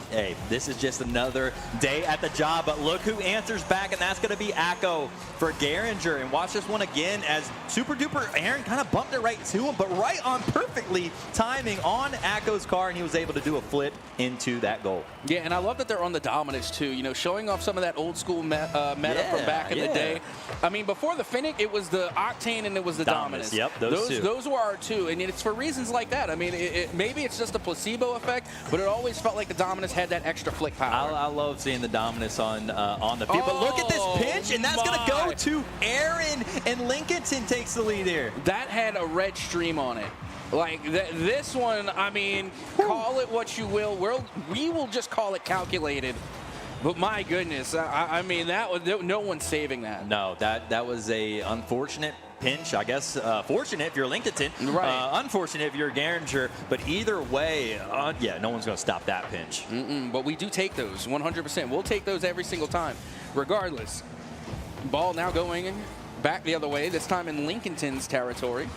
Hey, this is just another day at the job, but look who answers back, and that's going to be Acko for Gehringer. And watch this one again as Super Duper Aaron kind of bumped it right to him, but right on perfectly timing on Acko's car, and he was able to do a flip into that goal. Yeah, and I love that they're on the Dominus too, you know, showing off some of that old school meta from back in the day. I mean, before the Finnick, it was the Octane and it was the Dominus. Yep, those were our 2, and it's for reasons like that. I mean, maybe it's just a placebo effect, but it always felt like the Dominus had that extra flick power. I love seeing the Dominus on the field. But look at this pinch, and that's going to go to Aaron, and Lincoln takes the lead here. That had a red stream on it. Like, this one, I mean, call it what you will. We will just call it calculated. But my goodness, I mean, no one's saving that. No, that was a unfortunate pinch. I guess fortunate if you're Lincoln, right? Unfortunate if you're Gehringer. But either way, yeah, no one's going to stop that pinch. But we do take those 100%. We'll take those every single time, regardless. Ball now going back the other way. This time in Lincoln's territory.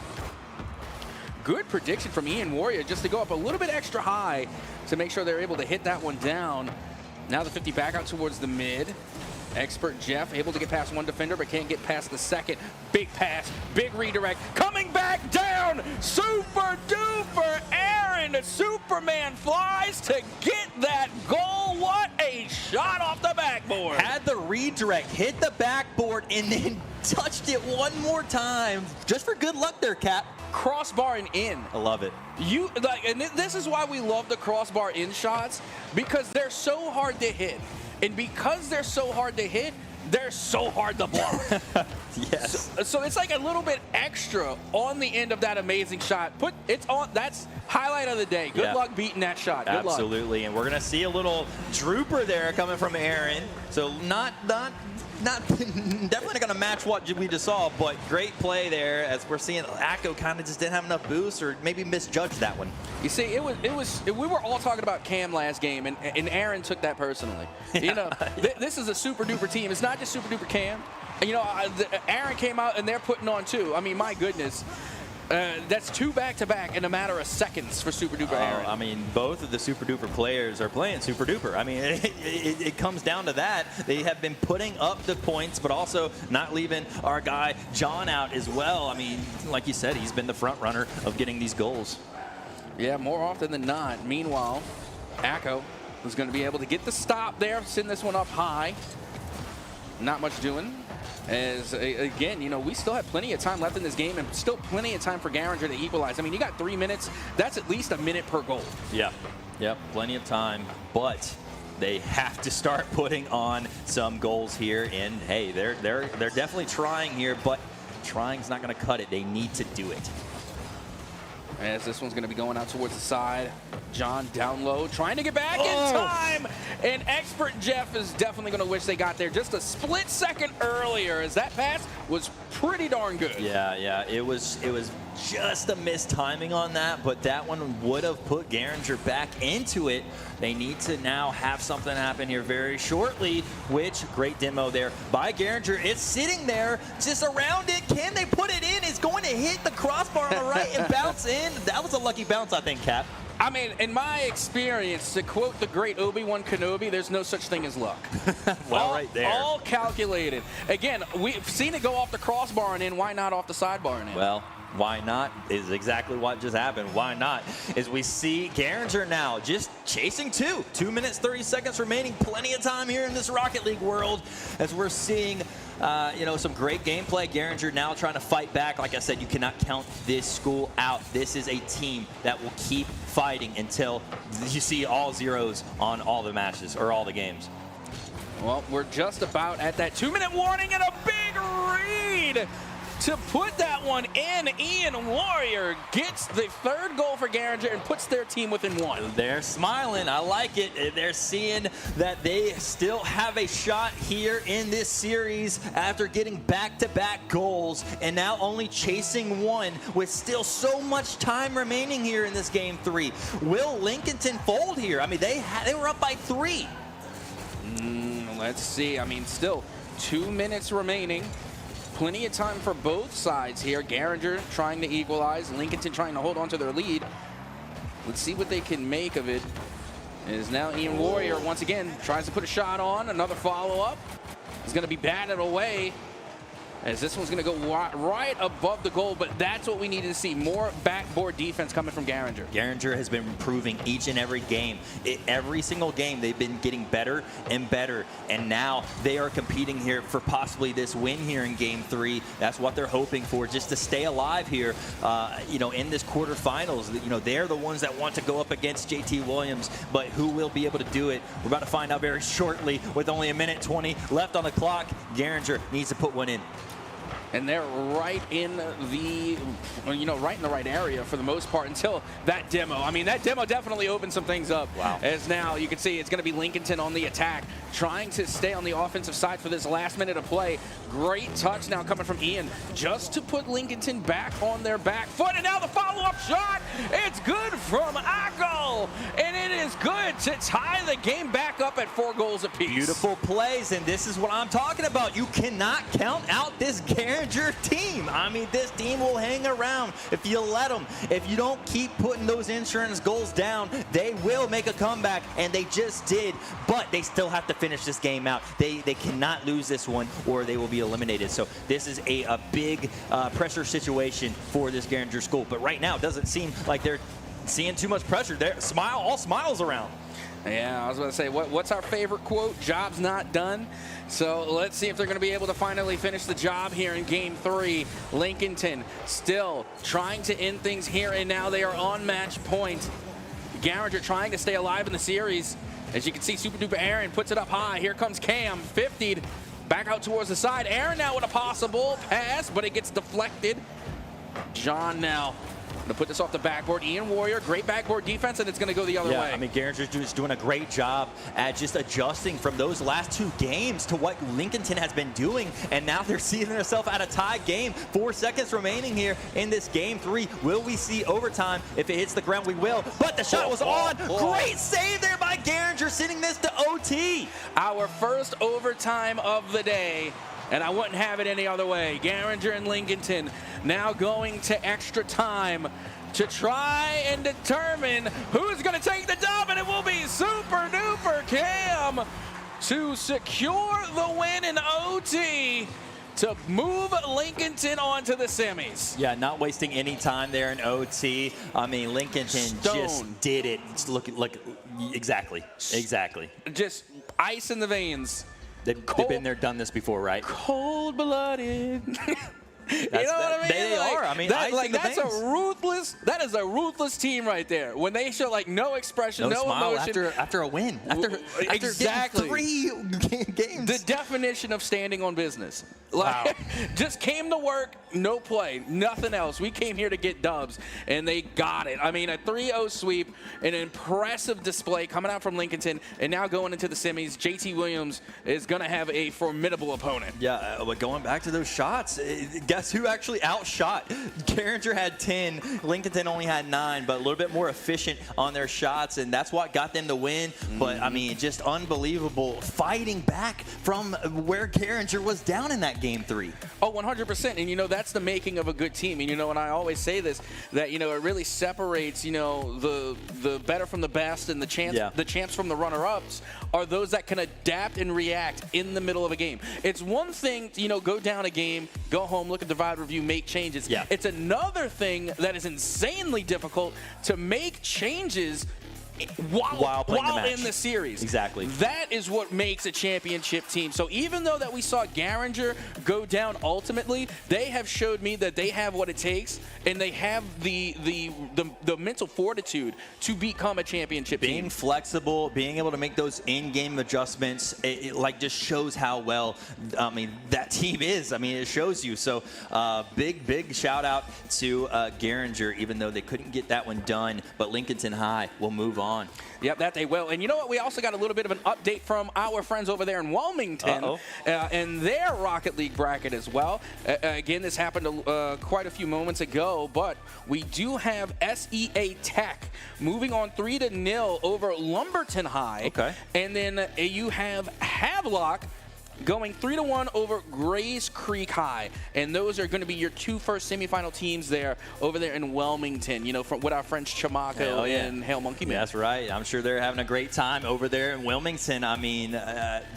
Good prediction from Ian Warrior just to go up a little bit extra high to make sure they're able to hit that one down. Now the 50 back out towards the mid. Expert Jeff able to get past one defender, but can't get past the second. Big pass, big redirect, coming back down. Super duper Aaron, the Superman flies to get that goal. What a shot off the backboard. Had the redirect, hit the backboard, and then touched it one more time. Just for good luck there, Cap. Crossbar and in. I love it. And this is why we love the crossbar in shots, because they're so hard to hit. And because they're so hard to hit, they're so hard to block. Yes. So it's like a little bit extra on the end of that amazing shot. It's on. That's highlight of the day. Good luck beating that shot. Good luck. Absolutely. And we're going to see a little drooper there coming from Aaron. So not definitely not going to match what we just saw, but great play there as we're seeing Acko kind of just didn't have enough boost or maybe misjudged that one. You see, we were all talking about Cam last game, and Aaron took that personally. You know, this is a super duper team. It's not just super duper Cam. You know, Aaron came out and they're putting on 2. I mean, my goodness. That's 2 back-to-back in a matter of seconds for Super Duper Aaron. I mean, both of the Super Duper players are playing Super Duper. I mean, it comes down to that. They have been putting up the points, but also not leaving our guy John out as well. I mean, like you said, he's been the front runner of getting these goals. Yeah, more often than not. Meanwhile, Acko is going to be able to get the stop there, send this one up high. not much doing. As, again, you know, we still have plenty of time left in this game and still plenty of time for Garinger to equalize. I mean, you got 3 minutes. That's at least a minute per goal. Yeah, yep, plenty of time. But they have to start putting on some goals here. And, hey, they're definitely trying here, but trying's not going to cut it. They need to do it. As this one's going to be going out towards the side. John down low, trying to get back in time. And expert Jeff is definitely going to wish they got there just a split second earlier, as that pass was pretty darn good. Yeah, it was just a missed timing on that, but that one would have put Garinger back into it. They need to now have something happen here very shortly, which, great demo there by Garinger. It's sitting there just around it. Can they put it in? It's going to hit the crossbar on the right and bounce in. That was a lucky bounce, I think, Cap. I mean, in my experience, to quote the great Obi-Wan Kenobi, there's no such thing as luck. Well, right there. All calculated. Again, we've seen it go off the crossbar and in. Why not off the sidebar and in? Well, why not is exactly what just happened. Why not? As we see Garinger now just chasing 2 minutes, 30 seconds remaining. Plenty of time here in this Rocket League world as we're seeing you know, some great gameplay. Garinger now trying to fight back. Like I said, you cannot count this school out. This is a team that will keep fighting until you see all zeros on all the matches or all the games. Well, we're just about at that 2-minute warning and a big read to put that one in. Ian Warrior gets the 3rd goal for Garinger and puts their team within 1. They're smiling. I like it. They're seeing that they still have a shot here in this series after getting back-to-back goals and now only chasing 1 with still so much time remaining here in this game 3. Will Lincoln fold here? I mean, they were up by 3. Let's see. I mean, still 2 minutes remaining. Plenty of time for both sides here. Garinger trying to equalize. Lincoln trying to hold on to their lead. Let's see what they can make of it. It is now Ian Warrior once again tries to put a shot on. Another follow-up. It's going to be batted away, as this one's going to go right above the goal, but that's what we needed to see. More backboard defense coming from Garinger. Garinger has been improving each and every game. Every single game, they've been getting better and better, and now they are competing here for possibly this win here in Game 3. That's what they're hoping for, just to stay alive here, you know, in this quarterfinals. You know, they're the ones that want to go up against JT Williams, but who will be able to do it? We're about to find out very shortly with only 1:20 left on the clock. Garinger needs to put one in. And they're right in the, you know, right in the right area for the most part until that demo. I mean, that demo definitely opened some things up. Wow. As now you can see it's going to be Lincoln on the attack, trying to stay on the offensive side for this last minute of play. Great touch now coming from Ian just to put Lincoln back on their back foot. And now the follow-up shot. It's good from Agol. And it is good to tie the game back up at 4 goals apiece. Beautiful plays, and this is what I'm talking about. You cannot count out this Garinger team. I mean, this team will hang around if you let them. If you don't keep putting those insurance goals down, they will make a comeback, and they just did. But they still have to finish this game out. They cannot lose this one, or they will be eliminated. So this is a big pressure situation for this Garinger school. But right now, it doesn't seem like they're seeing too much pressure. They're all smiles around. Yeah, I was going to say, what's our favorite quote? Job's not done. So let's see if they're going to be able to finally finish the job here in Game 3. Lincoln still trying to end things here and now. They are on match point. Garinger trying to stay alive in the series. As you can see, Super Duper Aaron puts it up high. Here comes Cam, 50'd, back out towards the side. Aaron now with a possible pass, but it gets deflected. John now to put this off the backboard. Ian Warrior, great backboard defense, and it's going to go the other way. I mean, Garinger's is doing a great job at just adjusting from those last 2 games to what Lincoln has been doing, and now they're seeing themselves at a tie game. 4 seconds remaining here in this Game 3. Will we see overtime? If it hits the ground, we will. But the shot was on. Great save there by Garinger, sending this to OT. Our first overtime of the day. And I wouldn't have it any other way. Garinger and Lincoln now going to extra time to try and determine who's going to take the dub, and it will be Super Duper Cam to secure the win in OT to move Lincoln on to the semis. Yeah, not wasting any time there in OT. I mean, Lincoln just did it. Look, exactly. Just ice in the veins. They've been there, done this before, right? Cold-blooded. You know what I mean? They are. I mean, that's a ruthless. That is a ruthless team right there. When they show like no expression, no smile emotion after a win, after exactly 3 games. The definition of standing on business. Like, Wow. just came to work, no play, nothing else. We came here to get dubs, and they got it. I mean, a 3-0 sweep, an impressive display coming out from Lincoln, and now going into the semis. JT Williams is going to have a formidable opponent. Yeah, but going back to those shots, guess who actually outshot? Carringer had 10, Lincoln only had 9, but a little bit more efficient on their shots, and that's what got them the win. But, I mean, just unbelievable fighting back from where Carringer was down in that game 3. Oh, 100%. And, you know, that's the making of a good team. And, you know, and I always say this, that, you know, it really separates, you know, the better from the best and the champs from the runner-ups are those that can adapt and react in the middle of a game. It's one thing to, you know, go down a game, go home, look at the divide review, make changes. Yeah. It's another thing that is insanely difficult to make changes while in the series. Exactly. That is what makes a championship team. So even though that we saw Garinger go down ultimately, they have showed me that they have what it takes, and they have the mental fortitude to become a championship team. Being flexible, being able to make those in-game adjustments, it like just shows how well, I mean, that team is. I mean, it shows you. So big shout out to Garinger, even though they couldn't get that one done, but Lincoln High will move on. Yep, that they will. And you know what? We also got a little bit of an update from our friends over there in Wilmington and their Rocket League bracket as well. Again, this happened quite a few moments ago, but we do have SEA Tech moving on 3-0 over Lumberton High. Okay. And then you have Havelock going 3-1 over Grays Creek High, and those are going to be your 2 first semifinal teams there over there in Wilmington. You know, with our friends Chamaco and Hail Monkey Man. That's right. I'm sure they're having a great time over there in Wilmington. I mean,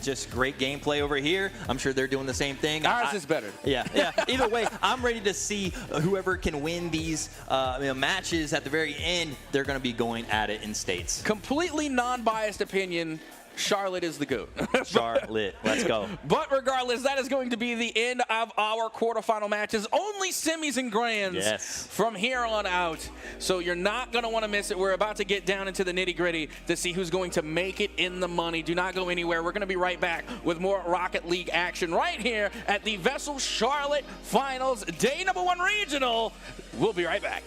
just great gameplay over here. I'm sure they're doing the same thing. Ours is better. Yeah. Either way, I'm ready to see whoever can win these matches at the very end. They're going to be going at it in states. Completely non-biased opinion. Charlotte is the GOAT. Charlotte, let's go. But regardless, that is going to be the end of our quarterfinal matches. Only semis and grands from here on out. So you're not going to want to miss it. We're about to get down into the nitty-gritty to see who's going to make it in the money. Do not go anywhere. We're going to be right back with more Rocket League action right here at the VESL Charlotte Finals, day number 1 regional. We'll be right back.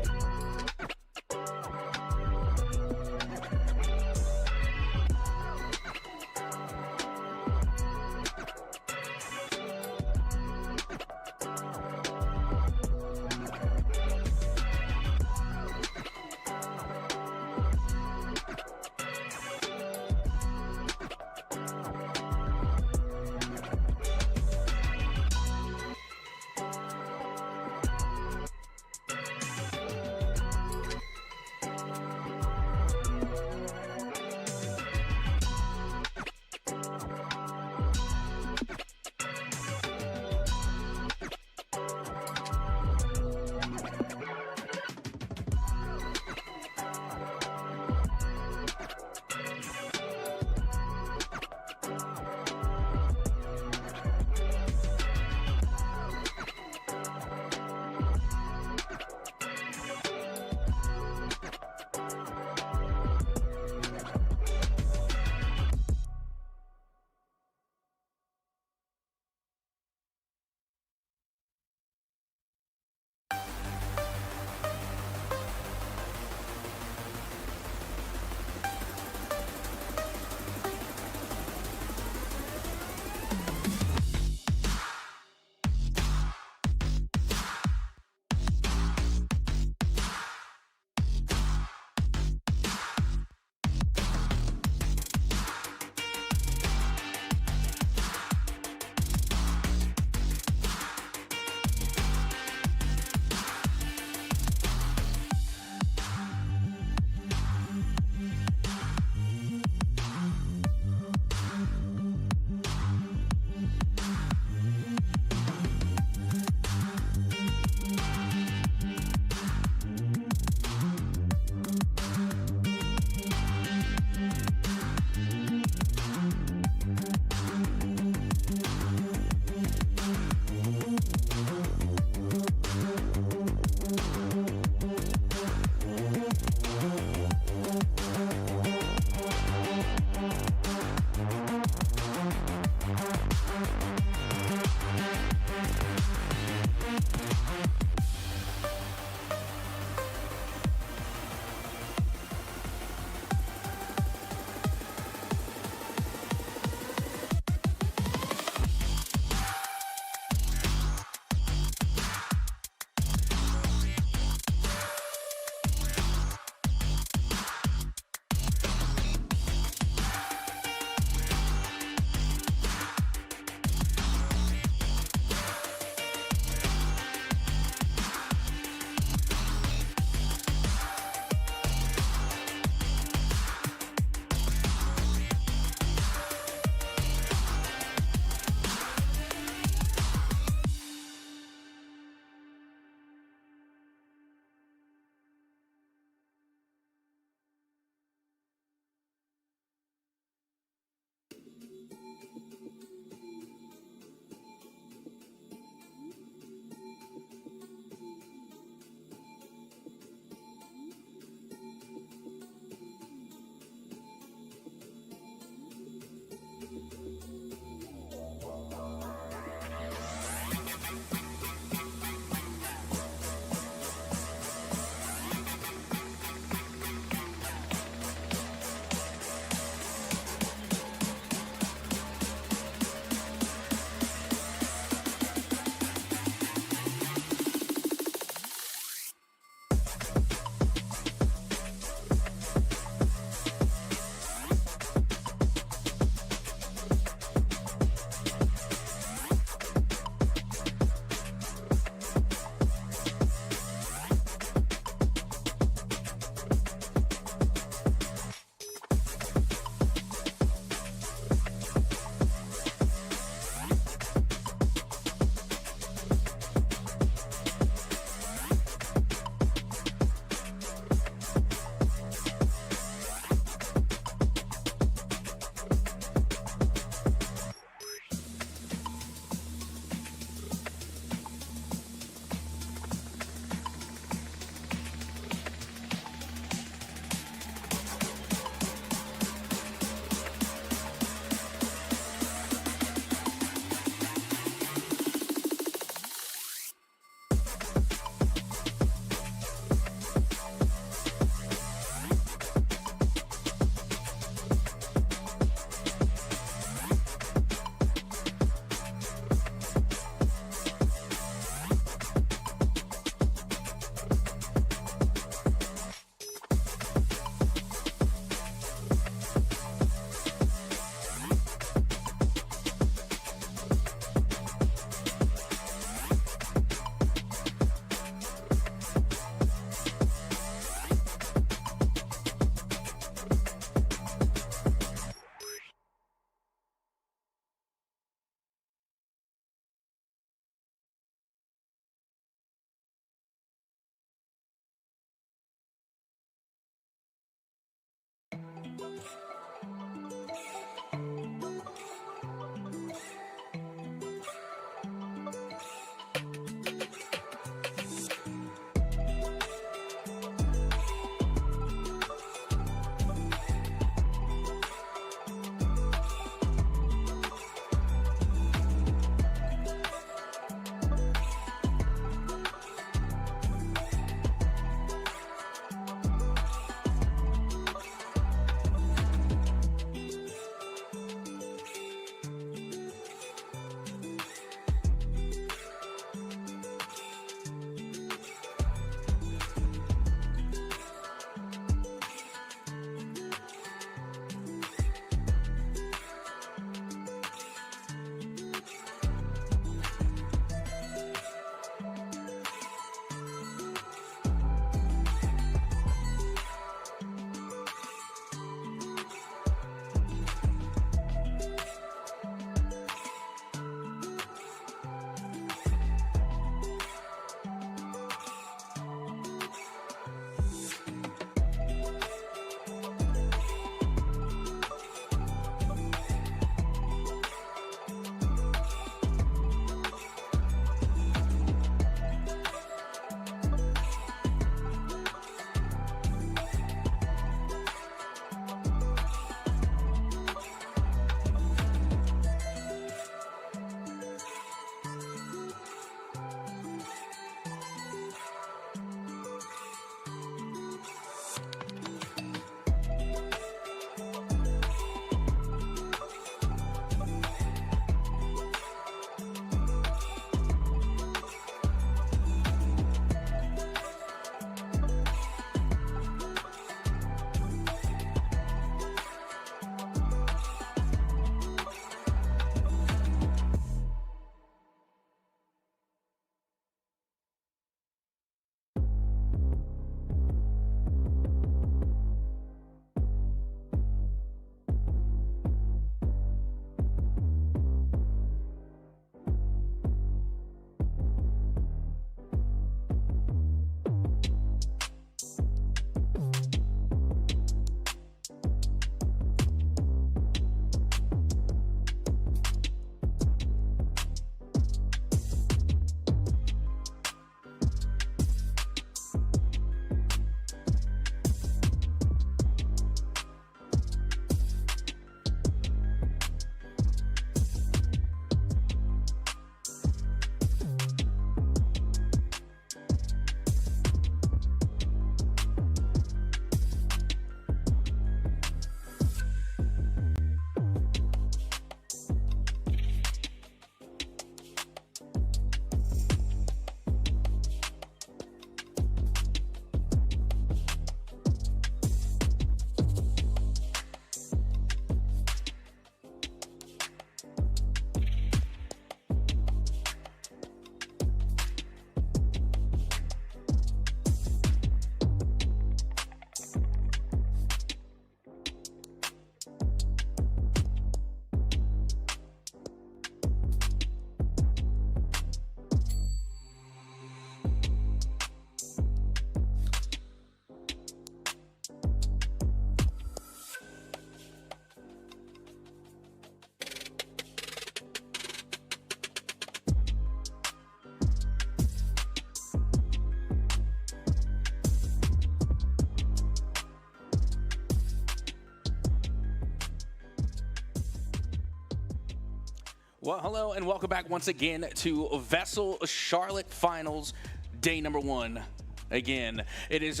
Well, hello and welcome back once again to VESL Charlotte Finals, day number 1. Again, it is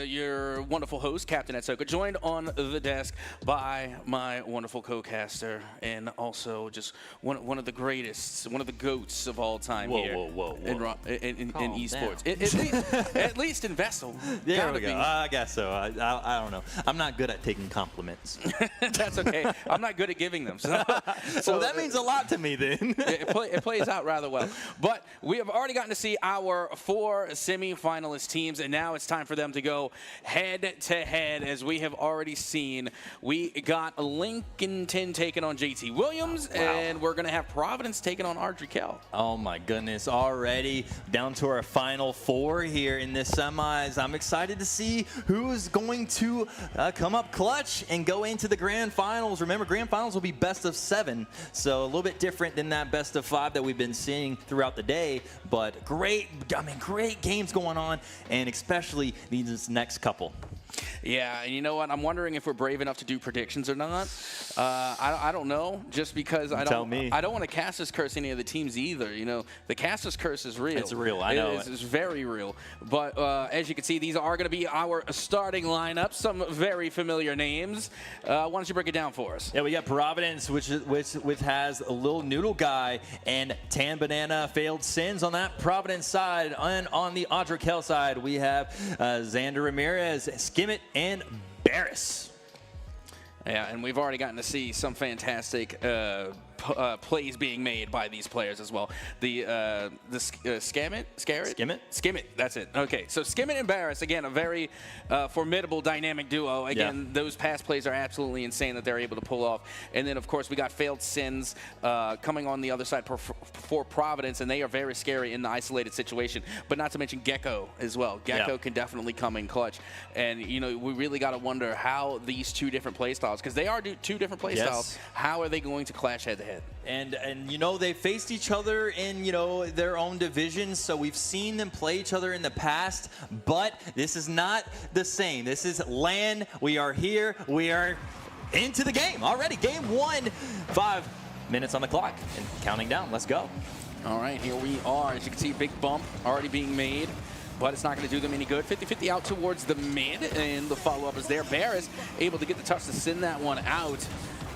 your wonderful host, Captain Etsoka, joined on the desk by my wonderful co-caster and also just one of the greatest, one of the GOATs of all time here in esports. At least in VESL. There we go. I guess so. I don't know. I'm not good at taking compliments. That's okay. I'm not good at giving them. So that means a lot to me then. It plays out rather well. But we have already gotten to see our 4 semi-finalist teams, and now it's time for them to go head-to-head. As we have already seen, we got Lincolton taking on JT Williams, and we're going to have Providence taking on Audrey Kell. Oh my goodness, already down to our final 4 here in this semis. I'm excited to see who's going to come up clutch and go into the grand finals. Remember, grand finals will be best of 7, so a little bit different than that best of 5 that we've been seeing throughout the day, but great games going on, and especially these next couple. Yeah, and you know what? I'm wondering if we're brave enough to do predictions or not. I don't know, just because I don't want to cast this curse any of the teams either. You know, the caster's curse is real. It's real, I know. It's very real. But as you can see, these are going to be our starting lineup. Some very familiar names. Why don't you break it down for us? Yeah, we got Providence, which has a little noodle guy, and Tan Banana Failed Sins on that Providence side. And on the Audrey Kell side, we have Xander Ramirez, Skimmit, and Barris. Yeah, and we've already gotten to see some fantastic plays being made by these players as well. The Skimmit, that's it. Okay, so Skimmit and Barris, again, a very formidable dynamic duo. Again, those pass plays are absolutely insane that they're able to pull off. And then, of course, we got Failed Sins coming on the other side for Providence, and they are very scary in the isolated situation. But not to mention Gecko as well. Gecko can definitely come in clutch. And, you know, we really got to wonder how these 2 different play styles, because they are 2 different play styles, how are they going to clash head-to-head? And you know, they faced each other in, you know, their own divisions, so we've seen them play each other in the past, but this is not the same. This is LAN. We are here. We are into the game already. Game 1, 5 minutes on the clock and counting down. Let's go. All right, here we are. As you can see, big bump already being made, but it's not going to do them any good. 50-50 out towards the mid, and the follow-up is there. Barris able to get the touch to send that one out.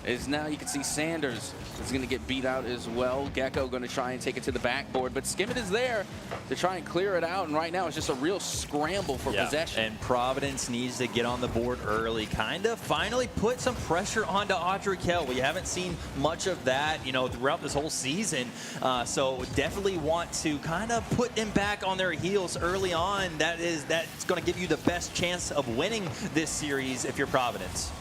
Is now you can see Sanders is going to get beat out as well. Gecko going to try and take it to the backboard, but Skimmit is there to try and clear it out, and right now it's just a real scramble for possession. And Providence needs to get on the board early, kind of finally put some pressure onto Audrey Kell. We haven't seen much of that, you know, throughout this whole season, so definitely want to kind of put them back on their heels early on. That's going to give you the best chance of winning this series if you're Providence.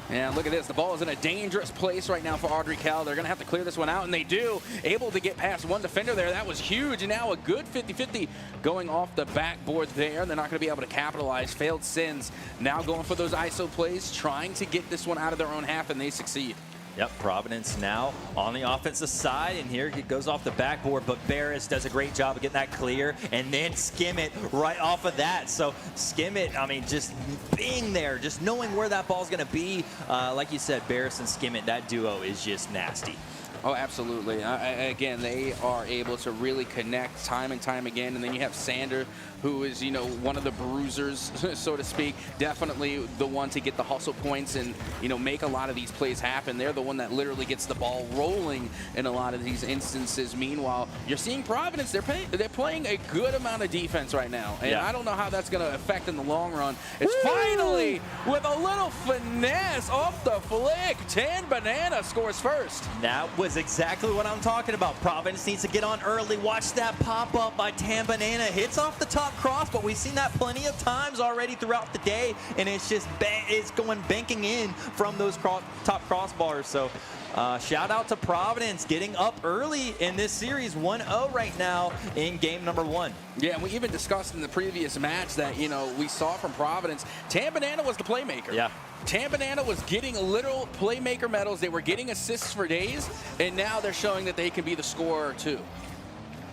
And look at this. The ball is in a dangerous place right now for Audrey Kell. They're going to have to clear this one out, and they do. Able to get past one defender there. That was huge. And now a good 50-50 going off the backboard there. They're not going to be able to capitalize. Failed Sins now going for those ISO plays, trying to get this one out of their own half, and they succeed. Yep, Providence now on the offensive side, and here it goes off the backboard, but Barris does a great job of getting that clear, and then Skimmit right off of that. So Skimmit, I mean, just being there, just knowing where that ball's going to be. Like you said, Barris and Skimmit, that duo is just nasty. Oh, absolutely. Again, they are able to really connect time and time again. And then you have Sander, who is, you know, one of the bruisers, so to speak. Definitely the one to get the hustle points and, you know, make a lot of these plays happen. They're the one that literally gets the ball rolling in a lot of these instances. Meanwhile, you're seeing Providence. They're playing a good amount of defense right now. And I don't know how that's going to affect in the long run. It's finally, with a little finesse off the flick, Tan Banana scores first. That was exactly what I'm talking about. Providence needs to get on early. Watch that pop up by Tan Banana. Hits off the top cross, but we've seen that plenty of times already throughout the day, and it's just it's going banking in from those top crossbars. So shout out to Providence getting up early in this series, 1-0 right now in game number 1. Yeah, and we even discussed in the previous match that, you know, we saw from Providence, Tan Banana was the playmaker. Yeah. Tan Banana was getting literal playmaker medals. They were getting assists for days, and now they're showing that they can be the scorer too.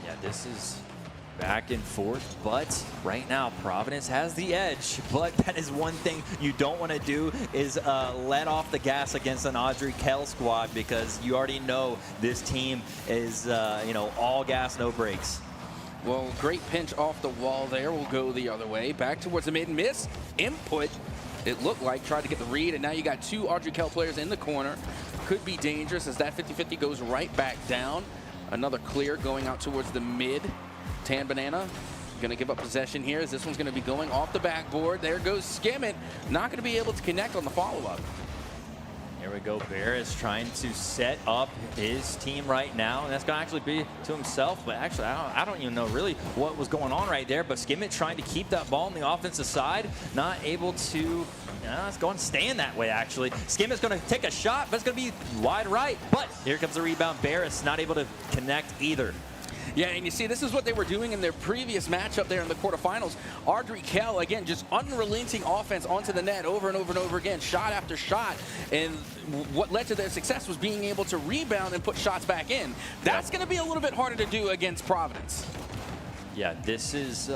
Yeah, this is Back and forth, but right now Providence has the edge. But that is one thing you don't want to do is let off the gas against an Audrey Kell squad, because you already know this team is all gas, no brakes. Well, great pinch off the wall there. We'll go the other way. Back towards the mid miss. Input, it looked like. Tried to get the read, and now you got two Audrey Kell players in the corner. Could be dangerous as that 50-50 goes right back down. Another clear going out towards the mid. Tan Banana going to give up possession here as this one's going to be going off the backboard. There goes Skimmett. Not going to be able to connect on the follow-up. Here we go. Bear is trying to set up his team right now, and that's going to actually be to himself. But actually, I don't even know really what was going on right there. But Skimmett trying to keep that ball on the offensive side, not able to. It's going to stand that way, actually. Skimmett's going to take a shot, but it's going to be wide right. But here comes the rebound. Bear is not able to connect either. Yeah, and you see, this is what they were doing in their previous matchup there in the quarterfinals. Audrey Kell, again, just unrelenting offense onto the net over and over and over again, shot after shot. And what led to their success was being able to rebound and put shots back in. That's going to be a little bit harder to do against Providence. Yeah, this is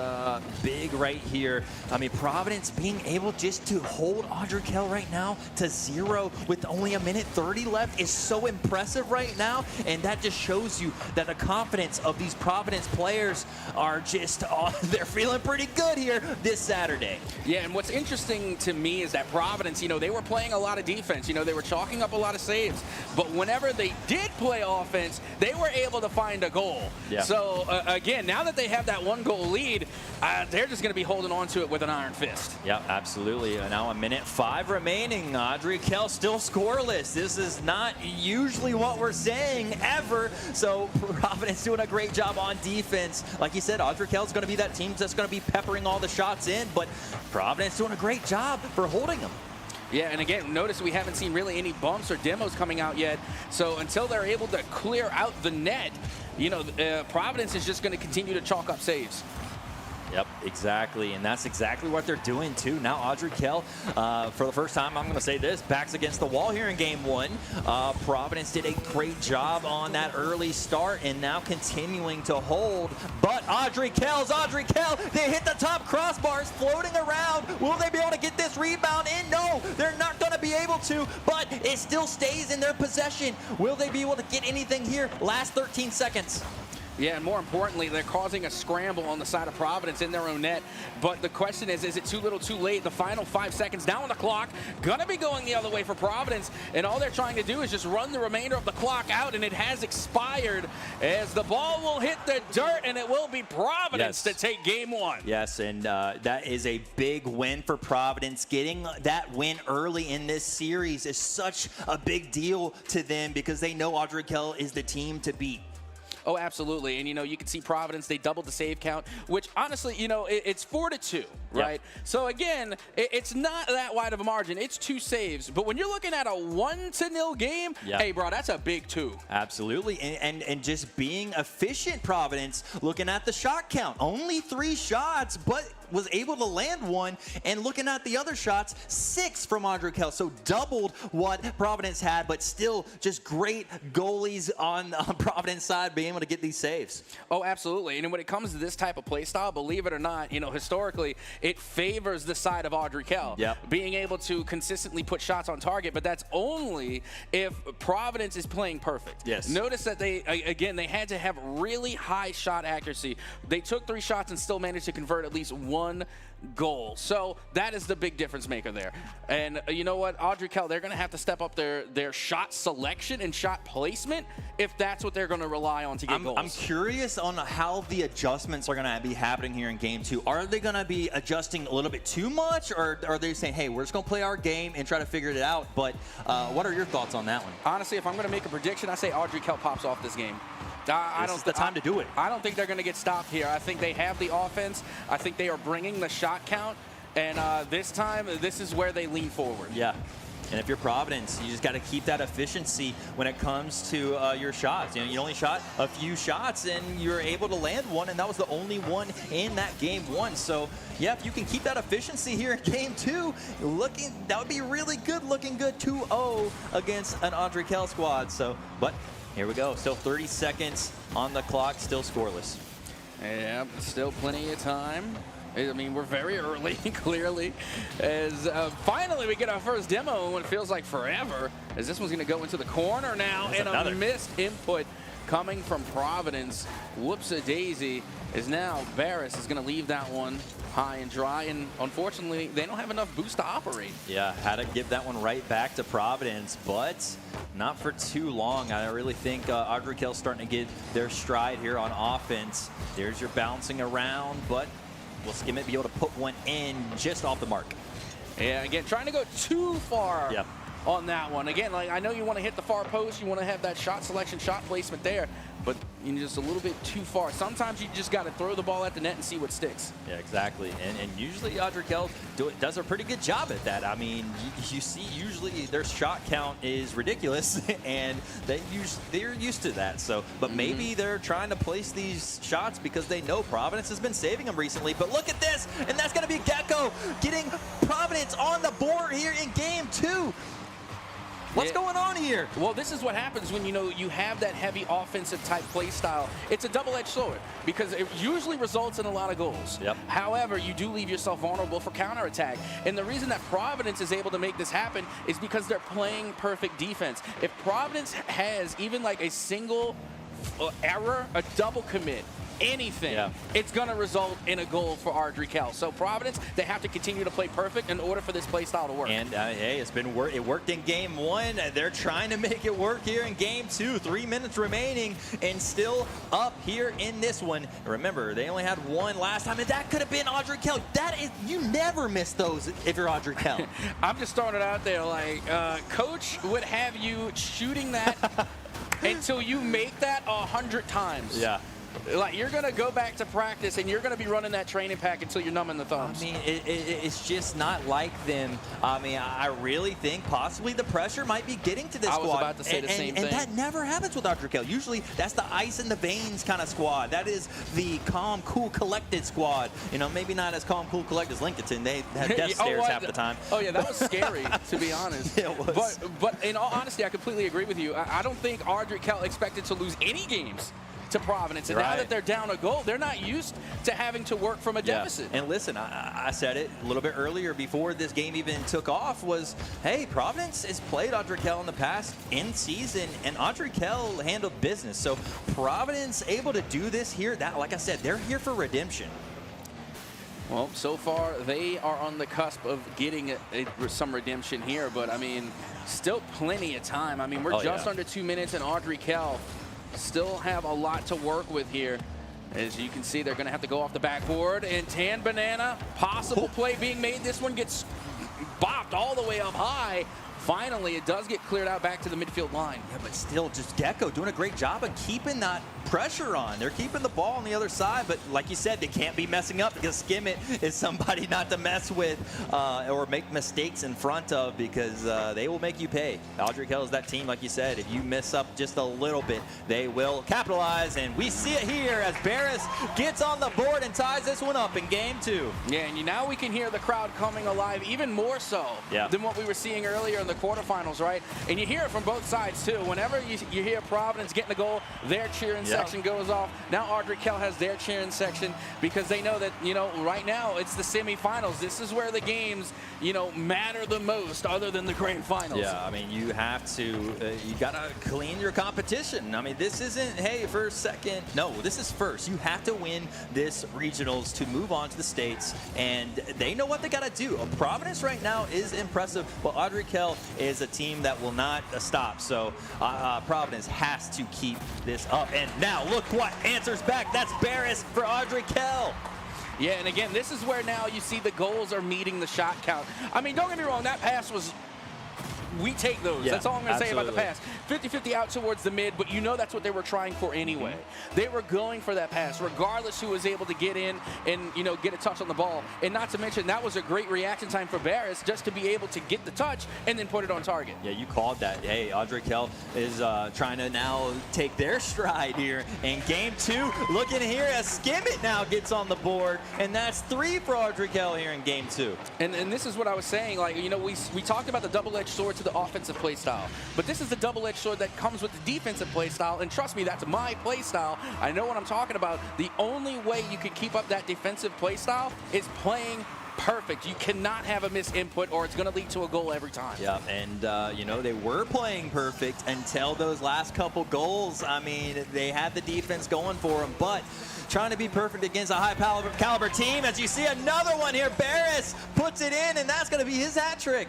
big right here. I mean, Providence being able just to hold Audrey Kell right now to 0 with only 1:30 left is so impressive right now. And that just shows you that the confidence of these Providence players are just, they're feeling pretty good here this Saturday. Yeah, and what's interesting to me is that Providence, they were playing a lot of defense. They were chalking up a lot of saves. But whenever they did play offense, they were able to find a goal. Yeah. So, again, now that they have that 1-goal lead, they're just going to be holding on to it with an iron fist. Yeah, absolutely. Now 1:05 remaining. Audrey Kell still scoreless. This is not usually what we're saying ever. So Providence doing a great job on defense. Like you said, Audrey Kell is going to be that team that's going to be peppering all the shots in, but Providence doing a great job for holding them. Yeah, and again, notice we haven't seen really any bumps or demos coming out yet. So until they're able to clear out the net, Providence is just going to continue to chalk up saves. Yep, exactly, and that's exactly what they're doing too. Now Audrey Kell, for the first time, I'm going to say this, backs against the wall here in game 1. Providence did a great job on that early start and now continuing to hold. But Audrey Kell, they hit the top crossbars floating around. Will they be able to get this rebound in? No, they're not going to be able to, but it still stays in their possession. Will they be able to get anything here? Last 13 seconds. Yeah, and more importantly, they're causing a scramble on the side of Providence in their own net. But the question is it too little, too late? The final 5 seconds down on the clock, gonna be going the other way for Providence. And all they're trying to do is just run the remainder of the clock out, and it has expired as the ball will hit the dirt, and it will be Providence to take game 1. Yes, and that is a big win for Providence. Getting that win early in this series is such a big deal to them because they know Audrey Kell is the team to beat. Oh, absolutely. And, you can see Providence, they doubled the save count, which honestly, it's 4-2, right? Yep. So, again, it's not that wide of a margin. It's 2 saves. But when you're looking at a 1-0 game, hey, bro, that's a big 2. Absolutely. And just being efficient, Providence, looking at the shot count. Only 3 shots, but was able to land 1, and looking at the other shots, 6 from Audrey Kell, so doubled what Providence had, but still just great goalies on Providence side being able to get these saves. Oh, absolutely. And when it comes to this type of play style, believe it or not, historically, it favors the side of Audrey Kell. Yep. Being able to consistently put shots on target, but that's only if Providence is playing perfect. Yes. Notice that they had to have really high shot accuracy. They took 3 shots and still managed to convert at least 1 goal. So that is the big difference maker there. And you know what, Audrey Kell, they're going to have to step up their shot selection and shot placement if that's what they're going to rely on to get goals. I'm curious on how the adjustments are going to be happening here in game 2. Are they going to be adjusting a little bit too much, or are they saying, hey, we're just going to play our game and try to figure it out? But what are your thoughts on that one? Honestly, if I'm going to make a prediction, I say Audrey Kell pops off this game. This is the time to do it. I don't think they're going to get stopped here. I think they have the offense. I think they are bringing the shot count. And this time, this is where they lean forward. Yeah. And if you're Providence, you just got to keep that efficiency when it comes to your shots. You only shot a few shots, and you're able to land 1, and that was the only one in that game 1. So, yeah, if you can keep that efficiency here in game 2, that would be really good, looking good 2-0 against an Audrey Kell squad. So, but here we go. Still 30 seconds on the clock, still scoreless. Yeah, still plenty of time. I mean, we're very early, clearly, as finally we get our first demo in what feels like forever, as this one's going to go into the corner now, and a missed input coming from Providence. Whoops-a-daisy, is now Barris is going to leave that one high and dry, and unfortunately, they don't have enough boost to operate. Yeah, had to give that one right back to Providence, but not for too long. I really think Audrey Kell starting to get their stride here on offense. There's your bouncing around, but will Skim it be able to put one in just off the mark? Yeah, again, trying to go too far on that one. Again, like, I know you want to hit the far post, you want to have that shot selection, shot placement there, but you're just a little bit too far. Sometimes you just got to throw the ball at the net and see what sticks. Yeah, exactly. And usually Audrey Kell does a pretty good job at that. I mean, you see usually their shot count is ridiculous, and they're used to that. So, but maybe they're trying to place these shots because they know Providence has been saving them recently. But look at this, and that's going to be Gecko getting Providence on the board here in game 2. What's going on here? Well, this is what happens when you have that heavy offensive type play style. It's a double-edged sword because it usually results in a lot of goals. However, you do leave yourself vulnerable for counterattack. And the reason that Providence is able to make this happen is because they're playing perfect defense. If Providence has even like a single error, a double commit, anything, it's going to result in a goal for Audrey Kell. So Providence, they have to continue to play perfect in order for this play style to work. And hey, it worked in game 1. They're trying to make it work here in game 2. 3 minutes remaining and still up here in this one. Remember, they only had one last time, and that could have been Audrey Kell. You never miss those if you're Audrey Kell. I'm just throwing it out there, like, coach would have you shooting that until you make that 100 times. Yeah. Like, you're going to go back to practice, and you're going to be running that training pack until you're numbing the thumbs. I mean, it's just not like them. I mean, I really think possibly the pressure might be getting to this squad. I was about to say the same thing. And that never happens with Audrey Kell. Usually, that's the ice in the veins kind of squad. That is the calm, cool, collected squad. You know, maybe not as calm, cool, collected as Lincoln. They have death stares half the time. Oh, yeah, that was scary, to be honest. Yeah, it was. But in all honesty, I completely agree with you. I don't think Audrey Kell expected to lose any games to Providence, and now that they're down a goal, they're not used to having to work from a deficit. And listen, I said it a little bit earlier before this game even took off was, hey, Providence has played Audrey Kell in the past in season, and Audrey Kell handled business. So Providence able to do this here, that, like I said, they're here for redemption. Well, so far they are on the cusp of getting some redemption here, but I mean, still plenty of time. I mean, we're just under 2 minutes, and Audrey Kell still have a lot to work with here. As you can see, they're going to have to go off the backboard, and Tan Banana, possible play being made. This one gets bopped all the way up high. Finally, it does get cleared out back to the midfield line. Yeah, but still, just Gecko doing a great job of keeping that pressure on. They're keeping the ball on the other side, but like you said, they can't be messing up because Skim It is somebody not to mess with or make mistakes in front of, because they will make you pay. Audrey Kell is that team, like you said. If you mess up just a little bit, they will capitalize, and we see it here as Barris gets on the board and ties this one up in game 2. Yeah, and now we can hear the crowd coming alive even more so than what we were seeing earlier in the quarterfinals, right? And you hear it from both sides too. Whenever you hear Providence getting a goal, their cheering section goes off. Now Audrey Kell has their cheering section, because they know that, right now it's the semifinals. This is where the games, matter the most, other than the grand finals. Yeah, I mean, you have to, you gotta clean your competition. I mean, this isn't, hey, first, second. No, this is first. You have to win this regionals to move on to the states, and they know what they gotta do. Providence right now is impressive, but Audrey Kell is a team that will not stop. So Providence has to keep this up. And now look what answers back. That's Barris for Audrey Kell. Yeah, and again, this is where now you see the goals are meeting the shot count. I mean, don't get me wrong, that pass was, we take those. That's all I'm going to say about the pass. 50-50 out towards the mid, but that's what they were trying for anyway. They were going for that pass, regardless who was able to get in and, get a touch on the ball. And not to mention, that was a great reaction time for Barris just to be able to get the touch and then put it on target. Yeah, you called that. Hey, Audrey Kell is trying to now take their stride here in game 2. Looking here as Skim It now gets on the board, and that's 3 for Audrey Kell here in game 2. And this is what I was saying. Like, we talked about the double-edged sword to to the offensive play style. But this is the double-edged sword that comes with the defensive play style, and trust me, that's my play style. I know what I'm talking about. The only way you can keep up that defensive play style is playing perfect. You cannot have a missed input or it's going to lead to a goal every time. Yeah, and you know, they were playing perfect until those last couple goals. I mean, they had the defense going for them, but trying to be perfect against a high caliber team. As you see another one here, Barris puts it in, and that's going to be his hat trick.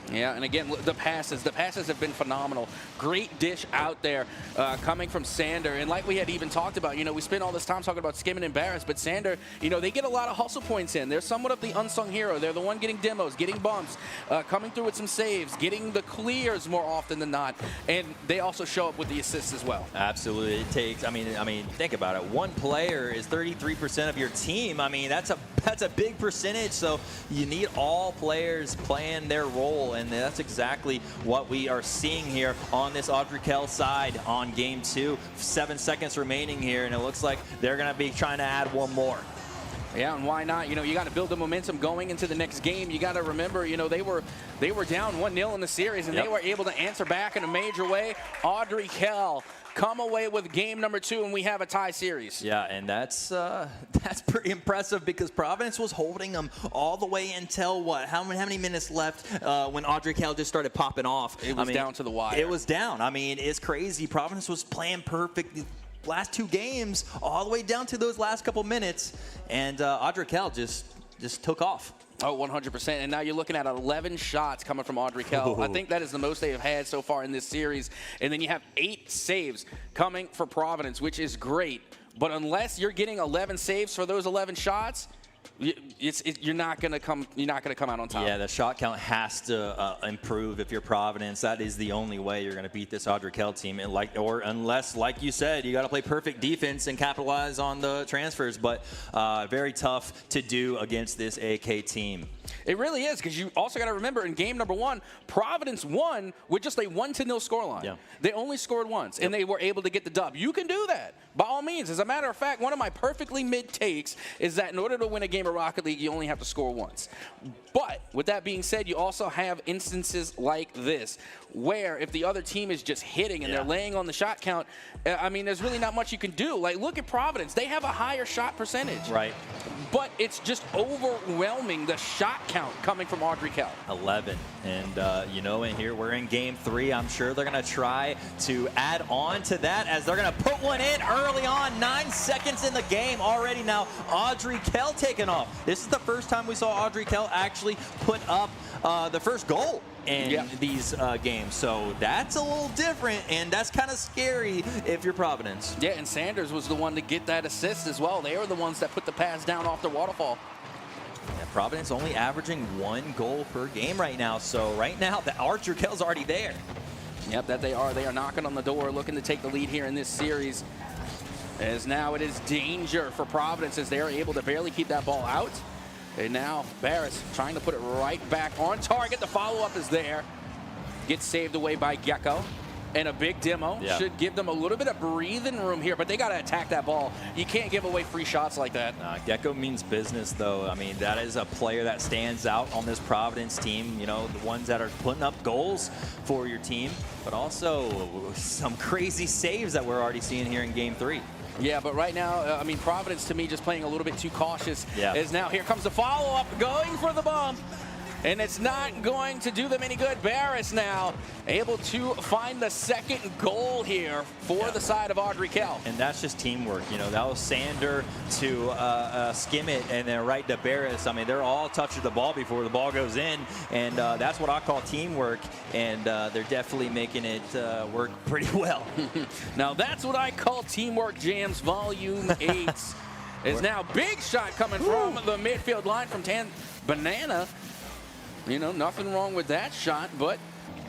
Yeah, and again, the passes have been phenomenal. Great dish out there coming from Sander. And like we had even talked about, you know, we spent all this time talking about Skimming and Barris, but Sander, you know, they get a lot of hustle points in. They're somewhat of the unsung hero. They're the one getting demos, getting bumps, coming through with some saves, getting the clears more often than not. And they also show up with the assists as well. Absolutely. It takes, I mean, think about it. One player is 33% of your team. I mean, that's a big percentage. So you need all players playing their role. And that's exactly what we are seeing here on this Audrey Kell side on game 2. 7 seconds remaining here, and it looks like they're going to be trying to add one more. Yeah, and why not? You know, you got to build the momentum going into the next game. You got to remember, you know, they were down 1-0 in the series, and they were able to answer back in a major way. Audrey Kell come away with game number 2, and we have a tie series. Yeah, and that's pretty impressive because Providence was holding them all the way until what? How many minutes left when Audrey Kell just started popping off? It was down to the wire. It was down. I mean, it's crazy. Providence was playing perfect last 2 games all the way down to those last couple minutes, and Audrey Kell just took off. Oh, 100%. And now you're looking at 11 shots coming from Audrey Kell. I think that is the most they have had so far in this series. And then you have 8 saves coming for Providence, which is great. But unless you're getting 11 saves for those 11 shots, you're not going to come out on top. Yeah, the shot count has to improve if you're Providence. That is the only way you're going to beat this Audrey Kell team. And unless, like you said, you got to play perfect defense and capitalize on the transfers. But very tough to do against this AK team. It really is, because you also got to remember in game number 1, Providence won with just a 1-0 scoreline. Yeah. They only scored once, and they were able to get the dub. You can do that, by all means. As a matter of fact, one of my perfectly mid takes is that in order to win a game of Rocket League, you only have to score once. But with that being said, you also have instances like this, where if the other team is just hitting and they're laying on the shot count, I mean, there's really not much you can do. Like, look at Providence. They have a higher shot percentage. Right. But it's just overwhelming, the shot count coming from Audrey Kell. 11. And, you know, and here we're in game 3. I'm sure they're going to try to add on to that as they're going to put one in early on. 9 seconds in the game already now. Audrey Kell taking off. This is the first time we saw Audrey Kell actually put up the first goal in these games. So that's a little different, and that's kind of scary if you're Providence. Yeah, and Sanders was the one to get that assist as well. They were the ones that put the pass down off the waterfall. Yeah, Providence only averaging 1 goal per game right now. So right now, the Audrey Kell's already there. Yep, that they are. They are knocking on the door, looking to take the lead here in this series. As now it is danger for Providence as they are able to barely keep that ball out. And now Barris trying to put it right back on target. The follow-up is there. Gets saved away by Gecko. And a big demo should give them a little bit of breathing room here, but they got to attack that ball. You can't give away free shots like that. Gecko means business, though. I mean, that is a player that stands out on this Providence team. You know, the ones that are putting up goals for your team, but also some crazy saves that we're already seeing here in game 3. Yeah, but right now, I mean, Providence, to me, just playing a little bit too cautious. Is now, here comes the follow-up, going for the bump. And it's not going to do them any good. Barris now able to find the second goal here for the side of Audrey Kell. And that's just teamwork. You know, that was Sander to skim it and then right to Barris. I mean, they're all touching the ball before the ball goes in. And that's what I call teamwork. And they're definitely making it work pretty well. Now, that's what I call Teamwork Jams Volume 8. Is now big shot coming from the midfield line from Banana. You know, nothing wrong with that shot, but,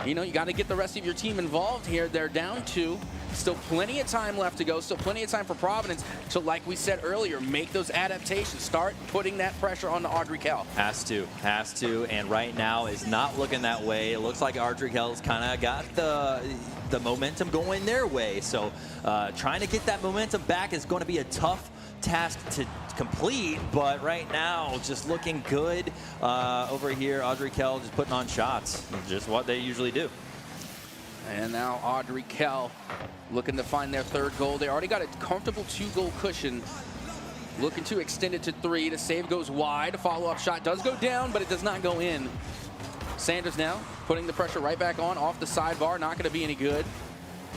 you know, you got to get the rest of your team involved here. They're down 2. Still plenty of time left to go. Still plenty of time for Providence to, like we said earlier, make those adaptations. Start putting that pressure on the Audrey Kell. Has to. And right now is not looking that way. It looks like Audrey Kell's kind of got the momentum going their way. So trying to get that momentum back is going to be a tough task to complete, but right now just looking good over here. Audrey Kell just putting on shots, just what they usually do. And now Audrey Kell looking to find their third goal. They already got a comfortable 2-goal cushion. Looking to extend it to 3. The save goes wide. Follow-up shot does go down, but it does not go in. Sanders now putting the pressure right back on off the sidebar. Not going to be any good.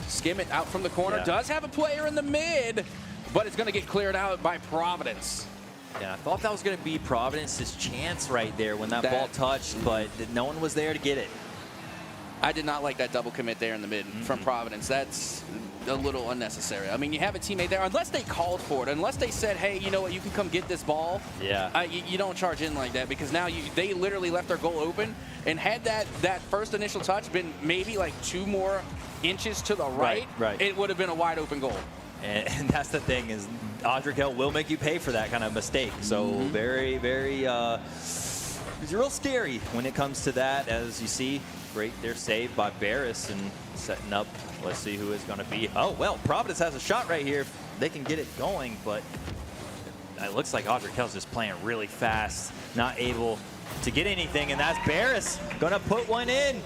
Skim it out from the corner. Yeah. Does have a player in the mid, but it's going to get cleared out by Providence. Yeah, I thought that was going to be Providence's chance right there when that ball touched, but no one was there to get it. I did not like that double commit there in the mid from Providence. That's a little unnecessary. I mean, you have a teammate there, unless they called for it, unless they said, hey, you know what, you can come get this ball. Yeah. You don't charge in like that, because now they literally left their goal open, and had that first initial touch been maybe like 2 more inches to the right, it would have been a wide open goal. And that's the thing, is Audrey Kell will make you pay for that kind of mistake. So very, very, it's real scary when it comes to that, as you see. Great there save by Barris and setting up. Let's see who is going to be. Oh, well, Providence has a shot right here. They can get it going, but it looks like Audrey Kell's just playing really fast, not able to get anything, and that's Barris going to put one in.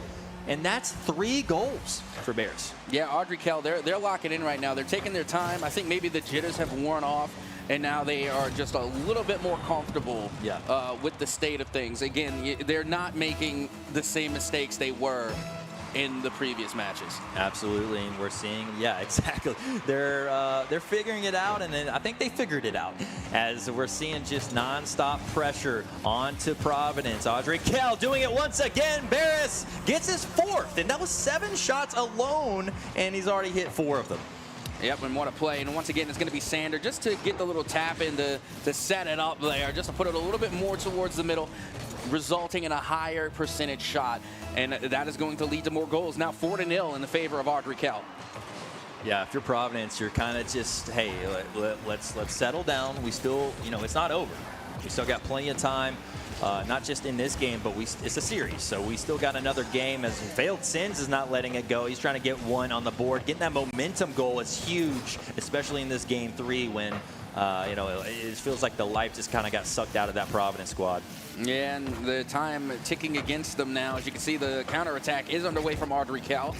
And that's 3 goals for Barris. Yeah, Audrey Kell, they're locking in right now. They're taking their time. I think maybe the jitters have worn off, and now they are just a little bit more comfortable with the state of things. Again, they're not making the same mistakes they were in the previous matches. Absolutely, and we're seeing, yeah, exactly. They're figuring it out, and then I think they figured it out, as we're seeing just nonstop pressure onto Providence. Audrey Kell doing it once again. Barris gets his 4th, and that was 7 shots alone, and he's already hit 4 of them. Yep, and what a play. And once again, it's going to be Sander just to get the little tap in to set it up there, just to put it a little bit more towards the middle, resulting in a higher percentage shot. And that is going to lead to more goals. Now 4-0 in the favor of Audrey Kell. Yeah, if you're Providence, you're kind of just, hey, let's settle down. We still, you know, it's not over. We still got plenty of time. Not just in this game, but it's a series, so we still got another game, as Failed Sins is not letting it go. He's trying to get 1 on the board. Getting that momentum goal is huge, especially in this game 3 when, you know, it feels like the life just kind of got sucked out of that Providence squad. Yeah, and the time ticking against them now. As you can see, the counterattack is underway from Audrey Kell.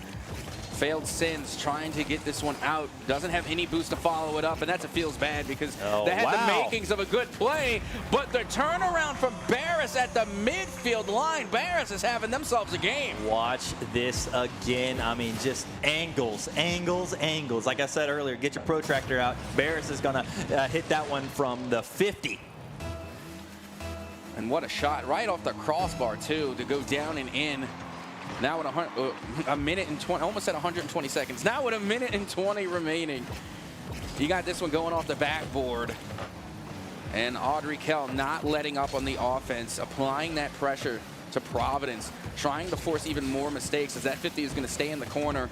Failed Sins trying to get this one out. Doesn't have any boost to follow it up, and that's a feels bad, because they had the makings of a good play, but the turnaround from Barris at the midfield line. Barris is having themselves a game. Watch this again. I mean, just angles, angles, angles. Like I said earlier, get your protractor out. Barris is going to hit that one from the 50. And what a shot right off the crossbar, too, to go down and in. Now at a minute and 20, almost at 120 seconds. Now with a minute and 20 remaining. You got this one going off the backboard. And Audrey Kell not letting up on the offense, applying that pressure to Providence, trying to force even more mistakes, as that 50 is going to stay in the corner.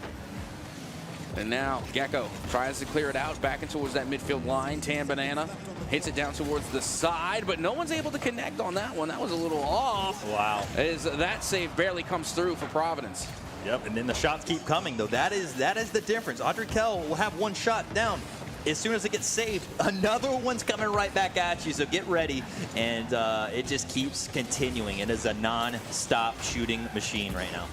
And now Gecko tries to clear it out back in towards that midfield line. Tan Banana hits it down towards the side, but no one's able to connect on that one. That was a little off. Wow. As that save barely comes through for Providence. Yep, and then the shots keep coming, though. That is the difference. Audrey Kell will have 1 shot down. As soon as it gets saved, another one's coming right back at you, so get ready. And it just keeps continuing. It is a non-stop shooting machine right now.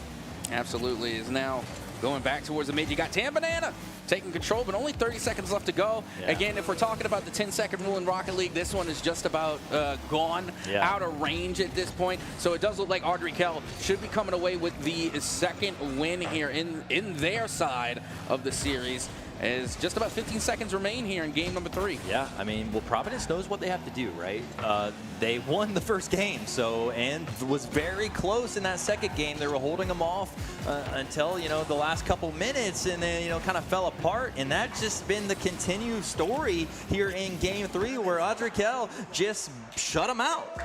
Absolutely. Is now going back towards the mid. You got Tan Banana taking control, but only 30 seconds left to go. Yeah. Again, if we're talking about the 10-second rule in Rocket League, this one is just about gone, out of range at this point. So it does look like Audrey Kell should be coming away with the 2nd win here in their side of the series, as just about 15 seconds remain here in game number 3. Yeah, I mean, well, Providence knows what they have to do, right? They won the first game, and was very close in that 2nd game. They were holding them off until, you know, the last couple minutes, and then, you know, kind of fell apart. And that's just been the continued story here in game 3, where Audrey Kell just shut them out.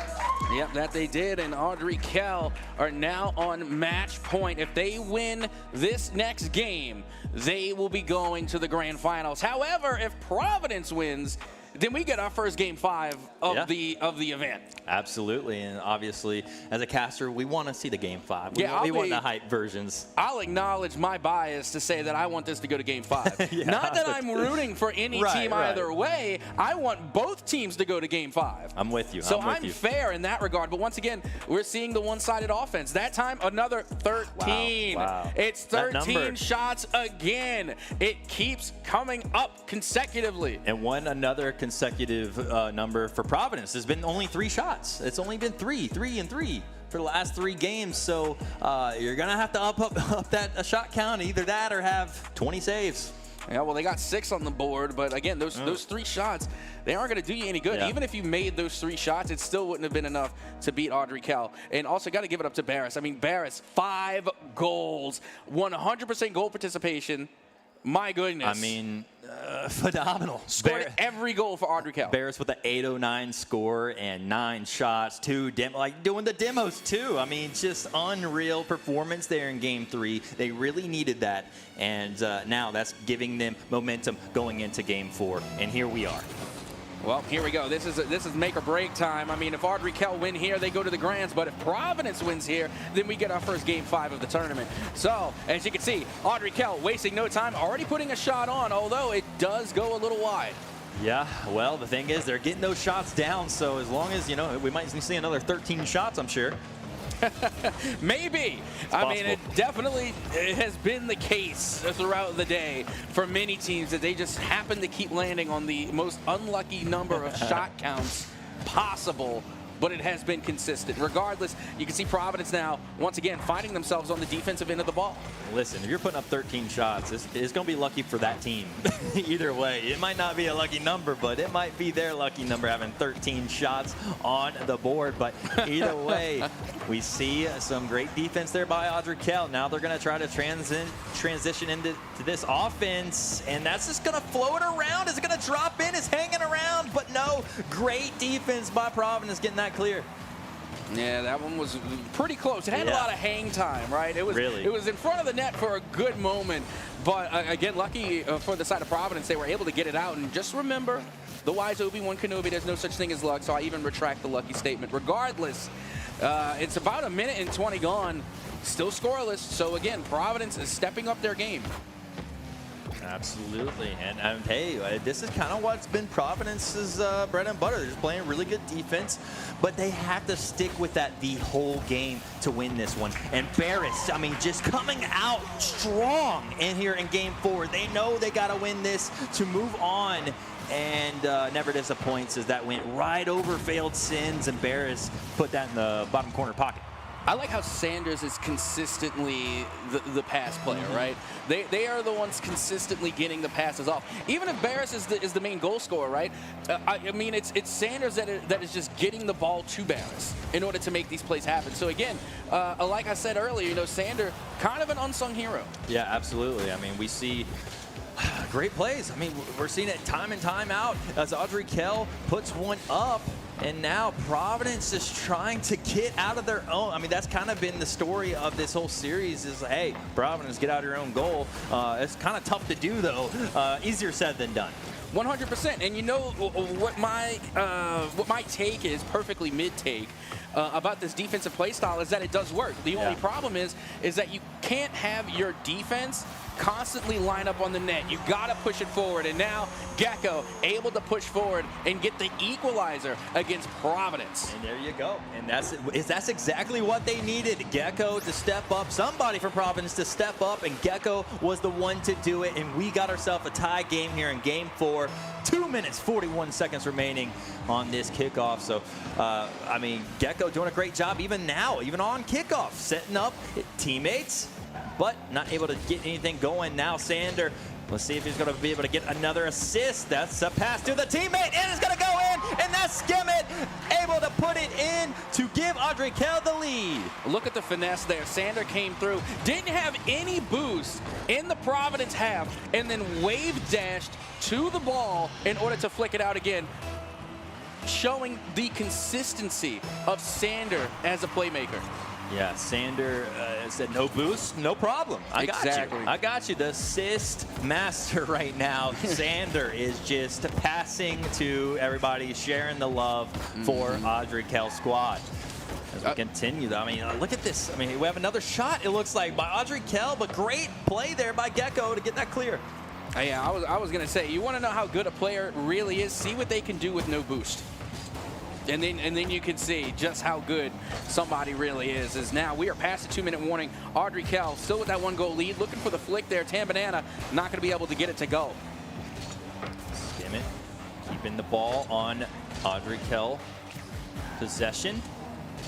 Yep, that they did, and Audrey Kell are now on match point. If they win this next game, they will be going to the grand finals. However, if Providence wins, then we get our first game 5 of the event. Absolutely, and obviously, as a caster, we want to see the Game 5. We want the hype versions. I'll acknowledge my bias to say that I want this to go to Game 5. Not that I'm rooting for any team either way. I want both teams to go to Game 5. I'm with you. So I'm fair in that regard. But once again, we're seeing the one-sided offense. That time, another 13. Wow. It's 13 shots again. It keeps coming up consecutively. And another consecutive number for Providence. There's been only 3 shots. It's only been 3 and 3 for the last 3 games. So you're going to have to up that shot count, either that or have 20 saves. Yeah, well, they got 6 on the board, but again, those 3 shots, they aren't going to do you any good. Yeah. Even if you made those 3 shots, it still wouldn't have been enough to beat Audrey Kell. And also got to give it up to Barris. I mean, Barris, 5 goals, 100% goal participation. My goodness. I mean, phenomenal. Scored every goal for Audrey Kell. Barris with an 809 score and 9 shots, 2 doing the demos too. I mean, just unreal performance there in Game 3. They really needed that, and now that's giving them momentum going into Game 4. And here we are. Well, here we go. This is make or break time. I mean, if Audrey Kell win here, they go to the Grands. But if Providence wins here, then we get our first Game 5 of the tournament. So, as you can see, Audrey Kell wasting no time, already putting a shot on, although it does go a little wide. Yeah, well, the thing is, they're getting those shots down. So as long as, we might see another 13 shots, I'm sure. Maybe. I mean, it definitely has been the case throughout the day for many teams that they just happen to keep landing on the most unlucky number of shot counts possible. But it has been consistent. Regardless, you can see Providence now, once again, finding themselves on the defensive end of the ball. Listen, if you're putting up 13 shots, it's going to be lucky for that team. Either way, it might not be a lucky number, but it might be their lucky number having 13 shots on the board. But either way, we see some great defense there by Audrey Kell. Now they're going to try to transition into this offense, and that's just going to float around. Is it going to drop in? It's hanging around, but no. Great defense by Providence getting that clear. Yeah, that one was pretty close. It had a lot of hang time, right? It was in front of the net for a good moment. But again, lucky for the side of Providence, they were able to get it out. And just remember, the wise Obi-Wan Kenobi, there's no such thing as luck. So I even retract the lucky statement. Regardless, it's about 1 minute and 20 gone, still scoreless. So again, Providence is stepping up their game. Absolutely, and hey, this is kind of what's been Providence's bread and butter. They're just playing really good defense, but they have to stick with that the whole game to win this one. And Barris, I mean, just coming out strong in here in Game 4. They know they got to win this to move on, and never disappoints as that went right over failed sins, and Barris put that in the bottom corner pocket. I like how Sanders is consistently the pass player, right? They are the ones consistently getting the passes off. Even if Barris is the main goal scorer, right? I mean, it's Sanders that is just getting the ball to Barris in order to make these plays happen. So again, like I said earlier, Sander, kind of an unsung hero. Yeah, absolutely. I mean, we see great plays. I mean, we're seeing it time and time out as Audrey Kell puts one up. And now Providence is trying to get out of their own. I mean, that's kind of been the story of this whole series is, hey, Providence, get out of your own goal. It's kind of tough to do, though. Easier said than done. 100%. And you know what my take is, perfectly mid-take, about this defensive play style is that it does work. The only problem is that you can't have your defense constantly line up on the net. You got to push it forward. And now Gecko able to push forward and get the equalizer against Providence. And there you go. And that's exactly what they needed. Gecko to step up, somebody from Providence to step up, and Gecko was the one to do it. And we got ourselves a tie game here in Game 4. 2 minutes, 41 seconds remaining on this kickoff. So, I mean, Gecko doing a great job even now, even on kickoff, setting up teammates, but not able to get anything going. Now Sander, let's see if he's going to be able to get another assist. That's a pass to the teammate, and it's going to go in, and that's Skimmett able to put it in to give Audrey Kell the lead. Look at the finesse there. Sander came through, didn't have any boost in the Providence half, and then wave dashed to the ball in order to flick it out again, showing the consistency of Sander as a playmaker. Yeah, Sander said no boost, no problem. I got you. I got you. The assist master right now. Sander is just passing to everybody, sharing the love for Audrey Kell squad. As we continue, though, I mean, look at this. I mean, we have another shot, it looks like, by Audrey Kell, but great play there by Gecko to get that clear. Yeah, I was going to say, you want to know how good a player really is? See what they can do with no boost. And then you can see just how good somebody really is. Now we are past the 2-minute warning. Audrey Kell still with that 1-goal lead, looking for the flick there. Tan Banana not going to be able to get it to go. Skim it, keeping the ball on Audrey Kell possession.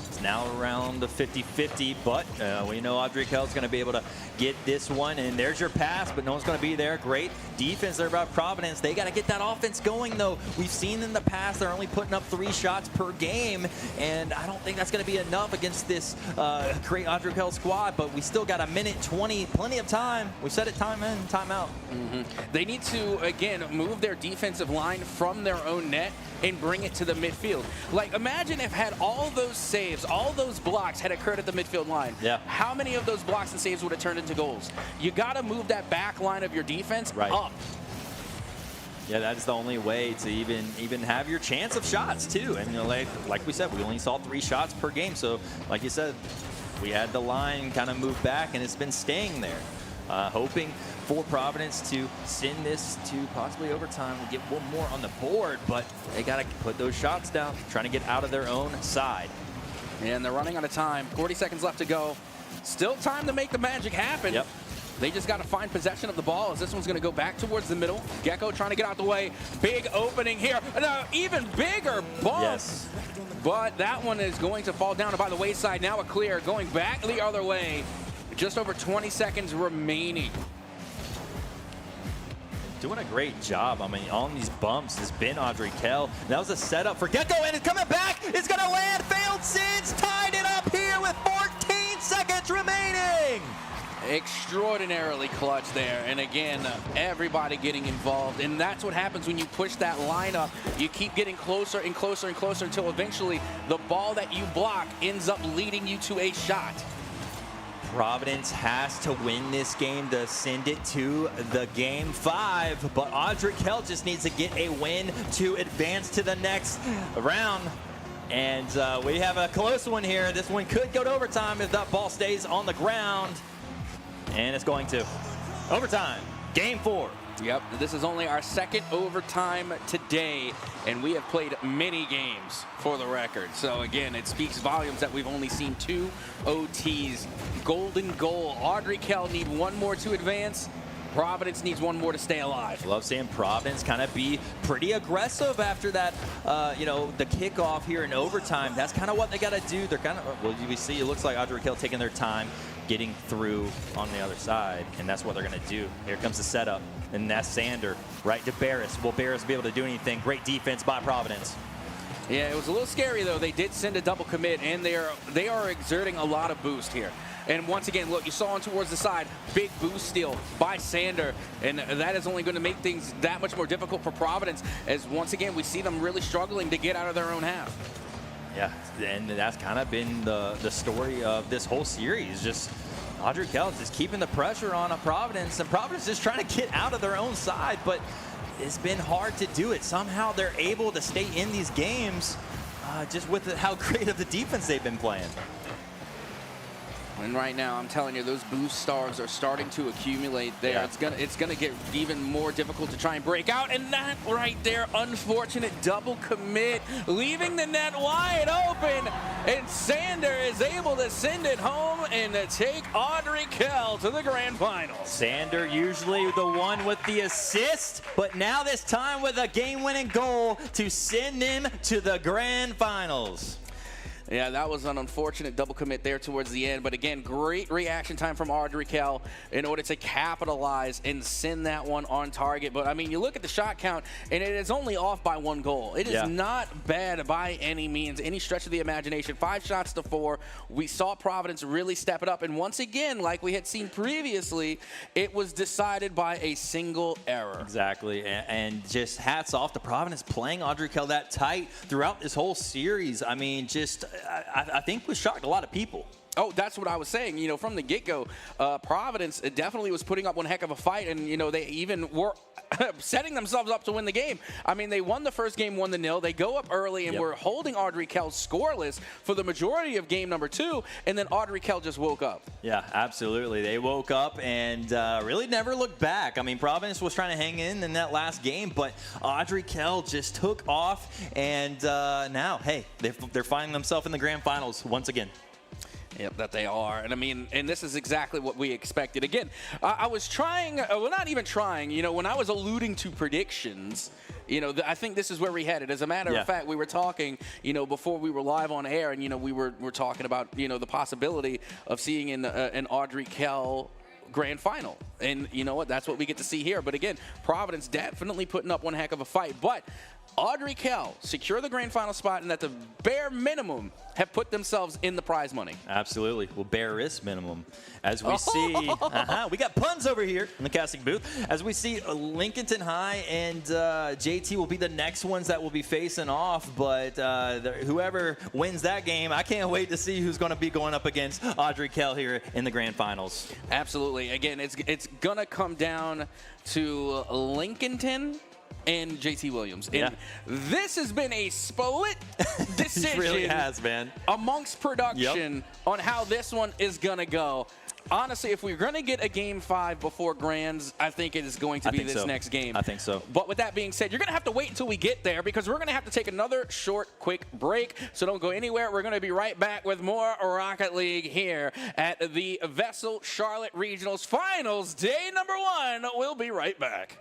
It's now around the 50-50, but we know Audrey Kell is going to be able to get this one, and there's your pass, but no one's going to be there. Great defense there by Providence. They got to get that offense going, though. We've seen in the past they're only putting up 3 shots per game, and I don't think that's going to be enough against this great Audrey Kell squad, but we still got a minute 20, plenty of time. We said it time in, time out. They need to, again, move their defensive line from their own net and bring it to the midfield. Like, imagine if had all those saves, all those blocks had occurred at the midfield line. Yeah. How many of those blocks and saves would have turned into goals? You got to move that back line of your defense up. Yeah, that's the only way to even have your chance of shots, too. And, you know, like we said, we only saw 3 shots per game. So, like you said, we had the line kind of move back, and it's been staying there. Hoping for Providence to send this to possibly overtime and get one more on the board, but they got to put those shots down, trying to get out of their own side. And they're running out of time. 40 seconds left to go. Still time to make the magic happen. Yep. They just got to find possession of the ball as this one's going to go back towards the middle. Gecko trying to get out the way. Big opening here. An even bigger bump. Yes. But that one is going to fall down by the wayside. Now a clear going back the other way. Just over 20 seconds remaining. Doing a great job. I mean, on these bumps has been Audrey Kell. That was a setup for Gecko, and it's coming back. It's going to land. Failed Sins. Tied it up here with 14 seconds remaining. Extraordinarily clutch there. And again, everybody getting involved. And that's what happens when you push that line up. You keep getting closer and closer and closer until eventually the ball that you block ends up leading you to a shot. Providence has to win this game to send it to the game 5, but Audrey Kell just needs to get a win to advance to the next round. And we have a close one here. This one could go to overtime if that ball stays on the ground. And it's going to overtime, game 4. Yep, this is only our 2nd overtime today, and we have played many games for the record. So again, it speaks volumes that we've only seen 2 OTs. Golden goal. Audrey Kell need 1 more to advance. Providence needs 1 more to stay alive. Love seeing Providence kind of be pretty aggressive after that, you know, the kickoff here in overtime. That's kind of what they got to do. They're kind of, well, you see, it looks like Audrey Kell taking their time, getting through on the other side, and that's what they're going to do. Here comes the setup, and that's Sander right to Barris. Will Barris be able to do anything? Great defense by Providence. Yeah, it was a little scary, though. They did send a double commit, and they are exerting a lot of boost here. And once again, look, you saw on towards the side, big boost steal by Sander, and that is only going to make things that much more difficult for Providence, as once again, we see them really struggling to get out of their own half. Yeah, and that's kind of been the story of this whole series. Just Audrey Kell just keeping the pressure on Providence, and Providence just trying to get out of their own side, but it's been hard to do it. Somehow they're able to stay in these games just with how great of the defense they've been playing. And right now, I'm telling you, those boost stars are starting to accumulate there. Yeah. It's gonna get even more difficult to try and break out. And that right there, unfortunate double commit, leaving the net wide open. And Sander is able to send it home and to take Audrey Kell to the grand finals. Sander usually the one with the assist, but now this time with a game-winning goal to send them to the grand finals. Yeah, that was an unfortunate double commit there towards the end. But again, great reaction time from Audrey Kell in order to capitalize and send that one on target. But, I mean, you look at the shot count, and it is only off by 1 goal. It is not bad by any means, any stretch of the imagination. 5 shots to 4. We saw Providence really step it up. And once again, like we had seen previously, it was decided by a single error. Exactly. And just hats off to Providence playing Audrey Kell that tight throughout this whole series. I mean, just I think we shocked a lot of people. Oh, that's what I was saying. You know, from the get-go, Providence definitely was putting up one heck of a fight, and, you know, they even were setting themselves up to win the game. I mean, they won the first game 1-0. They go up early and were holding Audrey Kell scoreless for the majority of game number 2, and then Audrey Kell just woke up. Yeah, absolutely. They woke up and really never looked back. I mean, Providence was trying to hang in that last game, but Audrey Kell just took off, and now, hey, they're finding themselves in the grand finals once again. Yep, that they are. And I mean, and this is exactly what we expected. Again, I was trying, well, not even trying, you know, when I was alluding to predictions, you know, I think this is where we headed. As a matter of fact, we were talking, you know, before we were live on air, and, you know, we're talking about, you know, the possibility of seeing an Audrey Kell grand final. And you know what? That's what we get to see here. But again, Providence definitely putting up one heck of a fight. But Audrey Kell secure the grand final spot, and at the bare minimum have put themselves in the prize money. Absolutely. Well, barest minimum. As we see, we got puns over here in the casting booth. As we see, Lincoln High and JT will be the next ones that will be facing off. But whoever wins that game, I can't wait to see who's going to be going up against Audrey Kell here in the grand finals. Absolutely. Again, it's going to come down to Lincoln and JT Williams. And this has been a split decision It really has, man. amongst production on how this one is going to go. Honestly, if we're going to get a Game 5 before Grands, I think it is going to be this next game. I think so. But with that being said, you're going to have to wait until we get there, because we're going to have to take another short, quick break. So don't go anywhere. We're going to be right back with more Rocket League here at the VESL Charlotte Regionals Finals, day number 1. We'll be right back.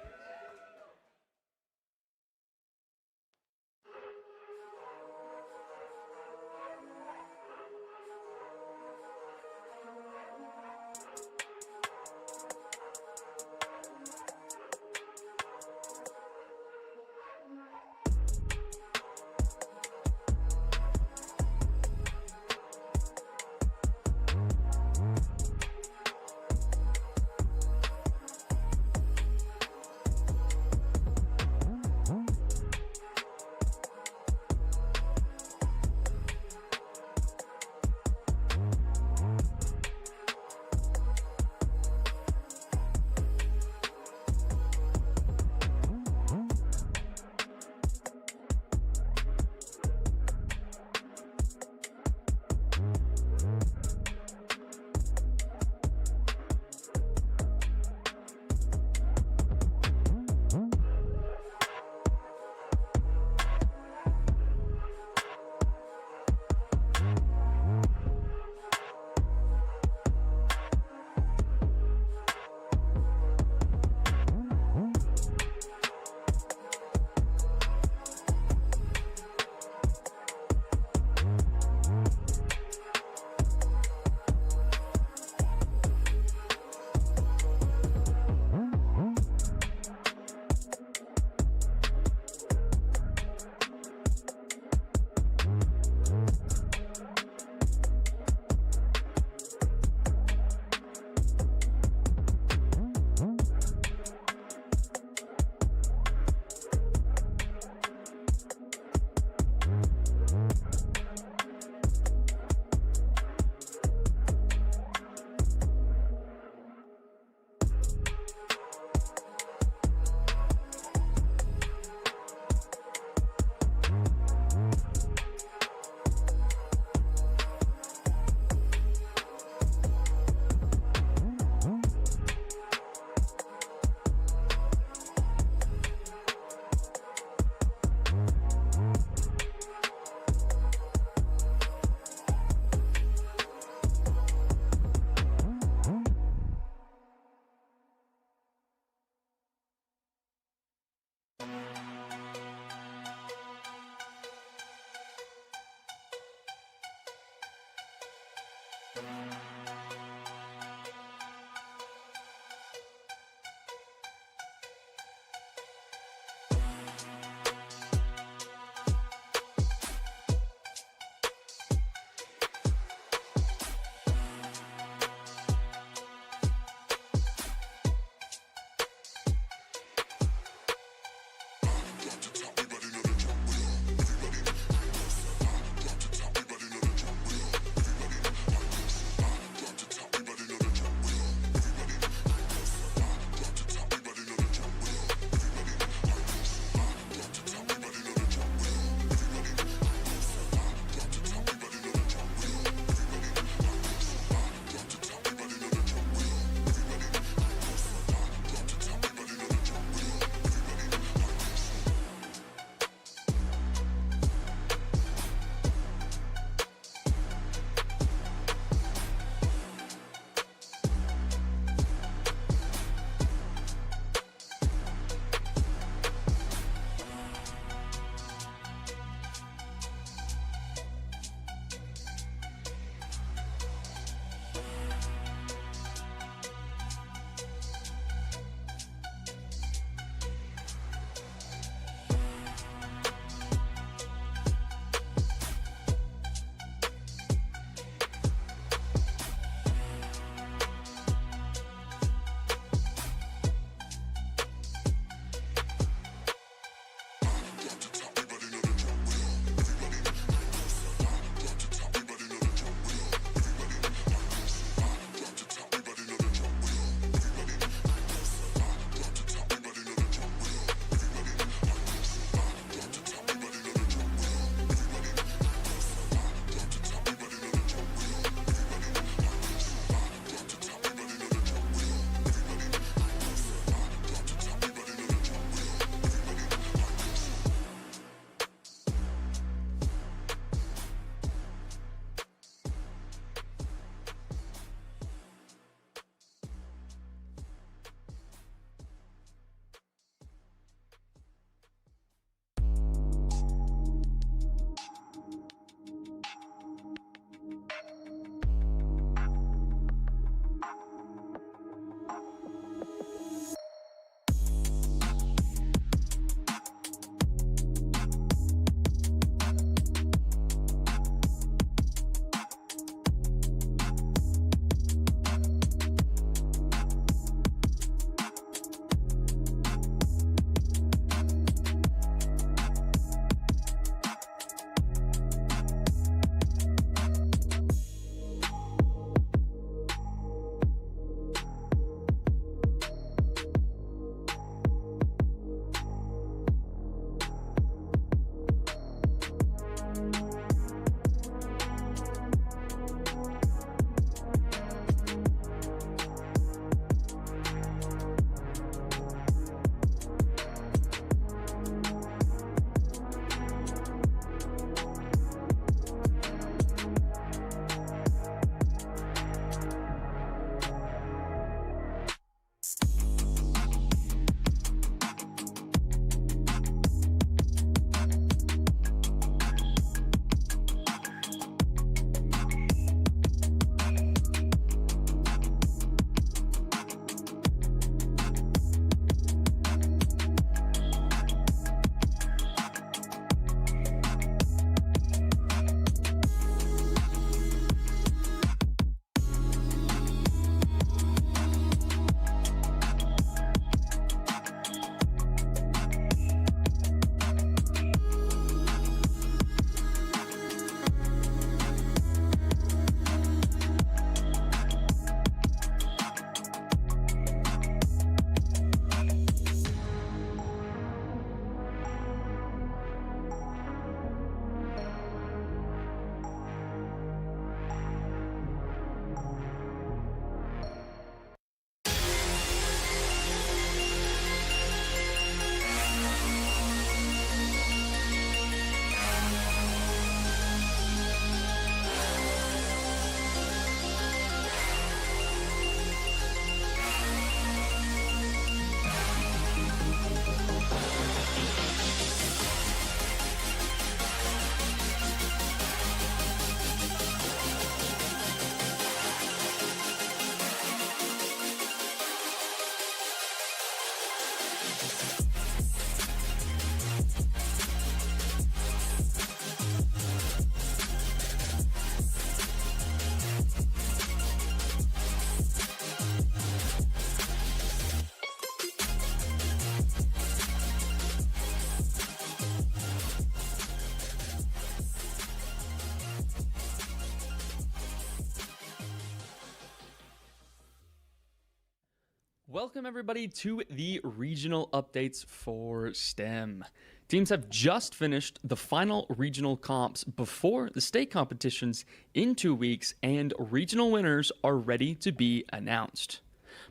Welcome everybody to the regional updates for STEM. Teams have just finished the final regional comps before the state competitions in 2 weeks, and regional winners are ready to be announced.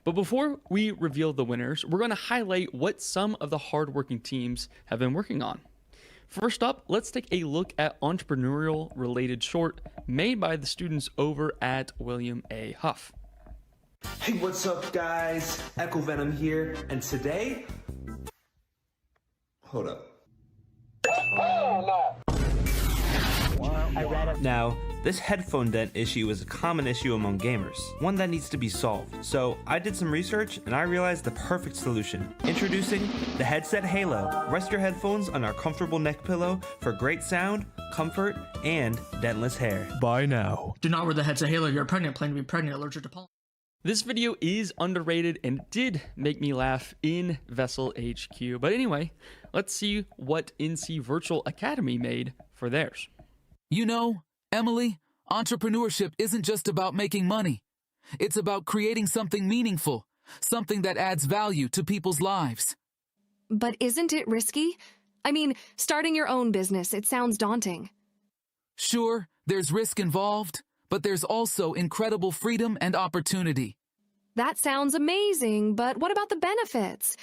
But before we reveal the winners, we're going to highlight what some of the hardworking teams have been working on. First up, let's take a look at entrepreneurial related short made by the students over at William A. Huff. Hey, what's up guys? Echo Venom here, and today... Hold up. Now, this headphone dent issue is a common issue among gamers, one that needs to be solved. So I did some research and I realized the perfect solution. Introducing the Headset Halo. Rest your headphones on our comfortable neck pillow for great sound, comfort, and dentless hair. Buy now. Do not wear the Headset Halo. You're pregnant, plan to be pregnant, allergic to pollen. This video is underrated and did make me laugh in VESL HQ. But anyway, let's see what NC Virtual Academy made for theirs. You know, Emily, entrepreneurship isn't just about making money. It's about creating something meaningful, something that adds value to people's lives. But isn't it risky? I mean, starting your own business, it sounds daunting. Sure, there's risk involved, but there's also incredible freedom and opportunity. That sounds amazing, but what about the benefits?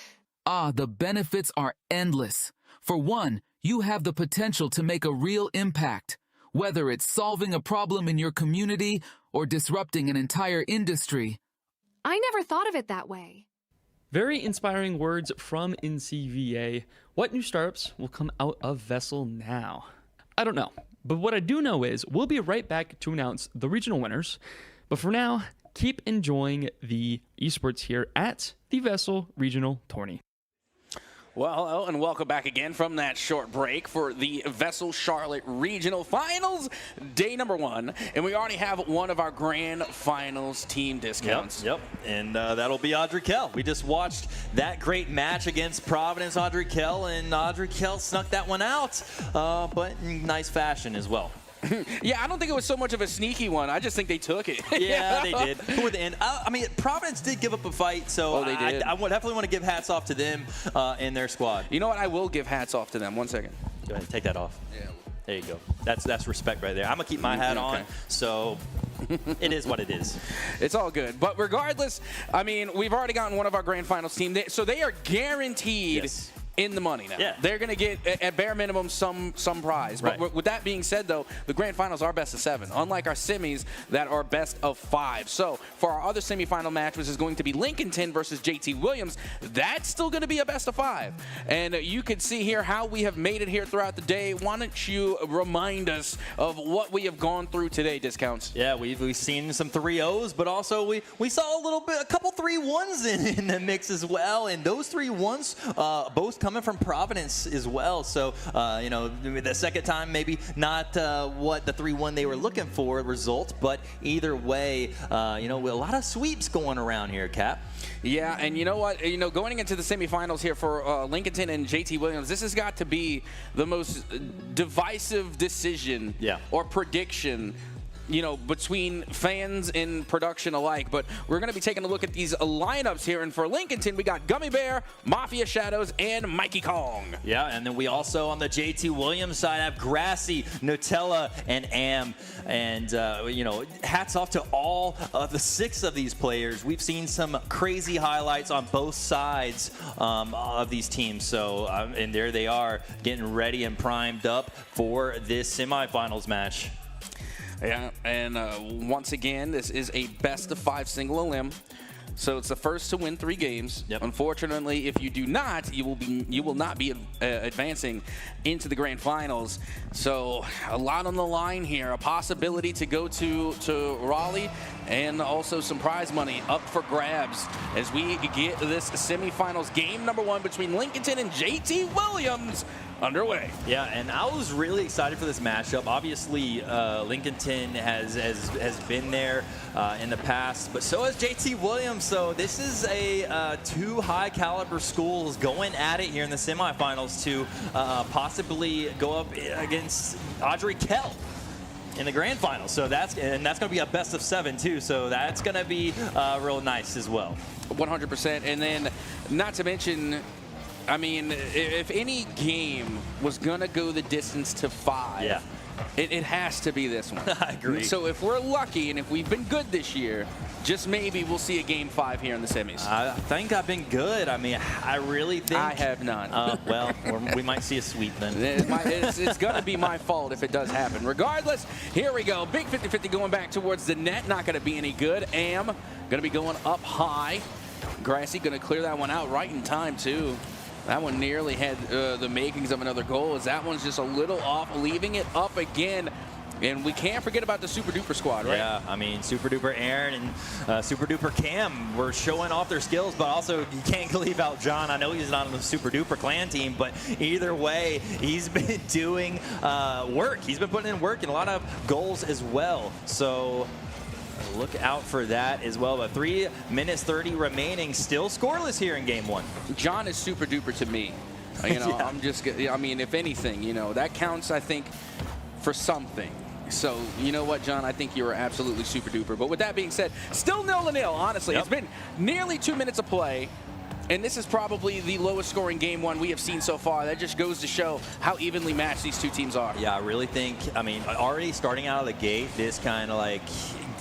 The benefits are endless. For one, you have the potential to make a real impact, whether it's solving a problem in your community or disrupting an entire industry. I never thought of it that way. Very inspiring words from NCVA. What new startups will come out of VESL now? I don't know. But what I do know is we'll be right back to announce the regional winners. But for now, keep enjoying the esports here at the VESL Regional Tourney. Well, hello, and welcome back again from that short break for the VESL Charlotte Regional Finals, day number 1. And we already have one of our grand finals team discounts. Yep. And that'll be Audrey Kell. We just watched that great match against Providence, Audrey Kell, and Audrey Kell snuck that one out, but in nice fashion as well. Yeah, I don't think it was so much of a sneaky one. I just think they took it. Yeah, they did. Toward the end. I mean, Providence did give up a fight, so they did. I definitely want to give hats off to them and their squad. You know what? I will give hats off to them. 1 second. Go ahead and take that off. Yeah. There you go. That's respect right there. I'm going to keep my hat on, so it is what it is. It's all good. But regardless, I mean, we've already gotten one of our grand finals team. So they are guaranteed in the money now. Yeah. They're going to get, at bare minimum, some prize. Right. But with that being said, though, the grand finals are best of 7, unlike our semis that are best of 5. So for our other semifinal match, which is going to be Lincolton versus JT Williams, that's still going to be a best of 5. And you can see here how we have made it here throughout the day. Why don't you remind us of what we have gone through today, Discounts? Yeah, we've seen some 3-0s, but also we saw a couple 3-1s in the mix as well. And those 3-1s both coming from Providence as well. So, you know, the second time maybe not what the 3-1 they were looking for result, but either way, you know, a lot of sweeps going around here, Cap. Yeah, and you know what? You know, going into the semifinals here for Lincoln and JT Williams, this has got to be the most divisive decision or prediction, you know, between fans and production alike. But we're going to be taking a look at these lineups here. And for Lincoln, we got Gummy Bear, Mafia Shadows, and Mikey Kong. Yeah, and then we also on the JT Williams side have Grassy, Nutella, and Am. And, you know, hats off to all of the 6 of these players. We've seen some crazy highlights on both sides of these teams. So, and there they are getting ready and primed up for this semifinals match. Yeah, and once again, this is a best of 5 single elim. So it's the first to win 3 games. Yep. Unfortunately, if you do not, you will not be advancing into the grand finals. So a lot on the line here. A possibility to go to Raleigh, and also some prize money up for grabs as we get this semifinals game number 1 between Lincoln and JT Williams underway. Yeah, and I was really excited for this matchup. Obviously, Lincoln has been there in the past, but so has JT Williams. So this is a 2 high-caliber schools going at it here in the semifinals to possibly go up against Audrey Kell. in the grand final. So that's going to be a best of 7 too. So that's going to be real nice as well. 100%. And then, not to mention, I mean, if any game was going to go the distance to 5, yeah, it has to be this one. I agree. So if we're lucky and if we've been good this year, just maybe we'll see a game 5 here in the semis. I think I've been good. I mean, I really think I have not. Well, we might see a sweep then. It's going to be my fault if it does happen. Regardless, here we go. Big 50-50 going back towards the net. Not going to be any good. Am going to be going up high. Grassy going to clear that one out right in time, too. That one nearly had the makings of another goal, as that one's just a little off, leaving it up again. And we can't forget about the Super Duper squad, right? Yeah, I mean, Super Duper Aaron and Super Duper Cam were showing off their skills, but also you can't leave out John. I know he's not on the Super Duper clan team, but either way, he's been doing work. He's been putting in work and a lot of goals as well. So look out for that as well. But 3 minutes 30 remaining, still scoreless here in game 1. John is Super Duper to me. You know, yeah. I mean, if anything, you know, that counts, I think, for something. So, you know what, John? I think you were absolutely Super Duper. But with that being said, still 0-0, honestly. Yep. It's been nearly 2 minutes of play. And this is probably the lowest scoring game 1 we have seen so far. That just goes to show how evenly matched these two teams are. Yeah, I really think, I mean, already starting out of the gate, this kind of like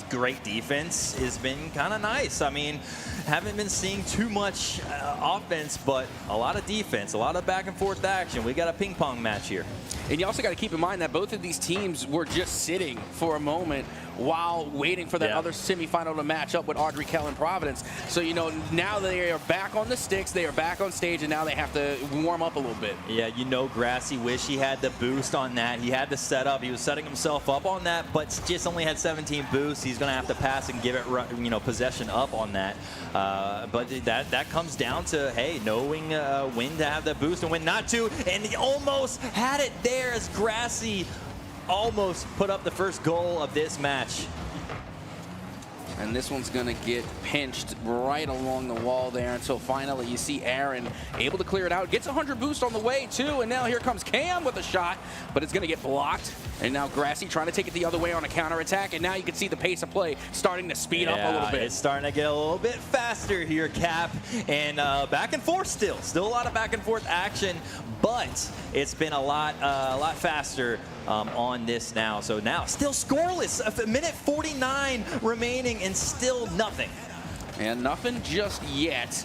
great defense has been kind of nice. I mean, haven't been seeing too much offense, but a lot of defense, a lot of back and forth action. We got a ping pong match here. And you also got to keep in mind that both of these teams were just sitting for a moment while waiting for that other semifinal to match up with Audrey Kell and Providence. So, you know, now they are back on the sticks, they are back on stage, and now they have to warm up a little bit. Yeah, you know, Grassy wish he had the boost on that. He had the setup. He was setting himself up on that, but just only had 17 boosts. He's going to have to pass and give it, you know, possession up on that. But that comes down to, hey, knowing when to have the boost and when not to. And he almost had it there as Grassy almost put up the first goal of this match. And this one's going to get pinched right along the wall there until finally you see Aaron able to clear it out. Gets 100 boost on the way, too. And now here comes Cam with a shot, but it's going to get blocked. And now Grassy trying to take it the other way on a counterattack. And now you can see the pace of play starting to speed up a little bit. It's starting to get a little bit faster here, Cap. And back and forth still. Still a lot of back and forth action, but it's been a lot faster on this now. So now still scoreless. A minute 49 remaining and still nothing. And nothing just yet,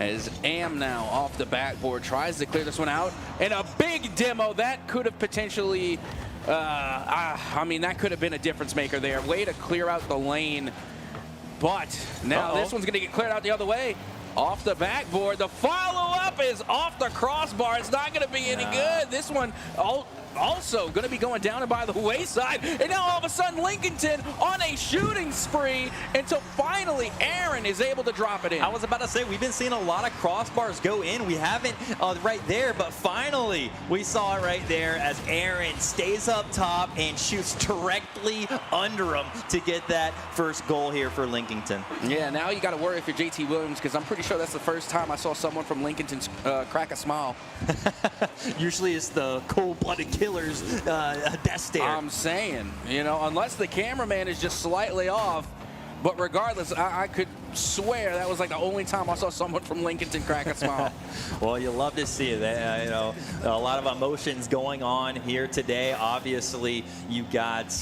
as Am now off the backboard tries to clear this one out. And a big demo that could have potentially, I mean, that could have been a difference maker there. Way to clear out the lane. But now this one's going to get cleared out the other way. Off the backboard. The follow-up is off the crossbar. It's not going to be any good. This one also going to be going down and by the wayside. And now all of a sudden Lincolton on a shooting spree until finally Aaron is able to drop it in. I was about to say, we've been seeing a lot of crossbars go in. We haven't right there, but finally we saw it right there as Aaron stays up top and shoots directly under him to get that first goal here for Lincoln. Yeah, now you got to worry if you're JT Williams, because I'm pretty sure that's the first time I saw someone from Lincoln crack a smile. Usually it's the cold-blooded killer's death stare. I'm saying, you know, unless the cameraman is just slightly off. But regardless, I could swear that was like the only time I saw someone from Lincoln crack a smile. Well, you love to see it. You know, a lot of emotions going on here today. Obviously, you got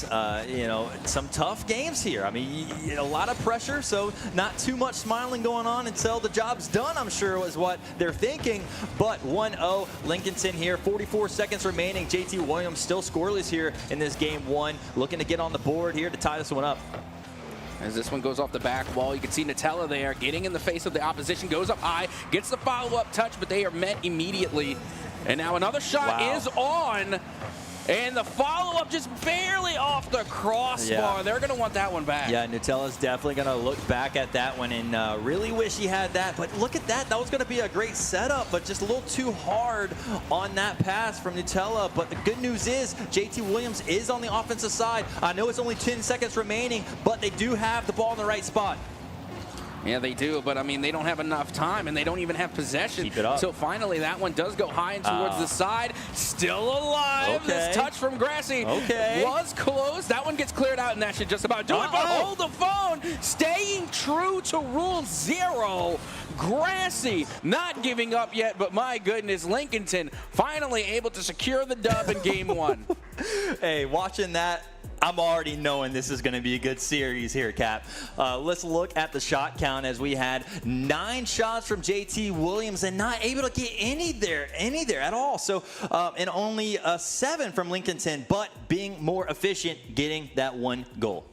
you know, some tough games here. I mean, a lot of pressure, so not too much smiling going on until the job's done, I'm sure was what they're thinking. But 1-0 Lincoln here, 44 seconds remaining. JT Williams still scoreless here in this game 1, looking to get on the board here to tie this one up. As this one goes off the back wall, you can see Nutella there getting in the face of the opposition, goes up high, gets the follow-up touch, but they are met immediately. And now another shot is on, and the follow-up just barely off the crossbar. Yeah. They're going to want that one back. Yeah, Nutella's definitely going to look back at that one and really wish he had that. But look at that. That was going to be a great setup, but just a little too hard on that pass from Nutella. But the good news is JT Williams is on the offensive side. I know it's only 10 seconds remaining, but they do have the ball in the right spot. Yeah, they do, but I mean, they don't have enough time, and they don't even have possession. Keep it up. So finally, that one does go high and towards the side. Still alive. Okay. This touch from Grassy was close. That one gets cleared out, and that should just about do it. But hold the phone. Staying true to rule 0. Grassy not giving up yet, but my goodness, Lincolton finally able to secure the dub in game 1. Hey, watching that, I'm already knowing this is going to be a good series here, Cap. Let's look at the shot count as we had 9 shots from JT Williams and not able to get any there at all. So, and only 7 from Lincoln, but being more efficient, getting that 1 goal.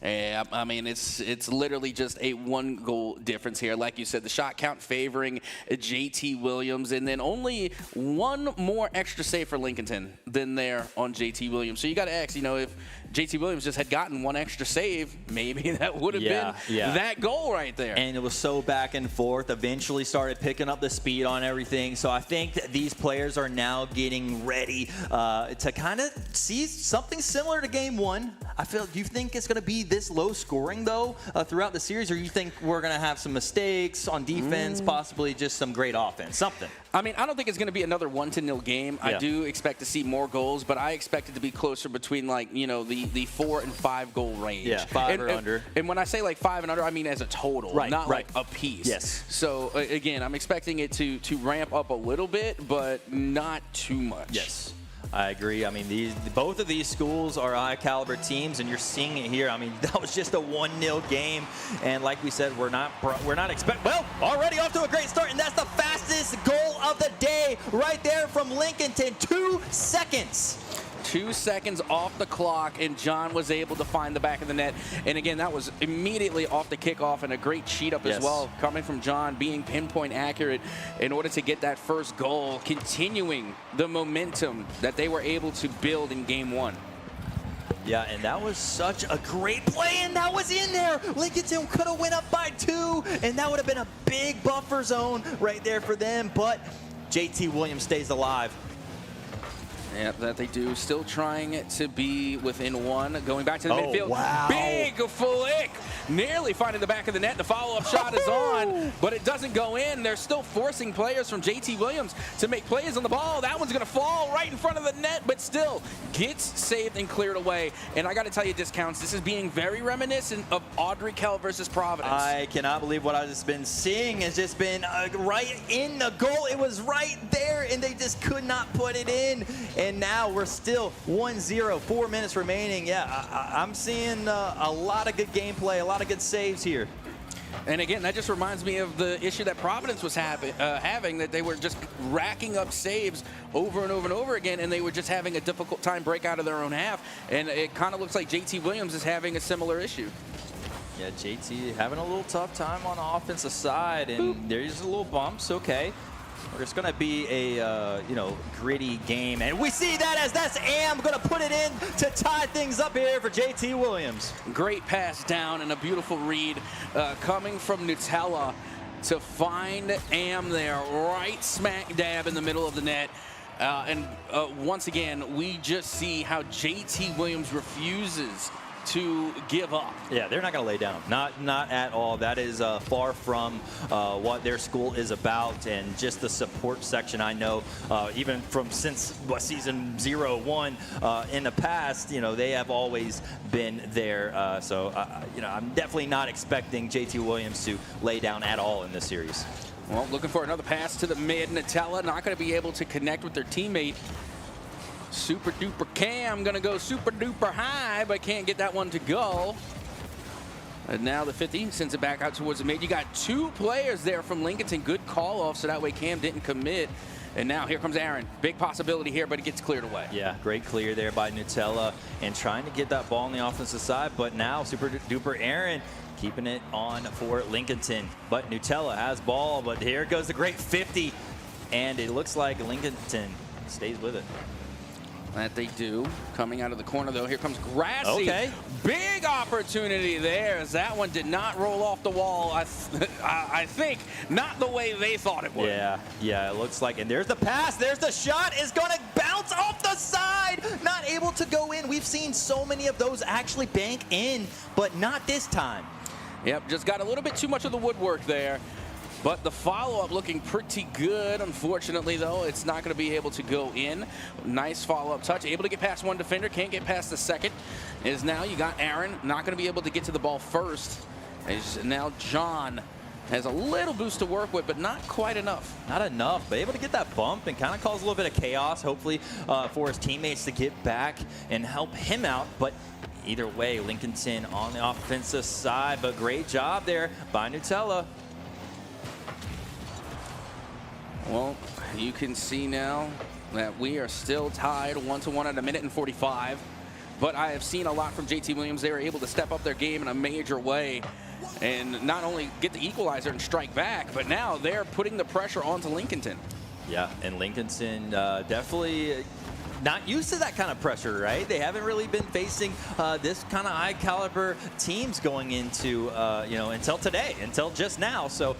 Yeah, I mean, it's literally just a 1-goal difference here. Like you said, the shot count favoring JT Williams, and then only 1 more extra save for Lincoln than there on JT Williams. So you got to ask, if JT Williams just had gotten 1 extra save, maybe that would have been that goal right there. And it was so back and forth. Eventually started picking up the speed on everything. So I think that these players are now getting ready to kind of see something similar to game 1. Do you think it's going to be this low scoring, though, throughout the series, or you think we're going to have some mistakes on defense, possibly just some great offense, something? I mean, I don't think it's going to be another 1-0 game. I do expect to see more goals, but I expect it to be closer between, the 4 and 5 goal range. Yeah, 5 or under. And when I say 5 and under, I mean as a total, not like a piece. Yes. So, again, I'm expecting it to ramp up a little bit, but not too much. Yes. I agree. I mean, both of these schools are high-caliber teams, and you're seeing it here. I mean, that was just a 1-0 game, and like we said, we're not well, already off to a great start, and that's the fastest goal of the day right there from Lincoln. 2 seconds. 2 seconds off the clock, and John was able to find the back of the net. And again, that was immediately off the kickoff, and a great cheat up as well, coming from John, being pinpoint accurate in order to get that first goal, continuing the momentum that they were able to build in game 1. Yeah, and that was such a great play, and that was in there. Lincoln could have went up by 2, and that would have been a big buffer zone right there for them, but JT Williams stays alive. Yeah, that they do. Still trying to be within 1. Going back to the midfield. Wow. Big flick. Nearly finding the back of the net. The follow-up shot is on, but it doesn't go in. They're still forcing players from JT Williams to make plays on the ball. That one's going to fall right in front of the net, but still gets saved and cleared away. And I got to tell you, Discounts, this is being very reminiscent of Audrey Kell versus Providence. I cannot believe what I've just been seeing has just been right in the goal. It was right there, and they just could not put it in. And now we're still 1-0, 4 minutes remaining. Yeah, I'm seeing a lot of good gameplay, a lot of good saves here. And again, that just reminds me of the issue that Providence was having, that they were just racking up saves over and over and over again, and they were just having a difficult time break out of their own half. And it kind of looks like JT Williams is having a similar issue. Yeah, JT having a little tough time on the offensive side, and there's a little bumps. Okay. It's going to be a, gritty game. And we see that as that's Am going to put it in to tie things up here for JT Williams. Great pass down and a beautiful read coming from Nutella to find Am there, right smack dab in the middle of the net. And once again, we just see how JT Williams refuses to give up. Yeah, they're not going to lay down. Not at all. That is far from what their school is about, and just the support section. I know even from since season 0-1 in the past, they have always been there. So I'm definitely not expecting JT Williams to lay down at all in this series. Well, looking for another pass to the mid. Nutella not going to be able to connect with their teammate. Super duper Cam gonna go super duper high, but can't get that one to go. And now the 50 sends it back out towards the mid. You got 2 players there from Lincoln. Good call off, so that way Cam didn't commit. And now here comes Aaron. Big possibility here, but it gets cleared away. Yeah, great clear there by Nutella and trying to get that ball on the offensive side, but now super duper Aaron keeping it on for Lincoln. But Nutella has ball, but here goes the great 50, and it looks like Lincoln stays with it. That they do. Coming out of the corner, though, here comes Grassy. Okay. Big opportunity there, as that one did not roll off the wall. I think not the way they thought it would. Yeah, it looks like. And there's the pass. There's the shot. Is going to bounce off the side. Not able to go in. We've seen so many of those actually bank in, but not this time. Yep, just got a little bit too much of the woodwork there. But the follow-up looking pretty good. Unfortunately, though, it's not going to be able to go in. Nice follow-up touch. Able to get past one defender. Can't get past the second. Is now you got Aaron. Not going to be able to get to the ball first. As now John has a little boost to work with, but not quite enough. Not enough, but able to get that bump and kind of cause a little bit of chaos, hopefully, for his teammates to get back and help him out. But either way, Lincolton on the offensive side, but great job there by Nutella. Well, you can see now that we are still tied 1-1 at 1:45. But I have seen a lot from JT Williams. They were able to step up their game in a major way and not only get the equalizer and strike back, but now they're putting the pressure onto Lincoln. Yeah, and Lincoln definitely not used to that kind of pressure, right? They haven't really been facing this kind of high caliber teams going into, until today, until just now. So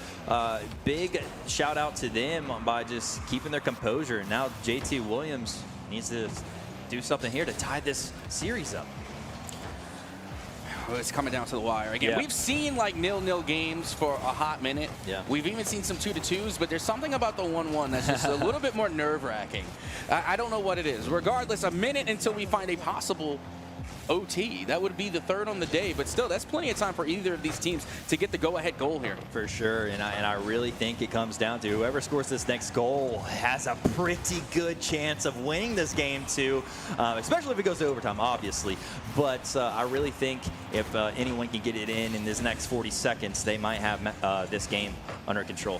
big shout out to them by just keeping their composure. Now JT Williams needs to do something here to tie this series up. It's coming down to the wire again. Yeah. We've seen like 0-0 games for a hot minute. Yeah. We've even seen some 2-2s, but there's something about the 1-1 that's just a little bit more nerve-wracking. I don't know what it is. Regardless, a minute until we find a possible OT. That would be the third on the day, but still, that's plenty of time for either of these teams to get the go-ahead goal here. For sure, and I really think it comes down to whoever scores this next goal has a pretty good chance of winning this game too, especially if it goes to overtime, obviously. But I really think if anyone can get it in this next 40 seconds, they might have this game under control.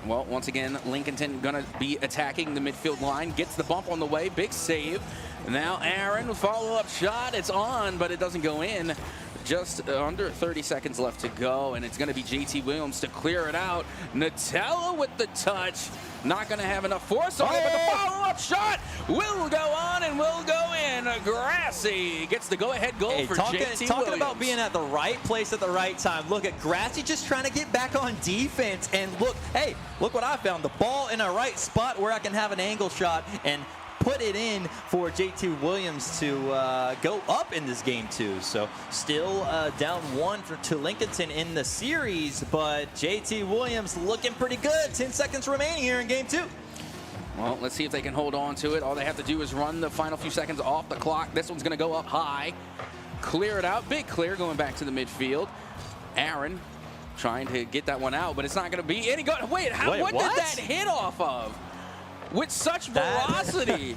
Well, once again, Lincoln gonna be attacking the midfield line. Gets the bump on the way. Big save. Now Aaron, follow-up shot. It's on, but it doesn't go in. Just under 30 seconds left to go, and it's going to be JT Williams to clear it out. Nutella with the touch. Not going to have enough force on it, but the follow-up shot will go on and will go in. Grassy gets the go-ahead goal for JT Williams. Talking about being at the right place at the right time. Look at Grassy just trying to get back on defense. And look, hey, look what I found. The ball in a right spot where I can have an angle shot and put it in for JT Williams to go up in this game too. So still down 1 to Lincoln in the series, but JT Williams looking pretty good. 10 seconds remaining here in game 2. Well, let's see if they can hold on to it. All they have to do is run the final few seconds off the clock. This one's going to go up high. Clear it out. Big clear going back to the midfield. Aaron trying to get that one out, but it's not going to be any good. Wait, what did that hit off of? With such velocity.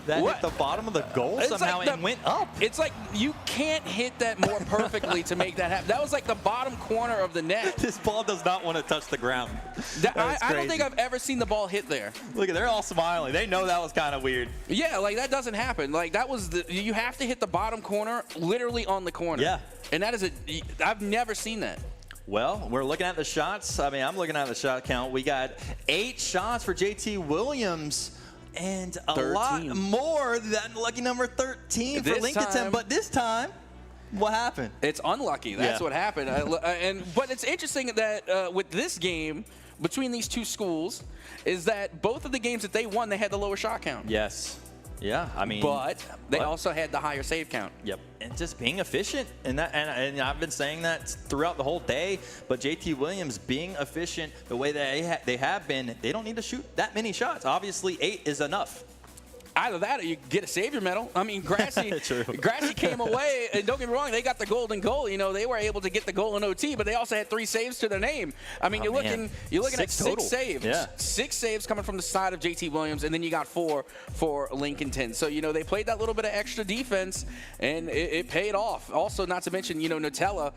That hit the bottom of the goal somehow and went up. It's like you can't hit that more perfectly to make that happen. That was like the bottom corner of the net. This ball does not want to touch the ground. I don't think I've ever seen the ball hit there. Look, they're all smiling. They know that was kind of weird. Yeah, like that doesn't happen. Like that was you have to hit the bottom corner, literally on the corner. Yeah. And that is I've never seen that. Well, we're looking at the shots. I mean, I'm looking at the shot count. We got 8 shots for JT Williams and a 13. lot more than lucky number 13 for Lincoln. But this time, what happened? It's unlucky. That's what happened. But it's interesting that with this game, between these two schools, is that both of the games that they won, they had the lower shot count. Yes. Yeah, I mean, but they also had the higher save count. Yep, and just being efficient, and I've been saying that throughout the whole day. But JT Williams being efficient the way that they have been, they don't need to shoot that many shots. Obviously, 8 is enough. Either that or you get a savior medal. I mean, Grassy came away, and don't get me wrong, they got the golden goal. You know, they were able to get the goal in OT, but they also had 3 saves to their name. I mean, you're looking at 6 saves. Yeah. 6 saves coming from the side of JT Williams, and then you got 4 for Lincoln. So, you know, they played that little bit of extra defense, and it paid off. Also, not to mention, you know, Nutella,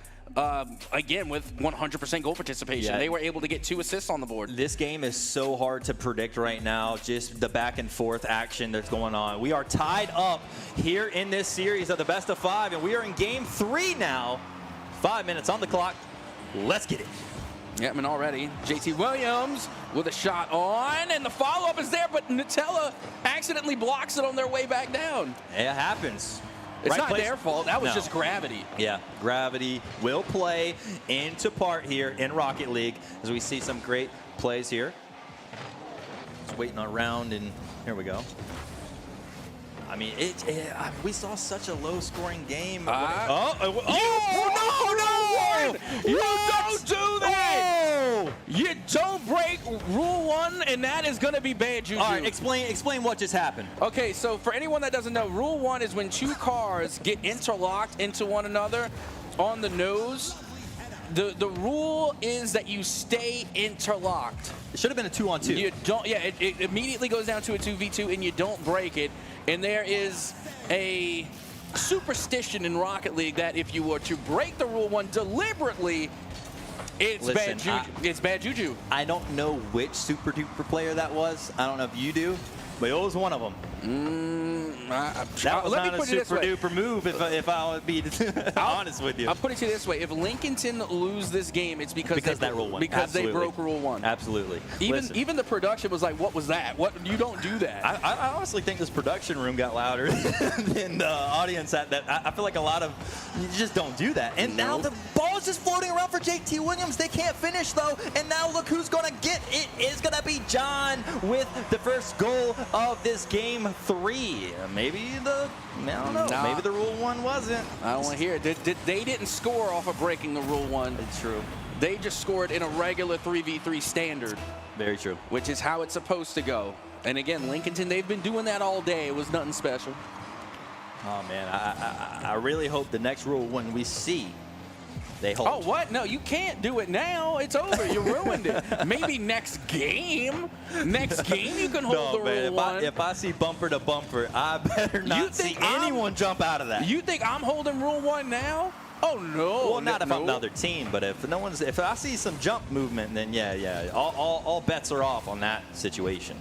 again, with 100% goal participation. They were able to get 2 assists on the board. This game is so hard to predict right now, just the back and forth action that's going on. We are tied up here in this series of the best of 5, and we are in game 3 now. 5 minutes on the clock. Let's get it. Yep, and already JT Williams with a shot on, and the follow-up is there, but Nutella accidentally blocks it on their way back down. It happens. It's not their fault. That was just gravity. Yeah, gravity will play into part here in Rocket League as we see some great plays here. Just waiting around, and here we go. I mean, we saw such a low-scoring game. No! You don't do that! Oh! You don't break Rule 1, and that is going to be bad juju. All right, explain what just happened. Okay, so for anyone that doesn't know, Rule 1 is when two cars get interlocked into one another on the nose. The rule is that you stay interlocked. It should have been a 2-on-2. You don't. Yeah, it immediately goes down to a 2v2, and you don't break it. And there is a superstition in Rocket League that if you were to break the Rule 1 deliberately, it's bad juju. I don't know which super duper player that was. I don't know if you do, but it was one of them. That was not a super duper move if I would be honest with you. I'll put it to you this way. If Lincoln lose this game, it's because that Rule 1. Because Absolutely. they broke Rule 1. Absolutely. Even the production was like, what was that? What? You don't do that. I honestly think this production room got louder than the audience at that. I feel like a lot of you just don't do that. And now the ball is just floating around for JT Williams. They can't finish though. And now look who's gonna get it. Is gonna be John with the first goal of this game 3. Maybe I don't know. Nah. Maybe the Rule 1 wasn't. I don't want to hear it. They didn't score off of breaking the Rule 1. It's true. They just scored in a regular 3v3 standard. Very true. Which is how it's supposed to go. And again, Lincoln, they've been doing that all day. It was nothing special. Oh man, I really hope the next Rule 1 we see, they hold. Oh, what? No, you can't do it now. It's over. You ruined it. Maybe next game. Next game you can hold the Rule 1. If I see bumper to bumper, I better not see anyone jump out of that. You think I'm holding Rule 1 now? Oh no. Well, not if I'm the other team, but if I see some jump movement, then yeah, all bets are off on that situation.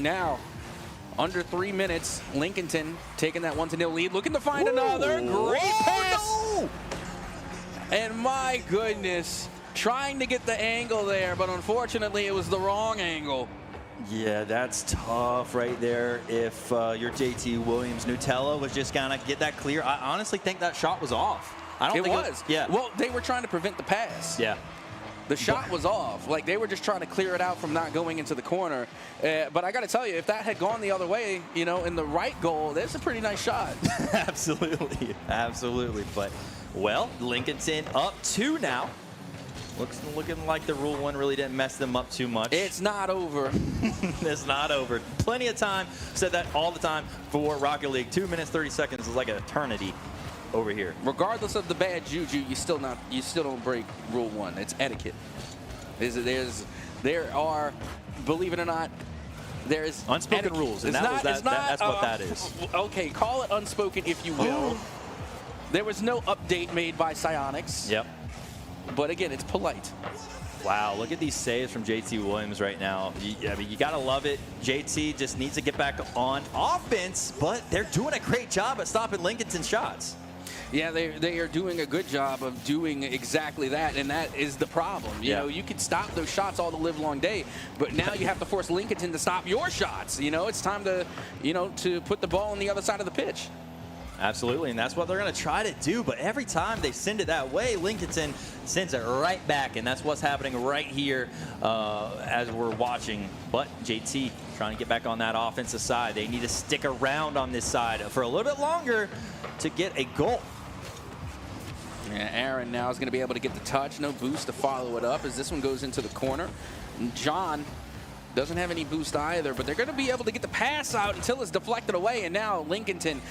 Now, under 3 minutes, Lincoln taking that 1-0 lead, looking to find another great pass. No! And my goodness, trying to get the angle there, but unfortunately it was the wrong angle. Yeah, that's tough right there. If your JT Williams Nutella was just gonna get that clear, I honestly think that shot was off. I don't think it was. Yeah. Well, they were trying to prevent the pass. Yeah. The shot was off. Like, they were just trying to clear it out from not going into the corner. But I got to tell you, if that had gone the other way, in the right goal, that's a pretty nice shot. Absolutely. Absolutely. But, well, Lincolnton up 2 now. Looking like the Rule 1 really didn't mess them up too much. It's not over. It's not over. Plenty of time. Said that all the time for Rocket League. 2 minutes, 30 seconds is like an eternity over here. Regardless of the bad juju, you still don't break Rule 1. It's etiquette. There are, believe it or not, there's unspoken etiquette. rules, and that's what that is. Okay, call it unspoken if you will. There was no update made by Psionics. Yep. But again, it's polite. Wow, look at these saves from JT Williams right now. I mean, you got to love it. JT just needs to get back on offense, but they're doing a great job at stopping Lincolnton's shots. Yeah, they are doing a good job of doing exactly that, and that is the problem. You know, you can stop those shots all the live long day, but now you have to force Lincoln to stop your shots. It's time to, to put the ball on the other side of the pitch. Absolutely, and that's what they're going to try to do. But every time they send it that way, Lincoln sends it right back, and that's what's happening right here as we're watching. But JT trying to get back on that offensive side. They need to stick around on this side for a little bit longer to get a goal. Yeah, Aaron now is going to be able to get the touch. No boost to follow it up as this one goes into the corner. John doesn't have any boost either, but they're going to be able to get the pass out until it's deflected away. And now Lincoln,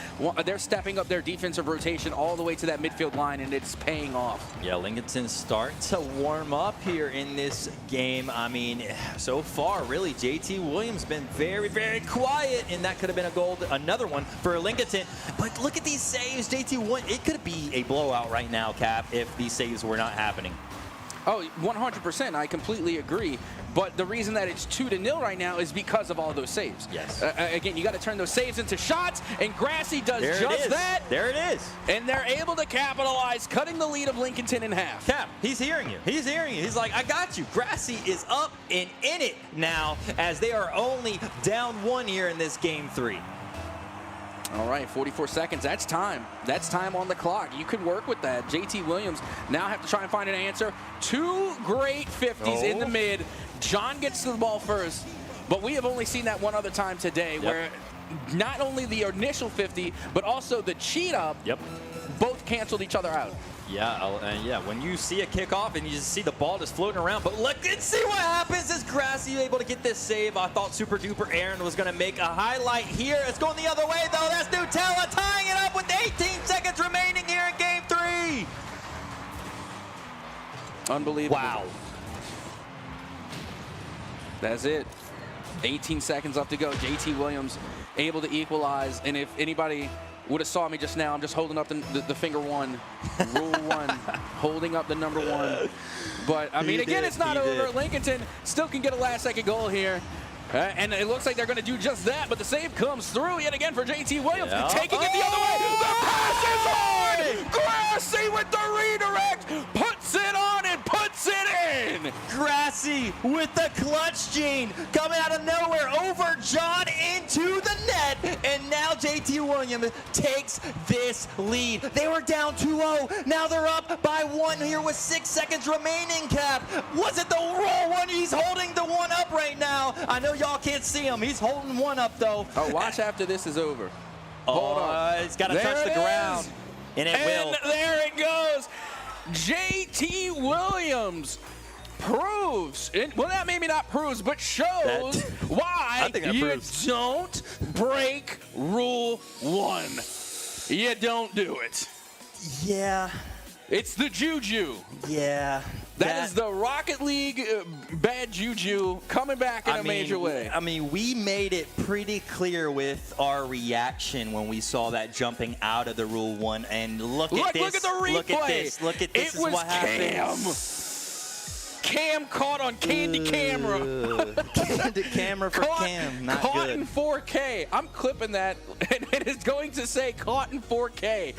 they're stepping up their defensive rotation all the way to that midfield line, and it's paying off. Yeah, Lincoln's starting to warm up here in this game. I mean, so far, really, JT Williams been very, very quiet, and that could have been a goal, another one for Lincoln. But look at these saves, JT Williams. It could be a blowout right now, Cap, if these saves were not happening. Oh, 100%. I completely agree. But the reason that it's 2-0 right now is because of all those saves. Yes. Again, you got to turn those saves into shots, and Grassy does just that. There it is. And they're able to capitalize, cutting the lead of Lincoln in half. Cap, he's hearing you. He's hearing you. He's like, I got you. Grassy is up and in it now as they are only down 1 here in this game 3. All right, 44 seconds. That's time. That's time on the clock. You can work with that. JT Williams now have to try and find an answer. 2 great 50s in the mid. John gets to the ball first, but we have only seen that one other time today where not only the initial 50, but also the cheat up both canceled each other out. Yeah, when you see a kickoff and you just see the ball just floating around, but look and see what happens. Is Grassy able to get this save? I thought Super Duper Aaron was going to make a highlight here. It's going the other way, though. That's Nutella tying it up with 18 seconds remaining here in Game 3. Unbelievable. Wow. That's it. 18 seconds left to go. JT Williams able to equalize, and if anybody would have saw me just now, I'm just holding up the finger one, rule one, holding up the number one. But, I mean, again, it's not over. Lincoln still can get a last-second goal here. And it looks like they're going to do just that, but the save comes through yet again for JT Williams. Yeah. Taking it the other way. The pass is on! Grassy with the redirect, puts it on and puts it in! Grassy with the clutch gene, coming out of nowhere over John into the net, and now JT Williams takes this lead. They were down 2-0, now they're up by 1 here with 6 seconds remaining, Cap. Was it the roll one? He's holding the one up right now. I know y'all can't see him. He's holding one up, though. Oh, watch after this is over. Hold on. It's got to touch the ground. And it will. And there it goes. JT Williams proves, well, that maybe not proves, but shows why you don't break Rule 1. You don't do it. Yeah. It's the juju. Yeah. That is the Rocket League bad juju coming back in a major way. I mean, we made it pretty clear with our reaction when we saw that jumping out of the Rule 1. And look at this. Look at the replay. Look at this. Look at this. It was what happened. Cam caught on candy camera. Candy camera for Cam. Not caught good. in 4K. I'm clipping that, and it is going to say caught in 4K.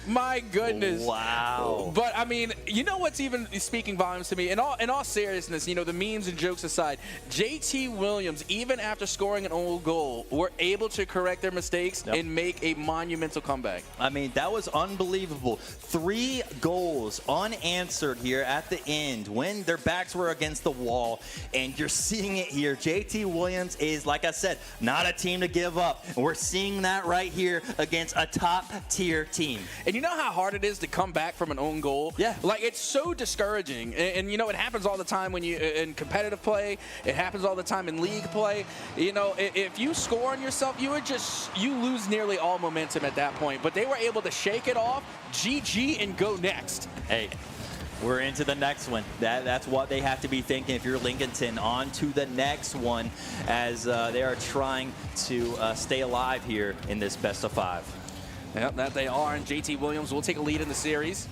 My goodness. Wow. But, I mean, you know what's even speaking volumes to me? In all seriousness, you know, the memes and jokes aside, JT Williams, even after scoring an own goal, were able to correct their mistakes and make a monumental comeback. I mean, that was unbelievable. 3 goals unanswered here at the end when their backs were against the wall, and you're seeing it here. JT Williams is, like I said, not a team to give up, and we're seeing that right here against a top-tier team. And you know how hard it is to come back from an own goal? Yeah. Like, it's so discouraging, and you know, it happens all the time when you in competitive play. It happens all the time in league play. You know, if you score on yourself, you lose nearly all momentum at that point. But they were able to shake it off, GG, and go next. Hey, we're into the next one. That's what they have to be thinking if you're Lincoln. On to the next one as they are trying to stay alive here in this best of 5. Yep, that they are, and JT Williams will take a lead in the series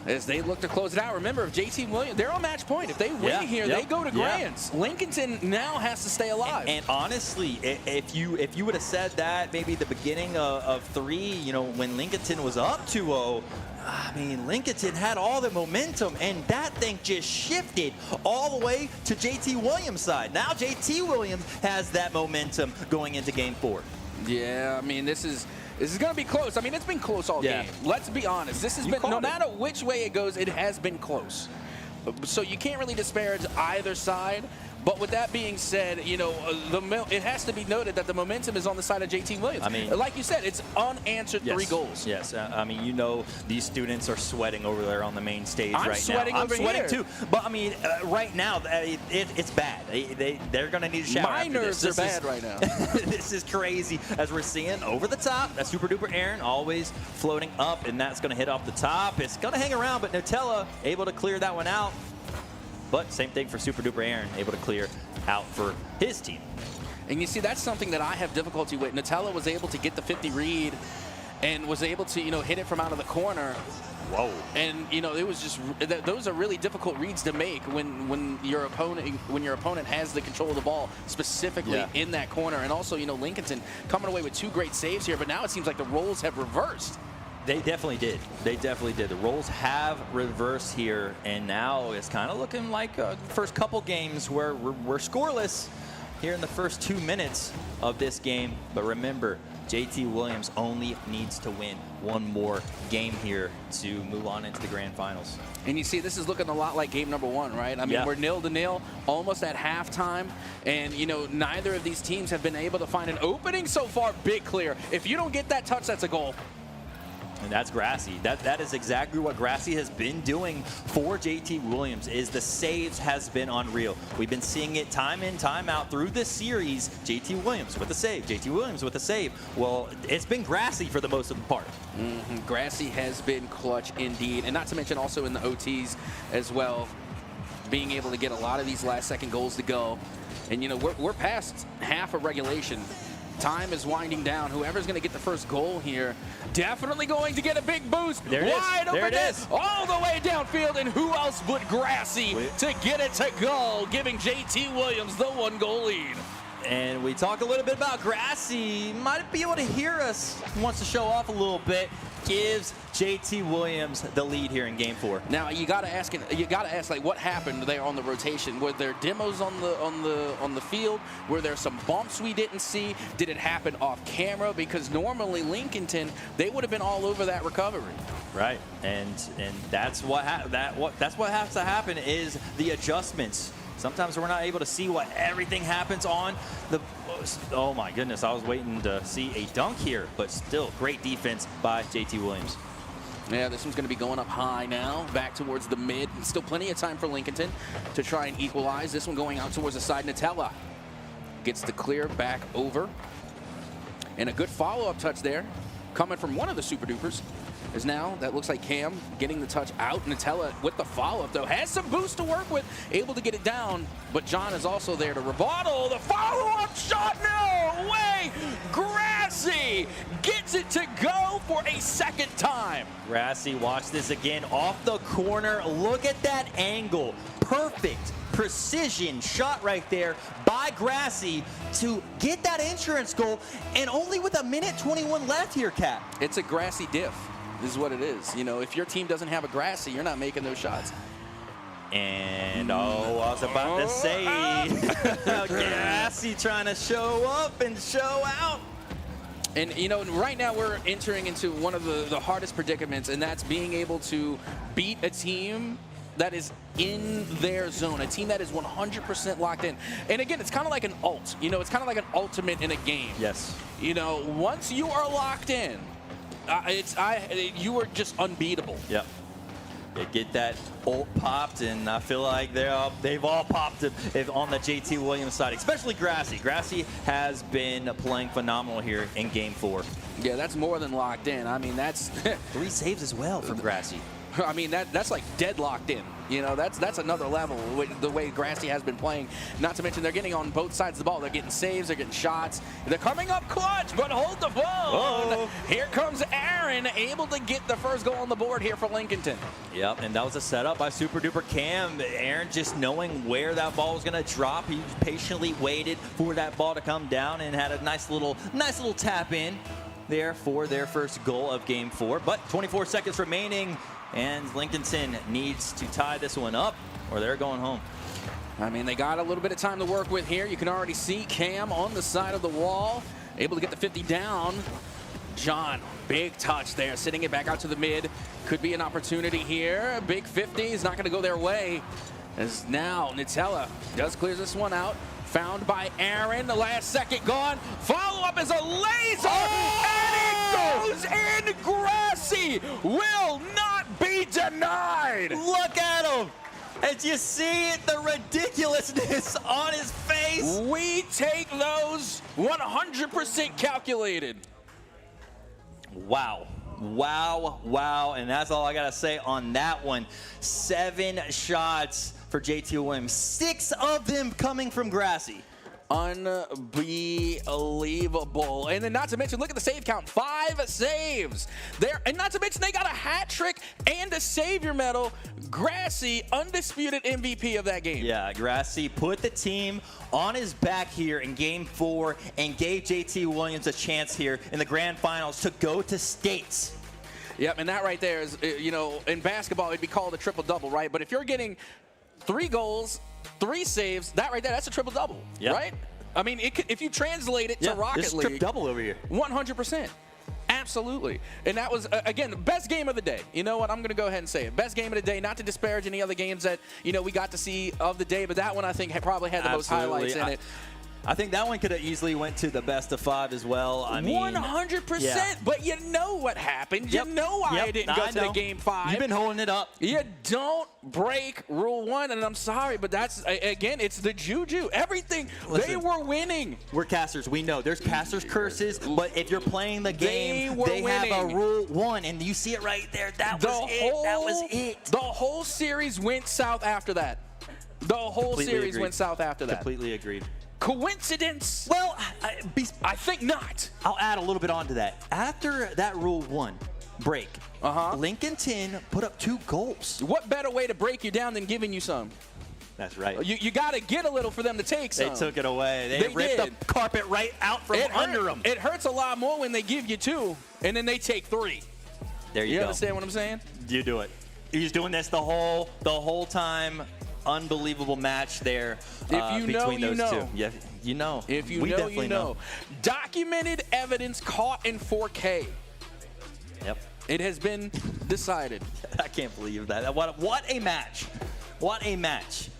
as they look to close it out. Remember, if JT Williams, they're on match point. If they win here, they go to Grands. Lincoln now has to stay alive. And honestly, if you would have said that maybe the beginning of 3, you know, when Lincoln was up 2-0, I mean, Lincoln had all the momentum, and that thing just shifted all the way to JT Williams' side. Now JT Williams has that momentum going into Game 4. Yeah, I mean, this is going to be close. I mean, it's been close all game. Let's be honest. This has been, no matter which way it goes, it has been close. So you can't really disparage either side. But with that being said, you know, it has to be noted that the momentum is on the side of JT Williams. I mean, like you said, it's unanswered 3 goals. Yes, I mean, you know, these students are sweating over there on the main stage right now. I'm sweating too. But I mean, right now, it's bad. They're going to need a shower. My nerves are bad right now. This is crazy as we're seeing over the top. That Super Duper Aaron always floating up, and that's going to hit off the top. It's going to hang around, but Nutella able to clear that one out. But same thing for Super Duper Aaron, able to clear out for his team. And you see, that's something that I have difficulty with. Nutella was able to get the 50 read and was able to, you know, hit it from out of the corner. Whoa. And, you know, it was just, those are really difficult reads to make when your opponent has the control of the ball, specifically in that corner. And also, you know, Lincoln coming away with 2 great saves here, but now it seems like the roles have reversed. They definitely did. They definitely did. The roles have reversed here, and now it's kind of looking like the first couple games where we're scoreless here in the first 2 minutes of this game. But remember, JT Williams only needs to win one more game here to move on into the grand finals. And you see, this is looking a lot like game number 1, right? I mean, we're 0-0, almost at halftime. And, you know, neither of these teams have been able to find an opening so far. Big clear. If you don't get that touch, that's a goal. And that's Grassy. That is exactly what Grassy has been doing for JT Williams, is the saves has been unreal. We've been seeing it time in, time out through this series. JT Williams with a save, JT Williams with a save. Well, it's been Grassy for the most of the part. Grassy has been clutch indeed. And not to mention also in the OTs as well, being able to get a lot of these last-second goals to go. And, you know, we're past half of regulation. Time is winding down. Whoever's going to get the first goal here, definitely going to get a big boost. There it is. Wide open There it is. all the way downfield. And who else but Grassy to get it to go, giving JT Williams the 1-goal lead. And we talk a little bit about Grassy. Might be able to hear us. Wants to show off a little bit. Gives JT Williams the lead here in Game 4. Now you gotta ask, like, what happened there on the rotation? Were there demos on the field? Were there some bumps we didn't see? Did it happen off camera? Because normally Lincolton, they would have been all over that recovery. Right, and that's what has to happen is the adjustments. Sometimes we're not able to see what everything happens on the. Oh my goodness, I was waiting to see a dunk here, but still great defense by JT Williams. Yeah, this one's going to be going up high now, back towards the mid. Still plenty of time for Lincoln to try and equalize. This one going out towards the side. Nutella gets the clear back over. And a good follow-up touch there, coming from one of the Super Dupers. Is now, that looks like Cam getting the touch out. Nutella with the follow-up, though, has some boost to work with, able to get it down, but John is also there to rebuttal. The follow-up shot, no way! Grassy gets it to go for a second time. Grassy, watch this again, off the corner. Look at that angle. Perfect precision shot right there by Grassy to get that insurance goal, and only with 1:21 left here, Kat. It's a Grassy diff. This is what it is. You know, if your team doesn't have a Grassy, you're not making those shots. And, I was about to say, Grassy trying to show up and show out. And, you know, right now we're entering into one of the hardest predicaments, and that's being able to beat a team that is in their zone, a team that is 100% locked in. And again, it's kind of like an ult. You know, it's kind of like an ultimate in a game. Yes. You know, once you are locked in, you are just unbeatable. Yep. They get that ult popped, and I feel like they've all popped it on the JT Williams side, especially Grassy. Grassy has been playing phenomenal here in Game 4. Yeah, that's more than locked in. I mean, that's 3 saves as well from Grassy. I mean, that's like dead locked in. You know, that's another level, the way Grassy has been playing. Not to mention they're getting on both sides of the ball. They're getting saves, they're getting shots. They're coming up clutch, but hold the phone. Whoa. Here comes Aaron, able to get the first goal on the board here for Lincoln. Yep, and that was a setup by Super Duper Cam. Aaron just knowing where that ball was going to drop. He patiently waited for that ball to come down and had a nice little tap in there for their first goal of Game 4. But 24 seconds remaining, and Lincoln needs to tie this one up or they're going home. I mean, they got a little bit of time to work with here. You can already see Cam on the side of the wall, able to get the 50 down. John, big touch there, sitting it back out to the mid. Could be an opportunity here. Big 50 is not going to go their way. As now Nutella does clear this one out. Found by Aaron, the last second gone. Follow-up is a laser, and it goes in. Grassy will not be denied. Look at him. And you see it, the ridiculousness on his face. We take those 100% calculated. Wow. Wow, wow, and that's all I got to say on that one. 7 shots for JT Williams, 6 of them coming from Grassy. Unbelievable. And then not to mention, look at the save count, 5 saves there. And not to mention, they got a hat trick and a savior medal. Grassy, undisputed MVP of that game. Yeah, Grassy put the team on his back here in Game 4 and gave JT Williams a chance here in the grand finals to go to states. Yep, and that right there is, you know, in basketball, it'd be called a triple-double, right? But if you're getting 3 goals, 3 saves, that right there, that's a triple-double, yep. right? I mean, if you translate it to Rocket League. Trip double over here. 100%. Absolutely. And that was, again, the best game of the day. You know what? I'm going to go ahead and say it. Best game of the day, not to disparage any other games that, we got to see of the day, but that one I think probably had the most highlights in it. I think that one could have easily went to the best of 5 as well. I mean, 100%. Yeah. But you know what happened. Yep. You know why it didn't go to the game 5. You've been holding it up. You don't break rule 1, and I'm sorry, but that's, again, it's the juju. Everything. Listen, they were winning. We're casters. We know. There's casters' curses, but if you're playing the game, they have a rule 1, and you see it right there. That was it. The whole series went south after that. The whole Completely series agreed. went south after that. Completely agreed. Coincidence? Well, I think not. I'll add a little bit onto that. After that rule 1 break, Lincoln put up 2 goals. What better way to break you down than giving you some? That's right. You got to get a little for them to take some. They took it away. They ripped the carpet right out from under them. It hurts a lot more when they give you 2, and then they take 3. There you go. You understand what I'm saying? You do it. He's doing this the whole time. Unbelievable match there between those two. Yeah, you know. If you we know, definitely you know. Documented evidence caught in 4K. Yep. It has been decided. I can't believe that. What a match. What a match.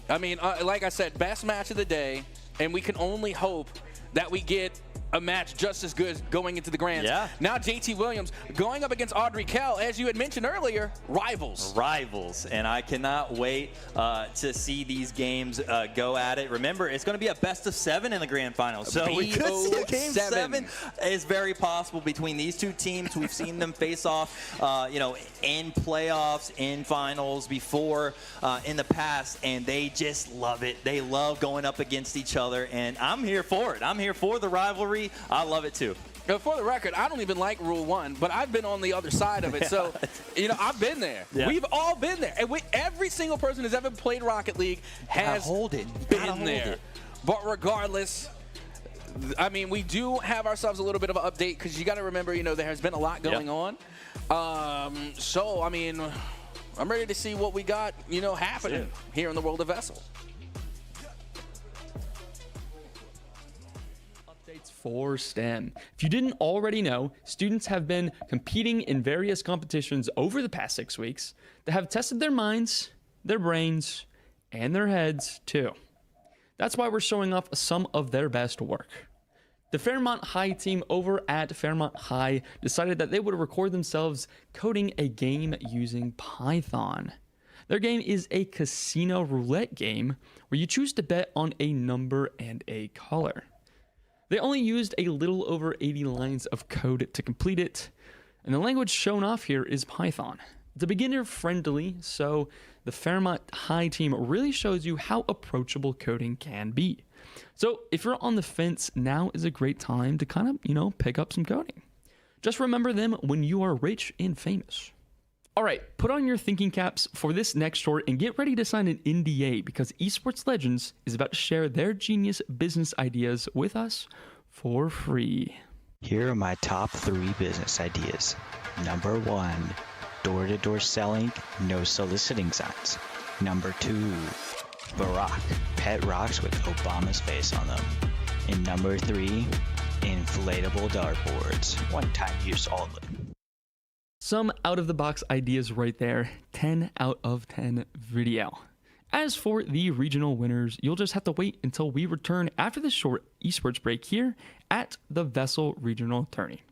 I mean, like I said, best match of the day, and we can only hope that we get a match just as good going into the Grands. Yeah. Now JT Williams going up against Audrey Kell, as you had mentioned earlier, rivals. Rivals, and I cannot wait to see these games go at it. Remember, it's going to be a best of 7 in the grand final, so we could see a game 7 is very possible between these two teams. We've seen them face off, in playoffs, in finals before in the past, and they just love it. They love going up against each other, and I'm here for it. I'm here for the rivalry. I love it too. For the record, I don't even like Rule 1, but I've been on the other side of it. So, I've been there. Yeah. We've all been there. And every single person who's ever played Rocket League has been there. But regardless, I mean, we do have ourselves a little bit of an update because you got to remember, there has been a lot going on. So, I mean, I'm ready to see what we got, happening here in the world of VESL. For STEM. If you didn't already know, students have been competing in various competitions over the past 6 weeks that have tested their minds, their brains, and their heads too. That's why we're showing off some of their best work. The Fairmont High team over at Fairmont High decided that they would record themselves coding a game using Python. Their game is a casino roulette game where you choose to bet on a number and a color. They only used a little over 80 lines of code to complete it, and the language shown off here is Python. It's a beginner-friendly, so the Fairmont High team really shows you how approachable coding can be. So if you're on the fence, now is a great time to kind of, pick up some coding. Just remember them when you are rich and famous. All right, put on your thinking caps for this next short and get ready to sign an NDA because Esports Legends is about to share their genius business ideas with us for free. Here are my top 3 business ideas. Number 1, door-to-door selling, no soliciting signs. Number 2, Barack, pet rocks with Obama's face on them. And number 3, inflatable dartboards, one-time use only. Some out-of-the-box ideas right there, 10 out of 10 video. As for the regional winners, you'll just have to wait until we return after this short esports break here at the VESL Regional Tourney.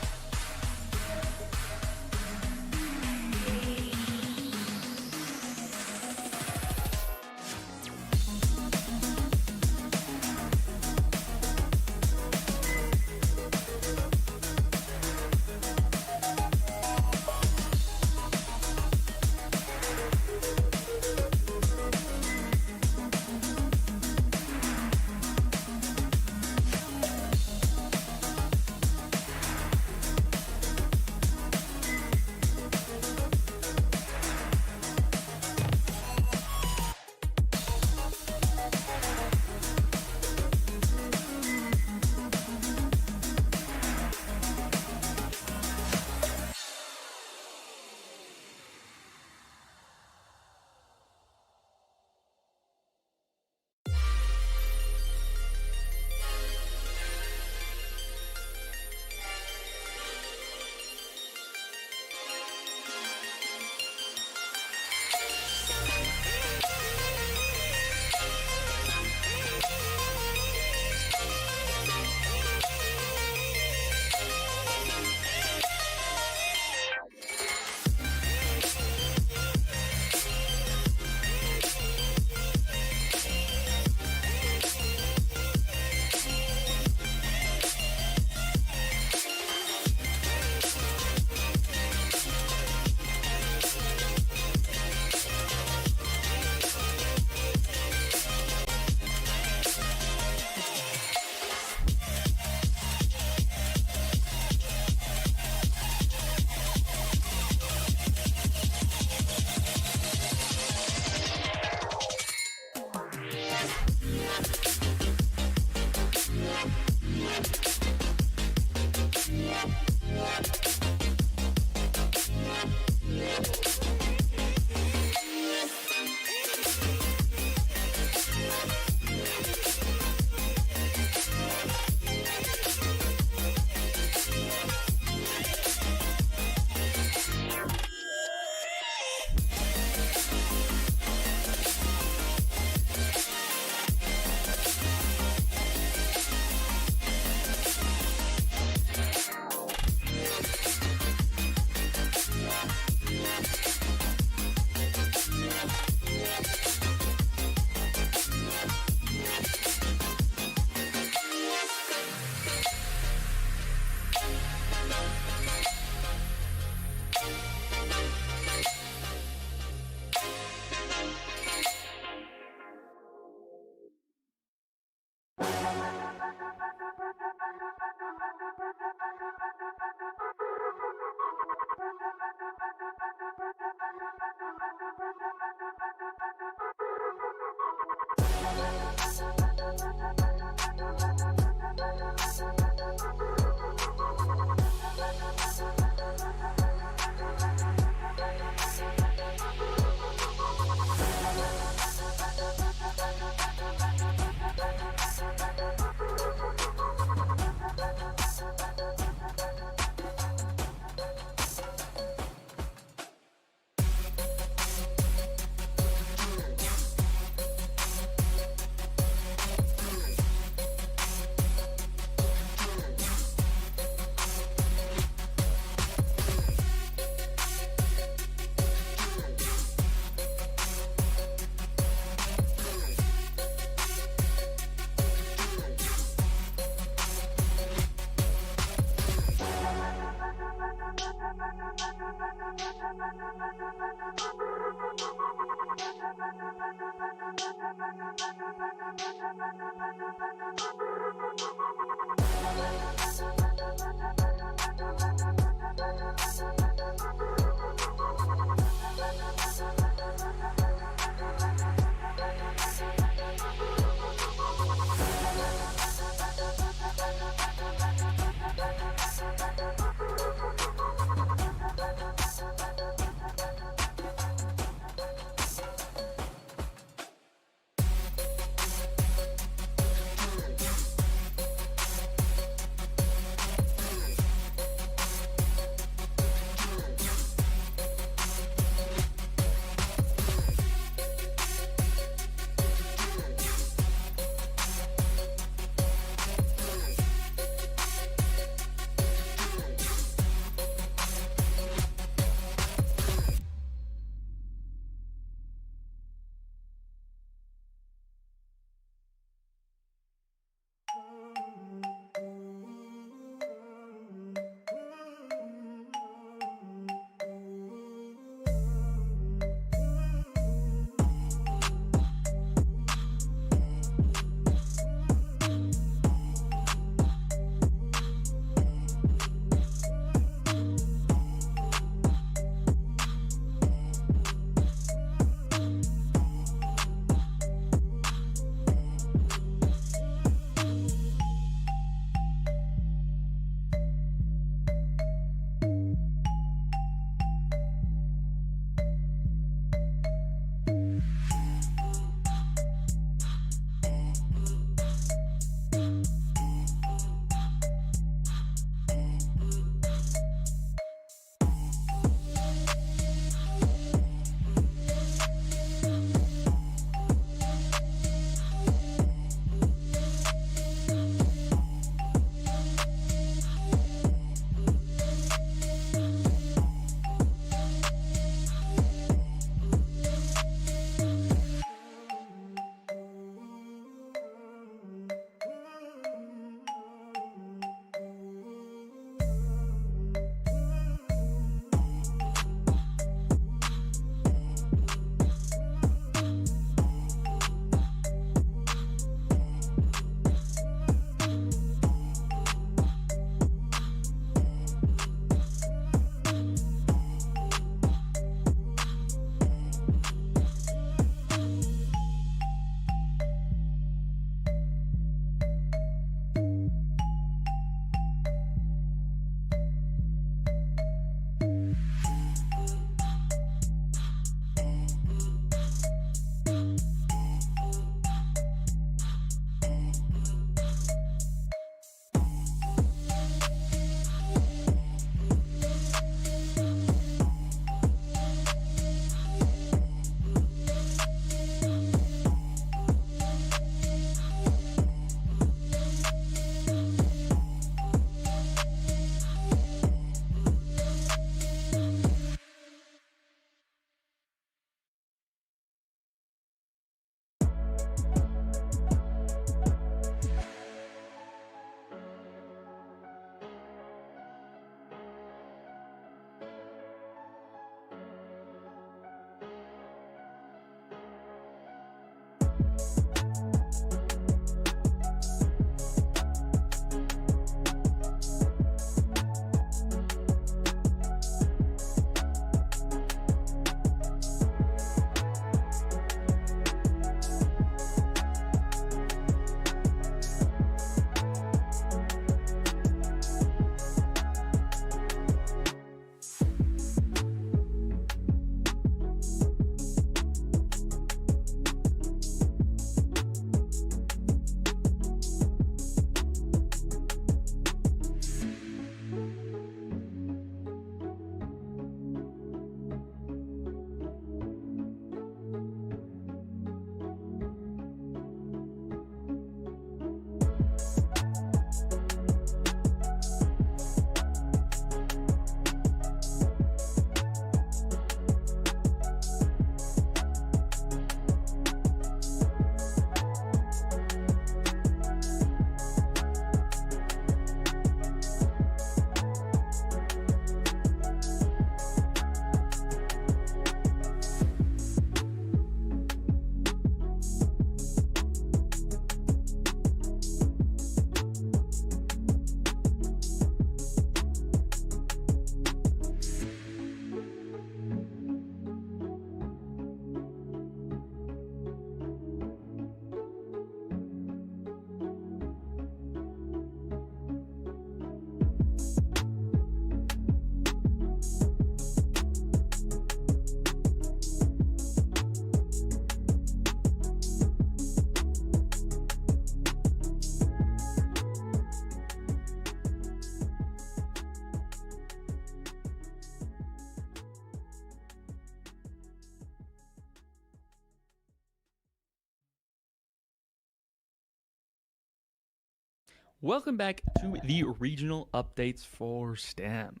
Welcome back to the regional updates for STEM.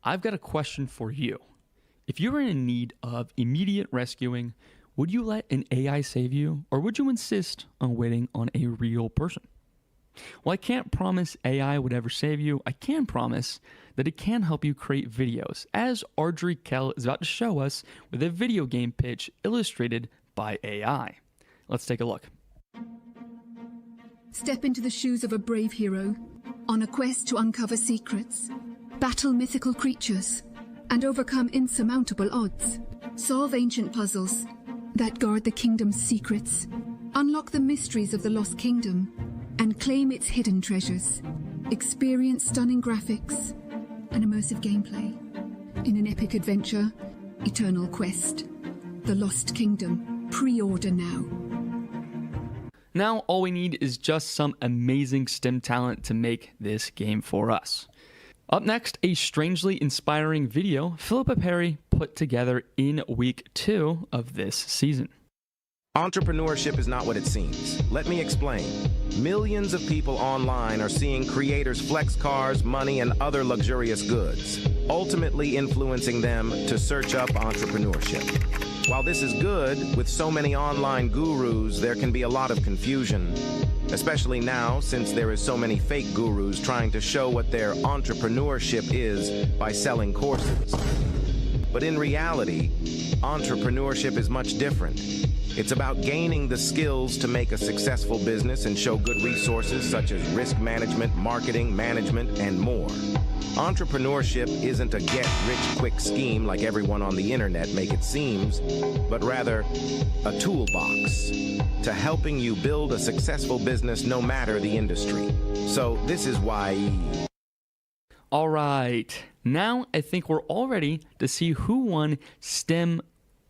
I've got a question for you. If you were in need of immediate rescuing, would you let an AI save you, or would you insist on waiting on a real person? Well, I can't promise AI would ever save you. I can promise that it can help you create videos, as Audrey Kell is about to show us with a video game pitch illustrated by AI. Let's take a look. Step into the shoes of a brave hero on a quest to uncover secrets, battle mythical creatures, and overcome insurmountable odds. Solve ancient puzzles that guard the kingdom's secrets, unlock the mysteries of the Lost Kingdom, and claim its hidden treasures. Experience stunning graphics and immersive gameplay in an epic adventure, Eternal Quest, The Lost Kingdom. Pre-order now. Now, all we need is just some amazing STEM talent to make this game for us. Up next, a strangely inspiring video Philippa Perry put together in week 2 of this season. Entrepreneurship is not what it seems. Let me explain. Millions of people online are seeing creators flex cars, money, and other luxurious goods, ultimately influencing them to search up entrepreneurship. While this is good, with so many online gurus, there can be a lot of confusion, especially now since there is so many fake gurus trying to show what their entrepreneurship is by selling courses. But in reality, entrepreneurship is much different. It's about gaining the skills to make a successful business and show good resources such as risk management, marketing, management, and more. Entrepreneurship isn't a get-rich-quick scheme like everyone on the internet make it seems, but rather a toolbox to helping you build a successful business no matter the industry. So this is why... All right, now I think we're all ready to see who won STEM.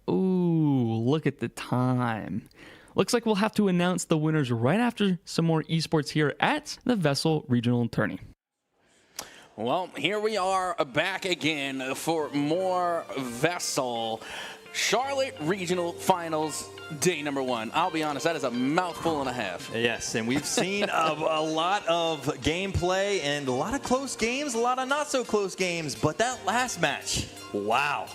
Ooh, look at the time. Looks like we'll have to announce the winners right after some more esports here at the VESL Regional Tourney. Well, here we are back again for more VESL Charlotte Regional Finals day number 1. I'll be honest, that is a mouthful and a half. Yes, and we've seen a lot of gameplay and a lot of close games, a lot of not so close games, but that last match, wow.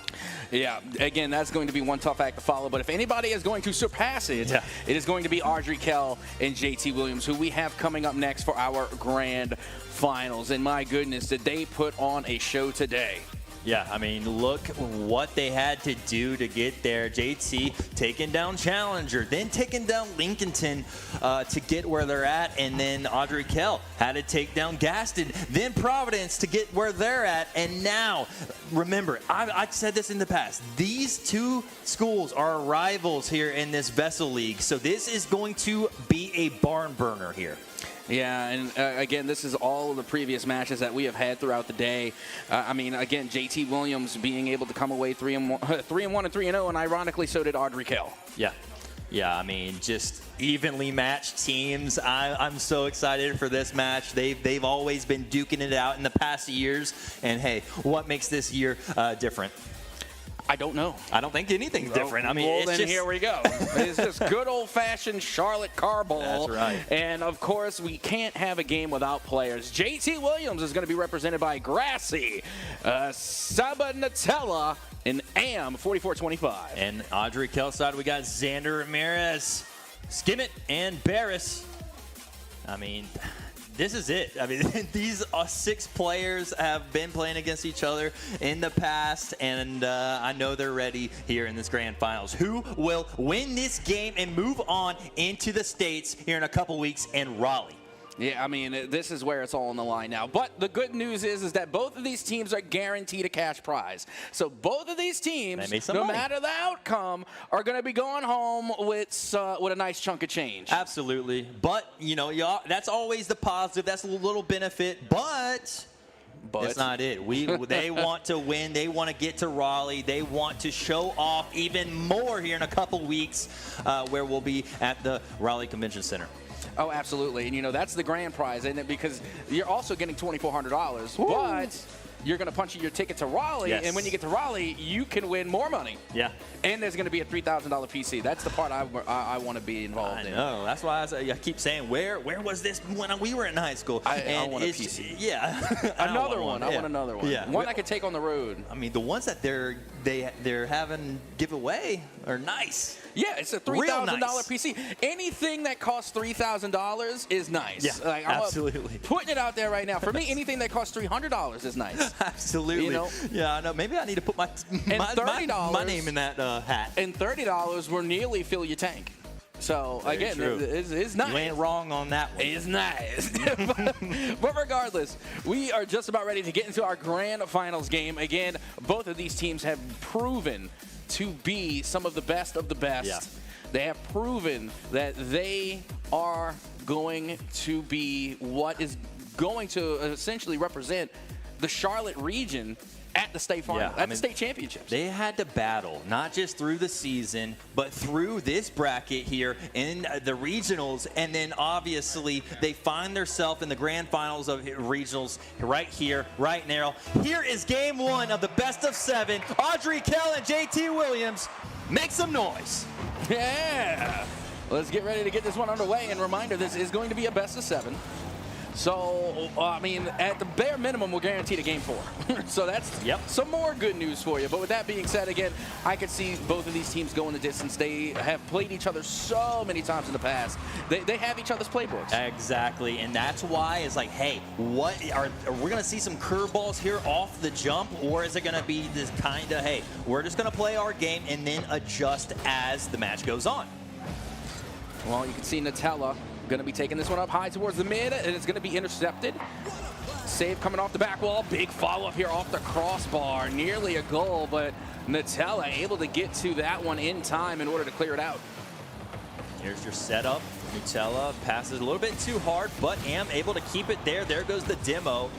Yeah, again, that's going to be one tough act to follow, but if anybody is going to surpass it, it is going to be Audrey Kell and JT Williams, who we have coming up next for our grand finals. And my goodness, did they put on a show today. Yeah, I mean, look what they had to do to get there. JT taking down Challenger, then taking down Lincolton to get where they're at, and then Audrey Kell had to take down Gaston, then Providence to get where they're at, and now, remember, I've said this in the past, these two schools are rivals here in this VESL League, so this is going to be a barn burner here. Yeah, and again, this is all of the previous matches that we have had throughout the day. I mean, again, JT Williams being able to come away 3-1 and 3-0, and ironically, so did Audrey Kell. Yeah, I mean, just evenly matched teams. I'm so excited for this match. They've always been duking it out in the past years, and hey, what makes this year different? I don't know. I don't think anything's different. I mean, well, it's then just... here we go. It's just good old-fashioned Charlotte car ball. That's right. And, of course, we can't have a game without players. JT Williams is going to be represented by Grassy, Sabanatella, and Am 4425. And Audrey Kell side, we got Xander Ramirez, Skimmett, and Barris. I mean... This is it. I mean, these 6 players have been playing against each other in the past, and I know they're ready here in this grand finals. Who will win this game and move on into the States here in a couple weeks in Raleigh? Yeah, I mean, this is where it's all on the line now. But the good news is that both of these teams are guaranteed a cash prize. So both of these teams, no matter the outcome, are going to be going home with a nice chunk of change. Absolutely. But, you know, that's always the positive. That's a little benefit. But that's not it. They want to win. They want to get to Raleigh. They want to show off even more here in a couple weeks where we'll be at the Raleigh Convention Center. Oh, absolutely. And, you know, that's the grand prize, isn't it? Because you're also getting $2,400. But you're going to punch your ticket to Raleigh, Yes. and when you get to Raleigh, you can win more money. Yeah. And there's going to be a $3,000 PC. That's the part I want to be involved in. I know. That's why I keep saying, where was this when we were in high school? I want a PC. Yeah. Another one. I want another one. Yeah. One I could take on the road. I mean, the ones that they're having giveaway are nice. Yeah, it's a $3,000 PC. Anything that costs $3,000 is nice. Yeah, I'm absolutely. Putting it out there right now. For me, anything that costs $300 is nice. Absolutely. You know? Yeah, I know. Maybe I need to put my name in that hat. And $30 will nearly fill your tank. So, Very again, true. it's nice. You ain't wrong on that one. It's nice. but regardless, we are just about ready to get into our grand finals game. Again, both of these teams have proven to be some of the best of the best. Yeah. They have proven that they are going to be what is going to essentially represent the Charlotte region at the state final, the state championships. They had to battle, not just through the season, but through this bracket here in the regionals, and then obviously they find themselves in the grand finals of regionals right here, right now. Here is game one of the best of 7. Audrey Kell and JT Williams, make some noise. Yeah. Let's get ready to get this one underway. And reminder, this is going to be a best of 7. So, I mean, at the bare minimum, we're guaranteed a game 4. So that's some more good news for you. But with that being said, again, I could see both of these teams going the distance. They have played each other so many times in the past. They have each other's playbooks. Exactly, and that's why it's like, hey, what are we going to see some curveballs here off the jump, or is it going to be this kind of, hey, we're just going to play our game and then adjust as the match goes on? Well, you can see Nutella going to be taking this one up high towards the mid, and it's going to be intercepted. Save coming off the back wall. Big follow-up here off the crossbar. Nearly a goal, but Nutella able to get to that one in time in order to clear it out. Here's your setup. Nutella passes a little bit too hard, but Am able to keep it there. There goes the demo.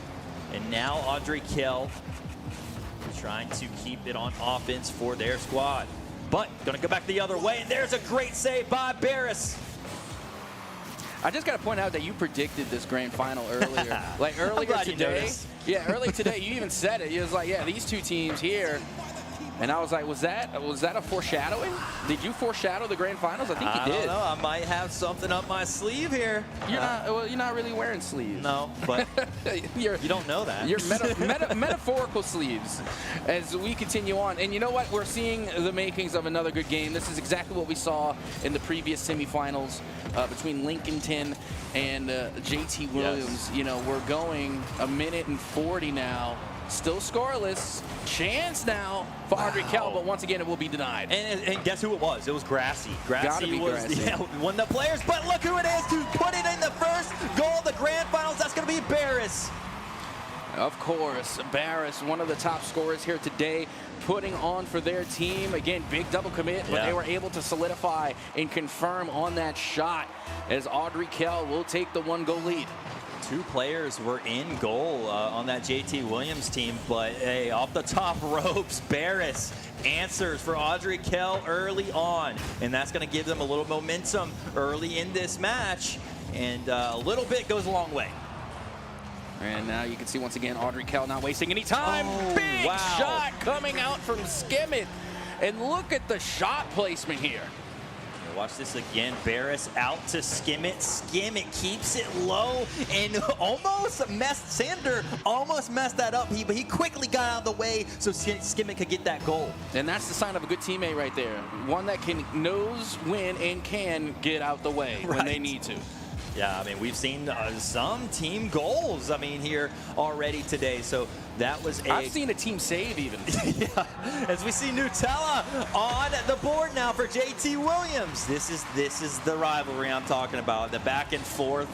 And now Audrey Kell trying to keep it on offense for their squad. But going to go back the other way, and there's a great save by Barris. I just got to point out that you predicted this grand final earlier. Like earlier today. Yeah, earlier today you even said it. You was like, yeah, these two teams here. And I was like, was that a foreshadowing? Did you foreshadow the grand finals? I think you did. I don't know. I might have something up my sleeve here. You're not really wearing sleeves. No, but you don't know that. You're metaphorical sleeves as we continue on. And you know what? We're seeing the makings of another good game. This is exactly what we saw in the previous semifinals between Lincolton and JT Williams. Yes. You know, we're going a minute and 40 now. Still scoreless. Chance now for Audrey Kell, but once again it will be denied. And guess who it was? It was Grassy. Grassy was one of the players, but look who it is to put it in the first goal of the grand finals. That's going to be Barris. Of course, Barris, one of the top scorers here today, putting on for their team. Again, big double commit, but they were able to solidify and confirm on that shot as Audrey Kell will take the 1-goal lead. 2 players were in goal on that JT Williams team, but hey, off the top ropes, Barris answers for Audrey Kell early on, and that's going to give them a little momentum early in this match, and a little bit goes a long way. And now you can see once again Audrey Kell not wasting any time. Big shot coming out from Skimmett, and look at the shot placement here. Watch this again. Barris out to Skimmett. Skimmett keeps it low and almost messed. Sander almost messed that up. But he quickly got out of the way so Skimmett could get that goal. And that's the sign of a good teammate right there. One that knows when and can get out the way when they need to. Yeah, I mean, we've seen some team goals, I mean, here already today. So that was I've seen a team save even. Yeah, as we see Nutella on the board now for JT Williams. This is the rivalry I'm talking about. The back and forth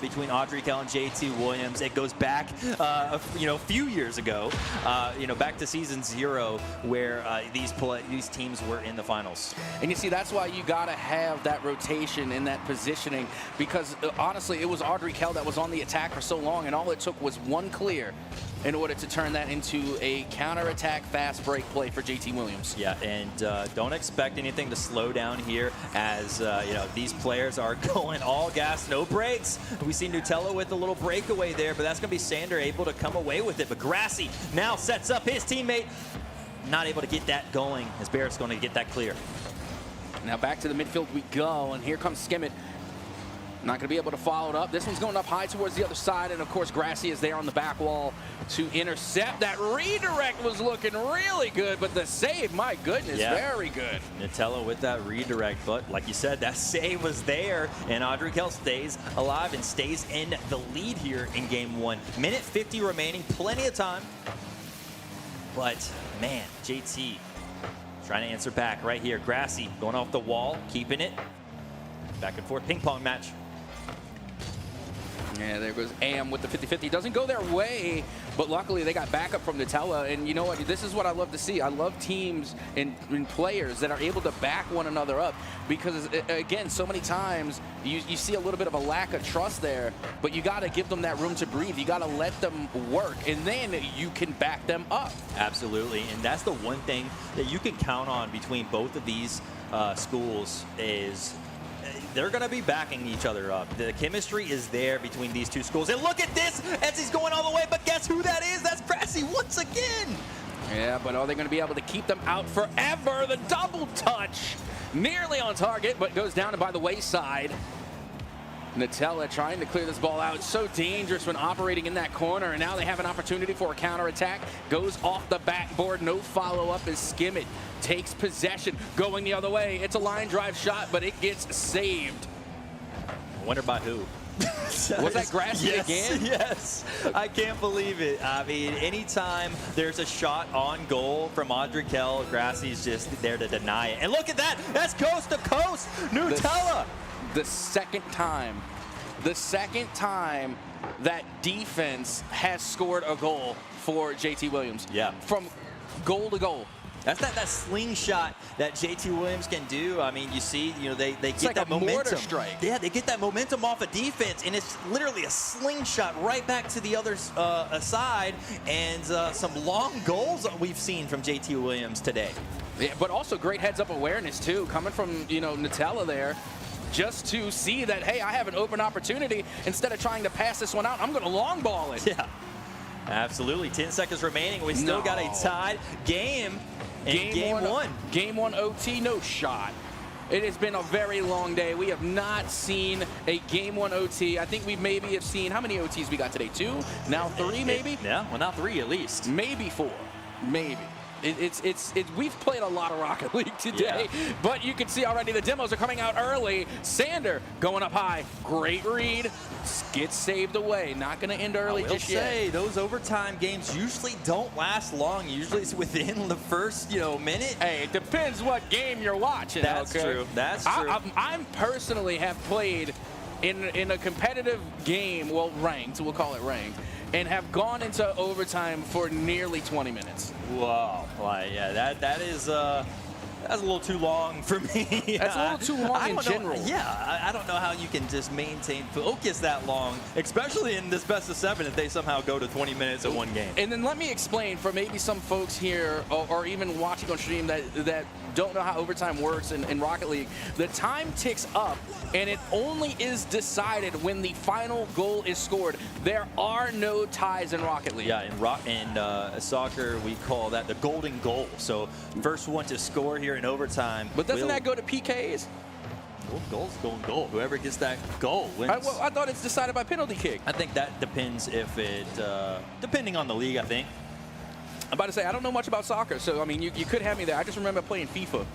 between Audrey Kell and JT Williams. It goes back, a few years ago, back to season 0 where these teams were in the finals. And you see, that's why you got to have that rotation and that positioning, because because honestly, it was Audrey Kell that was on the attack for so long, and all it took was one clear in order to turn that into a counterattack fast break play for JT Williams. Yeah, and don't expect anything to slow down here as these players are going all gas, no brakes. We see Nutella with a little breakaway there, but that's going to be Sander able to come away with it. But Grassy now sets up his teammate. Not able to get that going as Barrett's going to get that clear. Now back to the midfield we go, and here comes Skimmett. Not going to be able to follow it up. This one's going up high towards the other side, and of course Grassy is there on the back wall to intercept. That redirect was looking really good, but the save, my goodness, very good. Nutella with that redirect, but like you said, that save was there, and Audrey Kell stays alive and stays in the lead here in game 1. Minute 50 remaining, plenty of time. But man, JT trying to answer back right here. Grassy going off the wall, keeping it. Back and forth ping pong match. Yeah, there goes AM with the 50-50. Doesn't go their way, but luckily they got backup from Nutella. And you know what? This is what I love to see. I love teams and players that are able to back one another up because, again, so many times you see a little bit of a lack of trust there, but you got to give them that room to breathe. You got to let them work, and then you can back them up. Absolutely, and that's the one thing that you can count on between both of these schools is they're going to be backing each other up. The chemistry is there between these two schools. And look at this as he's going all the way, but guess who that is? That's Grassy once again. Yeah, but are they going to be able to keep them out forever? The double touch, nearly on target, but goes down and by the wayside. Nutella trying to clear this ball out. It's so dangerous when operating in that corner, and now they have an opportunity for a counterattack. Goes off the backboard, no follow-up as Skimmett takes possession. Going the other way, it's a line drive shot, but it gets saved. I wonder by who. Was that Grassy again? Yes, I can't believe it. I mean, anytime there's a shot on goal from Audrey Kell, Grassy's just there to deny it. And look at that, that's coast to coast, Nutella. The second time that defense has scored a goal for JT Williams. Yeah. From goal to goal. That's that slingshot that JT Williams can do. I mean, you see, they get like that a momentum. mortar strike. Yeah, they get that momentum off of defense, and it's literally a slingshot right back to the other side, and some long goals we've seen from JT Williams today. Yeah, but also great heads-up awareness, too, coming from, Nutella there. Just to see that, hey, I have an open opportunity. Instead of trying to pass this one out, I'm going to long ball it. Yeah, absolutely. 10 seconds remaining. We still got a tied game in game one. Game 1 OT, no shot. It has been a very long day. We have not seen a game 1 OT. I think we maybe have seen, how many OTs we got today? 2? Now 3 maybe? Yeah, well, now 3 at least. Maybe 4. Maybe. We've played a lot of Rocket League today, but you can see already the demos are coming out early. Sander going up high. Great read. Gets saved away. Not going to end early just yet. I will say, those overtime games usually don't last long. Usually it's within the first, minute. Hey, it depends what game you're watching. That's true. That's true. I personally have played in a competitive game, well, ranked, we'll call it ranked, and have gone into overtime for nearly 20 minutes. Wow. Yeah, that's a little too long for me. That's a little too long in general. I don't know how you can just maintain focus that long, especially in this best of 7 if they somehow go to 20 minutes in one game. And then let me explain for maybe some folks here or even watching on stream that don't know how overtime works in Rocket League. The time ticks up, and it only is decided when the final goal is scored. There are no ties in Rocket League. Yeah, in soccer, we call that the golden goal. So first one to score here in overtime. But doesn't that go to PKs? Goal's going goal. Whoever gets that goal wins. I thought it's decided by penalty kick. I think that depends if it, depending on the league, I think. I'm about to say, I don't know much about soccer, so, I mean, you could have me there. I just remember playing FIFA.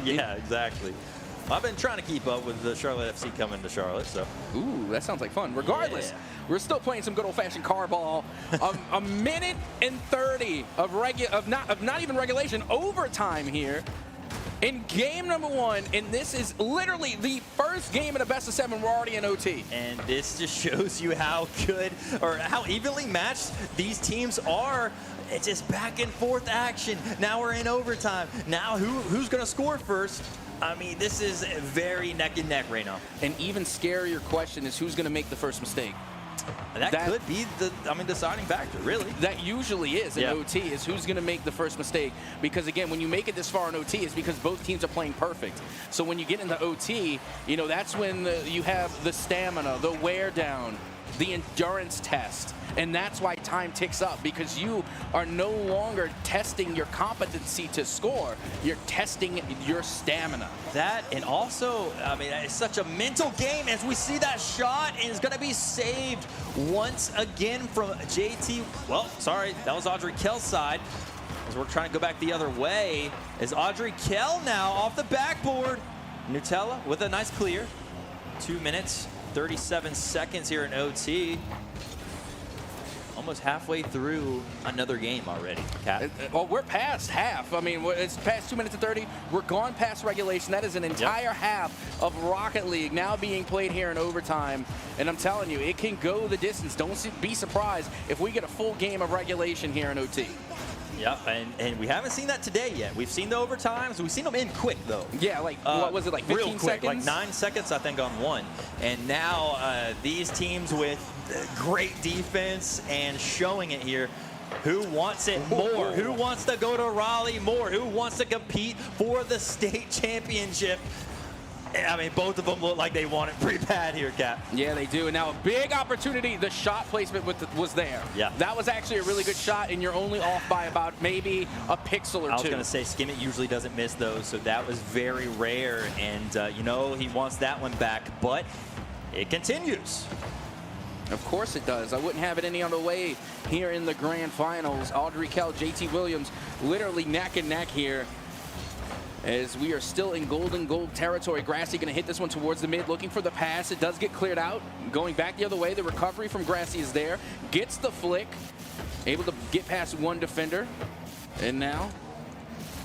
Yeah, exactly. I've been trying to keep up with the Charlotte FC coming to Charlotte, so. Ooh, that sounds like fun. Regardless, we're still playing some good old-fashioned car ball. A minute and 30 of not even regulation, overtime here in game number 1, and this is literally the first game in a best of 7. We're already in OT. And this just shows you how good or how evenly matched these teams are. It's just back and forth action. Now we're in overtime. Now who's going to score first? I mean, this is very neck and neck right now. An even scarier question is who's going to make the first mistake. That could be the deciding factor, really. That usually is in OT, is who's going to make the first mistake. Because, again, when you make it this far in OT, it's because both teams are playing perfect. So when you get into OT, you know, that's when you have the stamina, the wear down, the endurance test. And that's why time ticks up, because you are no longer testing your competency to score. You're testing your stamina. That, and also, I mean, it's such a mental game as we see that shot, and it's going to be saved once again from JT. Well, sorry, that was Audrey Kell's side. As we're trying to go back the other way, is Audrey Kell now off the backboard. Nutella with a nice clear. 2 minutes, 37 seconds here in OT. Almost halfway through another game already, Cap. Well, we're past half. I mean, it's past 2 minutes and 30. We're gone past regulation. That is an entire half of Rocket League now being played here in overtime. And I'm telling you, it can go the distance. Don't be surprised if we get a full game of regulation here in OT. Yep, and we haven't seen that today yet. We've seen the overtimes. We've seen them in quick, though. Yeah, like, what was it, like 15 real quick, seconds? like 9 seconds, I think, on one. And now these teams with great defense and showing it here. Who wants it more? Who wants to go to Raleigh more? Who wants to compete for the state championship? I mean, both of them look like they want it pretty bad here, Cap. Yeah, they do. And now a big opportunity. The shot placement was there. Yeah. That was actually a really good shot, and you're only off by about maybe a pixel or two. I was going to say, Skimmett usually doesn't miss those, so that was very rare. And, you know, he wants that one back, but it continues. Of course it does. I wouldn't have it any other way here in the grand finals. Audrey Kell, JT Williams, literally neck and neck here. As we are still in golden gold territory. Grassy going to hit this one towards the mid, looking for the pass. It does get cleared out. Going back the other way, the recovery from Grassy is there. Gets the flick. Able to get past one defender. And now,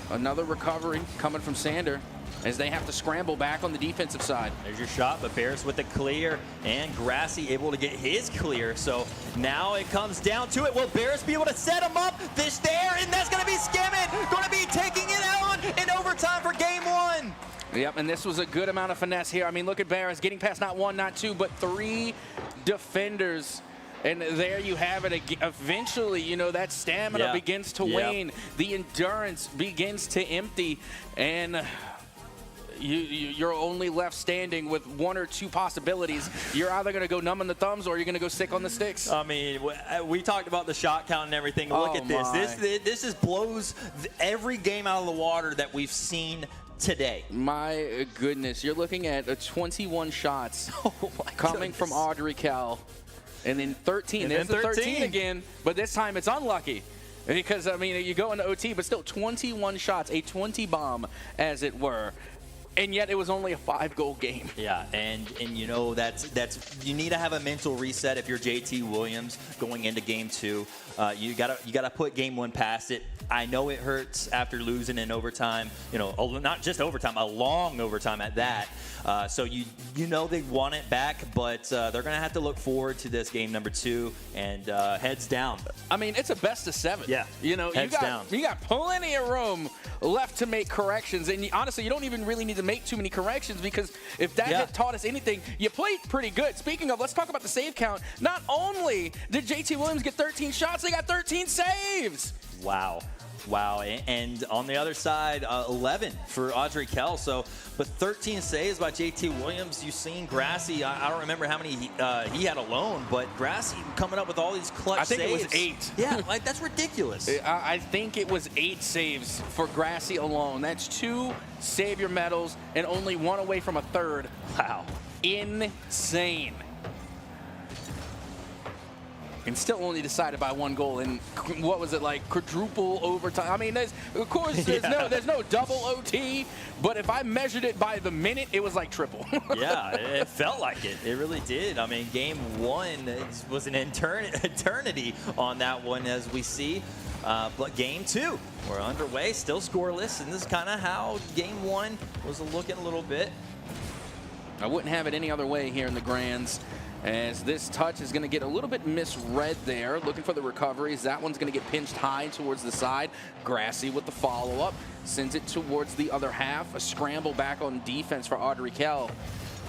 another recovery coming from Sander as they have to scramble back on the defensive side. There's your shot, but Bears with the clear, and Grassy able to get his clear. So now it comes down to it. Will Bears be able to set him up? This there, and that's going to be Skimmett. Going to be taking it out in overtime for game one. Yep, and this was a good amount of finesse here. I mean, look at Bears getting past not one, not two, but three defenders. And there you have it. Eventually, you know, that stamina begins to wane. The endurance begins to empty. And you're only left standing with one or two possibilities. You're either going to go numb in the thumbs or you're going to go sick on the sticks. I mean, we talked about the shot count and everything. Look at this. This just blows every game out of the water that we've seen today. My goodness. You're looking at 21 shots coming from Audrey Kell. And then 13. There's the 13 again. But this time it's unlucky. Because, I mean, you go into OT, but still 21 shots. A 20 bomb, as it were. And yet it was only a 5-goal game. Yeah, and you know that's you need to have a mental reset if you're JT Williams going into game two. You gotta put game one past it. I know it hurts after losing in overtime. You know, not just overtime, a long overtime at that. So you know they want it back, but they're gonna have to look forward to this game number two and heads down. I mean, it's a best of 7. Yeah, you know, heads down. You got plenty of room left to make corrections, and honestly, you don't even really need to make too many corrections, because if that had taught us anything, you played pretty good. Speaking of, let's talk about the save count. Not only did JT Williams get 13 shots, they got 13 saves. Wow. And on the other side, 11 for Audrey Kell. So, but 13 saves by JT Williams. You've seen Grassy. I don't remember how many he had alone, but Grassy coming up with all these clutch saves. I think it was 8. Yeah, like that's ridiculous. I think it was 8 saves for Grassy alone. That's 2 Savior medals and only 1 away from a 3rd. Wow. Insane. And still only decided by 1 goal. And what was it, like quadruple overtime? I mean, of course, there's no double OT. But if I measured it by the minute, it was like triple. Yeah, it felt like it. It really did. I mean, game one was an eternity on that one, as we see. But game two, we're underway, still scoreless. And this is kind of how game one was looking a little bit. I wouldn't have it any other way here in the Grands. as this touch is going to get a little bit misread there. Looking for the recoveries. That one's going to get pinched high towards the side. Grassy with the follow-up. Sends it towards the other half. A scramble back on defense for Audrey Kell.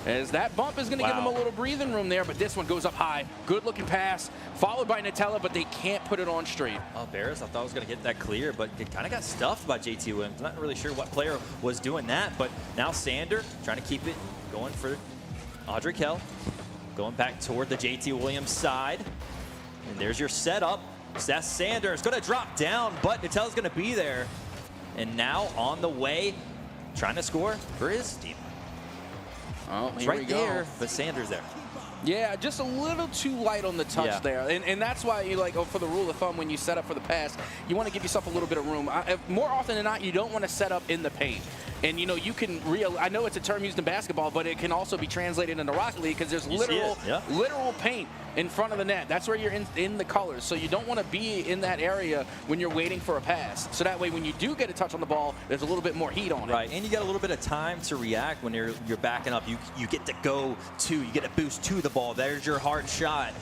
As that bump is going to give him a little breathing room there, but this one goes up high. Good-looking pass, followed by Nutella, but they can't put it on straight. Oh, Barris, I thought I was going to get that clear, but it kind of got stuffed by JT Williams. Not really sure what player was doing that, but now Sander trying to keep it going for Audrey Kell. Going back toward the JT Williams side. And there's your setup. That's Sander. It's going to drop down, but Nutella's going to be there. And now on the way, trying to score for his team. Oh, it's right there, but Sander's there. Yeah, just a little too light on the touch there. And that's why you like, for the rule of thumb, when you set up for the pass, you want to give yourself a little bit of room. More often than not, you don't want to set up in the paint. And, you know, you can I know it's a term used in basketball, but it can also be translated into Rocket League because there's literal paint in front of the net. That's where you're in the colors. So you don't want to be in that area when you're waiting for a pass. So that way, when you do get a touch on the ball, there's a little bit more heat on it. Right, and you got a little bit of time to react when you're backing up. You get to go to, you get a boost to the ball. There's your hard shot.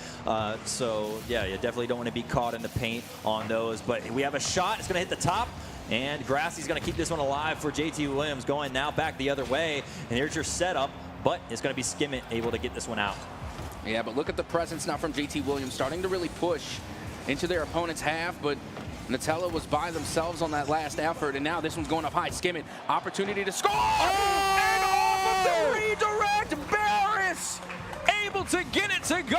So, yeah, you definitely don't want to be caught in the paint on those. But we have a shot. It's going to hit the top. And Grassy's going to keep this one alive for JT Williams, going now back the other way. And here's your setup, but it's going to be Skimmett able to get this one out. Yeah, but look at the presence now from JT Williams, starting to really push into their opponent's half, but Nutella was by themselves on that last effort, and now this one's going up high. Skimmett, opportunity to score! And off of the redirect, Barris able to get it to go.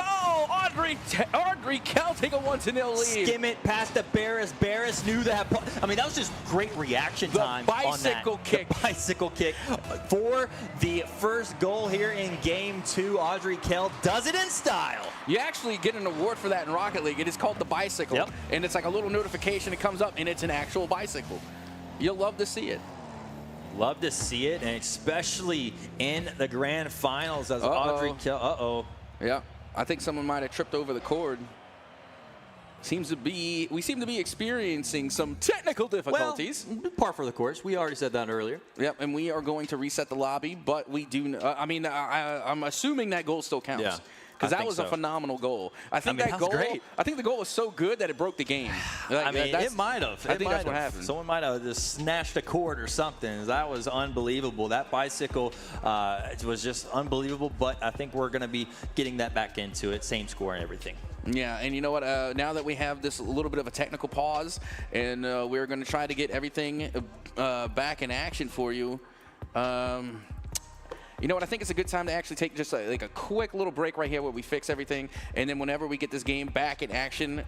Audrey Kell take a 1-0 lead. Skimmett past the Barris. Barris knew that. I mean, that was just great reaction time. Bicycle kick. The bicycle kick for the first goal here in Game 2. Audrey Kell does it in style. You actually get an award for that in Rocket League. It is called the bicycle, and it's like a little notification. It comes up, and it's an actual bicycle. You'll love to see it. Love to see it, and especially in the grand finals as Audrey Kell. Yeah, I think someone might have tripped over the cord. We seem to be experiencing some technical difficulties. Well, par for the course. We already said that earlier. Yep, and we are going to reset the lobby, but we do. I'm assuming that goal still counts. Yeah. Because that was a phenomenal goal. I think that goal. Great. I think the goal was so good that it broke the game. I mean, it might have. I think that's what happened. Someone might have just snatched a cord or something. That was unbelievable. That bicycle was just unbelievable. But I think we're going to be getting that back into it. Same score and everything. Yeah, and you know what? Now that we have this little bit of a technical pause, and we're going to try to get everything back in action for you. You know what? I think it's a good time to actually take just like a quick little break right here where we fix everything. And then whenever we get this game back in action,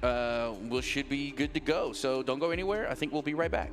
we should be good to go. So don't go anywhere. I think we'll be right back.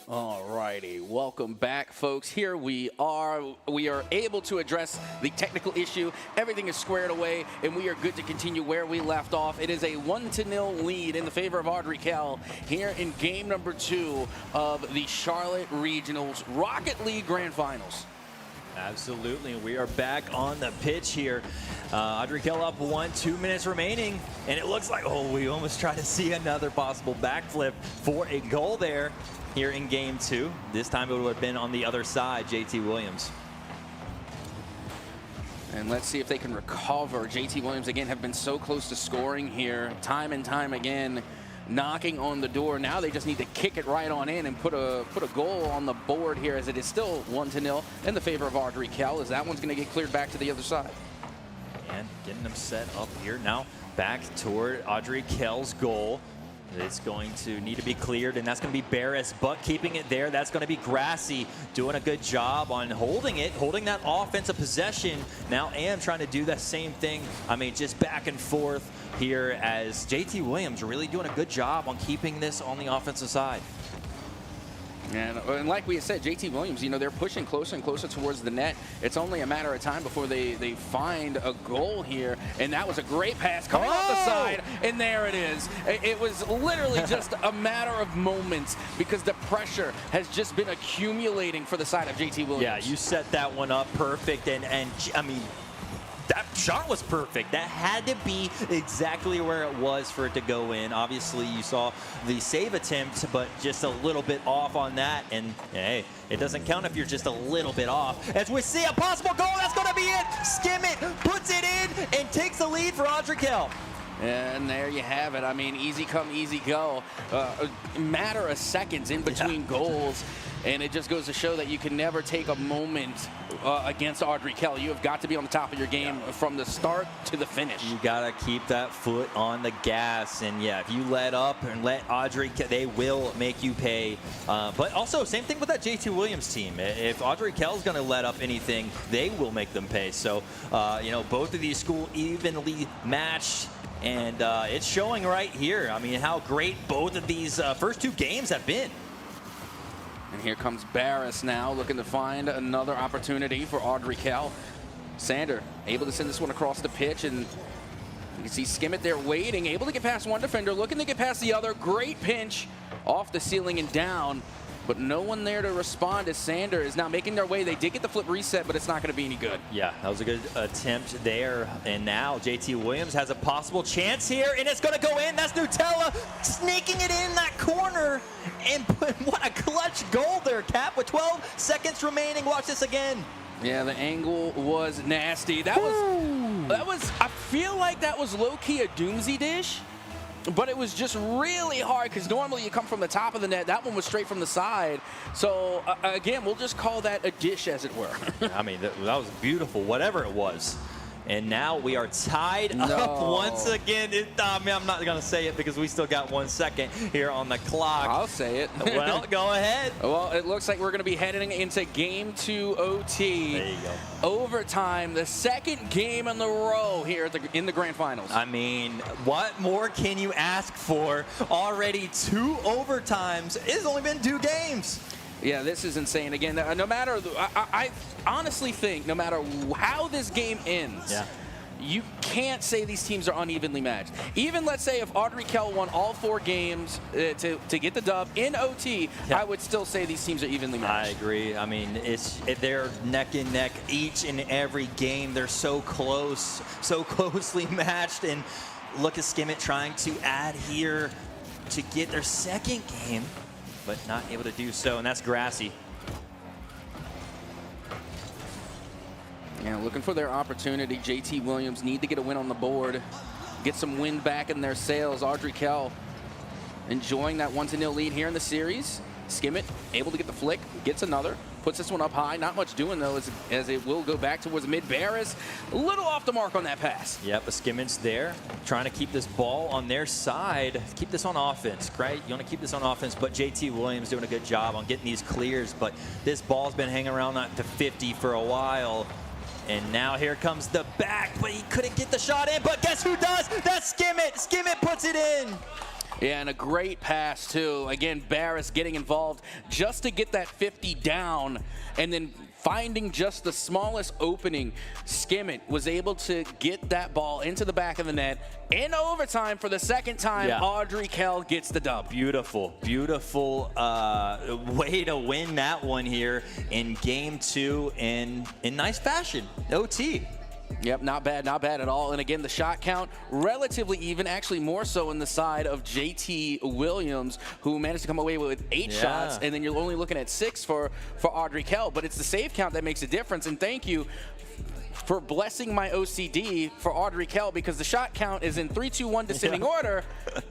All righty, welcome back, folks. Here we are. We are able to address the technical issue. Everything is squared away, and we are good to continue where we left off. It is a 1-0 lead in the favor of Audrey Kell here in game number 2 of the Charlotte Regionals Rocket League Grand Finals. Absolutely. We are back on the pitch here. Audrey Kell up 1, 2 minutes remaining, and it looks like, oh, we almost try to see another possible backflip for a goal there here in game 2. This time it would have been on the other side, JT Williams. And let's see if they can recover. JT Williams, again, have been so close to scoring here, time and time again, knocking on the door. Now they just need to kick it right on in and put a goal on the board here, as it is still 1-0 in the favor of Audrey Kell, as that one's going to get cleared back to the other side. And getting them set up here now, back toward Audrey Kell's goal. It's going to need to be cleared, and that's going to be Barris, but keeping it there, that's going to be Grassy doing a good job on holding it, holding that offensive possession. Now Am trying to do that same thing. I mean, just back and forth here, as JT Williams really doing a good job on keeping this on the offensive side. And like we said, JT Williams, you know, they're pushing closer and closer towards the net. It's only a matter of time before they find a goal here. And that was a great pass coming off the side. And there it is. It was literally just a matter of moments, because the pressure has just been accumulating for the side of JT Williams. Yeah, you set that one up perfect. And I mean, that shot was perfect. That had to be exactly where it was for it to go in. Obviously, you saw the save attempt, but just a little bit off on that. And hey, it doesn't count if you're just a little bit off. As we see a possible goal, that's going to be it. Skimmett puts it in and takes the lead for Audrey Kell. And there you have it. I mean, easy come, easy go. A matter of seconds in between goals. And it just goes to show that you can never take a moment against Audrey Kell. You have got to be on the top of your game from the start to the finish. You got to keep that foot on the gas. And yeah, if you let up and let Audrey, they will make you pay. But also, same thing with that JT Williams team. If Audrey Kell is going to let up anything, they will make them pay. So, you know, both of these schools evenly matched. And it's showing right here. I mean, how great both of these first 2 games have been. And here comes Barris now, looking to find another opportunity for Audrey Kell. Sander able to send this one across the pitch, and you can see Skimmett there waiting, able to get past one defender, looking to get past the other. Great pinch off the ceiling and down, but no one there to respond as Sander is now making their way. They did get the flip reset, but it's not going to be any good. Yeah, that was a good attempt there. And now JT Williams has a possible chance here, and it's going to go in. That's Nutella sneaking it in that corner. And what a clutch goal there, Cap, with 12 seconds remaining. Watch this again. Yeah, the angle was nasty. That was, I feel like that was low-key a doomsy dish. But it was just really hard, because normally you come from the top of the net. That one was straight from the side. So, again, we'll just call that a dish, as it were. I mean, that was beautiful, whatever it was. And now we are tied up once again. I mean, I'm not going to say it because we still got 1 second here on the clock. I'll say it. Well, go ahead. Well, it looks like we're going to be heading into game 2 OT. There you go. Overtime, the second game in the row here in the grand finals. I mean, what more can you ask for? Already 2 overtimes. It's only been 2 games. Yeah, this is insane. Again, no matter, I honestly think no matter how this game ends, you can't say these teams are unevenly matched. Even let's say if Audrey Kell won all 4 games to get the dub in OT, I would still say these teams are evenly matched. I agree. I mean, they're neck and neck each and every game. They're so close, so closely matched. And look at Skimmett trying to add here to get their second game, but not able to do so, and that's Grassy. Yeah, looking for their opportunity. JT Williams need to get a win on the board, get some wind back in their sails. Audrey Kell enjoying that 1-0 lead here in the series. Skimmett able to get the flick, gets another, puts this one up high. Not much doing, though, as it will go back towards mid. Barris a little off the mark on that pass. Yep, Skimmett's there, trying to keep this ball on their side, keep this on offense, right? You want to keep this on offense, but JT Williams doing a good job on getting these clears, but this ball's been hanging around at the 50 for a while. And now here comes the back, but he couldn't get the shot in, but guess who does? That's Skimmett. Skimmett puts it in. Yeah, and a great pass, too. Again, Barris getting involved just to get that 50 down, and then finding just the smallest opening. Skimmett was able to get that ball into the back of the net. In overtime for the second time, Audrey Kell gets the dub. Beautiful, beautiful way to win that one here in game 2 in nice fashion. OT. Yep, not bad at all. And again, the shot count relatively even, actually more so in the side of JT Williams, who managed to come away with 8 shots, and then you're only looking at 6 for Audrey Kell. But it's the save count that makes a difference, and thank you for blessing my OCD for Audrey Kell, because the shot count is in 3-2-1 descending order,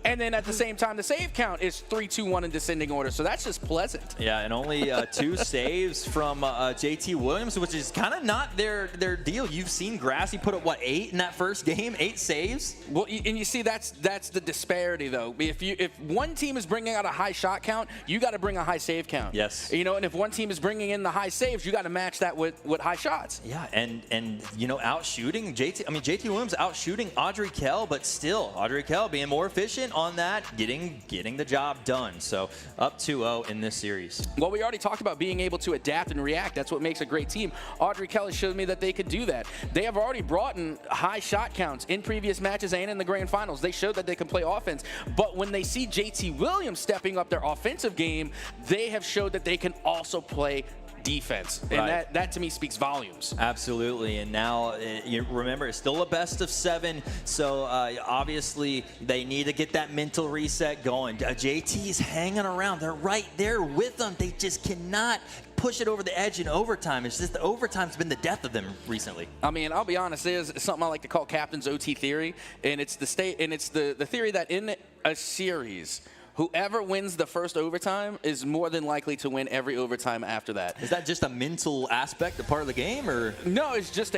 and then at the same time the save count is 3-2-1 in descending order, so that's just pleasant. Yeah, and only 2 saves from JT Williams, which is kind of not their deal. You've seen Grassy put up, what, 8 in that first game? 8 saves? Well, and you see that's the disparity, though. If one team is bringing out a high shot count, you got to bring a high save count. Yes. You know, and if one team is bringing in the high saves, you got to match that with high shots. Yeah, and you know, out-shooting JT Williams out-shooting Audrey Kell, but still Audrey Kell being more efficient on that, getting the job done. So up 2-0 in this series. Well, we already talked about being able to adapt and react. That's what makes a great team. Audrey Kell has showed me that they could do that. They have already brought in high shot counts in previous matches and in the grand finals. They showed that they can play offense, but when they see JT Williams stepping up their offensive game, they have showed that they can also play defense, and that to me speaks volumes. Absolutely. And now you remember, it's still a best of 7, so obviously they need to get that mental reset going. JT's hanging around. They're right there with them. They just cannot push it over the edge in overtime. It's just the overtime's been the death of them recently. I mean, I'll be honest, there's something I like to call Captain's OT theory, and it's the theory that in a series, whoever wins the first overtime is more than likely to win every overtime after that. Is that just a mental aspect, a part of the game, or? No, it's just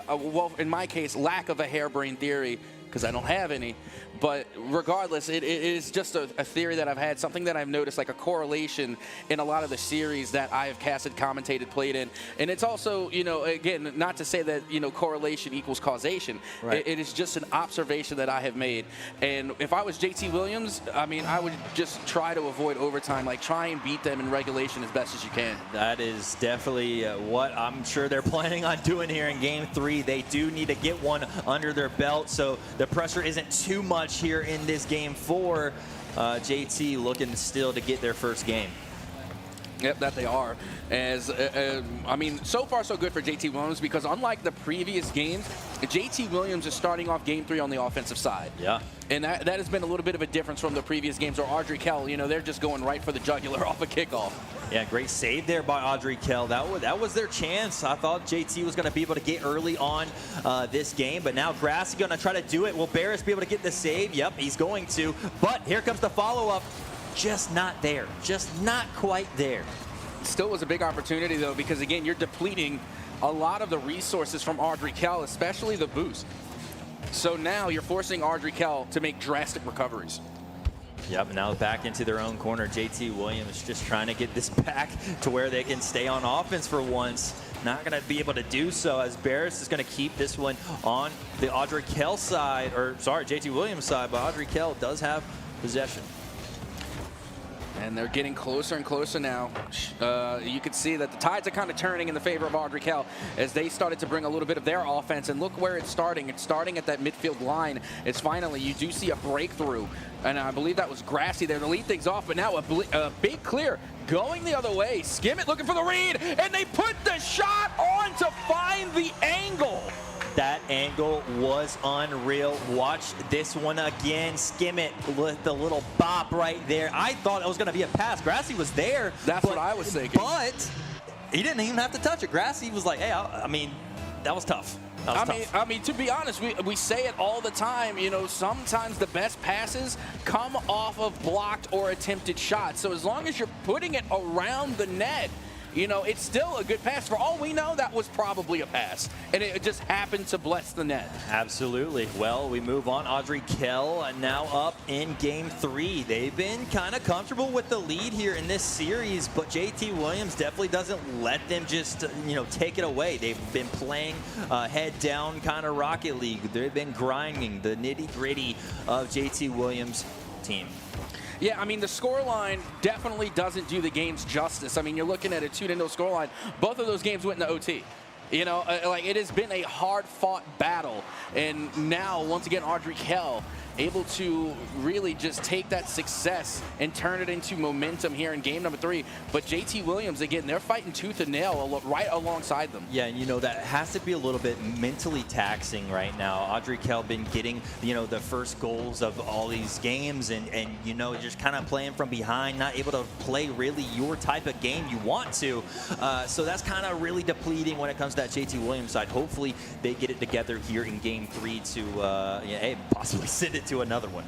well, in my case, lack of a harebrained theory, because I don't have any. But regardless, it is just a theory that I've had, something that I've noticed, like a correlation in a lot of the series that I have casted, commentated, played in. And it's also, you know, again, not to say that, you know, correlation equals causation. Right. It is just an observation that I have made. And if I was JT Williams, I mean, I would just try to avoid overtime, like try and beat them in regulation as best as you can. That is definitely what I'm sure they're planning on doing here in game 3. They do need to get one under their belt, so the pressure isn't too much here in this game 4. JT looking still to get their first game. Yep, that they are. I mean, so far so good for JT Williams, because unlike the previous games, JT Williams is starting off game 3 on the offensive side. Yeah. And that has been a little bit of a difference from the previous games, or Audrey Kell, you know, they're just going right for the jugular off a kickoff. Yeah, great save there by Audrey Kell. That was their chance. I thought JT was going to be able to get early on this game, but now Grass is going to try to do it. Will Barris be able to get the save? Yep, he's going to. But here comes the follow-up. Just not there. Just not quite there. Still was a big opportunity, though, because, again, you're depleting a lot of the resources from Audrey Kell, especially the boost. So now you're forcing Audrey Kell to make drastic recoveries. Yep, now back into their own corner. JT Williams just trying to get this back to where they can stay on offense for once. Not going to be able to do so, as Barris is going to keep this one on the Audrey Kell side, or sorry, JT Williams side, but Audrey Kell does have possession. And they're getting closer and closer now. You can see that the tides are kind of turning in the favor of Audrey Kell as they started to bring a little bit of their offense. And look where it's starting. It's starting at that midfield line. It's finally, you do see a breakthrough. And I believe that was Grassy there to lead things off. But now a big clear going the other way. Skimmett looking for the read. And they put the shot on to find the angle. That angle was unreal. Watch this one again. Skimmett with the little bop right there. I thought it was going to be a pass. Grassy was there. That's what I was thinking. But he didn't even have to touch it. Grassy was like, hey, I mean, that was tough. I mean, to be honest, we say it all the time. You know, sometimes the best passes come off of blocked or attempted shots. So as long as you're putting it around the net, you know, it's still a good pass. For all we know, that was probably a pass, and it just happened to bless the net. Absolutely. Well, we move on. Audrey Kell now up in game 3. They've been kind of comfortable with the lead here in this series, but JT Williams definitely doesn't let them just, you know, take it away. They've been playing head down kind of Rocket League. They've been grinding the nitty-gritty of JT Williams. team. Yeah, I mean, the scoreline definitely doesn't do the games justice. I mean, you're looking at a 2-0 scoreline. Both of those games went into OT. You know, like, it has been a hard-fought battle. And now, once again, Audrey Kell able to really just take that success and turn it into momentum here in game number 3. But JT Williams, again, they're fighting tooth and nail right alongside them. Yeah, and you know, that has to be a little bit mentally taxing right now. Audrey Kell been getting, you know, the first goals of all these games and you know, just kind of playing from behind, not able to play really your type of game you want to. So that's kind of really depleting when it comes to that JT Williams side. Hopefully they get it together here in game 3 to hey, possibly send it to another one.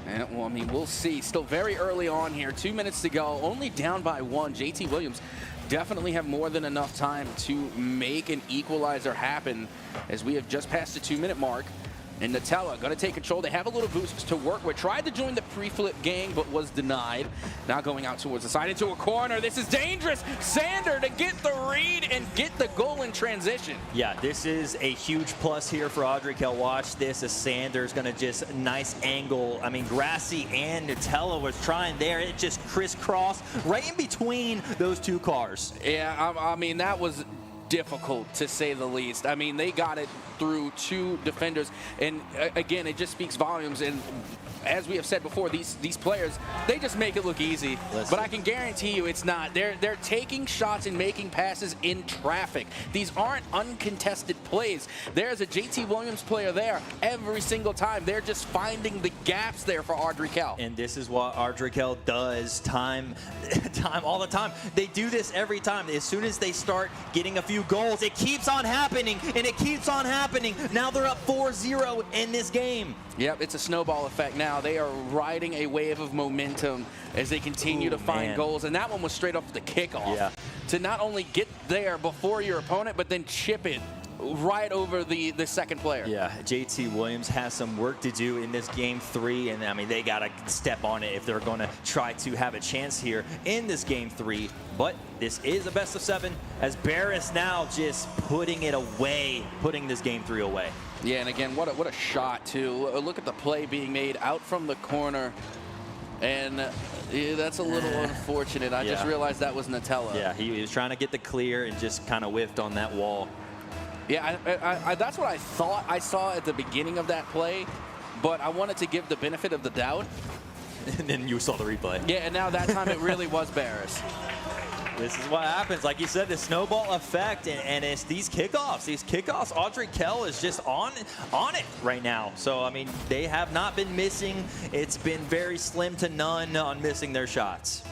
And, well, I mean, we'll see. Still very early on here. 2 minutes to go. Only down by 1. JT Williams definitely have more than enough time to make an equalizer happen as we have just passed the 2-minute mark. And Nutella going to take control. They have a little boost to work with. Tried to join the pre-flip gang, but was denied. Now going out towards the side into a corner. This is dangerous. Sander to get the read and get the goal in transition. Yeah, this is a huge plus here for Audrey Kell. Watch this as Sanders going to just nice angle. I mean, Grassy and Nutella was trying there. It just crisscrossed right in between those two cars. Yeah, I mean, that was difficult to say the least. I mean, they got it through 2 defenders, and again, it just speaks volumes. And as we have said before, these players, they just make it look easy. But I can guarantee you it's not. They're taking shots and making passes in traffic. These aren't uncontested plays. There's a JT Williams player there every single time. They're just finding the gaps there for Audrey Kell. And this is what Audrey Kell does time all the time. They do this every time. As soon as they start getting a few goals, it keeps on happening, and it keeps on happening. Now they're up 4-0 in this game. Yep, it's a snowball effect now. They are riding a wave of momentum as they continue to find goals. And that one was straight off the kickoff. Yeah. To not only get there before your opponent, but then chip it right over the second player. Yeah, JT Williams has some work to do in this game 3, and I mean, they got to step on it if they're going to try to have a chance here in this game 3. But this is a best of 7 as Barris now just putting it away, putting this game 3 away. Yeah, and again, what a shot too. Look at the play being made out from the corner. And yeah, that's a little unfortunate. I just realized that was Nutella. Yeah, he was trying to get the clear and just kind of whiffed on that wall. Yeah, I that's what I thought I saw at the beginning of that play, but I wanted to give the benefit of the doubt. And then you saw the replay. Yeah, and now that time it really was Barris. This is what happens. Like you said, the snowball effect, and it's these kickoffs. These kickoffs, Audrey Kell is just on it right now. So, I mean, they have not been missing. It's been very slim to none on missing their shots.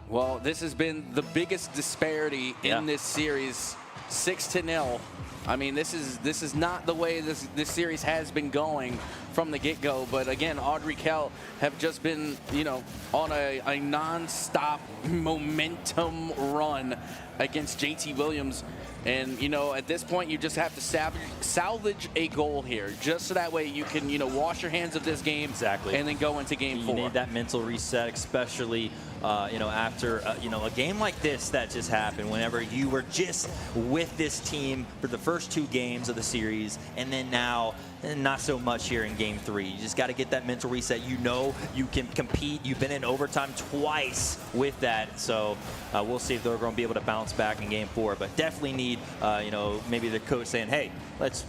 Well, this has been the biggest disparity in this series, 6-0. I mean, this is not the way this series has been going from the get-go. But again, Audrey Kell have just been, you know, on a non-stop momentum run against JT Williams. And, you know, at this point, you just have to salvage a goal here, just so that way you can, you know, wash your hands of this game. Exactly. And then go into game 4. You need that mental reset, especially, you know, after, you know, a game like this that just happened, whenever you were just with this team for the first 2 games of the series, and then now not so much here in game 3. You just got to get that mental reset. You know you can compete. You've been in overtime twice with that. So we'll see if they're going to be able to bounce back in game 4. But definitely need, you know, maybe the coach saying, hey, let's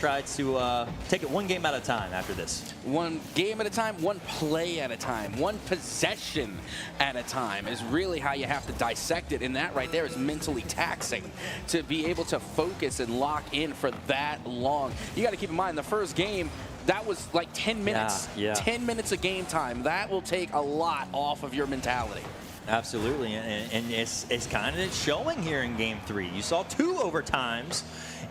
try to take it one game at a time after this. One game at a time, one play at a time, one possession at a time is really how you have to dissect it. And that right there is mentally taxing to be able to focus and lock in for that long. You got to keep in mind, the first game, that was like 10 minutes. Yeah. 10 minutes of game time. That will take a lot off of your mentality. Absolutely, and it's kind of showing here in game 3. You saw 2 overtimes,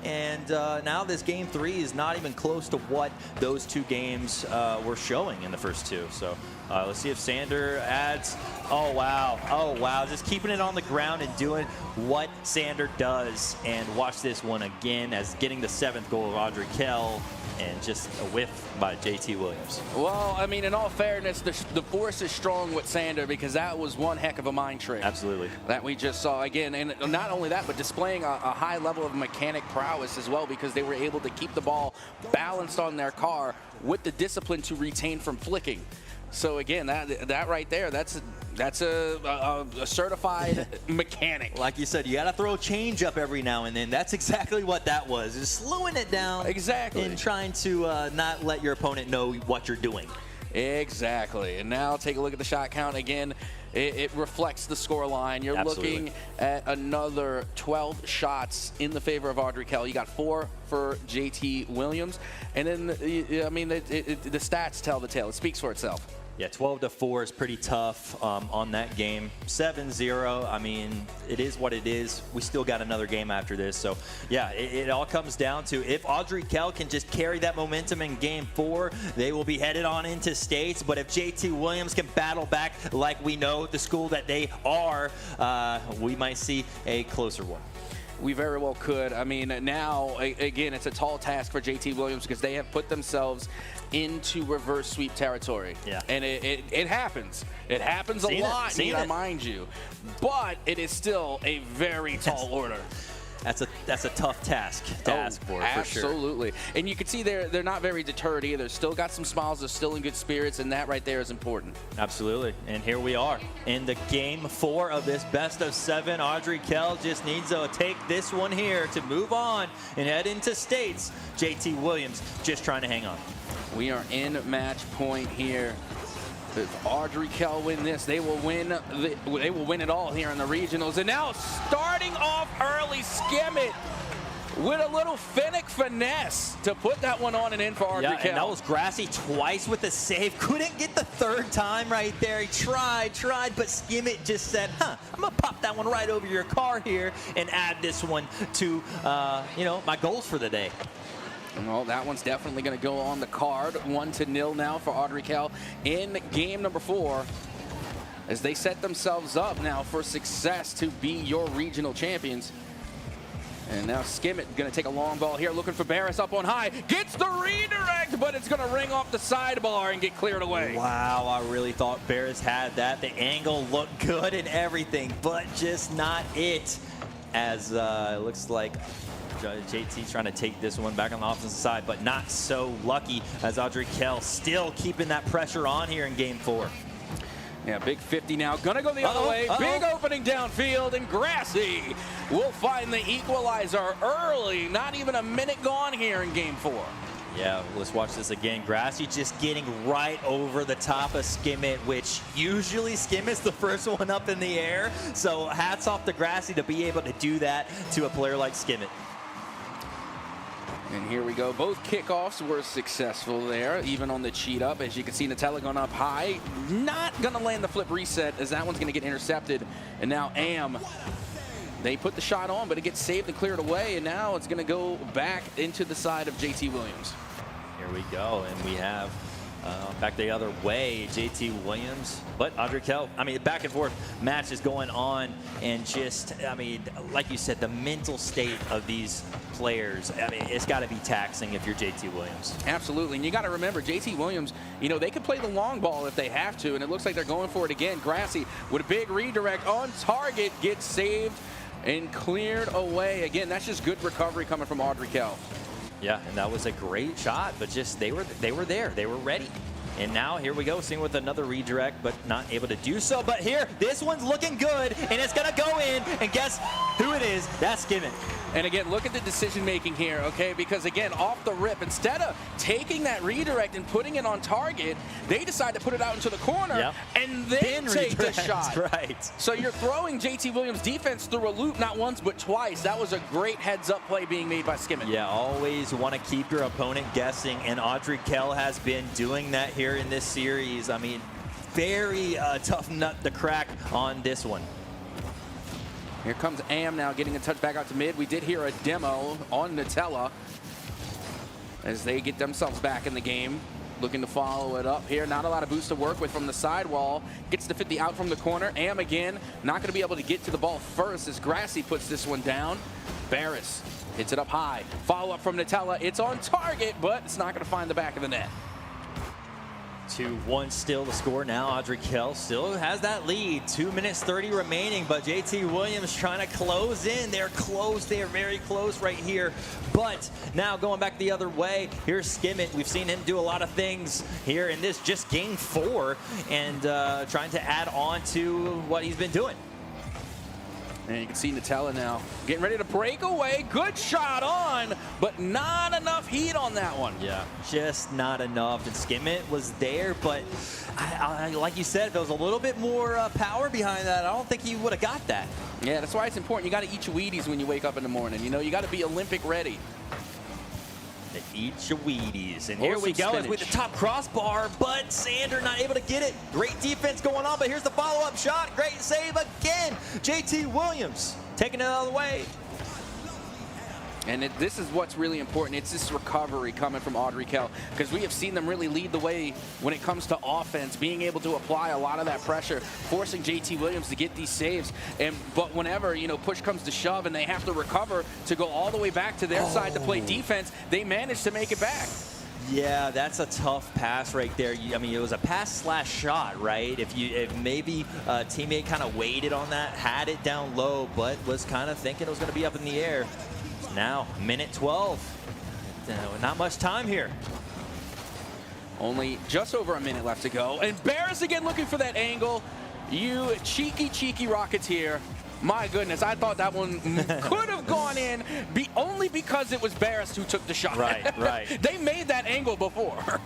and now this game 3 is not even close to what those 2 games were showing in the first 2. So let's see if Sander adds. Oh wow, just keeping it on the ground and doing what Sander does. And watch this one again as getting the 7th goal of Audrey Kell, and just a whiff by JT Williams. Well, I mean, in all fairness, the force is strong with Sander, because that was one heck of a mind trick. Absolutely. That we just saw again. And not only that, but displaying a high level of mechanic prowess as well, because they were able to keep the ball balanced on their car with the discipline to retain from flicking. So again, that right there, that's a certified mechanic. Like you said, you got to throw a change up every now and then. That's exactly what that was. Just slowing it down. Exactly. And trying to not let your opponent know what you're doing. Exactly. And now take a look at the shot count again. It reflects the score line. You're looking at another 12 shots in the favor of Audrey Kell. You got 4 for JT Williams. And then, I mean, the stats tell the tale. It speaks for itself. Yeah, 12-4 is pretty tough on that game. 7-0, I mean, it is what it is. We still got another game after this. So, yeah, it all comes down to if Audrey Kell can just carry that momentum in Game 4, they will be headed on into states. But if JT Williams can battle back like we know the school that they are, we might see a closer one. We very well could. I mean, now, again, it's a tall task for JT Williams because they have put themselves into reverse sweep territory. Yeah. And it happens. It happens a lot, mind you. But it is still a very tall order. That's a tough task to ask for sure. Absolutely. And you can see they're not very deterred either. Still got some smiles. They're still in good spirits, and that right there is important. Absolutely. And here we are in the Game 4 of this best of 7. Audrey Kell just needs to take this one here to move on and head into states. JT Williams just trying to hang on. We are in match point here. If Audrey Kell win this, they will win it all here in the regionals. And now starting off early, Skim It with a little finesse to put that one on and in for Audrey Kell. And that was Grassy twice with the save. Couldn't get the third time right there. He tried, but Skim It just said, I'm going to pop that one right over your car here and add this one to, my goals for the day. Well, that one's definitely going to go on the card. 1-0 now for Audrey Kell in game number 4 as they set themselves up now for success to be your regional champions. And now Skim It going to take a long ball here, looking for Barris up on high. Gets the redirect, but it's going to ring off the sidebar and get cleared away. Wow, I really thought Barris had that. The angle looked good and everything, but just not it. As it looks like JT trying to take this one back on the offensive side, but not so lucky as Audrey Kell still keeping that pressure on here in Game 4. Yeah, big 50 now. Gonna go the other way. Big opening downfield, and Grassy will find the equalizer early. Not even a minute gone here in Game 4. Yeah, let's watch this again. Grassy just getting right over the top of Skim It, which usually Skim It's the first one up in the air. So hats off to Grassy to be able to do that to a player like Skim It. And here we go. Both kickoffs were successful there, even on the cheat up. As you can see, Nutella going up high. Not going to land the flip reset, as that one's going to get intercepted. And now they put the shot on, but it gets saved and cleared away. And now it's going to go back into the side of JT Williams. Here we go. And we have back the other way, JT Williams. But Audrey Kell, I mean, back and forth match is going on. And just, I mean, like you said, the mental state of these players, I mean, it's got to be taxing if you're JT Williams. Absolutely. And you got to remember, JT Williams, they can play the long ball if they have to. And it looks like they're going for it again. Grassy with a big redirect on target, gets saved and cleared away. Again, that's just good recovery coming from Audrey Kell. Yeah, and that was a great shot, but just they were there. They were ready. And now here we go, seeing with another redirect, but not able to do so. But here, this one's looking good, and it's going to go in. And guess who it is? That's Skim It. And again, look at the decision making here, okay? Because again, off the rip, instead of taking that redirect and putting it on target, they decide to put it out into the corner and then take the shot. Right. So you're throwing JT Williams' defense through a loop not once but twice. That was a great heads-up play being made by Skim It. Yeah, always want to keep your opponent guessing, and Audrey Kell has been doing that here in this series. I mean, very tough nut to crack on this one. Here comes Am now getting a touch back out to mid. We did hear a demo on Nutella as they get themselves back in the game. Looking to follow it up here. Not a lot of boost to work with from the sidewall. Gets the 50 out from the corner. Am again. Not going to be able to get to the ball first as Grassy puts this one down. Barris hits it up high. Follow up from Nutella. It's on target, but it's not going to find the back of the net. 2-1 still the score now. Audrey Kell still has that lead. 2 minutes 30 remaining, but JT Williams trying to close in. They're close. They are very close right here. But now going back the other way, here's Skimmett. We've seen him do a lot of things here in this just game 4 and trying to add on to what he's been doing. And you can see Nutella now getting ready to break away. Good shot on, but not enough heat on that one. Yeah, just not enough. And Skimmett was there, but like you said, if there was a little bit more power behind that, I don't think he would have got that. Yeah, that's why it's important. You got to eat your Wheaties when you wake up in the morning. You know, you got to be Olympic ready. Eat your Wheaties. And here we go with the top crossbar, but Sander not able to get it. Great defense going on, but here's the follow-up shot. Great save again. JT Williams taking it out of the way. And this is what's really important. It's this recovery coming from Audrey Kell, because we have seen them really lead the way when it comes to offense, being able to apply a lot of that pressure, forcing JT Williams to get these saves. But whenever, you know, push comes to shove and they have to recover to go all the way back to their side to play defense, they manage to make it back. Yeah, that's a tough pass right there. I mean, it was a pass/shot, right? If maybe a teammate kind of waited on that, had it down low, but was kind of thinking it was going to be up in the air. Now, minute 12. Not much time here. Only just over a minute left to go. And Barris again looking for that angle. You cheeky Rocketeer. My goodness, I thought that one could have gone in only because it was Barris who took the shot. Right. They made that angle before.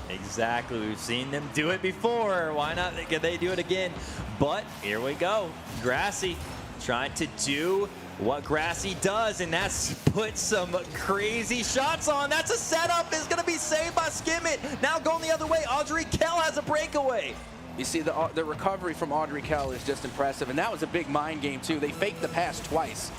Exactly. We've seen them do it before. Why not can they do it again? But here we go. Grassy trying to do what Grassy does, and that's put some crazy shots on. That's a setup. It's going to be saved by Skimmett. Now going the other way, Audrey Kell has a breakaway. You see the recovery from Audrey Kell is just impressive, and that was a big mind game too. They faked the pass twice,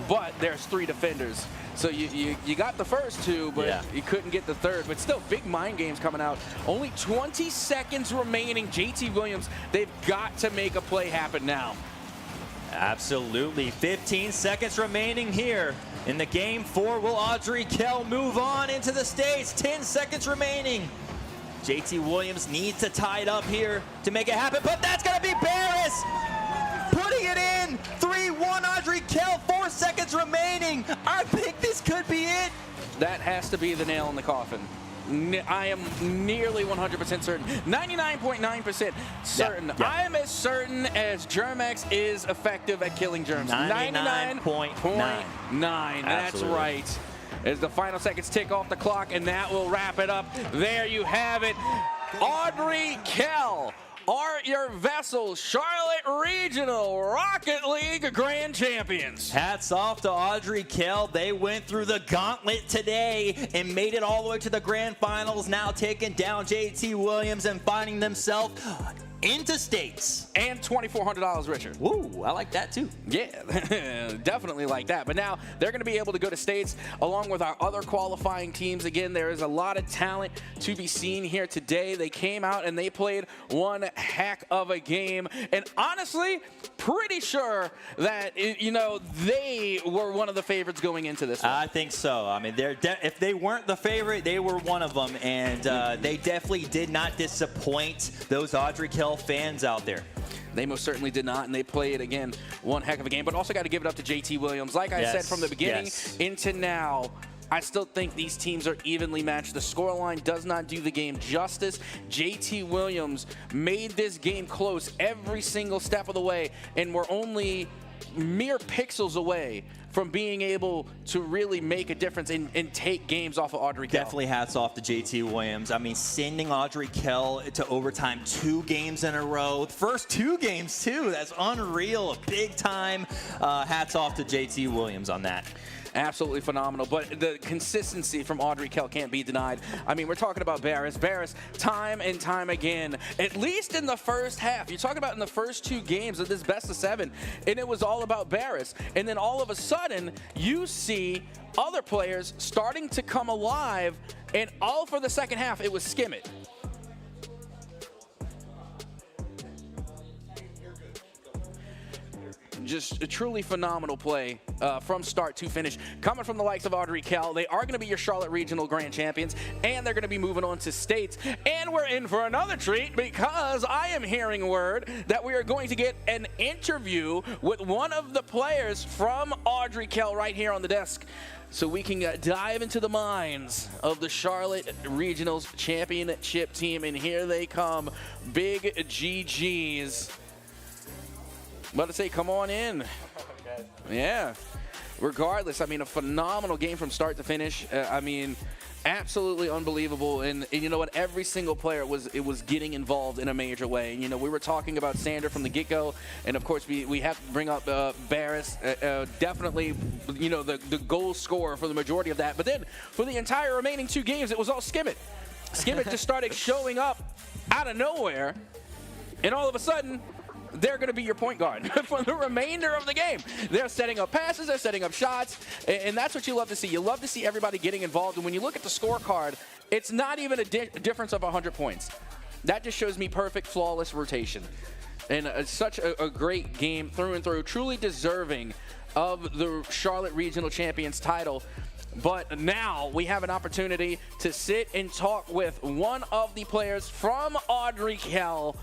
but there's 3 defenders. So you got the first 2, but you couldn't get the third. But still, big mind games coming out. Only 20 seconds remaining. JT Williams, they've got to make a play happen now. Absolutely. 15 seconds remaining here in the game 4. Will Audrey Kell move on into the States? 10 seconds remaining. JT Williams needs to tie it up here to make it happen, but that's going to be Barris putting it in. 3-1 Audrey Kell, 4 seconds remaining. I think this could be it. That has to be the nail in the coffin. I am nearly 100% certain, 99.9% certain. Yeah. I am as certain as Germex is effective at killing germs. 99.9. That's right. As the final seconds tick off the clock, and that will wrap it up. There you have it. Audrey Kell are your VESL Charlotte Regional Rocket League Grand Champions. Hats off to Audrey Kell. They went through the gauntlet today and made it all the way to the grand finals, now taking down JT Williams and finding themselves into states. And $2,400 richer. Woo, I like that too. Yeah, definitely like that. But now they're going to be able to go to states along with our other qualifying teams. Again, there is a lot of talent to be seen here today. They came out and they played one heck of a game. And honestly, pretty sure that, you know, they were one of the favorites going into this one. I think so. I mean, if they weren't the favorite, they were one of them. And they definitely did not disappoint those Audrey Kell fans out there. They most certainly did not, and they played, again, one heck of a game. But also got to give it up to JT Williams. Like I said from the beginning into now, I still think these teams are evenly matched. The scoreline does not do the game justice. JT Williams made this game close every single step of the way, and we're only mere pixels away from being able to really make a difference and take games off of Audrey Kell. Definitely hats off to JT Williams. I mean, sending Audrey Kell to overtime 2 games in a row. First 2 games, too. That's unreal. Big time. Hats off to JT Williams on that. Absolutely phenomenal, but the consistency from Audrey Kell can't be denied. I mean, we're talking about Barris. Barris, time and time again, at least in the first half. You're talking about in the first 2 games of this best of 7, and it was all about Barris. And then all of a sudden, you see other players starting to come alive, and all for the second half, it was Skimmett. just a truly phenomenal play from start to finish. Coming from the likes of Audrey Kell, they are going to be your Charlotte Regional Grand Champions, and they're going to be moving on to states. And we're in for another treat because I am hearing word that we are going to get an interview with one of the players from Audrey Kell right here on the desk, so we can dive into the minds of the Charlotte Regionals Championship team. And here they come, big GGs. About to say, come on in. Yeah. Regardless, I mean, a phenomenal game from start to finish. I mean, absolutely unbelievable. And you know what? Every single player was getting involved in a major way. And, you know, we were talking about Sander from the get-go, and of course we have to bring up Barris. Definitely, you know, the goal scorer for the majority of that. But then for the entire remaining 2 games, it was all Skimmett. Skimmett just started showing up out of nowhere, and all of a sudden, they're going to be your point guard for the remainder of the game. They're setting up passes, they're setting up shots, and that's what you love to see. You love to see everybody getting involved, and when you look at the scorecard, it's not even a difference of 100 points. That just shows me perfect, flawless rotation. And such a great game through and through, truly deserving of the Charlotte Regional Champions title. But now we have an opportunity to sit and talk with one of the players from Audrey Kell.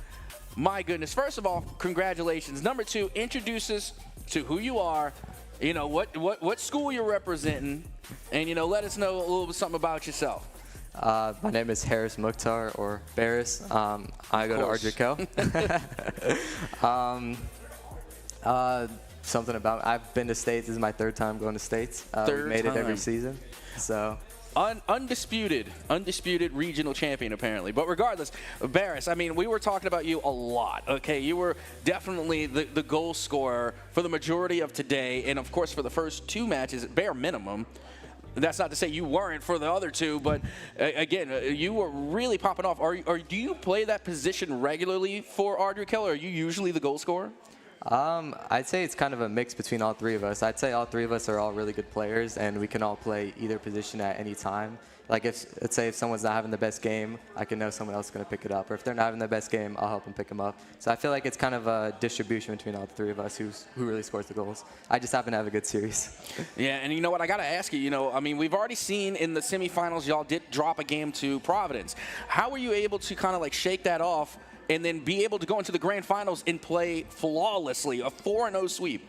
My goodness. First of all, congratulations. Number 2, introduce us to who you are, you know, what school you're representing, and, you know, let us know a little bit something about yourself. My name is Harris Mukhtar, or Barris. I go to Audrey Kell. Something about, I've been to States. This is my 3rd time going to States. We've made it every season. So. Undisputed regional champion, apparently. But regardless, Barris, I mean, we were talking about you a lot, okay? You were definitely the goal scorer for the majority of today, and, of course, for the first 2 matches, bare minimum. That's not to say you weren't for the other 2, but, again, you were really popping off. Do you play that position regularly for Audrey Kell, or are you usually the goal scorer? I'd say it's kind of a mix between all 3 of us. I'd say all 3 of us are all really good players, and we can all play either position at any time. Like, let's say if someone's not having the best game, I can know someone else is going to pick it up. Or if they're not having the best game, I'll help them pick them up. So I feel like it's kind of a distribution between all 3 of us who really scores the goals. I just happen to have a good series. Yeah, and you know what? I got to ask you, you know, I mean, we've already seen in the semifinals y'all did drop a game to Providence. How were you able to kind of like shake that off and then be able to go into the grand finals and play flawlessly, a 4-0 sweep?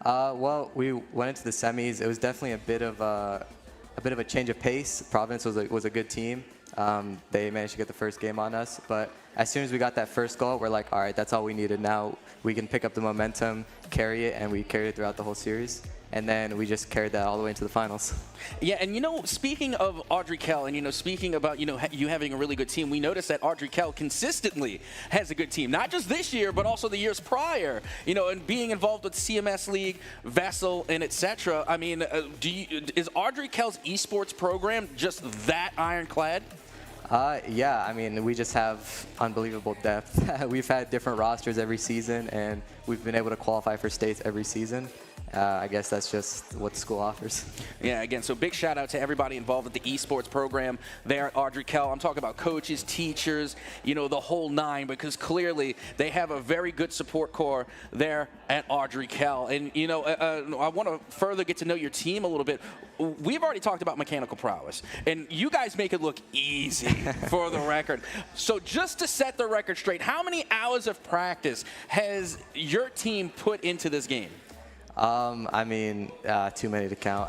Well, we went into the semis. It was definitely a bit of a change of pace. Providence was a good team. They managed to get the first game on us, but as soon as we got that first goal, we're like, all right, that's all we needed. Now we can pick up the momentum, carry it, and we carried it throughout the whole series. And then we just carried that all the way into the finals. Yeah, and you know, speaking of Audrey Kell, and you know, speaking about you having a really good team, we noticed that Audrey Kell consistently has a good team, not just this year, but also the years prior. You know, and being involved with CMS League, VESL, and etc. I mean, is Audrey Kell's esports program just that ironclad? Yeah, I mean, we just have unbelievable depth. We've had different rosters every season, and we've been able to qualify for states every season. I guess that's just what the school offers. Yeah, again, so big shout out to everybody involved with the esports program there at Audrey Kell. I'm talking about coaches, teachers, you know, the whole 9, because clearly they have a very good support core there at Audrey Kell. And, you know, I want to further get to know your team a little bit. We've already talked about mechanical prowess, and you guys make it look easy for the record. So just to set the record straight, how many hours of practice has your team put into this game? I mean, too many to count.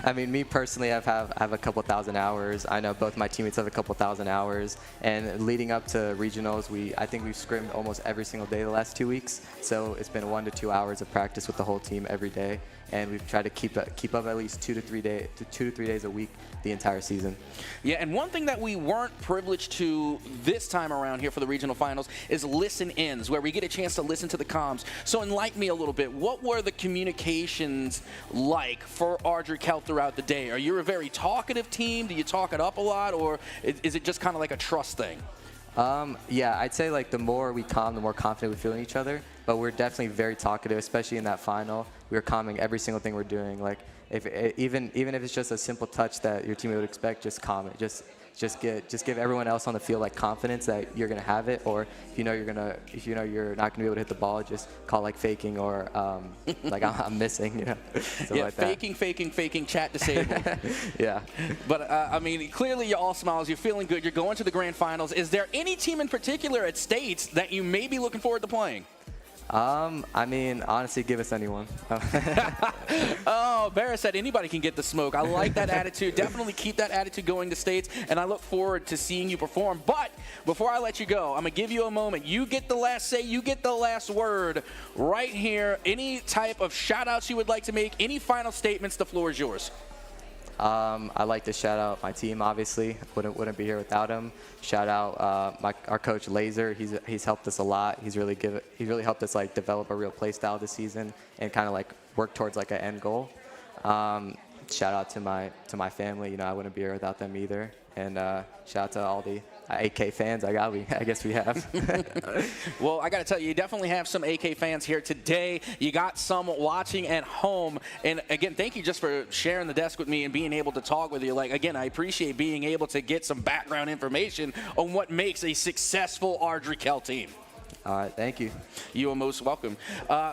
I mean, me personally, I have a couple thousand hours. I know both my teammates have a couple thousand hours. And leading up to regionals, I think we've scrimmed almost every single day the last 2 weeks. So it's been 1 to 2 hours of practice with the whole team every day. And we've tried to keep up at least 2 to 3 days a week the entire season. Yeah, and one thing that we weren't privileged to this time around here for the regional finals is listen-ins, where we get a chance to listen to the comms. So enlighten me a little bit. What were the communications like for Audrey Kell throughout the day? Are you a very talkative team? Do you talk it up a lot, or is it just kind of like a trust thing? Yeah, I'd say like the more we calm, the more confident we feel in each other. But we're definitely very talkative, especially in that final. We were calming every single thing we're doing. Like even if it's just a simple touch that your teammate would expect, just calm it. Just just give everyone else on the field like confidence that you're gonna have it, or if you know you're not gonna be able to hit the ball, just call like faking or like I'm missing, yeah, like faking, chat disabled. Yeah. But I mean, clearly you're all smiles. You're feeling good. You're going to the grand finals. Is there any team in particular at States that you may be looking forward to playing? I mean, honestly, give us anyone. Oh, Barra said anybody can get the smoke. I like that attitude. Definitely keep that attitude going to States, and I look forward to seeing you perform. But before I let you go, I'm going to give you a moment. You get the last say. You get the last word right here. Any type of shout-outs you would like to make, any final statements, the floor is yours. I'd like to shout out my team, obviously. Wouldn't be here without him. Shout out our coach Laser. He's helped us a lot. He's really helped us like develop a real play style this season and kind of like work towards like an end goal. Shout out to my family. You know, I wouldn't be here without them either. And shout out to all the AK fans. I guess we have. Well, I got to tell you definitely have some AK fans here today. You got some watching at home. And again, thank you just for sharing the desk with me and being able to talk with you. Like, again, I appreciate being able to get some background information on what makes a successful Audrey Kell team. All right, thank you. You are most welcome.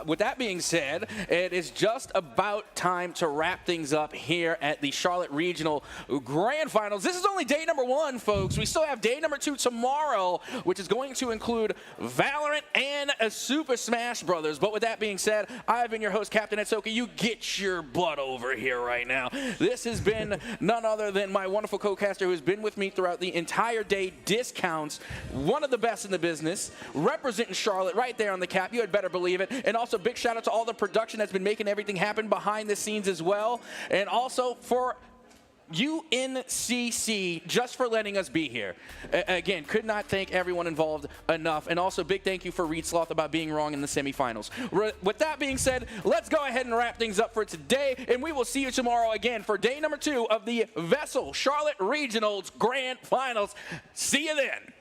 With that being said, it is just about time to wrap things up here at the Charlotte Regional Grand Finals. This is only day number 1, folks. We still have day number 2 tomorrow, which is going to include Valorant and Super Smash Brothers. But with that being said, I've been your host, Captain Etsoka. You get your butt over here right now. This has been none other than my wonderful co-caster who's been with me throughout the entire day. Discounts, one of the best in the business, representing Charlotte right there on the cap. You had better believe it. And also big shout out to all the production that's been making everything happen behind the scenes as well. And also for UNCG just for letting us be here. Again, could not thank everyone involved enough. And also big thank you for Reed Sloth about being wrong in the semifinals. With that being said, let's go ahead and wrap things up for today. And we will see you tomorrow again for day number 2 of the VESL Charlotte Regionals Grand Finals. See you then.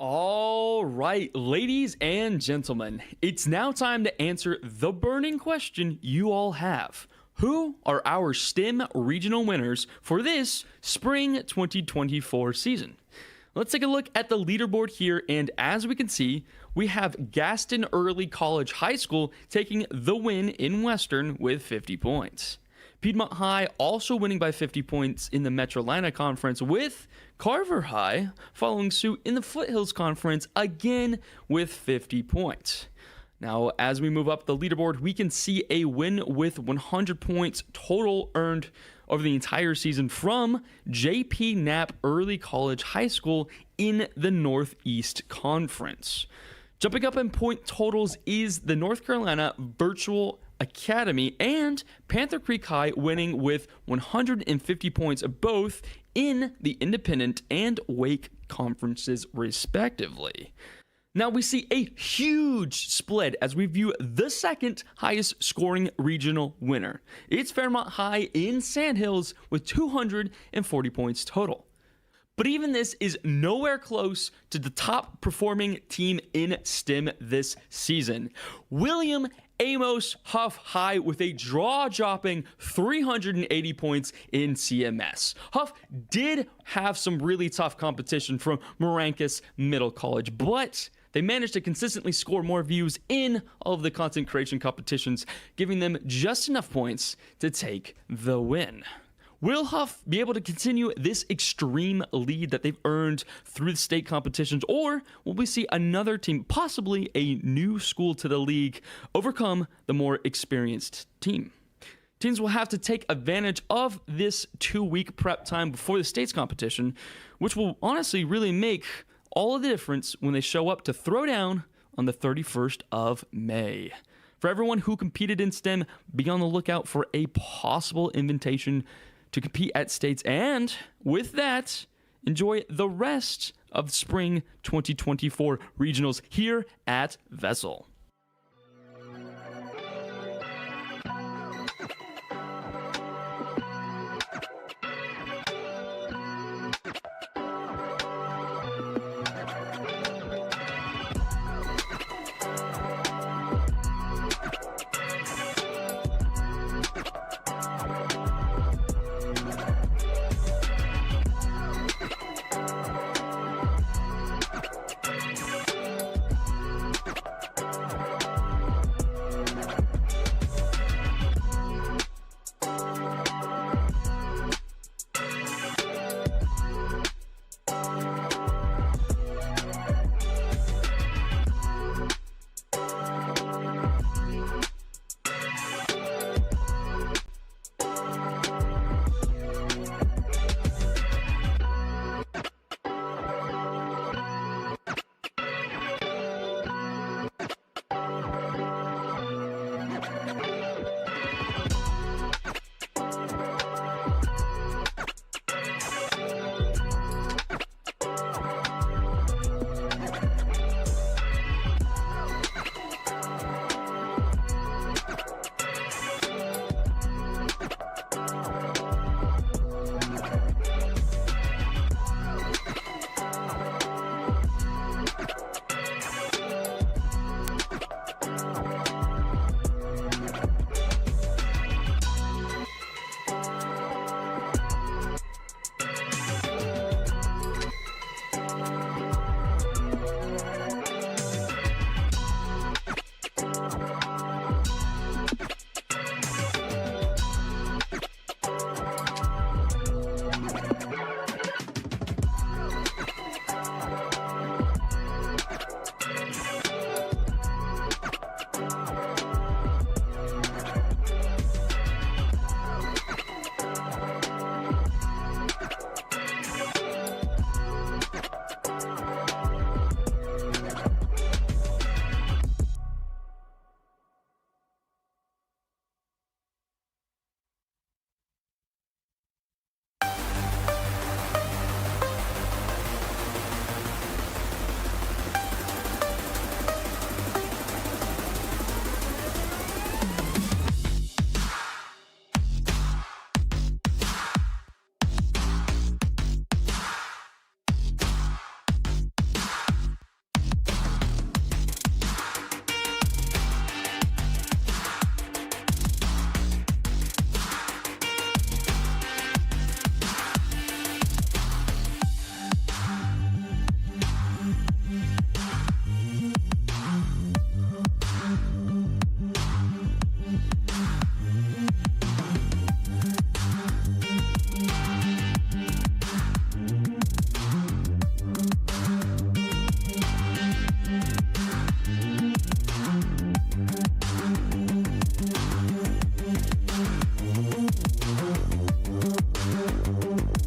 All right, ladies and gentlemen, it's now time to answer the burning question you all have. Who are our STEM regional winners for this spring 2024 season? Let's take a look at the leaderboard here, and as we can see, we have Gaston Early College High School taking the win in Western with 50 points. Piedmont High also winning by 50 points in the Metrolina Conference, with Carver High following suit in the Foothills Conference again with 50 points. Now, as we move up the leaderboard, we can see a win with 100 points total earned over the entire season from J.P. Knapp Early College High School in the Northeast Conference. Jumping up in point totals is the North Carolina Virtual Academy and Panther Creek High winning with 150 points, both in the Independent and Wake conferences respectively. Now we see a huge split as we view the second highest scoring regional winner. It's Fairmont High in Sandhills with 240 points total. But even this is nowhere close to the top performing team in STEM this season. William Amos Huff High with a jaw-dropping 380 points in CMS. Huff did have some really tough competition from Maracas Middle College, but they managed to consistently score more views in all of the content creation competitions, giving them just enough points to take the win. Will Huff be able to continue this extreme lead that they've earned through the state competitions, or will we see another team, possibly a new school to the league, overcome the more experienced team? Teams will have to take advantage of this 2-week prep time before the state's competition, which will honestly really make all of the difference when they show up to throw down on the 31st of May. For everyone who competed in STEM, be on the lookout for a possible invitation to compete at states, and with that, enjoy the rest of the spring 2024 regionals here at VESL.